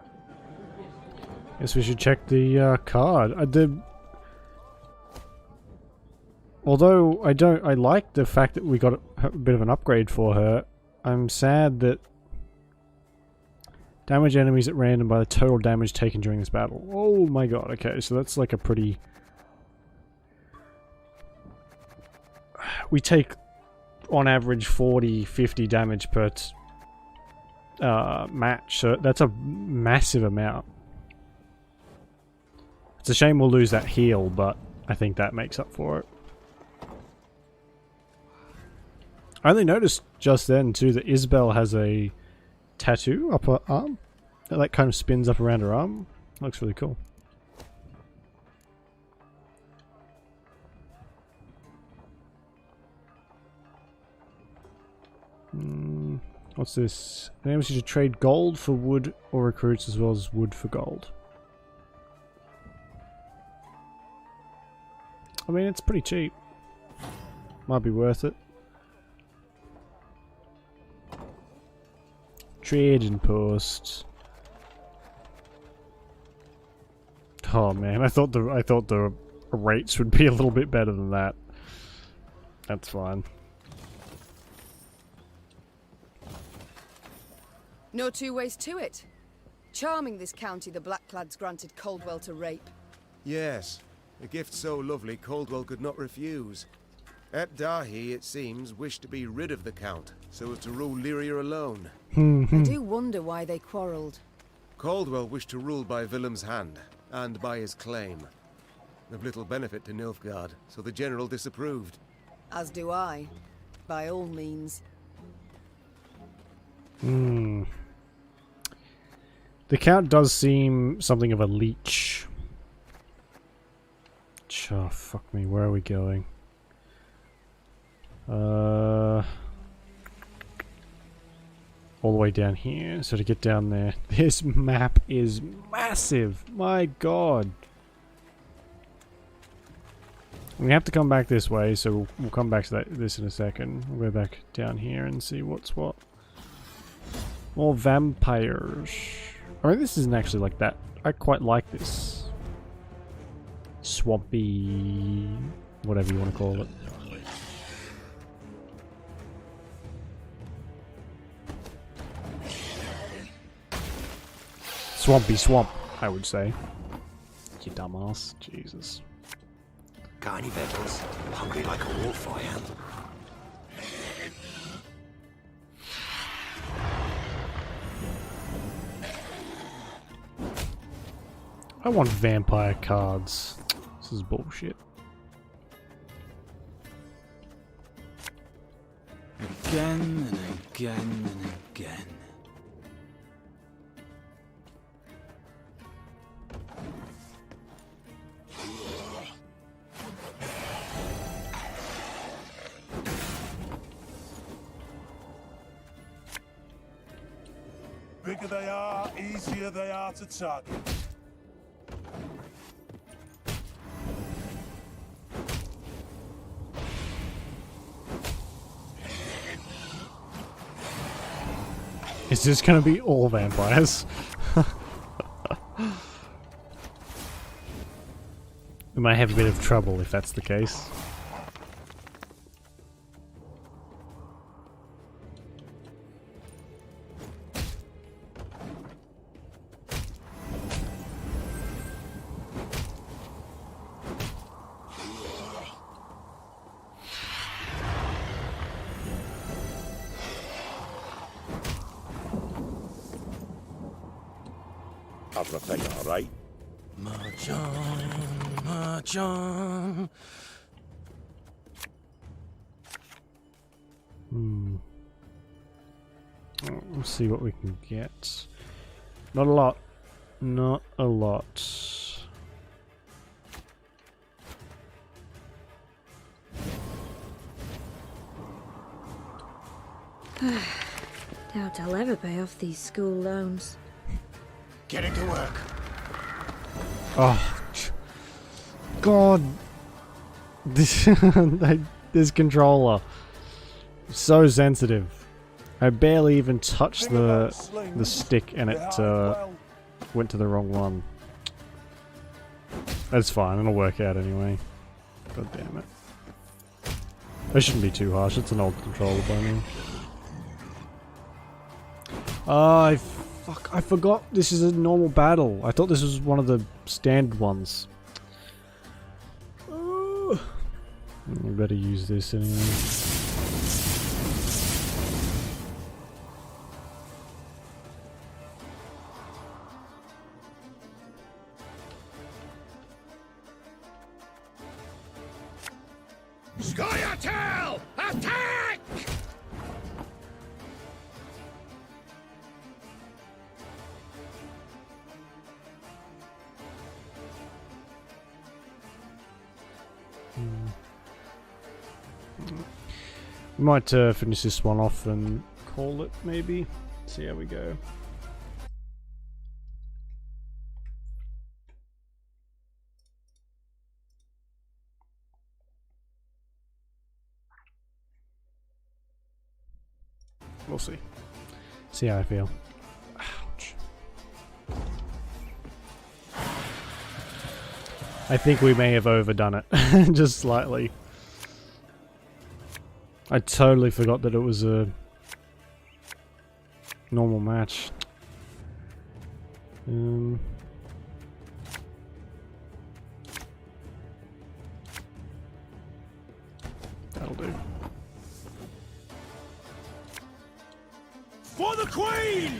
Guess we should check the card. Although I like the fact that we got a bit of an upgrade for her. I'm sad that damage enemies at random by the total damage taken during this battle. Oh my god, okay, so that's like a pretty... We take, on average, 40-50 damage per match, so that's a massive amount. It's a shame we'll lose that heal, but I think that makes up for it. I only noticed just then, too, that Isbel has a tattoo up her arm. That like kind of spins up around her arm. Looks really cool. What's this? Enables you to trade gold for wood or recruits as well as wood for gold. I mean, it's pretty cheap. Might be worth it. Trading post. Oh man, I thought the rates would be a little bit better than that. That's fine. No two ways to it. Charming this county the Blackclads granted Caldwell to rape. Yes, a gift so lovely Caldwell could not refuse. At Dahi, it seems, wished to be rid of the Count, so as to rule Lyria alone. I do wonder why they quarrelled. Caldwell wished to rule by Willem's hand, and by his claim. Of little benefit to Nilfgaard, so the general disapproved. As do I. By all means. Hmm. The Count does seem something of a leech. Oh, fuck me, where are we going? All the way down here, so to get down there. This map is massive! My god! We have to come back this way, so we'll come back to this in a second. We'll go back down here and see what's what. More vampires. I mean, this isn't actually like that. I quite like this. Swampy... whatever you want to call it. Swampy swamp, I would say. You dumbass. Jesus. Got any victuals? Hungry like a wolf, I am. I want vampire cards. This is bullshit. Again and again and again. Bigger they are, easier they are to target. Is this gonna be all vampires? We might have a bit of trouble if that's the case. Everything all right? March on, march on. Let's see what we can get. Not a lot. Not a lot. Doubt I'll ever pay off these school loans. Get into work. Oh, God! This controller, so sensitive. I barely even touched the stick, and it went to the wrong one. That's fine. It'll work out anyway. God damn it! That shouldn't be too harsh. It's an old controller by me. Fuck, I forgot this is a normal battle. I thought this was one of the standard ones. I better use this anyway. Scoia'tael! Attack! We might finish this one off and call it, maybe. See how we go. We'll see. See how I feel. Ouch. I think we may have overdone it. Just slightly. I totally forgot that it was a normal match. That'll do. For the Queen!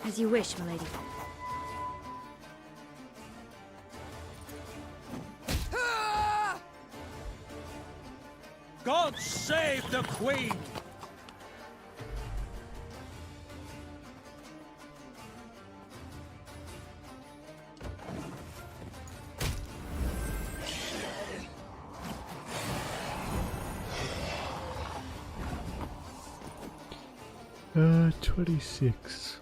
As you wish, milady. God save the Queen! Uh, 26.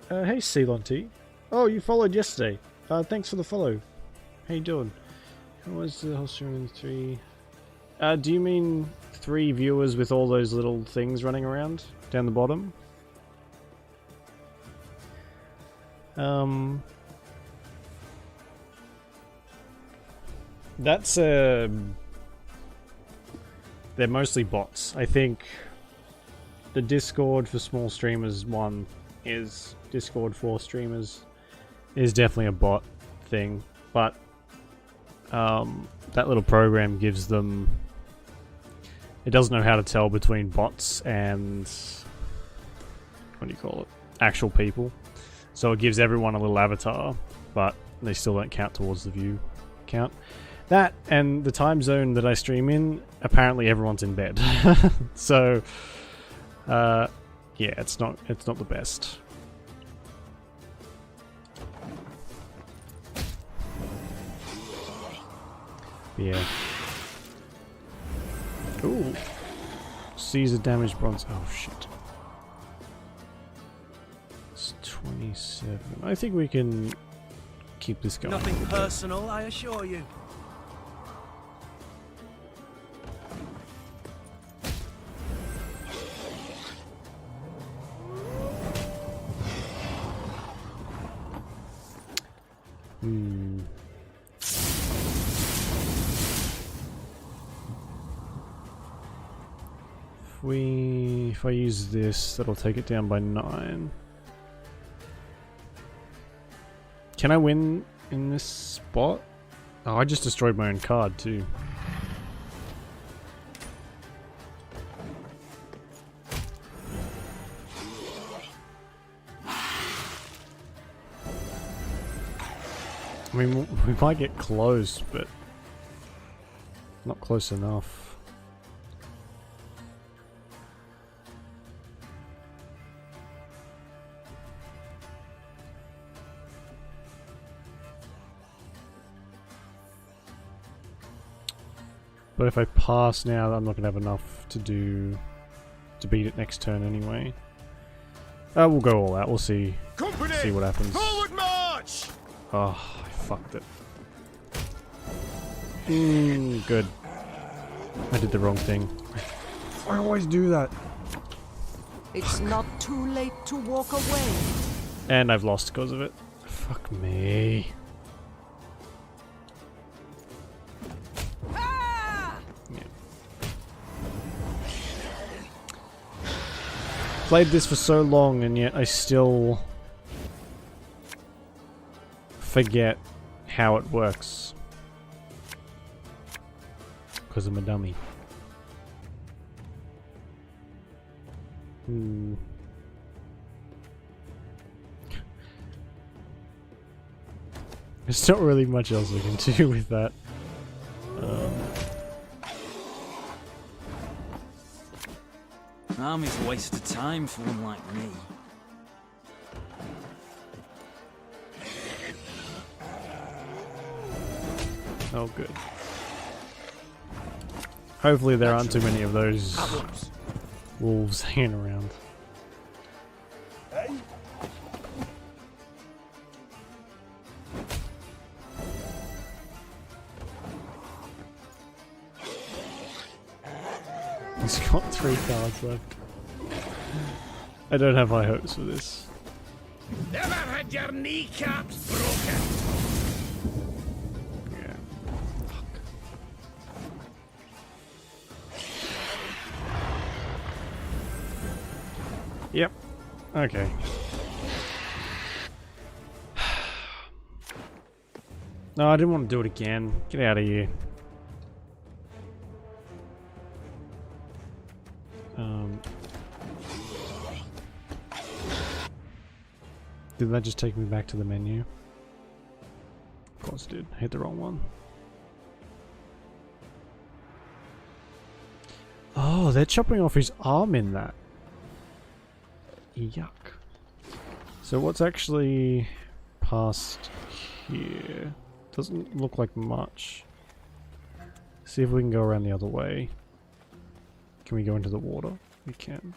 Hey Ceylon. Oh, you followed yesterday. Thanks for the follow. How you doing? How was the whole stream in 3? Do you mean 3 viewers with all those little things running around down the bottom? That's they're mostly bots. I think the Discord for small streamers one is Discord for streamers is definitely a bot thing, but that little program gives them, it doesn't know how to tell between bots and what do you call it, actual people. So it gives everyone a little avatar, but they still don't count towards the view count. That and the time zone that I stream in, apparently everyone's in bed. So yeah, it's not the best. Yeah. Ooh. Caesar damage bronze. Oh shit. It's 27. I think we can keep this going. Nothing personal, I assure you. If I use this, that'll take it down by 9. Can I win in this spot? Oh, I just destroyed my own card too. I mean, we might get close, but not close enough. But if I pass now, I'm not going to have enough to beat it next turn anyway. We'll go all out. We'll see. Company, see what happens. Forward march! Oh, I fucked it. Good. I did the wrong thing. I always do that. It's not too late to walk away. And I've lost because of it. Fuck me. Played this for so long and yet I still forget how it works because I'm a dummy. There's not really much else we can do with that. Army's a waste of time for one like me. Oh, good. Hopefully there aren't too many of those wolves hanging around. He's got 3 cards left. I don't have high hopes for this. Never had your kneecaps broken. Yeah. Yep. Okay. No, I didn't want to do it again. Get out of here. Did that just take me back to the menu? Of course it did. Hit the wrong one. Oh, they're chopping off his arm in that. Yuck. So what's actually past here? Doesn't look like much. See if we can go around the other way. Can we go into the water? We can.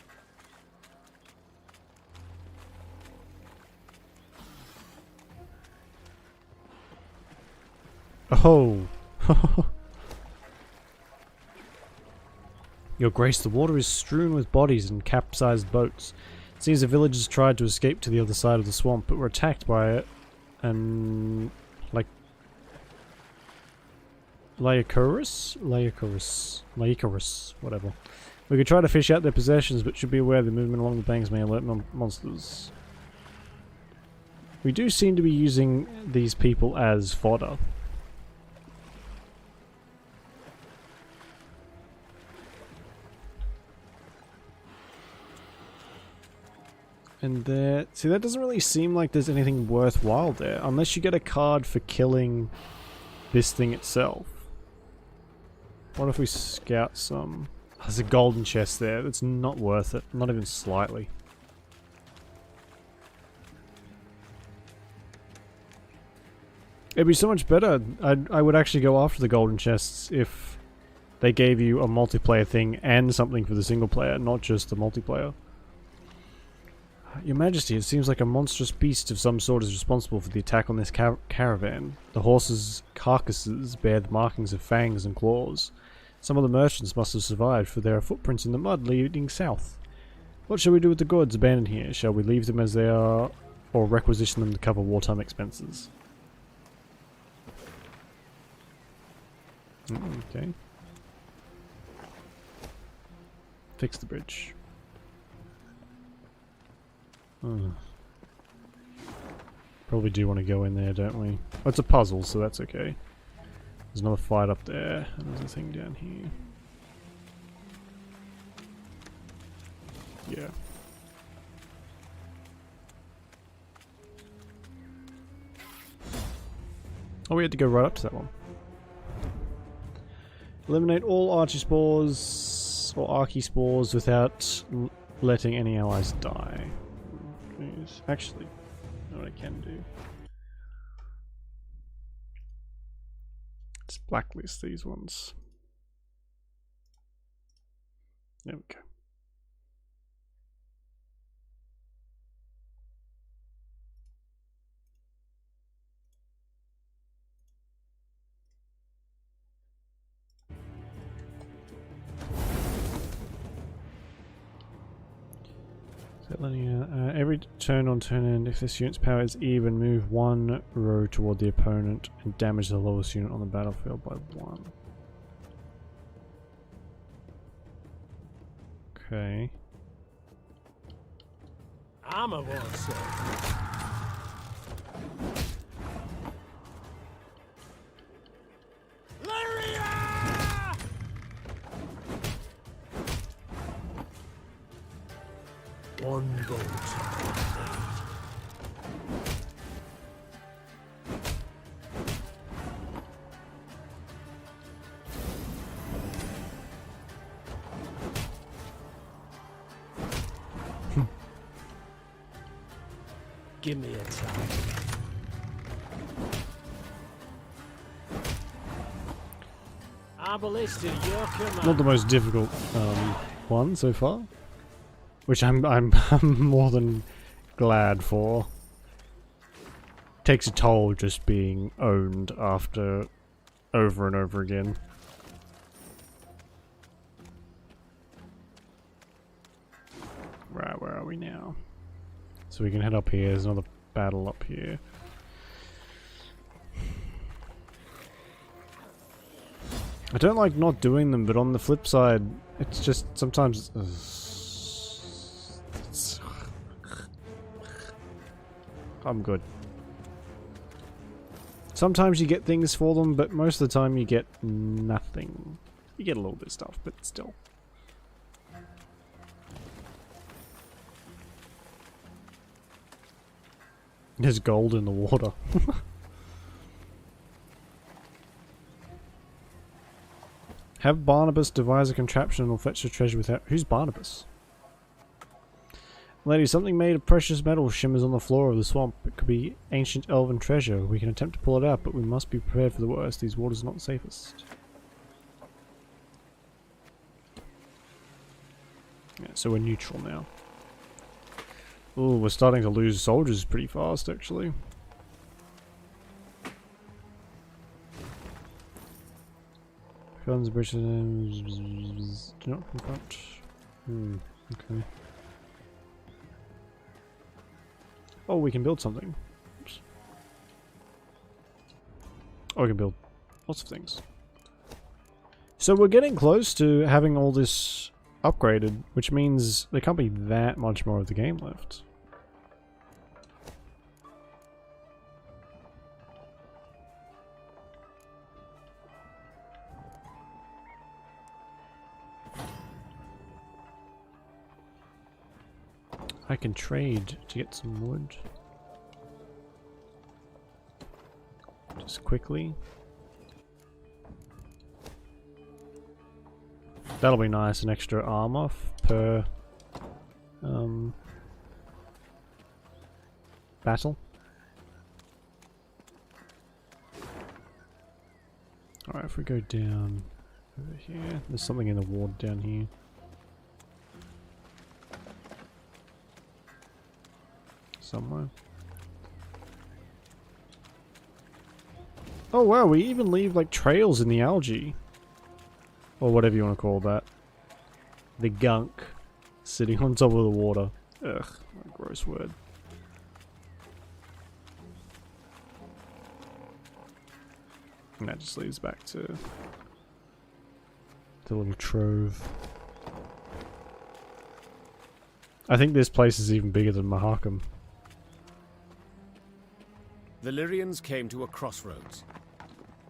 Oh! Your Grace, the water is strewn with bodies and capsized boats. It seems the villagers tried to escape to the other side of the swamp, but were attacked by it, and Laocoris, whatever. We could try to fish out their possessions, but should be aware the movement along the banks may alert monsters. We do seem to be using these people as fodder. And there, see, that doesn't really seem like there's anything worthwhile there, unless you get a card for killing this thing itself. What if we scout some? There's a golden chest there. That's not worth it, not even slightly. It'd be so much better. I would actually go after the golden chests if they gave you a multiplayer thing and something for the single player, not just the multiplayer. Your Majesty, it seems like a monstrous beast of some sort is responsible for the attack on this caravan. The horses' carcasses bear the markings of fangs and claws. Some of the merchants must have survived, for there are footprints in the mud leading south. What shall we do with the goods abandoned here? Shall we leave them as they are, or requisition them to cover wartime expenses? Okay. Fix the bridge. Probably do want to go in there, don't we? Oh, it's a puzzle, so that's okay. There's another fight up there, and there's a thing down here. Yeah. Oh, we had to go right up to that one. Eliminate all archispores or archispores without letting any allies die. Actually, you know what I can do? Let's blacklist these ones. There we go. Every turn on turn end, if this unit's power is even, move 1 row toward the opponent and damage the lowest unit on the battlefield by 1. Okay. Armor wars, sir. One gold. Give me a time. Marble is to your command. Not the most difficult one so far, which I'm more than glad for. Takes a toll just being owned after over and over again. Right, where are we now? So we can head up here. There's another battle up here. I don't like not doing them, but on the flip side, it's just sometimes I'm good. Sometimes you get things for them, but most of the time you get nothing. You get a little bit of stuff, but still. There's gold in the water. Have Barnabas devise a contraption and we'll fetch the treasure without... Who's Barnabas? Lady, something made of precious metal shimmers on the floor of the swamp. It could be ancient elven treasure. We can attempt to pull it out, but we must be prepared for the worst. These waters are not the safest. Yeah, so we're neutral now. Ooh, we're starting to lose soldiers pretty fast, actually. Guns, bridges, do not confront. Okay. Oh, we can build something. Oops. Oh, we can build lots of things. So we're getting close to having all this upgraded, which means there can't be that much more of the game left. I can trade to get some wood. Just quickly. That'll be nice, an extra armor per battle. Alright, if we go down over here, there's something in the ward down here. Somewhere. Oh wow, we even leave like trails in the algae. Or whatever you want to call that. The gunk sitting on top of the water. Ugh, what a gross word. And that just leads back to the little trove. I think this place is even bigger than Mahakam. The Lyrians came to a crossroads.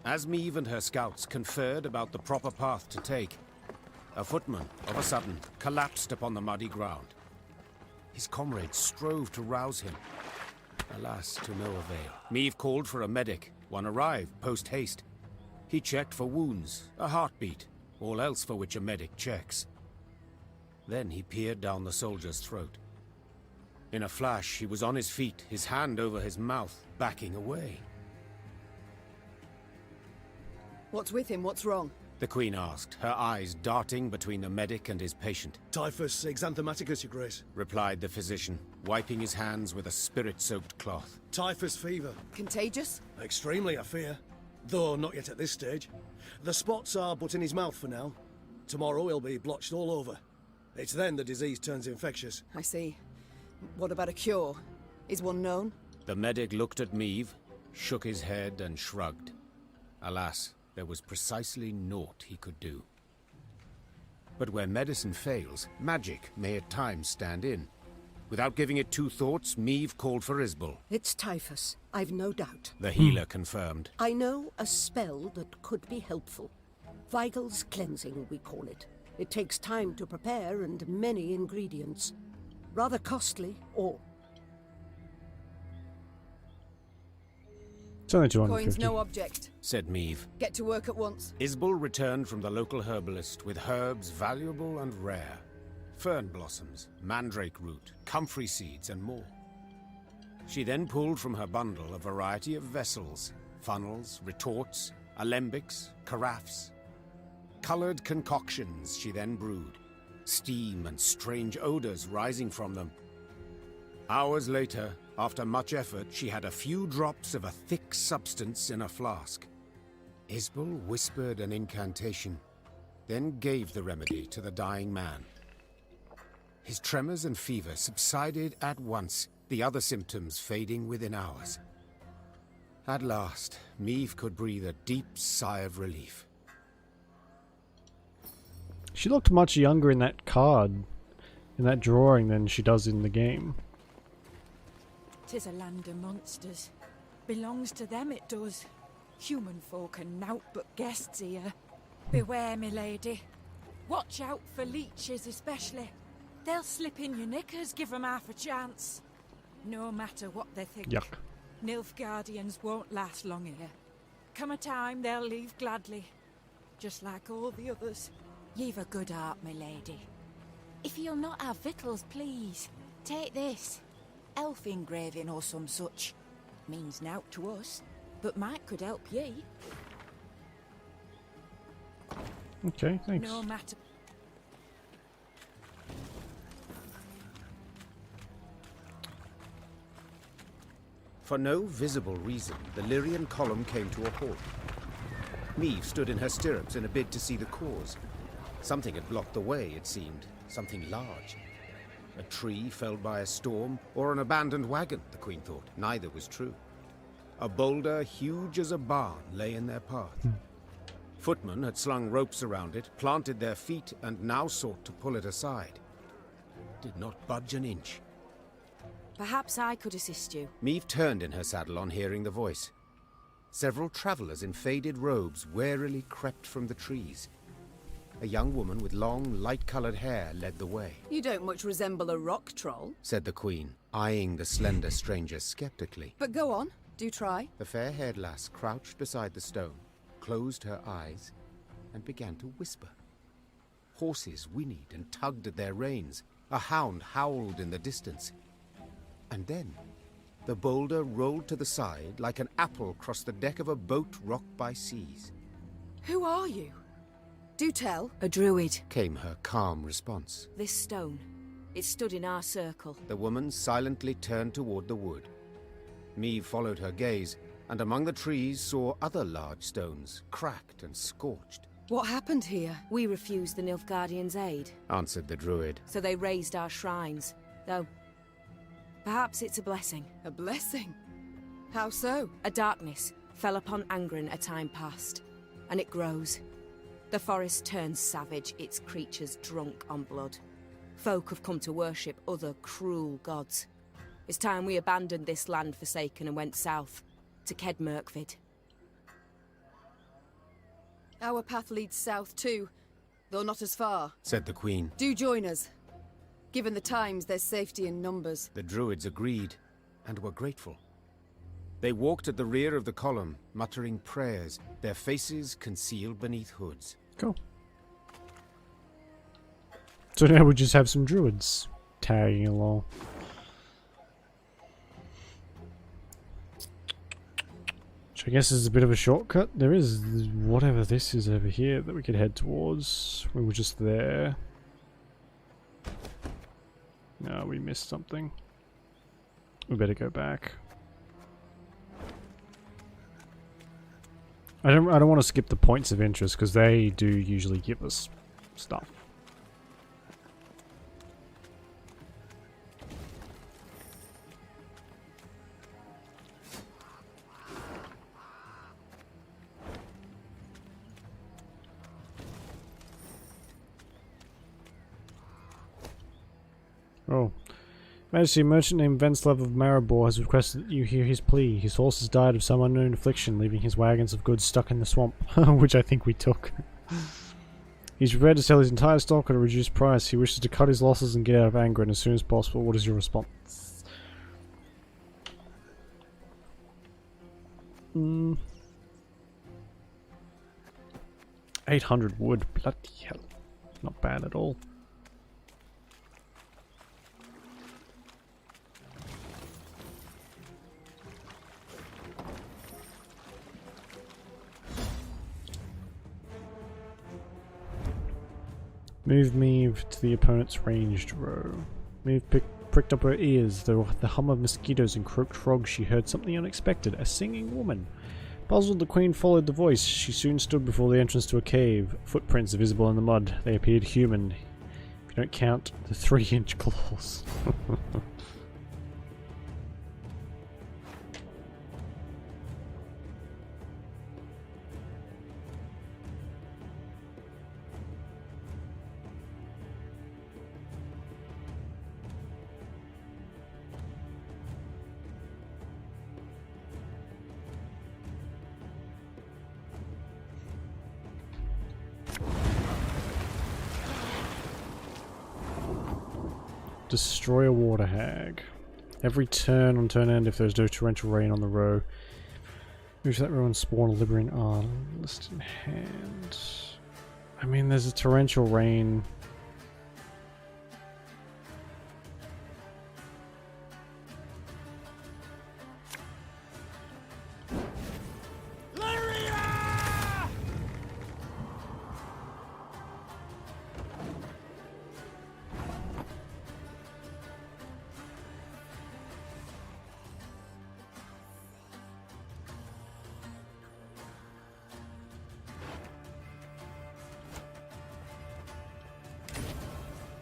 As Meve and her scouts conferred about the proper path to take, a footman, of a sudden, collapsed upon the muddy ground. His comrades strove to rouse him. Alas, to no avail. Meve called for a medic. One arrived, post-haste. He checked for wounds, a heartbeat, all else for which a medic checks. Then he peered down the soldier's throat. In a flash, he was on his feet, his hand over his mouth, backing away. What's with him? What's wrong? The Queen asked, her eyes darting between the medic and his patient. Typhus exanthematicus, Your Grace. Replied the physician, wiping his hands with a spirit-soaked cloth. Typhus fever. Contagious? Extremely, I fear. Though not yet at this stage. The spots are but in his mouth for now. Tomorrow he'll be blotched all over. It's then the disease turns infectious. I see. What about a cure? Is one known? The medic looked at Meve, shook his head and shrugged. Alas, there was precisely naught he could do. But where medicine fails, magic may at times stand in. Without giving it two thoughts, Meve called for Isbal. It's typhus, I've no doubt. The healer confirmed. I know a spell that could be helpful. Vigal's cleansing, we call it. It takes time to prepare and many ingredients. Rather costly, or... It's only 250. Coin's no object, said Meve. Get to work at once. Isbal returned from the local herbalist with herbs valuable and rare. Fern blossoms, mandrake root, comfrey seeds, and more. She then pulled from her bundle a variety of vessels, funnels, retorts, alembics, carafes. Coloured concoctions she then brewed, steam and strange odours rising from them. Hours later, after much effort, she had a few drops of a thick substance in a flask. Isbel whispered an incantation, then gave the remedy to the dying man. His tremors and fever subsided at once, the other symptoms fading within hours. At last, Meve could breathe a deep sigh of relief. She looked much younger in that card, in that drawing, than she does in the game. 'Tis a land of monsters. Belongs to them, it does. Human folk are nowt but guests here. Beware, me lady. Watch out for leeches especially. They'll slip in your knickers, give 'em half a chance. No matter what they think. Yuck. Nilfgaardians won't last long here. Come a time, they'll leave gladly. Just like all the others. Ye've a good heart, my lady. If you'll not have victuals, please, take this. Elf engraving or some such. Means nowt to us, but might could help ye. Okay, thanks. No matter. For no visible reason, the Lyrian column came to a halt. Meve stood in her stirrups in a bid to see the cause. Something had blocked the way, it seemed. Something large. A tree felled by a storm, or an abandoned wagon, the Queen thought. Neither was true. A boulder huge as a barn lay in their path. Footmen had slung ropes around it, planted their feet, and now sought to pull it aside. It did not budge an inch. Perhaps I could assist you. Meve turned in her saddle on hearing the voice. Several travellers in faded robes warily crept from the trees. A young woman with long, light-coloured hair led the way. You don't much resemble a rock troll. Said the Queen, eyeing the slender stranger skeptically. But go on, do try. The fair-haired lass crouched beside the stone, closed her eyes, and began to whisper. Horses whinnied and tugged at their reins. A hound howled in the distance. And then, the boulder rolled to the side like an apple across the deck of a boat rocked by seas. Who are you? Do tell. A druid. Came her calm response. This stone. It stood in our circle. The woman silently turned toward the wood. Meve followed her gaze, and among the trees saw other large stones, cracked and scorched. What happened here? We refused the Nilfgaardians' aid. Answered the druid. So they raised our shrines. Though, perhaps it's a blessing. A blessing? How so? A darkness fell upon Angren a time past, and it grows. The forest turns savage, its creatures drunk on blood. Folk have come to worship other cruel gods. It's time we abandoned this land forsaken and went south, to Kedmerkvid. Our path leads south too, though not as far. Said the Queen. Do join us. Given the times, there's safety in numbers. The druids agreed, and were grateful. They walked at the rear of the column, muttering prayers, their faces concealed beneath hoods. Cool. So now we just have some druids tagging along. Which I guess is a bit of a shortcut. There is whatever this is over here that we could head towards. We were just there. No, we missed something. We better go back. I don't want to skip the points of interest because they do usually give us stuff. Oh. Majesty, a merchant named Venslav of Maribor has requested that you hear his plea. His horse has died of some unknown affliction, leaving his wagons of goods stuck in the swamp, which I think we took. He's prepared to sell his entire stock at a reduced price. He wishes to cut his losses and get out of Angren as soon as possible. What is your response? 800 wood. Bloody hell. Not bad at all. Move Meve to the opponent's ranged row. Meve pricked up her ears. The hum of mosquitoes and croaked frogs. She heard something unexpected. A singing woman. Puzzled, the queen followed the voice. She soon stood before the entrance to a cave. Footprints visible in the mud. They appeared human. If you don't count the 3-inch claws. Destroy a water hag. Every turn on turn end, if there's no torrential rain on the row, move to that row and spawn a Liberian list in hand. I mean, there's a torrential rain.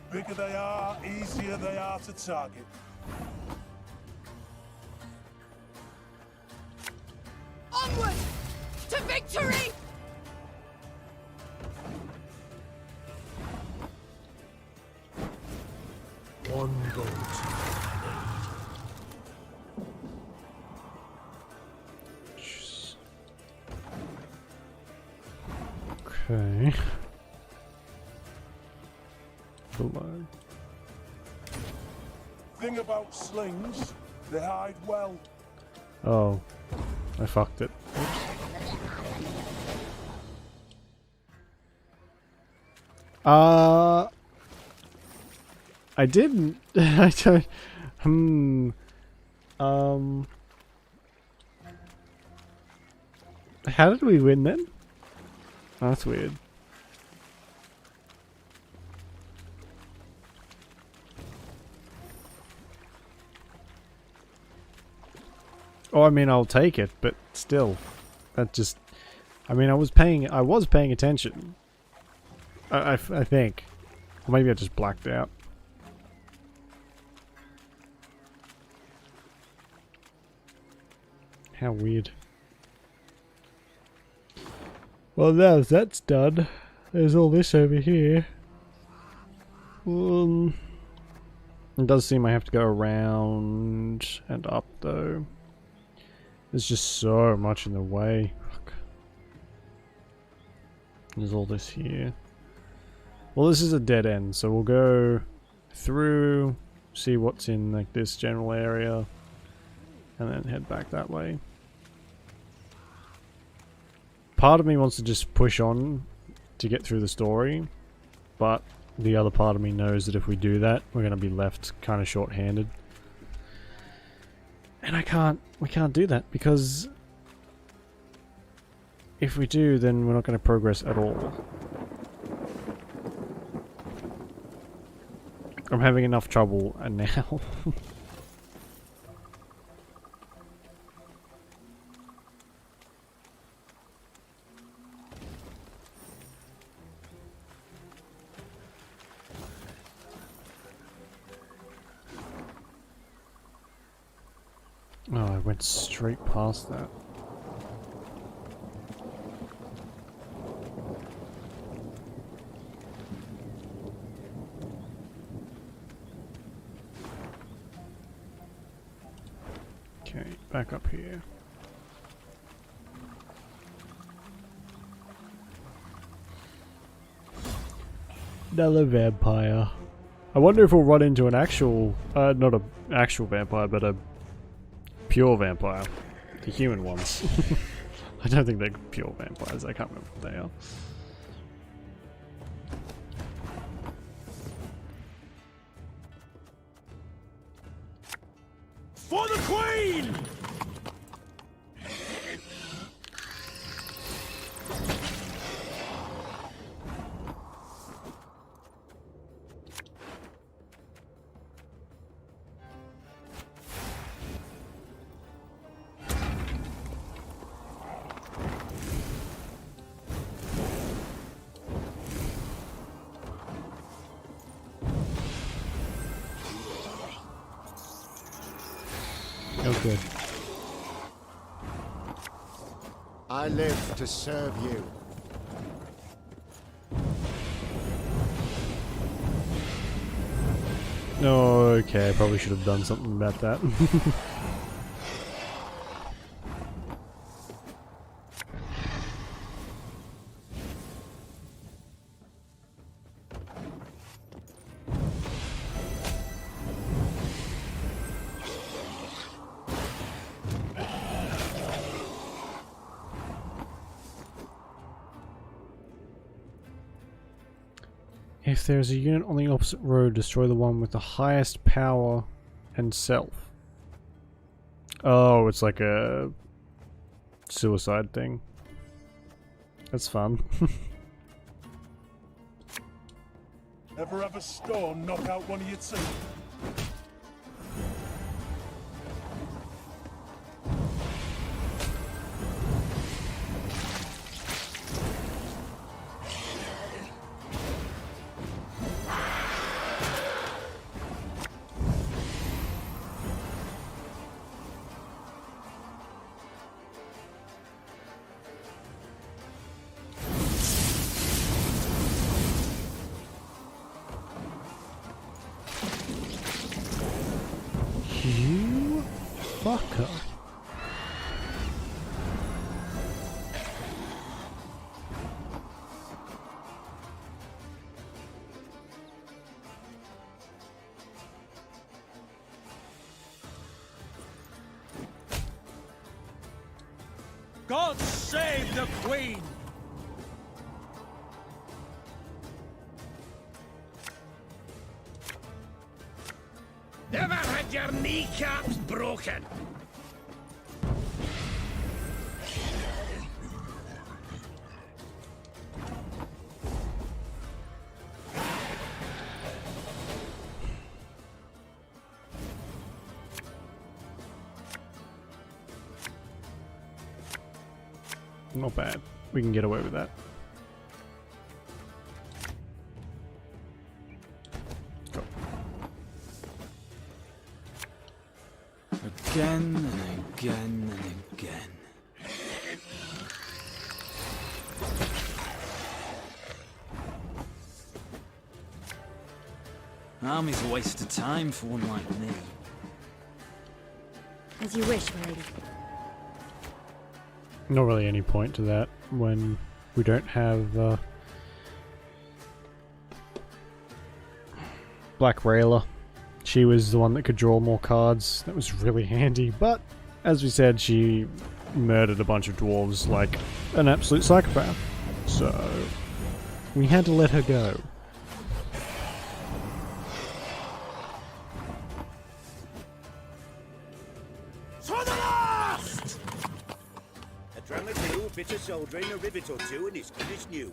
Bigger they are, easier they are to target. Onward! To victory! One boat. Okay. Below. Thing about slings, they hide well. Oh, I fucked it. I didn't. I don't. How did we win then? Oh, that's weird. Oh, I mean, I'll take it, but still, that just. I mean, I was paying attention. I think, or maybe I just blacked out. How weird. Well, now that's done, there's all this over here. It does seem I have to go around and up, though. There's just so much in the way. Fuck. There's all this here. Well, this is a dead end, so we'll go through, see what's in like this general area, and then head back that way. Part of me wants to just push on to get through the story, but the other part of me knows that if we do that, we're going to be left kind of short-handed. And we can't do that, because if we do, then we're not going to progress at all. I'm having enough trouble, and now... Oh, I went straight past that. Okay, back up here. Another vampire. I wonder if we'll run into an actual, not an actual vampire, but a pure vampire. The human ones. I don't think they're pure vampires. I can't remember what they are. For the Queen! Oh, good. I live to serve you. Oh, okay, I probably should have done something about that. If there's a unit on the opposite road, destroy the one with the highest power and self. Oh, it's like a suicide thing. That's fun. Ever have a stone knock out one of your teeth? You fucker. God save the Queen! Never had your kneecaps broken! Not bad. We can get away with that. Go. Again and again and again. Army's a waste of time for one like me. As you wish, milady. Not really any point to that when we don't have Black Rayla. She was the one that could draw more cards. That was really handy, but as we said, she murdered a bunch of dwarves like an absolute psychopath. So we had to let her go. Bit of soldering, a rivet or two, and it's good as new.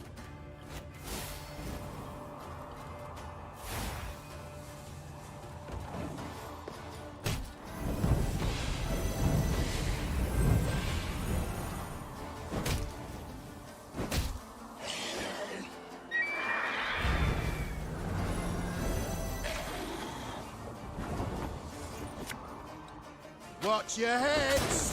Watch your heads!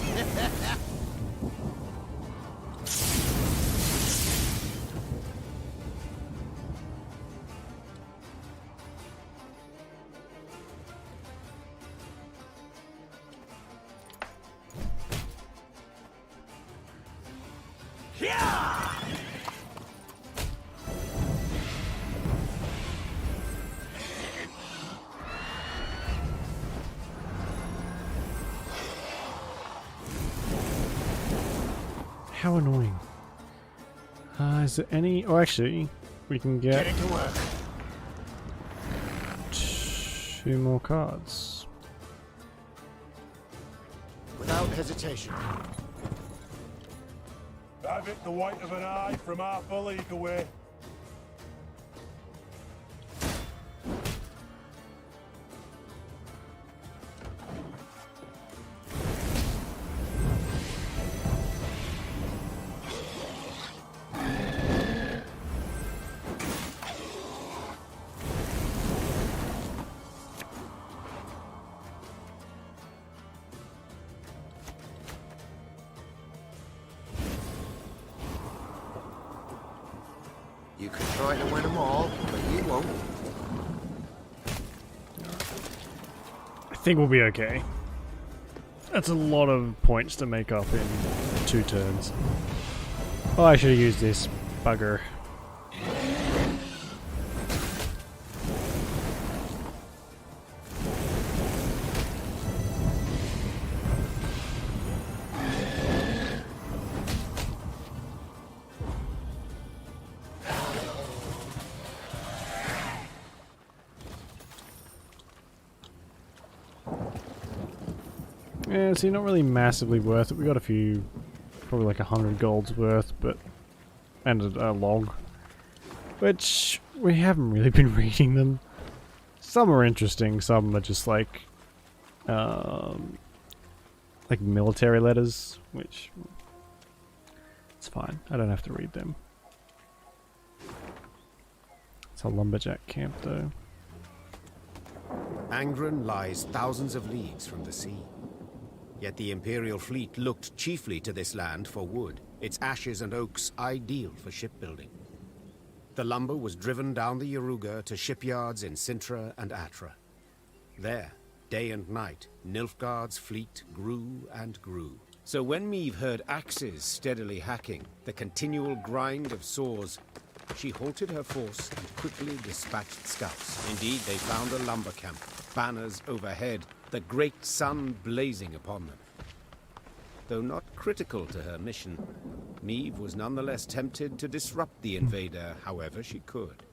How annoying. Is there any... Oh, actually, we can get into work. 2 more cards. Without hesitation. Have it the white of an eye from half a league away. You can try to win them all, but you won't. I think we'll be okay. That's a lot of points to make up in 2 turns. Oh, I should have used this bugger. Yeah, see, not really massively worth it. We got a few, probably like 100 gold's worth, but and a log, which we haven't really been reading them. Some are interesting, some are just like military letters, which it's fine. I don't have to read them. It's a lumberjack camp, though. Angren lies thousands of leagues from the sea. Yet the Imperial fleet looked chiefly to this land for wood, its ashes and oaks ideal for shipbuilding. The lumber was driven down the Yaruga to shipyards in Sintra and Atra. There, day and night, Nilfgaard's fleet grew and grew. So when Meve heard axes steadily hacking, the continual grind of saws, she halted her force and quickly dispatched scouts. Indeed, they found a lumber camp, banners overhead, the great sun blazing upon them. Though not critical to her mission, Meve was nonetheless tempted to disrupt the invader however she could.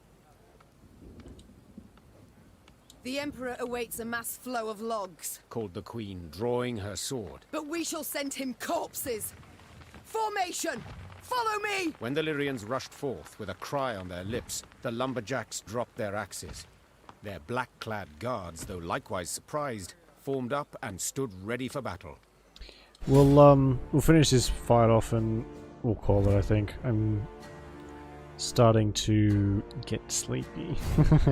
The Emperor awaits a mass flow of logs, Called the Queen, drawing her sword. but we shall send him corpses. Formation! Follow me! When the Lyrians rushed forth with a cry on their lips, the lumberjacks dropped their axes. Their black-clad guards, though likewise surprised, formed up and stood ready for battle. We'll finish this fight off and we'll call it, I think. I'm starting to get sleepy.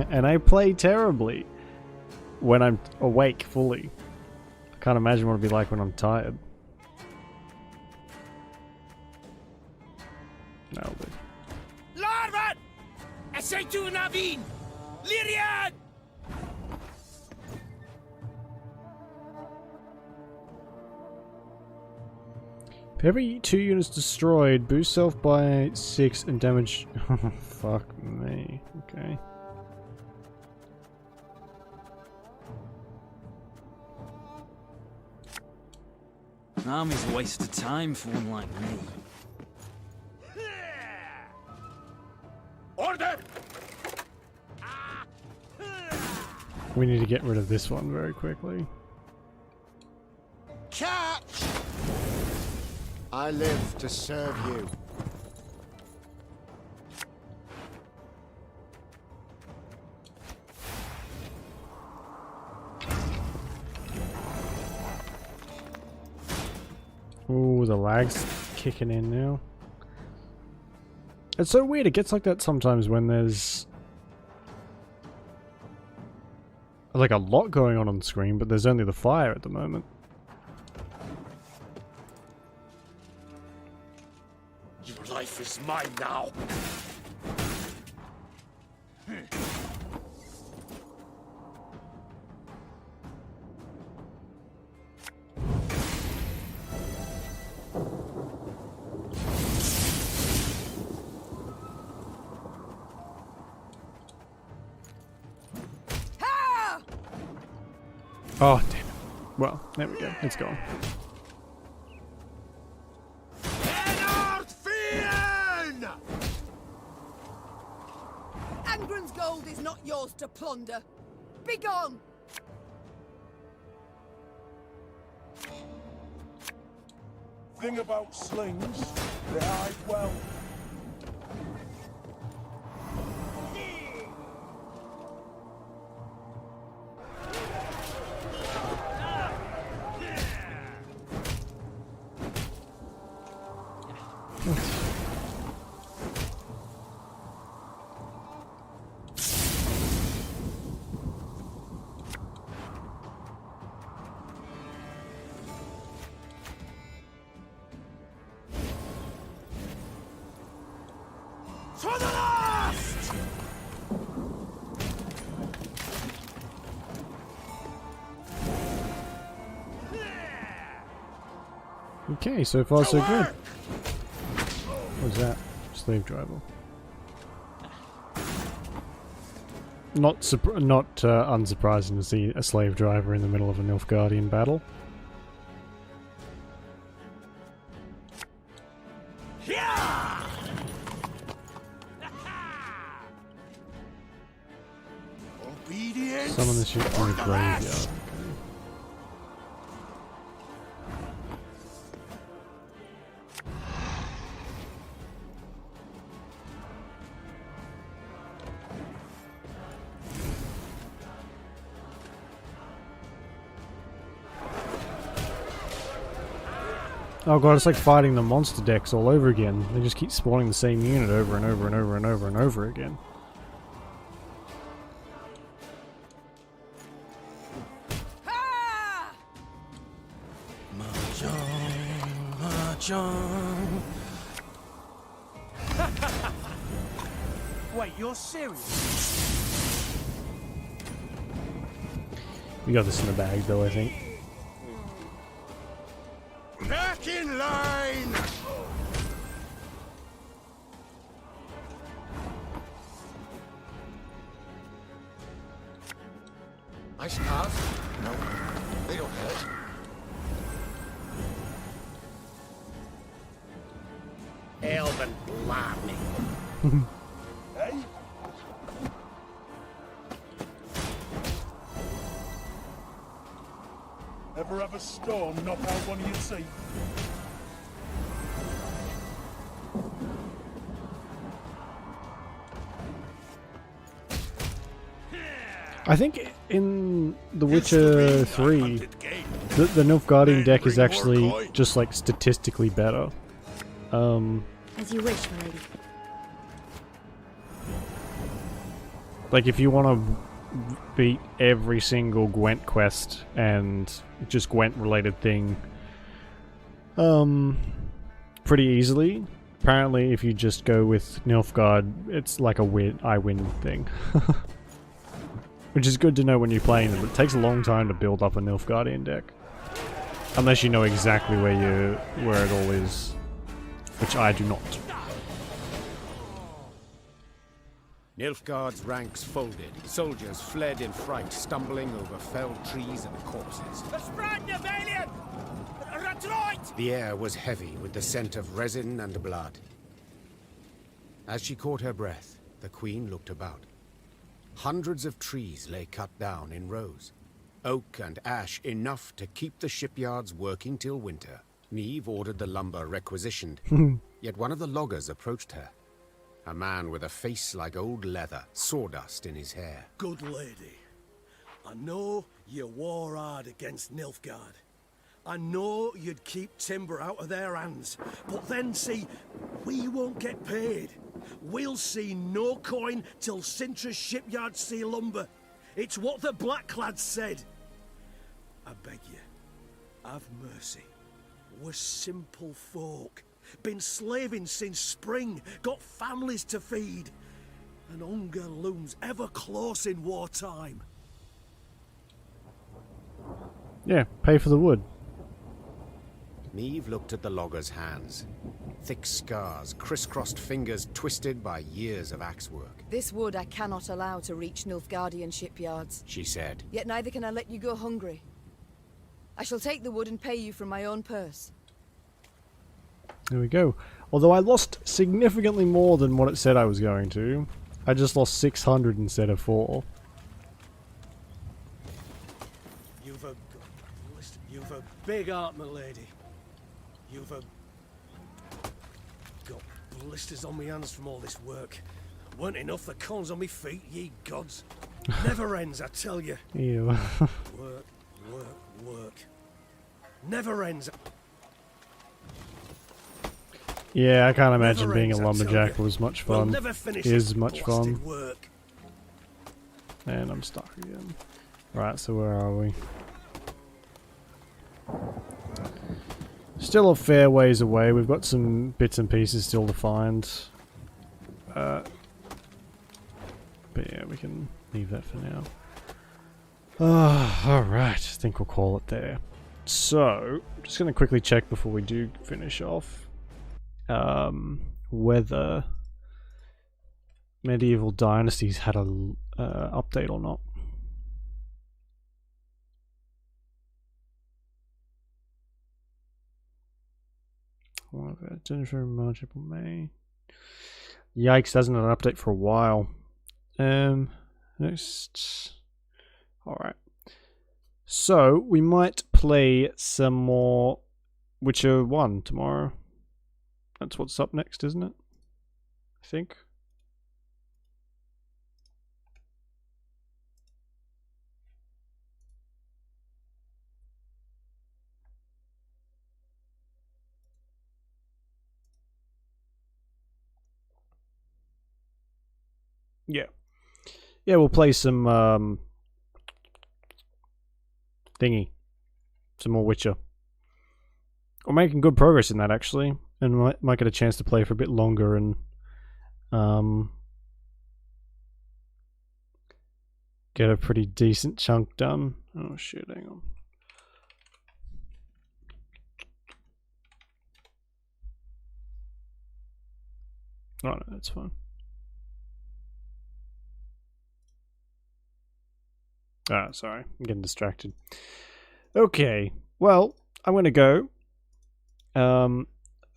And I play terribly when I'm awake fully. I can't imagine what it'd be like when I'm tired. That'll do. Larvan! Essaytu Navin! Lyrian! If every 2 units destroyed, boost self by 6 and damage. Fuck me. Okay. An army's a waste of time for one like me. Order! We need to get rid of this one very quickly. Catch! I live to serve you. Ooh, the lag's kicking in now. It's so weird, it gets like that sometimes when there's like a lot going on screen, but there's only the fire at the moment. Your life is mine now. Oh, damn it. Well, there we go. It's gone. Angren's gold is not yours to plunder. Begone! Thing about slings, they hide well. To the last! Okay, so far so good. What's that? Slave driver. Not unsurprising to see a slave driver in the middle of a Nilfgaardian battle. Obedience. Summon the ship from the graveyard. Oh god, it's like fighting the monster decks all over again. They just keep spawning the same unit over and over and over and over and over again. Wait, you're serious? We got this in the bag though, I think. Back in line! My scars? No, they don't hurt. Elven blarney. Hey? Ever have a storm knock out one of your teeth? I think in The Witcher 3, the Nilfgaardian deck is actually just like statistically better. As you wish, my lady. Like if you want to beat every single Gwent quest and just Gwent related thing pretty easily, apparently if you just go with Nilfgaard, it's like a I win thing. Which is good to know when you're playing them. It takes a long time to build up a Nilfgaardian deck. Unless you know exactly where it all is. Which I do not. Nilfgaard's ranks folded. Soldiers fled in fright, stumbling over felled trees and corpses. The air was heavy with the scent of resin and blood. As she caught her breath, the queen looked about. Hundreds of trees lay cut down in rows. Oak and ash enough to keep the shipyards working till winter. Neve ordered the lumber requisitioned. Yet one of the loggers approached her. A man with a face like old leather, sawdust in his hair. Good lady, I know you war hard against Nilfgaard. I know you'd keep timber out of their hands, but then see, we won't get paid. We'll see no coin till Sintra's shipyards see lumber. It's what the Blackclads said. I beg you, have mercy. We're simple folk. Been slaving since spring, got families to feed. And hunger looms ever close in wartime. Yeah, pay for the wood. Neve looked at the logger's hands. Thick scars, crisscrossed fingers twisted by years of axe work. This wood I cannot allow to reach Nilfgaardian shipyards, she said. Yet neither can I let you go hungry. I shall take the wood and pay you from my own purse. There we go. Although I lost significantly more than what it said I was going to. I just lost 600 instead of 4. You've a big heart, my lady. You've got blisters on my hands from all this work. Weren't enough the corns on me feet, ye gods. Never ends, I tell you. Ew. Work, work, work. Never ends. Yeah, I can't imagine being a lumberjack was much fun. Is much fun. Work. And I'm stuck again. Right, so where are we? Still a fair ways away. We've got some bits and pieces still to find. But yeah, we can leave that for now. Alright, I think we'll call it there. So, just going to quickly check before we do finish off whether Medieval Dynasties had a update or not. January, March, April, May. Yikes, hasn't had an update for a while. Next. Alright. So, we might play some more Witcher 1 tomorrow. That's what's up next, isn't it? I think. Yeah. Yeah, we'll play some thingy. Some more Witcher. We're making good progress in that, actually. And might get a chance to play for a bit longer and get a pretty decent chunk done. Oh shit, hang on. Oh no, that's fine. Ah, sorry. I'm getting distracted. Okay. Well, I'm going to go.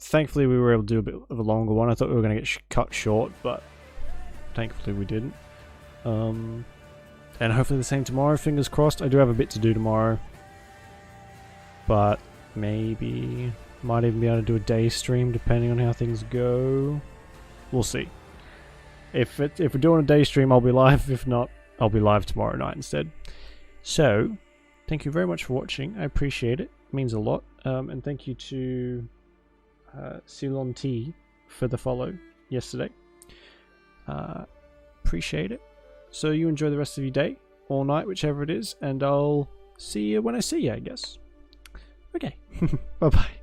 Thankfully, we were able to do a bit of a longer one. I thought we were going to get cut short, but thankfully we didn't. And hopefully the same tomorrow, fingers crossed. I do have a bit to do tomorrow. But maybe might even be able to do a day stream depending on how things go. We'll see. If we're doing a day stream, I'll be live. If not, I'll be live tomorrow night instead. So, thank you very much for watching. I appreciate it. It means a lot. And thank you to Ceylon T for the follow yesterday. Appreciate it. So you enjoy the rest of your day, or night, whichever it is, and I'll see you when I see you, I guess. Okay. Bye-bye.